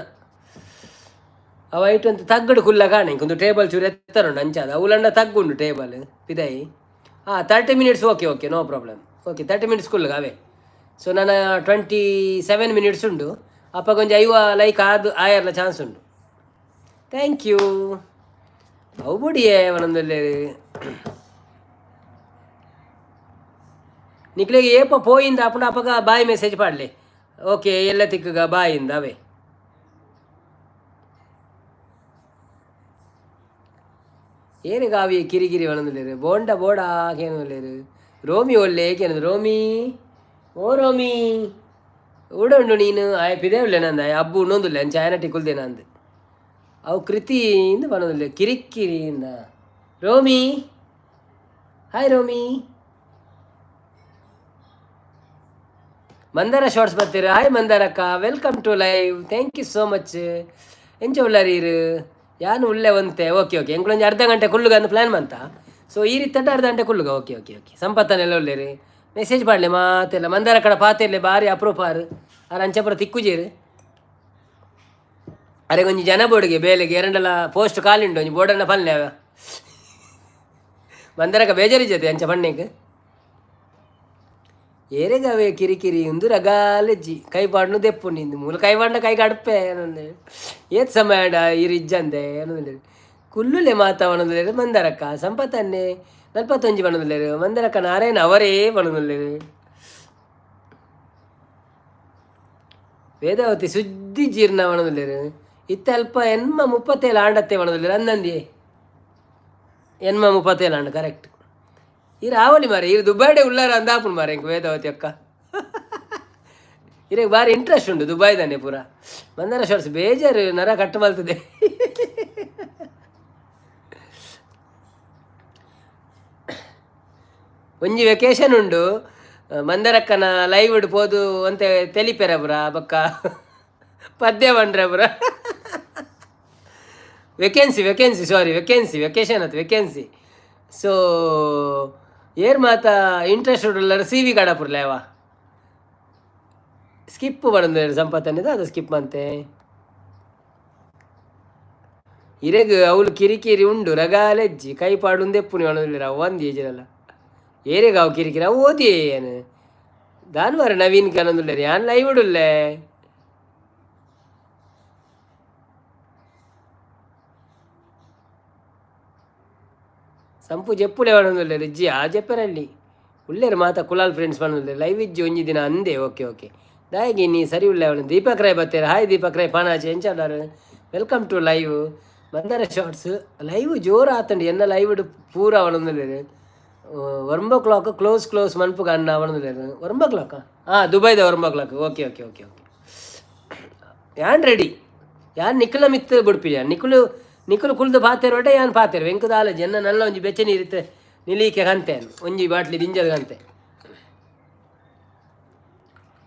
ಅವ ಐಟು ಅಂತ ತಗ್ಗಡು ಕುಲ್ಲ ಕಾಣೆ ಒಂದು ಟೇಬಲ್ ಚೂರು ಎತ್ತರುಂಡು ಅಂಚಾದ ಅವಲಂಡ ತಗ್ಗುಂಡು ಟೇಬಲ್ ಪಿದಾಯಿ 30 minutes okay okay no problem okay 30 minutes ಕುಲ್ಲಗ ಅವೇ ಸೊ ನನ್ನ 27 minutes ಉಂಡು ಅಪ್ಪ ಕೊಂಚ 5 ಲೈಕ್ ಆಯರ್ಲ ಚಾನ್ಸ್ ಉಂಡು ಥ್ಯಾಂಕ್ ಯು ಅವು ಬುಡಿಯೇ ಒಂದೊಂದಲ್ಲಿ ನಿಕ್ಲೆಗೆ ಏಪ ಪೋಯಿಂದ ಅಪ್ಪನ ಅಪ್ಪಗ ಬಾಯ್ ಮೆಸೇಜ್ ಪಾಡ್ಲೆ ಓಕೆ ಎಲ್ಲ ತಿಕ್ಕಗ ಬಾಯಿಂದ ಅವೇ ಏನಿಗಾವಿ ಕಿರಿಕಿರಿ ಒಣಂದಿಲ್ಲೇರು ಬೋಂಡ ಬೋಡ ಕೇನು ರೋಮಿ ಒಳ್ಳೆ ಏಕೇನದು ರೋಮಿ ಓ ರೋಮಿ ಊಡುಂಡು ನೀನು ಆಯ ಪಿದೇ ಉಳ್ಳೆ ನಂದ ಹಬ್ಬು ಉಣ್ಣೊಂದಿಲ್ಲ ಅಂಚ ಆಯನಟ್ಟಿ ಕುಲ್ದೇನ ಅಂದು ಅವು ಕೃತಿಯಿಂದ ಬನ್ನೋದಿಲ್ಲ ಕಿರಿಕಿರಿಯಿಂದ ರೋಮಿ ಹಾಯ್ ರೋಮಿ ಮಂದಾರ ಶಾರ್ಟ್ಸ್ ಬರ್ತೀರ ಹಾಯ್ ಮಂದಾರಕ್ಕ welcome to live thank you so much ಎಂಚ ಉಳ್ಳಾರೀರು ಯಾನು ಉಳ್ಳೆ ಒಂತೆ ಓಕೆ ಓಕೆ ಎಂಕ್ಳೊಂದು ಅರ್ಧ ಗಂಟೆ ಕುಲ್ಲುಗ ಅಂತ ಪ್ಲ್ಯಾನ್ ಬಂತ ಸೊ ಈ ರೀತಿ ಅರ್ಧ ಗಂಟೆ ಕುಲ್ಲುಗ ಓಕೆ ಓಕೆ ಓಕೆ ಸಂಪತ್ತನೆಲ್ಲ ಒಳ್ಳೆರಿ ಮೆಸೇಜ್ ಮಾಡಲಿ ಮಾತೆಲ್ಲ ಮಂದಾರ ಕಡೆ ಪಾತೆಲ್ಲ ಭಾರಿ ಅಪ್ರೂಪಾರು ಅವ್ರ ಅಂಚಪುರ ತಿಕ್ಕುಜೇರು ಅರೆ ಒಂಜಿ ಜನ ಬೋರ್ಡಿಗೆ ಬೇಲೆಗೆ ಎರಡಲ್ಲ ಪೋಸ್ಟ್ ಕಾಲಿಂಡು ಒಂಜಿ ಬೋರ್ಡನ್ನ ಪಲ್ಲೆ ಅವ ಮಂದಾರಕ ಬೇಜಾರಿಜತೆ ಅಂಚ ಪಣ್ಣೆಗೆ ಏರೆಗವೇ ಕಿರಿಕಿರಿ ಒಂದು ರಗಾಲೆಜ್ಜಿ ಕೈ ಪಾಡ್ನು ದೆಪ್ಪು ನಿಂದು ಮೂಲ ಕೈ ಪಾಡ್ನ ಕೈ ಗಡಪೆ ಅನ್ನೋದು ಏತ್ ಸಮಯ ಇರಿಜ್ಜಂದೆ ಅನ್ನೋದಿಲ್ಲ ಕುಲ್ಲುಲೆ ಮಾತಾವಣದಿಲ್ಲ ಮಂದಾರಕ್ಕ ಸಂಪತ್ತನ್ನೇ 41 ಬಣ್ಣದಿಲ್ಲ ಮಂದಾರಕ್ಕ ನಾರಾಯಣ ಅವರೇ ಬಣ್ಣದಿಲ್ಲ ವೇದಾವತಿ ಸುದ್ದಿ ಜೀರ್ಣ ಬಣ್ಣದಿಲ್ಲ ಇತ್ತಲ್ಪ ಎನ್ಮ 37 ಆಂಡತ್ತೆ ಬಣ್ಣದಿಲ್ಲ ಅಂದಂದಿ ಎನ್ಮ 37 ಆಂಡ ಕರೆಕ್ಟ್ ಈ ರಾವಲಿ ಮಾರೆ ಇರು ದುಬೈಡೆ ಉಳ್ಳಾರ ಅಂದಾಪುನ್ ಮಾರೆ ಇಂಕ ವೇದಾವತಿ ಅಕ್ಕ ಇರಗೆ ಭಾರಿ ಇಂಟ್ರೆಸ್ಟ್ ಉಂಟು ದುಬೈದಾನೆ ಪೂರ ಮಂದಾರ ಶಾರ್ಟ್ಸ್ ಬೇಜಾರು ನರ ಕಟ್ಟು ಮಲ್ತದೆ ಒಂಜಿ ವೆಕೇಶನ್ ಉಂಡು ಮಂದರಕ್ಕನ ಲೈವ್ ಪೋದು ಅಂತೆ ತೆಲಿಪೆರ ಬುರ ಬಕ್ಕ ಪದ್ಯ ಬಂಡ್ರೆ ಬುರ ವೆಕೆನ್ಸಿ ಸಾರಿ ವೆಕೇಶನ್ ಅದು ವೆಕೆನ್ಸಿ ಸೊ ಏರ್ ಮಾತ ಇಂಟ್ರೆಸ್ಟ್ ಉಳ್ಳರ ಸಿ ವಿ ಕಡಪುರ್ಲೇವ ಸ್ಕಿಪ್ ಬಂದ ಸಂಪತ್ತನಿದ ಅದು ಸ್ಕಿಪ್ ಅಂತೆ ಇರೆಗ್ ಅವಳು ಕಿರಿಕಿರಿ ಉಂಡು ರಗಾಲೆಜ್ಜಿ ಕೈ ಪಾಡುಂದೆಪ್ಪುನಿ ಒಣದಿಲ್ಲ ಒಂದು ಏಜಿರಲ್ಲ ಏರೆಗ ಅವು ಕಿರಿಕಿರಿ ಅವು ಓದಿ ಏನು ದಾನ್ವಾರ ನವೀನ್ ಕನೊಂದುಲ್ಲೆ ಯಾನ್ ಲೈವ್ ಉಡುಲ್ಲೆ ಸಂಪು ಜೆಪ್ಪುಲೆ ಒಣದುಲ್ಲೆ ರಿಜ್ಜಿ ಆ ಜೆಪ್ಪರಲ್ಲಿ ಉಳ್ಳೇರು ಮಾತಾ ಕುಲಾಲ್ ಫ್ರೆಂಡ್ಸ್ ಬಂದುಲ್ಲೆ ಲೈವ್ ಇಜ್ಜಿ ಒಂಜಿ ದಿನ ಅಂದೆ ಓಕೆ ದಾಯಿಗೆ ನೀ ಸರಿ ಉಳ್ಳೆ ಅವನು ದೀಪಕ್ ರಾಯ್ ಬತ್ತೇರ ಹಾಯ್ ದೀಪಕ್ ರಾಯ್ ಪಾನಾಚೆ ಎಂಚಾಡಾರು welcome to live Mandara shorts live ಜೋರು ಆತಂಡಿ ಎನ್ನ ಲೈವ್ ಪೂರ ಅವನೊಂದಿಲ್ಲ 9 ಕ್ಲೋಸ್ ಮನ್ಪುಗ ಅಣ್ಣ ಅವನೊಂದಿಲ್ಲ 9 ದುಬೈದ 9 ಓಕೆ ಯಾನ್ ರೆಡಿ ಯಾನ್ ನಿಖಲ ಮಿತ್ತು ಬಿಡ್ಪಿಲ್ಲ ನಿಖಲು ಕುಲ್ದು ಪಾತೇರು ಒಡೆ ಯಾನ್ ಪಾತೇರು ವೆಂಕದ ಆಲಜಿ ಎನ್ನ ನಲ್ಲ ಒಂಜಿ ಬೆಚ್ಚ ನೀರಿತ್ತೆ ನಿಲೀಕೆ ಕಂತೆ ಒಂಜಿ ಬಾಟ್ಲಿ ದಿಂಜದ ಕಂತೆ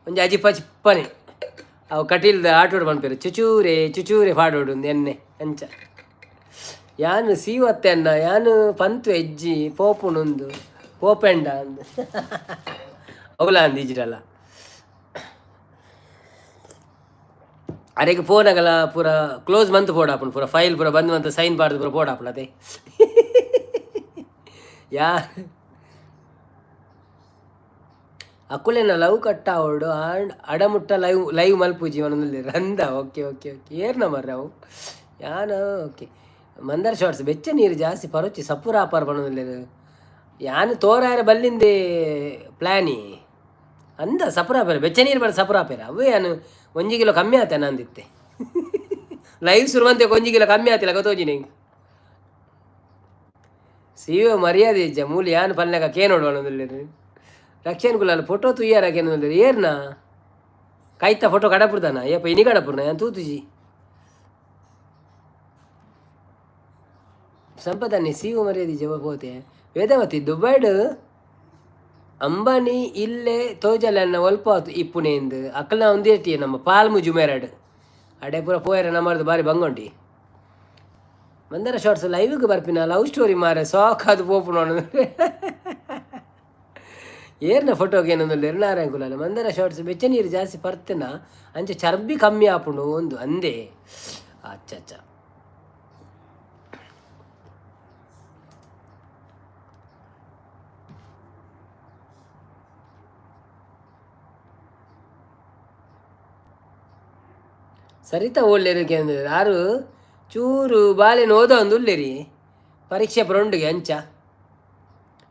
ಒಂಜಿ ಅಜಿ ಪಚ್ಪನೆ ಅವು ಕಟೀಲ್ದ ಆಟೋಡು ಪನ್ಪೇರು ಚುಚೂರೆ ಪಾಡೋಡು ಎಣ್ಣೆ ಅಂಚ ಯಾನು ಸೀವತ್ತೆ ಅನ್ನ ಯಾನು ಪಂತು ಎಜ್ಜಿ ಪೋಪುಣೊಂದು ಪೋಪೆಂಡ ಅಂದು ಅವಲ ಅಂದು ಇಜ್ರಲ್ಲ ಅರೆಗೆ ಫೋನಾಗಲ್ಲ ಪೂರ ಕ್ಲೋಸ್ ಮಂತ್ ಪೋಡಾಪುನ್ ಪೂರ ಫೈಲ್ ಪೂರ ಬಂದು ಮಂತ್ ಸೈನ್ ಪಾಡ್ದು ಪೂರ ಪೋಡಾಪುನ ಅದೇ ಯಾ ಅಕ್ಕುಲೇನ ಲವ್ ಕಟ್ಟ ಅವಡು ಅಡಮುಟ್ಟ ಲೈವ್ ಮಲ್ಪೂಜಿ ಒಂದೊಂದು ರಂದ ಓಕೆ ಏರ್ನ ಮರ್ರೆ ಅವು ಯಾನ ಓಕೆ ಮಂದಾರ ಶಾರ್ಟ್ಸ್ ಬೆಚ್ಚ ನೀರು ಜಾಸ್ತಿ ಪರೊಚ್ಚಿ ಸಪುರ ಆಪಾರ ಬಣ್ಣದಿಲ್ಲ ಯಾನು ತೋರಾರ ಬಲ್ಲಿಂದೆ ಪ್ಲ್ಯಾನಿ ಅಂದ ಸಪುರಾಪೇರ ಬೆಚ್ಚ ನೀರು ಬರ ಸಪುರಾಪೇರ ಅವೇ ಯಾನು 1 ಕಿಲೋ ಕಮ್ಮಿ ಆತೇನೆ ಅಂದಿತ್ತೆ ಲೈವ್ ಶುರುವಂತೆ 1 ಕಿಲೋ ಕಮ್ಮಿ ಆತಿಲ್ಲ ಗೊತ್ತೋಜಿ ನಿಂಗೆ ಸಿಒ ಮರ್ಯಾದೆ ಇಜ್ಜ ಮೂಲಿ ಯಾನು ಪಲ್ನಾಗ ಕೇ ನೋಡುವಣದಿಲ್ಲ ರಕ್ಷಣ್ ಗುಲಾಲ್ ಫೋಟೋ ತುಯ್ಯಾರಕೇನಂದ್ರೆ ಏರ್ನಾ ಕಾಯ್ತಾ ಫೋಟೋ ಕಡಪುರ್ದಾನ ಏಪ ಇನಿ ಕಡಪುರ್ನ ಯಾನ್ ತೂತುಜಿ ಸಂಪದಾನಿ ಸಿಒ ಮರ್ಯಾದೆ ಜವಾಬ್ ಹೋತೆ ವೇದವತಿ ದುಬೈಡ್ ಅಂಬಾನಿ ಇಲ್ಲೇ ತೋಜಲನ್ನ ಒಲ್ಪಾತು ಇಪ್ಪುನೆಂದು ಅಕ್ಕಲ್ನ ಒಂದೇಟಿ ನಮ್ಮ ಪಾಲ್ಮು ಜುಮೇರಾಡ್ ಅಡೆ ಪೂರ ಪೋಯರ ನಮ್ಮದು ಬಾರಿ ಬಂಗೊಂಡಿ ಮಂದಾರ ಶಾರ್ಟ್ಸ್ ಲೈವ್ಗೆ ಬರ್ಪಿನ ಲವ್ ಸ್ಟೋರಿ ಮಾರೆ ಸಾಕಾದು ಪೋಪು ನೋಡಿದ್ರೆ ಏರ್ನ ಫೋಟೋಗೆ ಏನೊಂದು ನಾರಾಯಣಕುಲ ಮಂದಾರ ಶಾರ್ಟ್ಸ್ ಬೆಚ್ಚ ನೀರು ಜಾಸ್ತಿ ಪರ್ತೇನ ಅಂಚೆ ಚರ್ಬಿ ಕಮ್ಮಿ ಆಪುಂಡು ಒಂದು ಅಂದೆ ಅಚ್ಚ ಸರಿತಾ ಒಳ್ಳೆರಿಗೆ ಅಂದರೆ ಯಾರು ಚೂರು ಬಾಲೆನ ಓದೋ ಒಂದು ಉಳ್ಳೇರಿ ಪರೀಕ್ಷೆ ಪ್ರೊಂಡಿಗೆ ಅಂಚ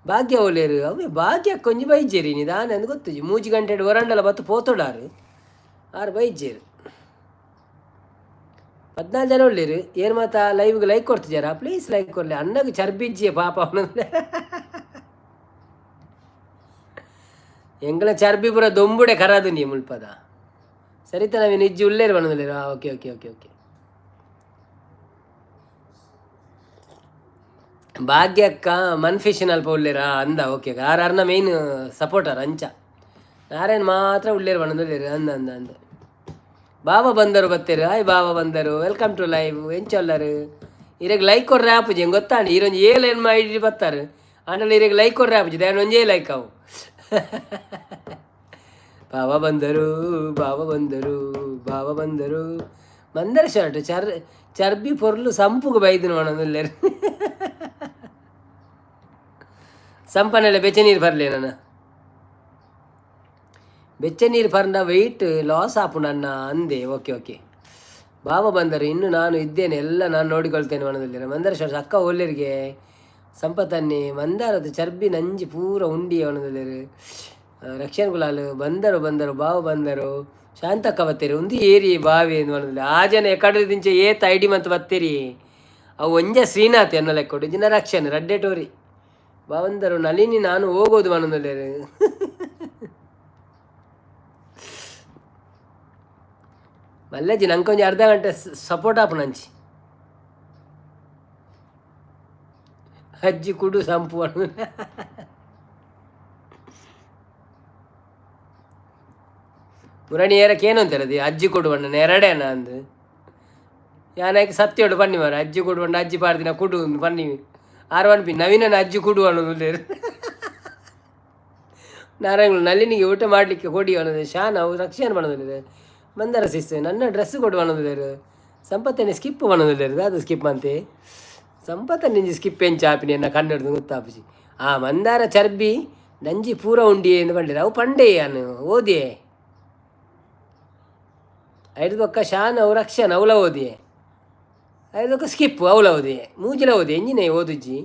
ಭಾಗ್ಯ ಒಳ್ಳೆರು ಅವೇ ಭಾಗ್ಯ ಕೊಂಚ ಬೈಜೇರಿ ನಿಧಾನ ಅಂದು ಗೊತ್ತುಜಿ 3 ಗಂಟೆ ಹೊರಂಡಲ ಬತ್ತು ಪೋತೋಡಾರು ಆರು ಬೈಜೇರು 14 ಜನ ಒಳ್ಳೆರು ಏನು ಮಾತಾ ಲೈವ್ಗೆ ಲೈಕ್ ಕೊಡ್ತಿದ್ದಾರಾ ಪ್ಲೀಸ್ ಲೈಕ್ ಕೊಡಲಿ ಅಣ್ಣಗೆ ಚರ್ಬಿಜ್ಜಿಯ ಪಾಪ ಅವನಂದ್ರೆ ಎಂಗಳ ಚರ್ಬಿ ಪುರ ದೊಂಬುಡೆ ಕರಾದು ನೀ ಮುಲ್ಪದ ಸರಿತಾ ನಾವೇ ನಿಜ್ಜಿ ಉಳ್ಳೇರು ಬಣ್ಣದಲ್ಲಿರ ಓಕೆ ಭಾಗ್ಯಕ್ಕ ಮನ್ಫಿಷನ್ ಅಲ್ಪ ಉಳ್ಳೇರ ಅಂದ ಓಕೆ ಆರ್ನ ಮೇಯ್ನ್ ಸಪೋರ್ಟರ್ ಅಂಚ ನಾರಾಯಣ್ ಮಾತ್ರ ಉಳ್ಳೇರು ಬಣ್ಣದಲ್ಲಿ ಅಂದ ಬಾಬಾ ಬಂದರು ಬತ್ತೇರು ಹಾಯ್ ಬಾಬಾ ಬಂದರು ವೆಲ್ಕಮ್ ಟು ಲೈವ್ ಎಂಚೊಲ್ಲರು ಇರೆಗ್ ಲೈಕ್ ಕೊಡ್ರೆ ಆಪುಜಿ ಹೆಂಗೆ ಗೊತ್ತಾಂಡಿ ಇರೊಂದು ಏನ್ ಮಾಡಿ ಬರ್ತಾರೆ ಆಮೇಲೆ ಇರೆಗ್ ಲೈಕ್ ಕೊಡ್ರೆ ಆಪುಜಿ ದಾನ್ ಒಂಜೇ ಲೈಕ್ ಅವು ಬಾಬಾ ಬಂದರು ಮಂದರ ಶರ್ಟ್ ಚರ್ಬಿ ಪೊರ್ಲು ಸಂಪುಗೆ ಬೈದು ನೋಡೋದಿಲ್ಲ ಸಂಪನೆಲ್ಲ ಬೆಚ್ಚ ನೀರು ಬರಲಿ ನಾನು ಬೆಚ್ಚ ನೀರು ಪರ್ನ ವೆಯ್ಟ್ ಲಾಸ್ ಆಪು ನನ್ನ ಅಂದೆ ಓಕೆ ಬಾಬಾ ಬಂದರು ಇನ್ನು ನಾನು ಇದ್ದೇನೆ ಎಲ್ಲ ನಾನು ನೋಡಿಕೊಳ್ತೇನೆ ಮನದಲ್ಲಿ ಮಂದಾರ ಶರ್ಟ್ ಅಕ್ಕ ಒಳ್ಳೆರಿಗೆ ಸಂಪತ್ತನ್ನಿ ಮಂದಾರದ ಚರ್ಬಿ ನಂಜಿ ಪೂರ ಉಂಡಿ ಅವನದಲ್ಲಿ ರಕ್ಷಣ್ ಗುಲಾಲ್ ಬಂದರು ಬಾವು ಬಂದರು ಶಾಂತಕ್ಕ ಬತ್ತೇರಿ ಒಂದು ಏರಿ ಬಾವಿ ಎಂದು ಮನದಲ್ಲಿ ಆ ಜನ ಕಡಲ ದಿಂಚೆ ಏತ್ ಐಡಿ ಮಂತ್ ಬತ್ತೇರಿ ಅವು ಒಂಜ ಶ್ರೀನಾಥ್ ಎನ್ನ ಲೆಕ್ಕೊಟ್ಟು ಜಿನ ರಕ್ಷಣೆ ರಡ್ಡೆಟೋರಿ ಬಂದರು ನಳಿನಿ ನಾನು ಹೋಗೋದು ಮನದಲ್ಲಿ ಮಲ್ಲೆಜ್ಜಿ ನಂಗೆ ಒಂಜಿ ಅರ್ಧ ಗಂಟೆ ಸಪೋರ್ಟ್ ಆಪು ನಂಚಿ ಅಜ್ಜಿ ಕುಡು ಸಂಪು ಮುರಣಿ ಏರಕ್ಕೆ ಏನು ಅಂತಾರದು ಅಜ್ಜಿ ಕೊಡುವಣ್ಣ ಎರಡೇನ ಅಂದು ಯಾನಕ್ಕೆ ಸತ್ಯೋಡು ಬನ್ನಿ ಮಾರ ಅಜ್ಜಿ ಕೊಡುವಣ್ಣ ಅಜ್ಜಿ ಪಾಡ್ದಿನ ಕುಡು ಬನ್ನಿ ಆರ್ವನ್ ಪಿ ನವೀನನ ಅಜ್ಜಿ ಕುಡು ಅನ್ನೋದು ನಾರಾಯಣ ನಲ್ಲಿನಿಗೆ ಊಟ ಮಾಡಲಿಕ್ಕೆ ಕೊಡಿ ಅನ್ನೋದು ಶಾನ್ ಅವು ರಕ್ಷಣೆ ಮಾಡೋದಿಲ್ಲ ಮಂದಾರ ಸಿಸ್ಸು ನನ್ನ ಡ್ರೆಸ್ ಕೊಡು ಅನ್ನೋದಿಲ್ಲ ಸಂಪತ್ತನೆ ಸ್ಕಿಪ್ ಅನ್ನೋದಿಲ್ಲ ಅದು ಸ್ಕಿಪ್ ಅಂತೆ ಸಂಪತ್ತ ನಿಂಜಿ ಸ್ಕಿಪ್ ಏನು ಚಾಪಿನಿ ಅನ್ನ ಕನ್ನಡದು ಗೊತ್ತಾಪಿಸಿ ಆ ಮಂದಾರ ಚರ್ಬಿ ನಂಜಿ ಪೂರ ಉಂಡಿ ಎಂದು ಬಂದಿರ ಅವು ಪಂಡೆ ಅನು ಓದಿಯೇ ಐದು ಪಕ್ಕ ಶಾನ್ ಅವು ರಕ್ಷಣೆ ಅವಲ ಓದಿಯೇ ಐದು ಪಕ್ಕ ಸ್ಕಿಪ್ ಅವಲ ಓದಿಯೇ ಮೂಜಿಲ ಓದಿ ಎಂಜಿನೇ ಓದುಜ್ಜಿ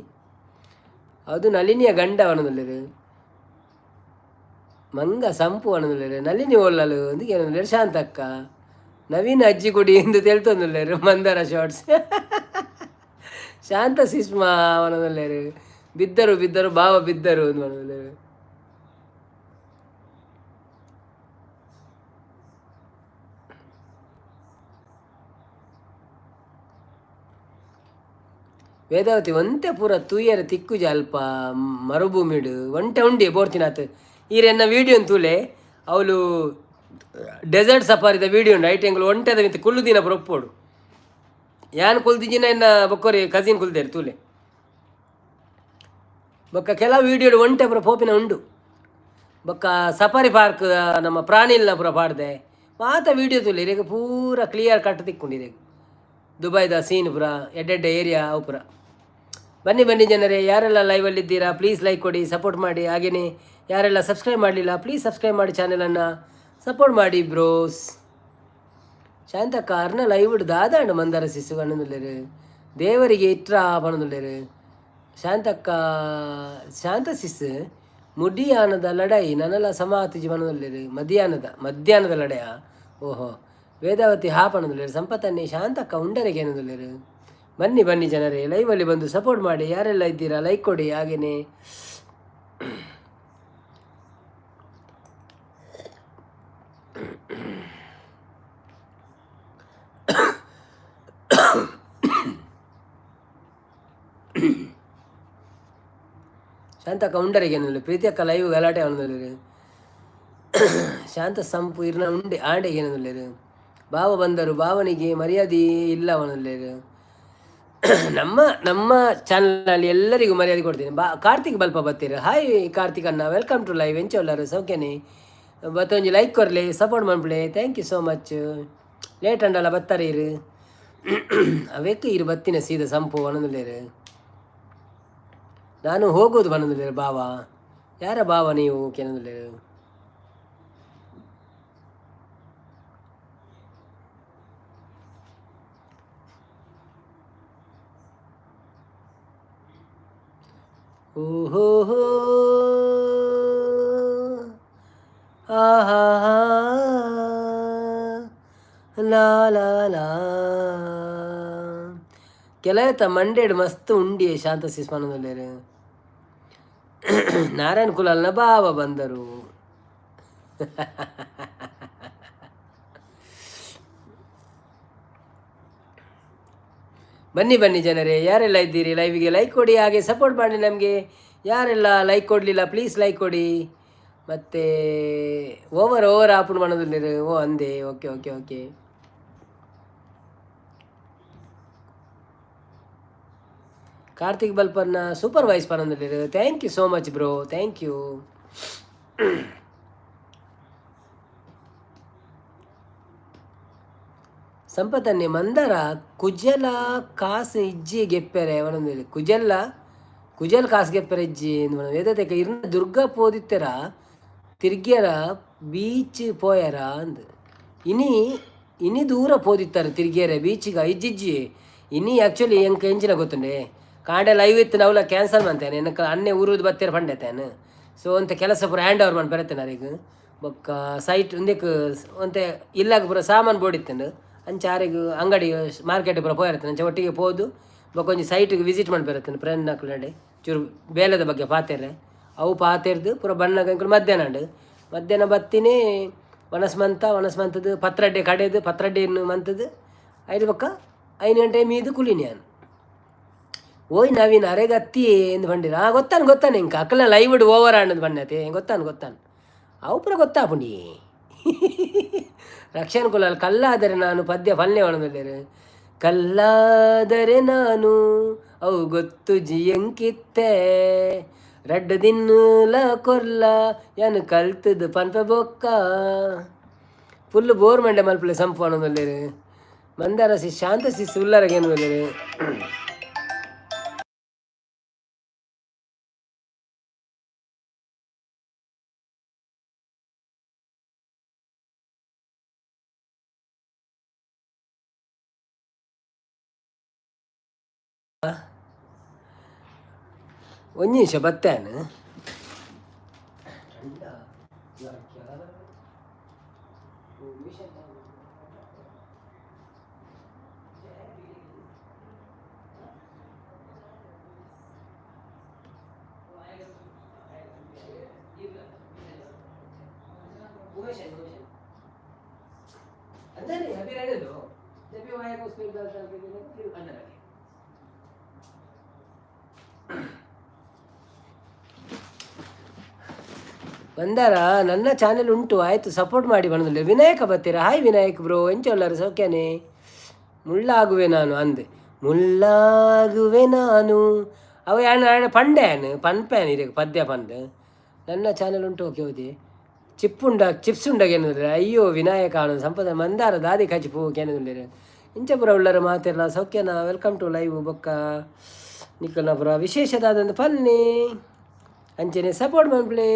ಅದು ನಳಿನಿಯ ಗಂಡ ಅನ್ನೋದಿಲ್ಲ ಮಂಗ ಸಂಪು ಅನ್ನೋದಿಲ್ಲ ನಳಿನಿ ಓಲ್ಲಲು ಅಂದಿಗೆ ಅನ್ನೋದಿಲ್ಲ ಶಾಂತಕ್ಕ ನವೀನ ಅಜ್ಜಿ ಕೊಡಿ ಎಂದು ತಿಳ್ತೊಂದಿಲ್ಲ ಮಂದಾರ ಶಾರ್ಟ್ಸ್ ಶಾಂತ ಸಿಸ್ಮಾ ಅನ್ನೋದಿಲ್ಲ ಬಿದ್ದರು ಬಿದ್ದರು ಭಾವ ಬಿದ್ದರು ಅಂತ ಅನ್ನೋದಿಲ್ಲ ವೇದಾವತಿ ಒಂತೆ ಪೂರ ತೂಯರ ತಿಕ್ಕುಜ ಅಲ್ಪ ಮರುಭೂಮಿಡು ಒಂಟೆ ಉಂಡಿ ಬೋರ್ತಿನಾತ್ ಈರೆನ್ನ ವೀಡಿಯೋ ತೂಲೆ ಅವಳು ಡೆಸರ್ಟ್ ಸಫಾರಿದ ವೀಡಿಯೋ ಉಂಡು ಐಟೆಂಗಳು ಒಂಟೆದ ಮಿತ್ತು ಕುಲ್ಲು ದಿನ ಬರೊಪ್ಪೋಡು ಯಾನ್ ಕುಲ್ದಿಜಿನ ಇನ್ನ ಬೊಕ್ಕೋರಿ ಕಸಿನ್ ಕುಲ್ದೇರು ತೂಲೆ ಬೊಕ್ಕ ಕೆಲವು ವೀಡಿಯೋಡು ಒಂಟೆ ಪುರ ಪೋಪಿನ ಉಂಡು ಬೊಕ್ಕ ಸಫಾರಿ ಪಾರ್ಕ್ ನಮ್ಮ ಪ್ರಾಣಿಲ್ನ ಪುರ ಪಾಡ್ದೆ ಮಾತ ವೀಡಿಯೋ ತೂಲೆ ಇರೇಗ ಪೂರ ಕ್ಲಿಯರ್ ಕಟ್ ತಿಕ್ಕೊಂಡಿರೇಗ ದುಬೈದ ಸೀನ್ ಪುರ ಎಡ್ಡೆಡ್ಡೆ ಏರಿಯಾ ಅವು ಪುರ ಬನ್ನಿ ಬನ್ನಿ ಜನರೇ ಯಾರೆಲ್ಲ ಲೈವಲ್ಲಿದ್ದೀರಾ ಪ್ಲೀಸ್ ಲೈಕ್ ಕೊಡಿ ಸಪೋರ್ಟ್ ಮಾಡಿ ಹಾಗೆಯೇ ಯಾರೆಲ್ಲ ಸಬ್ಸ್ಕ್ರೈಬ್ ಮಾಡಲಿಲ್ಲ ಪ್ಲೀಸ್ ಸಬ್ಸ್ಕ್ರೈಬ್ ಮಾಡಿ ಚಾನಲನ್ನು ಸಪೋರ್ಟ್ ಮಾಡಿ ಬ್ರೋಸ್ ಶಾಂತಕ್ಕ ಅರ್ನ ಲೈವ್ ದಾದಾಂಡು ಮಂದಾರ ಸಿಸ್ಸು ಅನ್ನೋದಿಲ್ಲರು ದೇವರಿಗೆ ಇಟ್ರ ಬನ್ನೋದಿಲ್ಲರು ಶಾಂತಕ್ಕ ಶಾಂತ ಸಿಸ್ಸು ಮುಡಿಯಾನದ ಲಡಾಯಿ ನನ್ನೆಲ್ಲ ಸಮಾತಿಜಿ ಬನ್ನೋದಿಲ್ಲರು ಮಧ್ಯಾಹ್ನದ ಲಡೆಯ ಓಹೋ ವೇದಾವತಿ ಹಾಪ್ ಅನ್ನೋದಿಲ್ಲರು ಸಂಪತ್ತನ್ನೇ ಶಾಂತಕ್ಕ ಉಂಡರಿಗೆ ಅನ್ನೋದಿಲ್ಲರು ಬನ್ನಿ ಬನ್ನಿ ಜನರೇ ಲೈವಲ್ಲಿ ಬಂದು ಸಪೋರ್ಟ್ ಮಾಡಿ ಯಾರೆಲ್ಲ ಇದ್ದೀರಾ ಲೈಕ್ ಕೊಡಿ ಹಾಗೆಯೇ ಶಾಂತಕ್ಕ ಉಂಡರಿಗೆ ಅನ್ನೋದಿಲ್ಲ ಪ್ರೀತಿ ಅಕ್ಕ ಲೈವ್ ಗಲಾಟೆ ಅನ್ನೋದಿಲ್ಲ ಶಾಂತ ಸಂಪು ಇರ್ನ ಉಂಡೆ ಆಂಡೆಗೆ ಅನ್ನೋದಿಲ್ಲ ಭಾವ ಬಂದರು ಭಾವನಿಗೆ ಮರ್ಯಾದೆ ಇಲ್ಲ ಅನ್ನೋದಿಲ್ಲ ನಮ್ಮ ಚಾನಲ್ನಲ್ಲಿ ಎಲ್ಲರಿಗೂ ಮರ್ಯಾದೆ ಕೊಡ್ತೀನಿ ಕಾರ್ತಿಕ್ ಬಲ್ಪ ಬತ್ತೀರ ಹಾಯ್ ಕಾರ್ತಿಕ್ ಅನ್ನ ವೆಲ್ಕಮ್ ಟು ಲೈವ್ ಎಂಚೋಲ್ಲರು ಸೌಖ್ಯನೇ ಬತ್ತೊಂಜಿ ಲೈಕ್ ಕೊರಲಿ ಸಪೋರ್ಟ್ ಮಾಡ್ಬಿಡಿ thank you so much late ಅಂಡಲ್ಲ ಬತ್ತಾರೆ ಇರು ಅವೇಕೆ ಇರು ಬತ್ತಿನ ಸೀದಾ ಸಂಪು ಅನ್ನೋದಿಲ್ಲೇರು ನಾನು ಹೋಗೋದು ಬನ್ನೋದಿಲ್ಲೇರು ಭಾವ ಯಾರ ಭಾವ ನೀವು ಕೆನ್ನೋದಿಲ್ಲೇರು ಓಹೋ ಹೋ ಆಹಾ ಲಾ ಲಾ ಲಾ ಕೆಲತ ಮಂಡೇಡ್ ಮಸ್ತ್ ಉಂಡಿ ಶಾಂತ ಸಿಸ್ಮಾನದಲ್ಲೇರು ನಾರಾಯಣ ಕುಲಾಲ್ನ ಭಾವ ಬಂದರು ಬನ್ನಿ ಬನ್ನಿ ಜನರೇ ಯಾರೆಲ್ಲ ಇದ್ದೀರಿ ಲೈವಿಗೆ ಲೈಕ್ ಕೊಡಿ ಹಾಗೆ ಸಪೋರ್ಟ್ ಮಾಡಿ ನಮಗೆ ಯಾರೆಲ್ಲ ಲೈಕ್ ಕೊಡಲಿಲ್ಲ ಪ್ಲೀಸ್ ಲೈಕ್ ಕೊಡಿ ಮತ್ತು ಓವರ್ ಆಪನ್ ಮಾಡೋದಿಲ್ಲ ಓ ಅಂದೆ ಓಕೆ ಓಕೆ ಓಕೆ ಕಾರ್ತಿಕ್ ಬಲ್ಪನ್ನ ಸೂಪರ್ ವಾಯ್ಸ್ ಪನ್ನೋದಿಲ್ಲ thank you so much bro thank you ಸಂಪತ್ತನ್ನೇ ಮಂದಾರ ಕುಜಲ ಕಾಸು ಇಜ್ಜಿ ಗೆಪ್ಪೆರೆ ಅವನೊಂದಿಲ್ಲ ಕುಜಲ್ ಕಾಸು ಗೆಪ್ಪೆರೆ ಇಜ್ಜಿ ವೇದತೆಕ ಇರ್ನ ದುರ್ಗ ಪೋದಿತ್ತರ ತಿರ್ಗ್ಯರ ಬೀಚ್ ಪೋಯರ ಅಂದ್ ಇನಿ ದೂರ ಪೋದಿತ್ತಾರೆ ತಿರ್ಗ್ಯರೆ ಬೀಚಿಗೆ ಇಜ್ಜಿಜ್ಜಿ ಇನಿ ಆ್ಯಕ್ಚುಲಿ ಎಂಕ ಎಂಜಿನ ಗೊತ್ತುಂಡೆ ಕಾಂಡೆ ಲೈವ್ ಇತ್ತು ನಾವುಲ ಕ್ಯಾನ್ಸಲ್ ಮಾಡ್ತೇನೆ ಎನಕ್ಕೆ ಅನ್ನೆ ಊರುದು ಬತ್ತೀರ ಪಂಡೇತೇನೆ ಸೊ ಅಂತ ಕೆಲಸ ಪೂರ ಹ್ಯಾಂಡ್ ಓವರ್ ಮಾಡಿ ಬರತ್ತೇನೆ ಅವರಿಗೆ ಬೊಕ್ಕ ಸೈಟ್ ಒಂದಕ್ಕೆ ಒಂತೆ ಇಲ್ಲಾಗ ಪೂರ ಸಾಮಾನು ಬೋಡಿತ್ತೇನೆ ಅಂಚಾರಿಗೆ ಅಂಗಡಿ ಮಾರ್ಕೆಟ್ ಪೂರ ಪೋಯಿರ್ತೇನೆ ಅಂಚೆ ಒಟ್ಟಿಗೆ ಹೋದು ಬೊಕ್ಕೊಂಜಿ ಸೈಟಿಗೆ ವಿಸಿಟ್ ಮಾಡಿ ಬರುತ್ತೇನೆ ಫ್ರೆಂಡ್ ನಕ್ಲಡೆ ಚೂರು ಬೇಲದ ಬಗ್ಗೆ ಪಾತೆರೆ ಅವು ಪಾತೆರ್ದು ಪೂರ ಬಣ್ಣ ಕಂಕಲು ಮಧ್ಯಾಹ್ನ ಬತ್ತಿನೇ ವನಸ್ಮಂತದ್ದು ಪತ್ರಡ್ಡೆ ಕಡೆದು ಪತ್ರಡ್ಡೆ ಮಂತದ್ದು ಐದು ಪಕ್ಕ 5 ಗಂಟೆ ಮೀದು ಕುಲಿನಿ ನಾನು ಓಯ್ ನವೀನ್ ಅರೆಗೆ ಅತ್ತಿ ಎಂದು ಬಂದಿರ ಗೊತ್ತಾನೆ ಇಂಕ ಅಕ್ಕಲ ಲೈವ್ ಓವರ್ ಆಡೋದು ಬಣ್ಣತೆ ಗೊತ್ತಾನು ಅವು ಪೂರ ಗೊತ್ತಾಪುಂಡಿ ರಕ್ಷಣ್ ಕುಲಾಲ್ ಕಲ್ಲಾದರೆ ನಾನು ಪದ್ಯ ಪಲ್ಯ ಒಣದಲ್ಲೇರು ಕಲ್ಲಾದರೆ ನಾನು ಅವು ಗೊತ್ತು ಜಿಯಂಕಿತ್ತೆ ರಡ್ಡು ದಿನ್ನೂಲ ಕೊರ್ಲ ಯಾನು ಕಲ್ತದ್ದು ಪನ್ಪೆ ಬೊಕ್ಕ ಫುಲ್ ಬೋರ್ ಮಂಡೆ ಮಲ್ಪಲೆ ಸಂಪು ಒಣದಲ್ಲೇರು ಮಂದಾರ ಸಿ ಶಾಂತ ಸಿ ಸುಲ್ಲರಗೆ ಏನು ಒಂದು ನಿಮಿಷ ಬತ್ತೇನು ಬಂದಾರ ನನ್ನ ಚಾನೆಲ್ ಉಂಟು ಆಯಿತು ಸಪೋರ್ಟ್ ಮಾಡಿ ಬಂದಿಲ್ಲ ವಿನಾಯಕ ಬರ್ತೀರಾ ಹಾಯ್ ವಿನಾಯಕ್ ಬ್ರೋ ಎಂಚೊಲ್ಲರು ಸೌಖ್ಯನೇ ಮುಳ್ಳಾಗುವೆ ನಾನು ಅಂದೆ ಮುಳ್ಳಾಗುವೆ ನಾನು ಅವ ಯಾಣ ಪಂಡ್ಯಾನು ಪನ್ಪ್ಯಾನ್ ಇದೆ ಪದ್ಯ ಪಂಡ್ ನನ್ನ ಚಾನೆಲ್ ಉಂಟು ಓಕೆ ಹೋದಿ ಚಿಪ್ಸ್ ಉಂಡಾಗ ಏನಿದ್ರೆ ಅಯ್ಯೋ ವಿನಾಯಕ ಅನ್ನೋದು ಸಂಪದ ಮಂದಾರ ದಾದಿ ಕಚಿಪು ಕೇನಿದ್ರೆ ಇಂಚಪುರ ಉಳ್ಳರ ಮಾತಿರಲ್ಲ ಸೌಖ್ಯನಾ ವೆಲ್ಕಮ್ ಟು ಲೈವ್ ಬೊಕ್ಕ ನಿಖಲ್ನಪುರ ವಿಶೇಷದಾದಂಥ ಪನ್ನಿ ಅಂಚನೆ ಸಪೋರ್ಟ್ ಮಾಡ್ಬಿಡಿ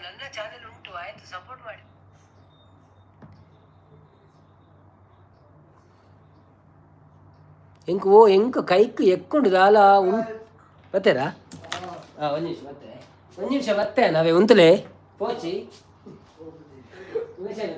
ನನ್ನ ಚಾನೆಲ್ ಉಂಟು ಆಯ್ತು ಸಪೋರ್ಟ್ ಮಾಡಿ ಎಂಕು ಕೈಕ್ ಎಕ್ಕೊಂಡು ದಾಲ ಬತ್ತೇರಾ ಒಂದು ನಿಮಿಷ ಮತ್ತೆ ನಾವೇ ಉಂತಲೇ ಪೋಚಿ ನಮಸ್ಕಾರ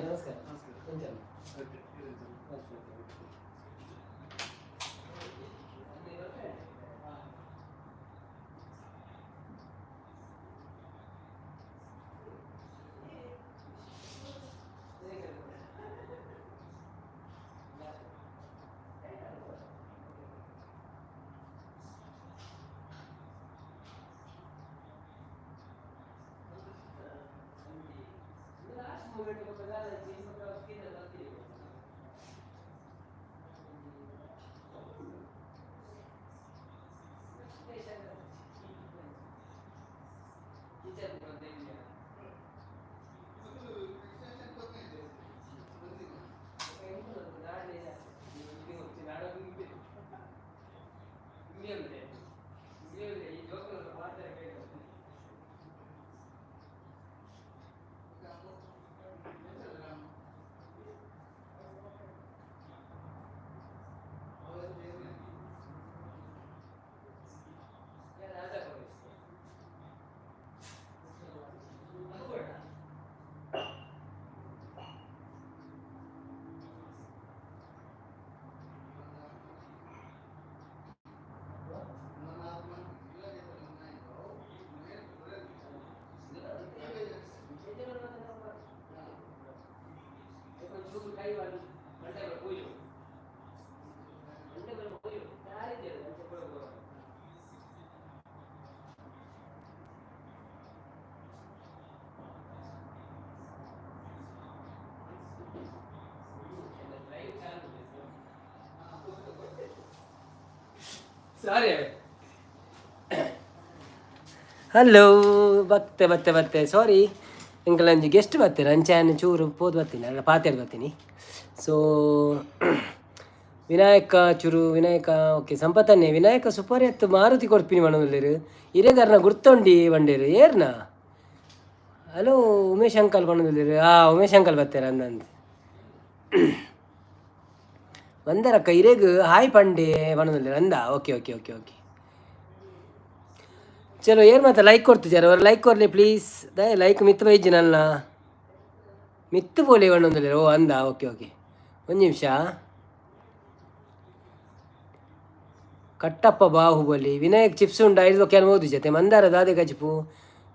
ಸಾರಿ ಹಲೋ ಬತ್ತೆ ಸಾರಿ ಎಂಕಲ್ ಅಂಜಿ ಗೆಸ್ಟ್ ಬರ್ತೀರ ಅಂಚಾನ ಚೂರು ಪೋದು ಬರ್ತೀನಿ ಅಲ್ಲ ಪಾತೇರು ಬರ್ತೀನಿ ಸೊ ವಿನಾಯಕ ಓಕೆ ಸಂಪತ್ತನ್ನೇ ವಿನಾಯಕ ಸೂಪರ್ ಎತ್ತು ಮಾರುತಿ ಕೊಡ್ತೀನಿ ಮಣ್ಣಲ್ಲಿರು ಹಿರೇಗಾರನ ಗುರ್ತೊಂಡಿ ಬಂಡೇರು ಏರ್ನಾ ಹಲೋ ಉಮೇಶ್ ಅಂಕಲ್ ಬಣ್ಣದಲ್ಲಿರು ಉಮೇಶ್ ಅಂಕಲ್ ಬರ್ತೀರ ಅಂದಂದು ಬಂದರಕ್ಕ ಹಿರೇಗ ಹಾಯ್ ಪಂಡೆ ಬಣ್ಣದಲ್ಲಿ ಅಂದ ಓಕೆ ಚಲೋ ಏನು ಮತ್ತೆ ಲೈಕ್ ಕೊಡ್ತಿದ್ದಾರೆ ಅವ್ರು ಲೈಕ್ ಕೊರಲಿ ಪ್ಲೀಸ್ ಲೈಕ್ ಮಿತ್ತು ಬೈಜಿ ನನ್ನ ಮಿತ್ತು ಬೋಲಿ ಬಣ್ಣದಲ್ಲಿ ಅಂದ ಓಕೆ ಒಂದು ನಿಮಿಷ ಕಟ್ಟಪ್ಪ ಬಾಹುಬಲಿ ವಿನಾಯಕ್ ಚಿಪ್ಸ್ ಉಂಡ 5 ಕೆಲವು ಓದು ಜೊತೆ ಮಂದಾರ ದಾದೆ ಗಜಿಪು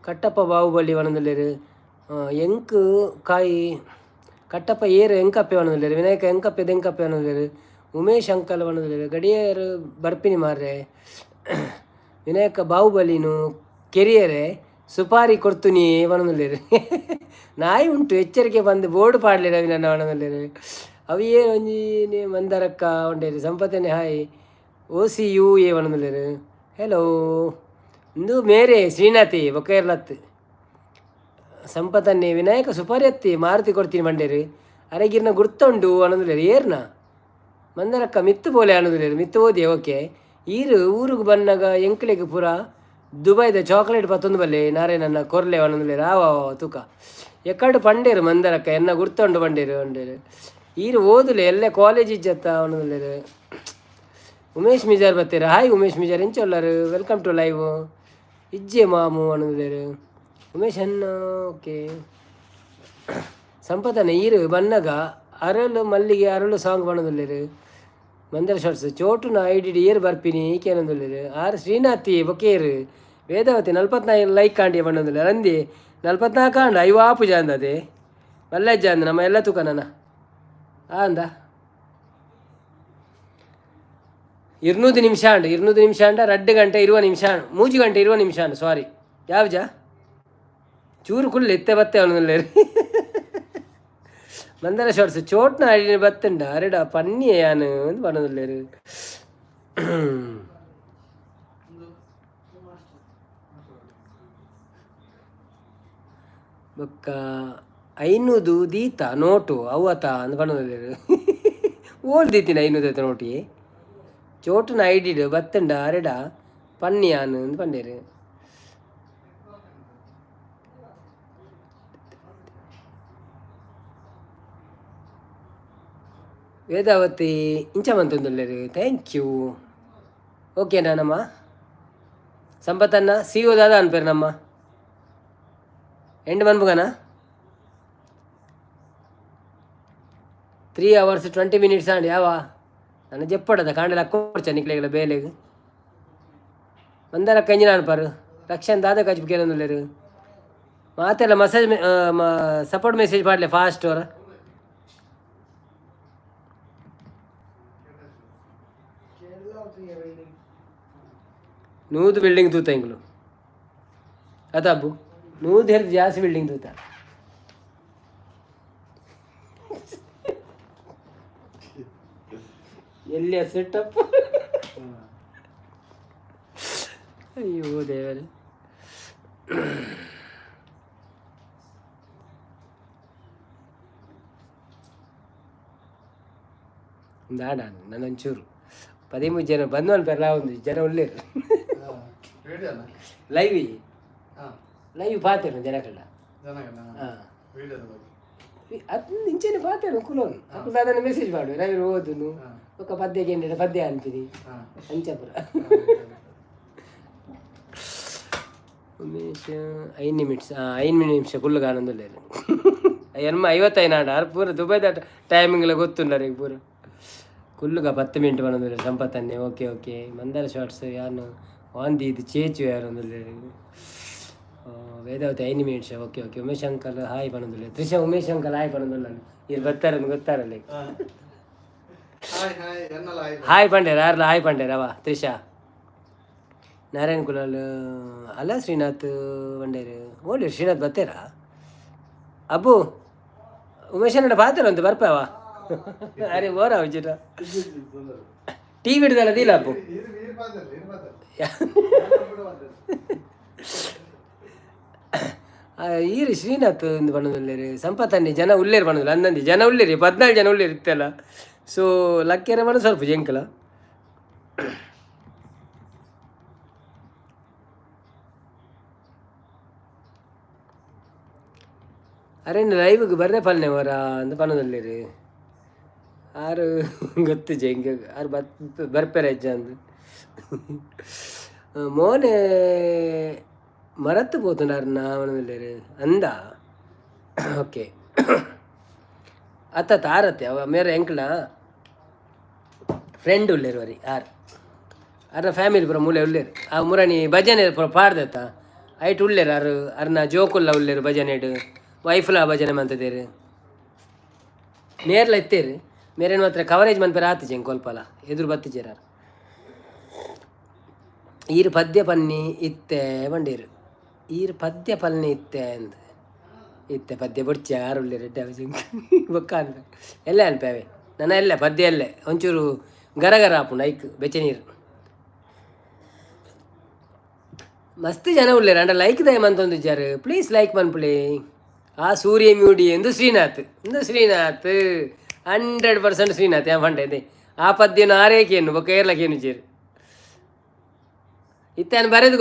ಕಟ್ಟಪ್ಪ ಬಾಹುಬಲಿ ಬಣ್ಣದಲ್ಲಿ ಎಂಕ್ ಕಾಯಿ ಕಟ್ಟಪ್ಪ ಏರು ಎಂಕಪ್ಪೆ ಬಣ್ಣದಲ್ಲಿ ವಿನಾಯಕ ಎಂಕಪ್ಪೆ ಬಣ್ಣದಲ್ಲಿ ಉಮೇಶ್ ಅಂಕಲ್ ಬಣ್ಣದಲ್ಲಿ ಗಡಿಯರು ಬರ್ಪಿನಿ ಮಾರ್ರೆ ವಿನಾಯಕ ಬಾಹುಬಲಿನು ಕೆರಿಯರೆ ಸುಪಾರಿ ಕೊಡ್ತೀನಿ ಬಣ್ಣದಲ್ಲಿರು ನಾಯಿ ಉಂಟು ಎಚ್ಚರಿಕೆ ಬಂದು ಬೋರ್ಡ್ ಪಾಡ್ಲಿ ರವಿ ನನ್ನ ಬಣ್ಣದಲ್ಲಿರು ಅವು ಏನು ಒಂಜಿ ಮಂದರಕ್ಕ ಉಂಡೇರು ಸಂಪತ್ತನೆ ಹಾಯ್ OCU ಬಣ್ಣದಲ್ಲಿರು ಹೆಲೋ ಇಂದು ಮೇರೆ ಶ್ರೀನಾಥಿ ಬೊಕ್ಕೇರ್ಲತ್ ಸಂಪತ್ತನ್ನೇ ವಿನಾಯಕ ಸುಪಾರಿ ಅತ್ತಿ ಮಾರುತಿ ಕೊಡ್ತೀನಿ ಮಂಡೇರು ಅರೆಗಿರ್ನ ಗುರ್ತುಂಡು ಅನ್ನೋದಿಲ್ಲ ಏರ್ನ ಮಂದರಕ್ಕ ಮಿತ್ತು ಬೋಲೆ ಅನ್ನೋದಿಲ್ಲ ಮಿತ್ತು ಓದಿ ಓಕೆ ಊರಿಗೆ ಬಂದಾಗ ಎಂಕ್ಲೆಗೆ ಪೂರ ದುಬೈದ ಚಾಕ್ಲೇಟ್ ಪತ್ತೊಂದು ಬಲ್ಲೆ ನಾರೇನನ್ನ ಕೊರ್ಲೆ ಅನ್ನೋದಿಲ್ಲ ರಾವ ತೂಕ ಎಕ್ಕಡು ಪಂಡೇರು ಮಂದರಕ್ಕ ಎನ್ನ ಗುರ್ತುಂಡು ಬಂಡೇರು ಅಂಡೇರು ಓದುಲೆ ಎಲ್ಲ ಕಾಲೇಜ್ ಇಜ್ಜತ್ತ ಅನ್ನೋದಿಲ್ಲ ಉಮೇಶ್ ಮಿಜಾರ್ ಬರ್ತೀರ ಹಾಯ್ ಉಮೇಶ್ ಮಿಜಾರ್ ಎಂಚೊಲ್ಲರು ವೆಲ್ಕಮ್ ಟು ಲೈವ್ ಇಜ್ಜೆ ಮಾಮು ಅನ್ನೋದಿಲ್ಲ ಉಮೇಶ್ ಅನ್ನ ಓಕೆ ಸಂಪತ್ತನ ಬನ್ನಗ ಅರಳು ಮಲ್ಲಿಗೆ ಅರಳು ಸಾಂಗ್ ಬಣ್ಣದಲ್ಲಿರು ಮಂದರ ಶಾರ್ಟ್ಸ್ ಚೋಟುನ ಐಡಿ ಏರು ಬರ್ಪಿನಿ ಈಕೇನಂದಲ್ಲಿರು ಶ್ರೀನಾಥಿ ಬೊಕೇರು ವೇದಾವತಿ 44 ಲೈಕ್ ಕಾಂಡಿ ಬಣ್ಣದಲ್ಲಿ ಅಂದಿ 44 ಕಾಂಡ ಐವಾಪು ಜಾಂದದೆ ಮಲ್ಲ ಜಾಂದ ನಮ್ಮ ಎಲ್ಲ ತೂಕ ನನ್ನ ಅಂದ 200 ನಿಮಿಷ ಅಂಡ 200 ನಿಮಿಷ ಅಂಡ 2 ಗಂಟೆ 20 ನಿಮಿಷ 3 ಗಂಟೆ 20 ನಿಮಿಷ ಅಂಡ ಸಾರಿ ಯಾವ ಜಾ ಚೂರು ಕುಳ್ಳು ಎತ್ತೆ ಬತ್ತೆ ಅವನಲ್ಲೇ ಮಂದರ ಶಾರ್ಟ್ಸ್ ಚೋಟ್ನ ಐಡಿ ಬತ್ತಂಡ ಅರೆಡ ಪನ್ನಿಯ ಯಾನು ಅಂತ ಬಣ್ಣದಲ್ಲೇರು ಬೊಕ್ಕ 500 ದೀತ ನೋಟು ಅವತ ಅಂತ ಬಣ್ಣದಲ್ಲೇರು ಓಲ್ ದೀತಿನ 500 ದೀತ ನೋಟಿ ಚೋಟುನ ಐಡಿಡು ಬತ್ತಂಡ ಅರೆಡ ಪನ್ನಿಯಾನು ಅಂತ ಪಂಡೇರು ವೇದಾವತಿ ಇಂಚಮಂತೊಂದುಲ್ಲೇರು ಥ್ಯಾಂಕ್ ಯು ಓಕೆನಾ ನಮ್ಮ ಸಂಪತ್ತನ್ನ CEO ದಾದ ಅನ್ಪೇರು ನಮ್ಮ ಎಂಡ್ ಮನ್ಬುಗನ 3 hours 20 minutes ಅಂಡ್ ಯಾವ ನನ್ನ ಜೆಪ್ಪಡದ ಕಾಂಡೆಲ್ಲ ಕೊಡ್ಚ ನಿಕ್ಲೆಗಳ ಬೇಲೆಗೆ ಮಂದರ ಕಂಜಿನ ಅನ್ಪಾರು ರಕ್ಷನ್ ದಾದ ಕಚ್ಬು ಕೇಳೊಂದುಲ್ಲೇರು ಮಾತೆಲ್ಲ ಮಸಾಜ್ ಸಪೋರ್ಟ್ ಮೆಸೇಜ್ ಮಾಡಲೆ ಫಾಸ್ಟ್ ಅವರ ನೂದು ಬಿಲ್ಡಿಂಗ್ ತೂತ ಇಂಗ್ಲು ಅದಬ್ಬು ನೂದು ಹೆರ್ದು ಜಾಸ್ತಿ ಬಿಲ್ಡಿಂಗ್ ತೂತ ಎಲ್ಲಿಯ ಸೆಟಪ್ ಅಯ್ಯೋ ದೇವರೇ ದಾಡ ನನ್ನೊಂಚೂರು 13 ಜನ ಬಂದು ಅನ್ಪಾರಲ್ಲ ಒಂದು ಜನ ಒಳ್ಳೆ ಲೈವ್ ಪಾತೇನು ಜನಕಲ್ಲ ಅದು ಇಂಚೆನೆ ಪಾತೇನು ಕುಲೋನು ಅప్పుడు ಅದನ್ನು ಮೆಸೇಜ್ ಮಾಡು ರವಿ ಓದುನು ఒక పద్యకి ఏంటంటే పద్య అనిపిది అని చెప్పరా ಉಮೇಶ್ 5 ನಿಮಿಷ ಫುಲ್ ಕಾಣೊಂದುಲ್ಲೇರು ಎನ್ಮ 55 ಆಡ ಪೂರ ದುಬೈದ ಟೈಮಿಂಗ್ಲ ಗೊತ್ತುಂಡಾರ ಈಗ ಪೂರ ಕುಲ್ಲುಗ 10 ಮಿನಿಟ್ ಬಂದಿಲ್ಲ ಸಂಪತ್ತನ್ನೇ ಓಕೆ ಮಂದರ ಶಾರ್ಟ್ಸ್ ಯಾನು ವಾಂದಿ ಇದು ಚೇಚು ಯಾರು ಅಂದಿಲ್ಲ ವೇದಾವತಿ 5 ನಿಮಿಷ ಓಕೆ ಉಮೇಶ್ ಅಂಕಲ್ ಹಾಯ್ ಬಂದಿಲ್ಲ ತ್ರಿಷಾ ಉಮೇಶ್ ಅಂಕಲ್ ಹಾಯ್ ಬಂದಿಲ್ಲ ಇಲ್ಲಿ ಬರ್ತಾರೆ ಗೊತ್ತಾರಲ್ಲ ಹಾಯ್ ಪಂಡೇರ ಯಾರಲ್ಲ ಹಾಯ್ ಪಂಡೇರವ ತ್ರಿಷಾ ನಾರಾಯಣ್ ಕುಲಾಲ್ ಅಲ್ಲ ಶ್ರೀನಾಥ್ ಬಂಡೇರು ಓಡಿ ಶ್ರೀನಾಥ್ ಬತ್ತೇರಾ ಅಬ್ಬು ಉಮೇಶ್ ಅಣ್ಣ ಪಾತ್ರ ಅಂತ ಬರ್ಪವ ಅರೆ ಬೋರ ವಿಜಿಟ ಟಿ ವಿ ಹಿಡ್ದಲ್ಲ ದಿಲ್ಲ ಅಪ್ಪು ಈರಿ ಶ್ರೀನಾಥ್ ಒಂದು ಬಣ್ಣದಲ್ಲಿ ಸಂಪತ್ತನ್ನಿ ಜನ ಉಳ್ಳೇರು ಬಣ್ಣದಲ್ಲಿ ಅಂದಂದಿ ಜನ ಉಳ್ಳೇರಿ 14 ಜನ ಉಳ್ಳೇರಿ ಇತ್ತಲ್ಲ ಸೊ ಲಕ್ಕೆರ ಬಣ್ಣ ಸ್ವಲ್ಪ ಜಂಕಲ ಅರೆ ಲೈವ್ಗೆ ಬರ್ರೆ ಪಲ್ನೆವರ ಅಂತ ಪನ್ನದಲ್ಲಿರಿ ಆರು ಗೊತ್ತು ಜಂಗ ಆರು ಬರ್ಪೇರ ಹೆಜ್ಜೆ ಅಂದು ಮೋನೆ ಮರತ್ತು పోతున్నారు ಅವನಲ್ಲಿರಿ ಅಂದ ಓಕೆ ಅತ್ತ ತಾರತ್ತೆ ಅವ ಮೇರೆ ಎಂಕ್ಲ ಫ್ರೆಂಡ್ ಉಳ್ಳೇರು ಅವರಿ ಅರ್ನ ಫ್ಯಾಮಿಲಿ ಪೂರ ಮೂಲೆ ಉಳ್ಳೇರು ಆ ಮುರಣಿ ಭಜನೆ ಪೂರ ಪಾಡ್ದತ್ತ ಐಟ್ ಉಳ್ಳೇರು ಅರ್ನ ಜೋಕುಲ್ಲ ಉಳ್ಳೇರು ಭಜನೆಡು ವೈಫ್ಲ ಭಜನೆ ಮಂತದೇರು ನೇರ್ಲ ಇತ್ತೇರು ಮೇರೇನು ಮಾತ್ರ ಕವರೇಜ್ ಮನ್ಪೇರ ಆತಿಜೆ ಕೊಲ್ಪಲ ಎದುರು ಬತ್ತಿಜೇರ ಈರು ಪದ್ಯ ಪನ್ನಿ ಇತ್ತೆ ಬಂಡೇರು ಈರು ಪದ್ಯ ಪಲ್ನೆ ಇತ್ತೆ ಅಂದ ಇತ್ತೆ ಪದ್ಯ ಬುಡ್ಚಿ ಆರುಳ್ಳಿ ರೆಡ್ಡಿ ಅವಜಿಂಗ್ ಬೊಕ್ಕ ಅನ್ಪ ಎಲ್ಲ ಅನ್ಪೇವೆ ನನ್ನ ಎಲ್ಲ ಪದ್ಯ ಎಲ್ಲೇ ಒಂಚೂರು ಗರ ಆಪುಂಡು ಐಕ್ ಬೆಚ್ಚ ನೀರು ಮಸ್ತ್ ಜನ ಉಳ್ಳೇರು ಅಂಡ ಲೈಕ್ ದಯಮಂತೊಂದು ಜಾರು ಪ್ಲೀಸ್ ಲೈಕ್ ಮನ್ಪುಳಿ ಆ ಸೂರ್ಯ ಮ್ಯೂಡಿ ಎಂದು ಶ್ರೀನಾಥ್ 100% ಶ್ರೀನಾಥ್ ಯಾವ ಫಂಡೆ ಆ ಪದ್ಯನು ಆರೇಕೆಯನ್ನು ಬೊಕ್ಕ ಏರ್ಲಕ್ಕೇನು ಚೇರು ಇತ್ತಾನು ಬರೆದು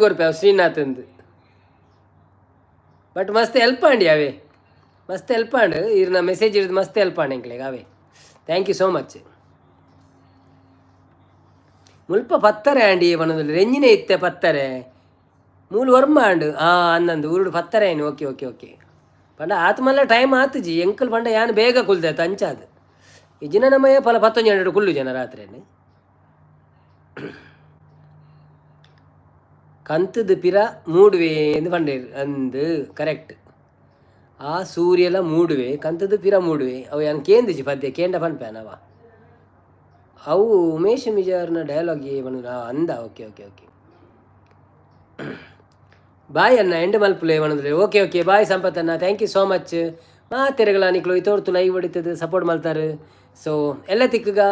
ಕೊರ್ಪೆ ಅವು ಶ್ರೀನಾಥ್ ಅಂದು ಬಟ್ ಮಸ್ತ್ ಹೆಲ್ಪ್ ಆಂಡಿ ಅವೇ ಮಸ್ತ್ ಹೆಲ್ಪ್ ಆಂಡು ಇರ್ನ ಮೆಸೇಜ್ ಇರೋದು ಮಸ್ತ್ ಹೆಲ್ಪ್ ಆಂಡ್ ಎಂಕ್ಲೆಗೆ ಅವೇ ಥ್ಯಾಂಕ್ ಯು ಸೋ ಮಚ್ ಮುಲ್ಪ ಪತ್ತರೆ ಆಂಡಿ ಬನ್ನೋದಿಲ್ಲ ರೆಂಜಿನೇ ಇತ್ತೆ ಪತ್ತರೆ ಮೂಲು ವರ್ಮ ಆಂಡು ಅನ್ನಂದು ಉರುಡು ಪತ್ತರೆ ಏನು ಓಕೆ ಪಂಡ ಆತು ಮಲ್ಲ ಟೈಮ್ ಆತುಜಿ ಎಂಕಲ್ ಪಂಡ ಯಾನು ಬೇಗ ಕುಲ್ದಾಯ್ತು ಅಂಚಾದು ಈ ಜನ ನಮ್ಮಯ್ಯ ಪಲ 11 ಕುಲ್ಲು ಜನ ರಾತ್ರಿ ಕಂತದು ಪಿರ ಮೂಡುವೆ ಎಂದು ಪಂಡೇರು ಅಂದು ಕರೆಕ್ಟ್ ಆ ಸೂರ್ಯಲ ಮೂಡುವೆ ಕಂತದು ಪಿರ ಮೂಡುವೆ ಅವು ಯಾನು ಕೇಂದಿಜಿ ಪದ್ಯ ಕೇಂಡ ಪನ್ಪೇನವ ಅವು ಉಮೇಶ್ ಮಿಜಾರ್ನ ಡೈಲಾಗ್ ಬಂದು ಅಂದ ಓಕೆ ಬಾಯ್ ಅನ್ನ ಎಂಡ್ ಮಲ್ಪುಲೆ ಬಂದ್ರೆ ಓಕೆ ಬಾಯ್ ಸಂಪತ್ತನ್ನ ಥ್ಯಾಂಕ್ ಯು ಸೋ ಮಚ್ ಮಾತೆರೆಗಳ ನಿಕ್ಲು ತೋರ್ತು ಲೈವ್ ಹೊಡಿತದೆ ಸಪೋರ್ಟ್ ಮಾಡ್ತಾರೆ ಸೊ ಎಲ್ಲ ತಿಕ್ಕಗ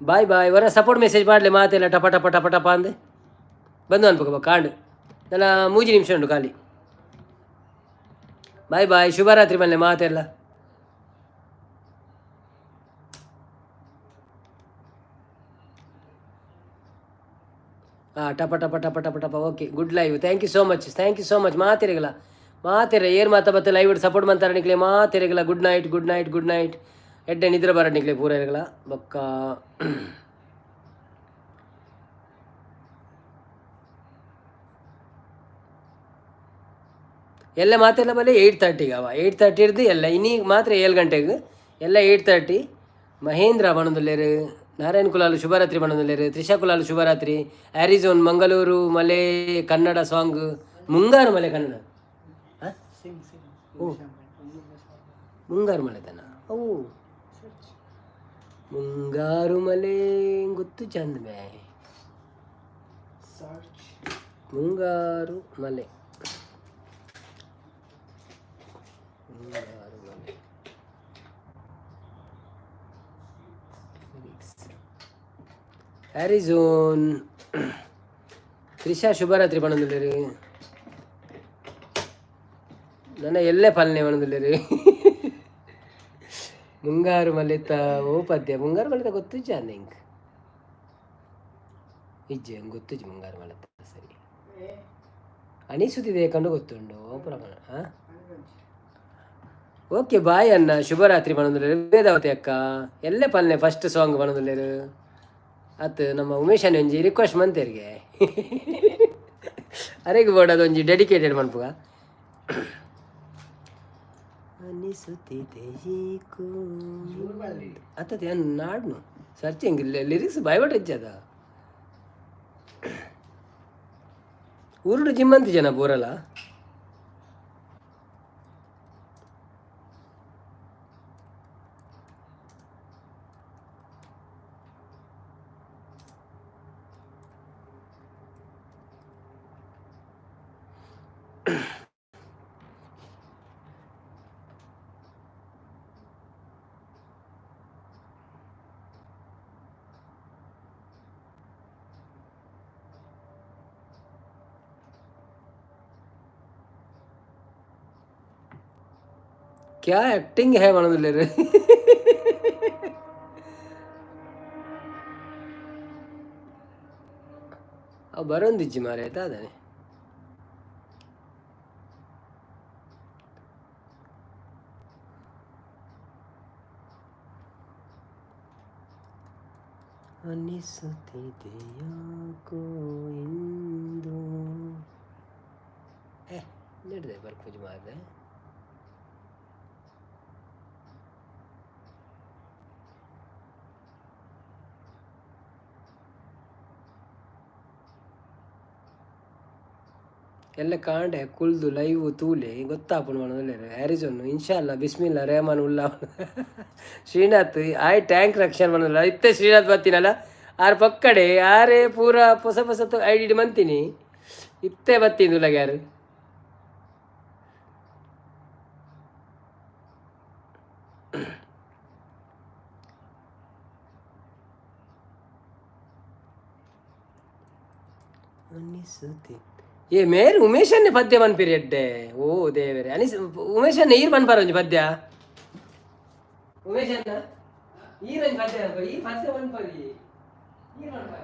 ಬಾಯ್ ವರ ಸಪೋರ್ಟ್ ಮೆಸೇಜ್ ಮಾಡಲಿ ಮಾತೆಲ್ಲ ಟಪ ಅಂದೆ ಬಂದು ಅನ್ಬೇಕಪ್ಪ ಕಾಂಡು ನನ್ನ 3 ನಿಮಿಷ ಉಂಟು ಖಾಲಿ ಬಾಯ್ ಶುಭರಾತ್ರಿ ಮಲ್ಲೆ ಮಾತೆಲ್ಲ ಟಪ okay good live thank you so much ಮಾತೆರೆ ಏರ್ ಮಾತಾ ಬತ್ತೆ ಲೈವ್ ಸಪೋರ್ಟ್ ಮಾಡ್ತಾರೆ ನಿಕ್ಲೆ ಮಾತೆರೆಗಳ ಗುಡ್ ನೈಟ್ ಎಡ್ಡೆ ನಿದ್ರೆ ಬರ ನಿಕ್ಲೆ ಪೂರೈಗಳ ಬೊಕ್ಕ ಎಲ್ಲ ಮಾತೆಲ್ಲ ಬಲೆ 8:30 ಅವ 8:30 ಇರ್ದು ಎಲ್ಲ ಇನ್ನೀಗ ಮಾತ್ರ 7 ಗಂಟೆಗೆ ಎಲ್ಲ 8:30 ಮಹೇಂದ್ರ ಬಣದಲ್ಲೇರು ನಾರಾಯಣ್ ಕುಲಾಲು ಶುಭರಾತ್ರಿ ಬಣದಲ್ಲೇರು ತ್ರಿಷಾ ಕುಲಾಲು ಶುಭರಾತ್ರಿ ಆರಿಝೋನ್ ಮಂಗಳೂರು ಮಲೆ ಕನ್ನಡ ಸಾಂಗ್ ಮುಂಗಾರು ಮಲೆ ಕನ್ನಡ ಓ ಮುಂಗಾರು ಮಲೆ ತನ ಓ ಮುಂಗಾರು ಮಲೆ ಗೊತ್ತು ಚಂದ ಮೇ ಮುಂಗಾರು ಮಲೆ ಆರಿಝೋನ್ ತ್ರಿಷಾ ಶುಭರಾತ್ರಿ ಬಣದಲ್ಲೇರಿ ನನ್ನ ಎಲ್ಲೇ ಪಾಲನೆ ಬಣದಲ್ಲೇರಿ ಮುಂಗಾರು ಮಲ್ಲಿತ ಓ ಪದ್ಯ ಮುಂಗಾರು ಮಲ್ಲಿತ ಗೊತ್ತಿಜ್ಜ ಅಂದಿಂಗ್ ಇಜ್ಜೆ ಹಂಗೆ ಗೊತ್ತಿಜ್ಜು ಮುಂಗಾರು ಮಲ್ಲಿತ ಸರಿ ಅನಿಸುತ್ತಿದೆ ಕಂಡು ಗೊತ್ತುಂಡು ಓಕೆ ಬಾಯ್ ಅನ್ನ ಶುಭರಾತ್ರಿ ಬಣದಲ್ಲೇರು ವೇದಾವತಿ ಅಕ್ಕ ಎಲ್ಲೇ ಪಾಲನೆ ಫಸ್ಟ್ ಸಾಂಗ್ ಬಣದಲ್ಲೇರು ಅತ್ತು ನಮ್ಮ ಉಮೇಶ್ ಒಂಜಿ ರಿಕ್ವೆಸ್ಟ್ ಮಂತೇರಿಗೆ ಅರೆಗೆ ಬೋರ್ಡ್ ಒಂಜಿ ಡೆಡಿಕೇಟೆಡ್ ಮನ್ಪುಗ ಅನಿಸುತ್ತಿದೆ ಅತ್ತದ ಏನು ನಾಡ್ನು ಸರ್ಚಿಂಗ್ ಲಿರಿಕ್ಸ್ ಬಾಯ್ಬಟ್ ಹೆಚ್ಚದ ಊರುಡು ಜಿಮ್ಮಂತಿ ಜನ ಬೋರಲ್ಲ क्या एक्टिंग है ಬಣದಲ್ಲೇರು ಅವು ಬರೊಂದಿಜ್ಜಿ ಮಾರೆ ಆಯ್ತಾದಾನೆ ಅನಿಸುತ್ತಿದೆ ಯಾಕೋ ಇಂದು ನಡೆದೆ ಬರ್ಪೂಜಿ ಮಾಡಿದೆ ಎಲ್ಲ ಕಾಂಡೆ ಕುಲ್ದು ಲೈವ್ ತೂಲೆ ಗೊತ್ತಾಪುನು ಮನದಲ್ಲೇರು ಆರಿಝೋನ್ ಇನ್ಶಾಲ್ಲ ಬಿಸ್ಮಿಲ್ಲ ರೇಹಮಾನ್ ಉಲ್ಲಾ ಶ್ರೀನಾಥ್ ಆಯ್ ಟ್ಯಾಂಕ್ ರಕ್ಷಣೆ ಮನಲ್ಲ ಇತ್ತೆ ಶ್ರೀನಾಥ್ ಬರ್ತೀನಲ್ಲ ಆರು ಪಕ್ಕಡೆ ಆರೇ ಪೂರ ಹೊಸ ಐಡಿ ಮಂತೀನಿ ಇತ್ತೆ ಬತ್ತಿಂದುಲ್ಲ ಯಾರು ಏ ಮೇರು ಉಮೇಶನ್ನೇ ಪದ್ಯ ಮನ್ಪಿರಿ ಎಡ್ಡೆ ಓ ದೇವರೇ ಅನಿಸ್ ಉಮೇಶನ್ನ ಈರ್ ಮನ್ಪಾರ ಒಂಜಿ ಪದ್ಯ ಉಮೇಶನ್ನ ಈರಂಜಿ ಪದ್ಯ ಈ ಪದ್ಯ ಮನ್ಪರಿ ಈರ್ ಮನ್ಪಾರ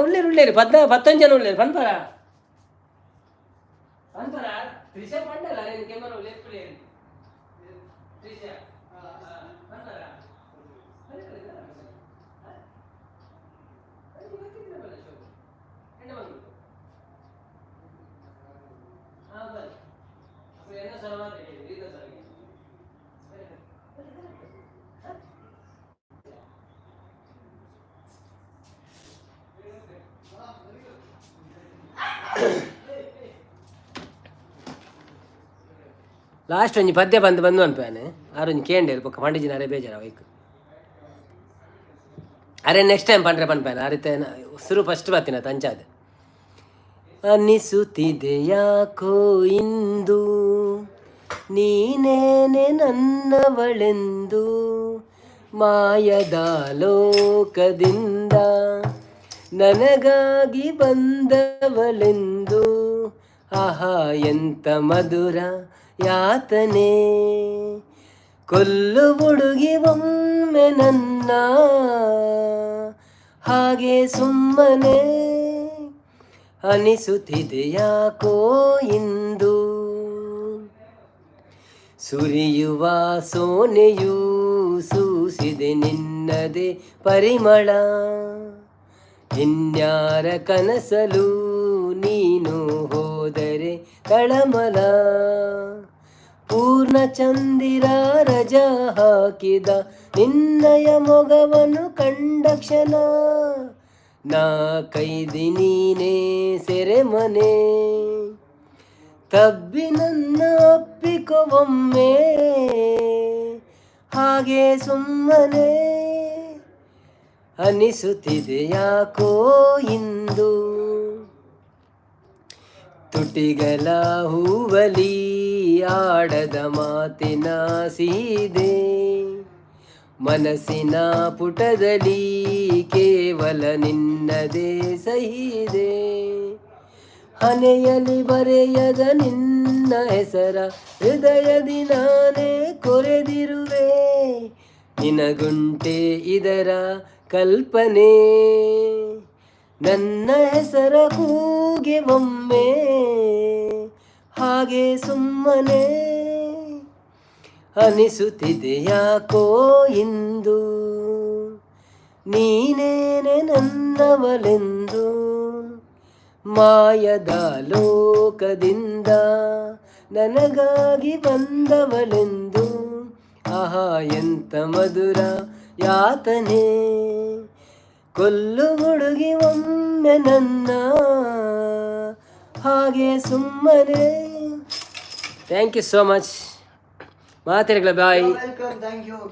ಉಳ್ಳೇರು 19 ಜನ ಉಳ್ಳೇರು ಪನ್ಪರ ತ್ರಿಷಾ ಪಂಡಲ್ಲ నేను కెమెరా లేపులేరు త్రిషా పన్పర ಲಾಸ್ಟ್ ಒಂಜಿ ಪದ್ಯ ಬಂದು ಅನ್ಪಾನೆ ಆರೊಂಜಿ ಕೇಂಡೇರು ಪಕ್ಕ ಪಂಡಿಜಿನ ಅರೆ ಬೇಜಾರ ವೈಕ್ ಅರೆ ನೆಕ್ಸ್ಟ್ ಟೈಮ್ ಪಂಡ್ರೆ ಪನ್ಪಾನೆ ಅರಿತೆ ಸುರು ಫಸ್ಟ್ ಬತ್ತಿನ ತಂಚಾದ ಅನಿಸುತ್ತಿದೆ ಯಾಕೋ ಇಂದು ನೀನೇನೆ ನನ್ನವಳೆಂದು ಮಾಯದ ಲೋಕದಿಂದ ನನಗಾಗಿ ಬಂದವಳೆಂದು ಆಹಾ ಎಂತ ಮಧುರ ಯಾತನೆ ಕೊಲ್ಲು ಹುಡುಗಿ ಒಮ್ಮೆ ನನ್ನ ಹಾಗೆ ಸುಮ್ಮನೆ ಅನಿಸುತ್ತಿದೆ ಯಾಕೋ ಇಂದು ಸುರಿಯುವ ಸೋನೆಯೂ ಸೂಸಿದೆ ನಿನ್ನದೇ ಪರಿಮಳ ಇನ್ಯಾರ ಕನಸಲು ನೀನು ಹೋದರೆ ತಳಮಲ ಪೂರ್ಣ ಚಂದಿರ ರಜಾ ಹಾಕಿದ ನಿನ್ನಯ ಮೊಗವನ್ನು ಕಂಡ ಕ್ಷಣ ನಾ ಕೈದಿ ನೀನೇ ಸೆರೆಮನೆ ತಬ್ಬಿ ನನ್ನ ಒಪ್ಪಿಕೊಮ್ಮೆ ಹಾಗೆ ಸುಮ್ಮನೆ ಅನಿಸುತ್ತಿದೆ ಯಾಕೋ ಇಂದು ತುಟಿಗಳ ಹೂವಲಿ ಆಡದ ಮಾತಿನ ಸೀದೆ ಮನಸ್ಸಿನ ಪುಟದಲ್ಲಿ ಕೇವಲ ನಿನ್ನದೇ ಸಹಿದೆ ಹನೆಯಲ್ಲಿ ಬರೆಯದ ನಿನ್ನ ಹೆಸರ ಹೃದಯದಿ ನಾನೇ ಕೊರೆದಿರುವೆ ನಿನಗುಂಟೆ ಇದರ ಕಲ್ಪನೆ ನನ್ನ ಹೆಸರ ಕೂಗೆ ಒಮ್ಮೆ ಹಾಗೆ ಸುಮ್ಮನೆ ಅನಿಸುತ್ತಿದೆ ಯಾಕೋ ಇಂದು ನೀನೇನೆ ನನ್ನವಳೆಂದು ಮಾಯದ ಲೋಕದಿಂದ ನನಗಾಗಿ ಬಂದವಳೆಂದು ಆಹಾ ಎಂತ ಮಧುರ ಯಾತನೆ ಕೊಲ್ಲು ಹುಡುಗಿ ಒಮ್ಮೆ ನನ್ನ ಹಾಗೆ ಸುಮ್ಮನೆ ಥ್ಯಾಂಕ್ ಯು ಸೋ ಮಚ್ ಮಾತಾಡಿಗಳ bye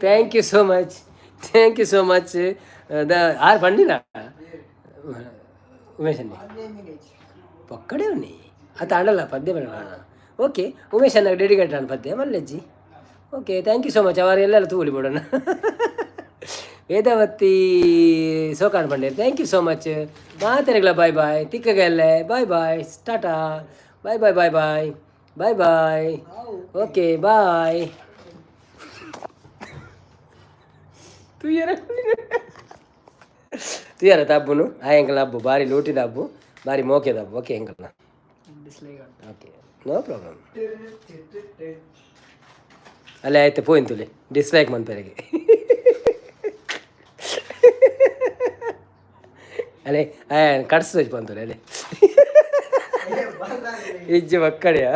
thank you so much ಆರು పండినా ఉమేష్ అన్న ఒక్కడే ఉన్నాయి అది ఆడాల పద్యం ఓకే ఉమేష్ అన్నకు డెడికేట్ అన్న పద్యం మళ్ళీ okay thank you so much ಅವರು ಎಲ್ಲೆಲ್ಲ ತೂಲಿ ಬಿಡೋಣ ವೇದಾವತಿ ಸೋಕಾಣ್ ಬಂಡೇರು ಥ್ಯಾಂಕ್ ಯು ಸೋ ಮಚ್ ಮಾತಾಡಿಗಳ ಬಾಯ್ ಬಾಯ್ ತಿಕ್ಕಗೆಲ್ಲೆ ಬಾಯ್ ಬಾಯ್ ಟಾಟಾ bye bye bye bye bye bye okay bye ತುಯ್ಯಾರ ತಬ್ಬುನು ಆ ಎಂಕಲ್ ಹಬ್ಬು ಭಾರಿ ಲೂಟಿದ ಹಬ್ಬು ಭಾರಿ ಮೋಕೆದ ಹಬ್ಬು ಓಕೆ ಎಂಕಲ್ನ ಓಕೆ ನೋ ಪ್ರಾಬ್ಲಮ್ ಅಲ್ಲೇ ಆಯ್ತು ಪೋಯಿಂತುಲಿ ಡಿಸ್ಲೈಕ್ ಮನ್ಪೆರೆಗೆ ಅಲ್ಲೇ ಕಟ್ಸ್ ಬಂತು ಅಲ್ಲೇ ಇಜ್ಜು ಮಕ್ಕಳೆಯಾ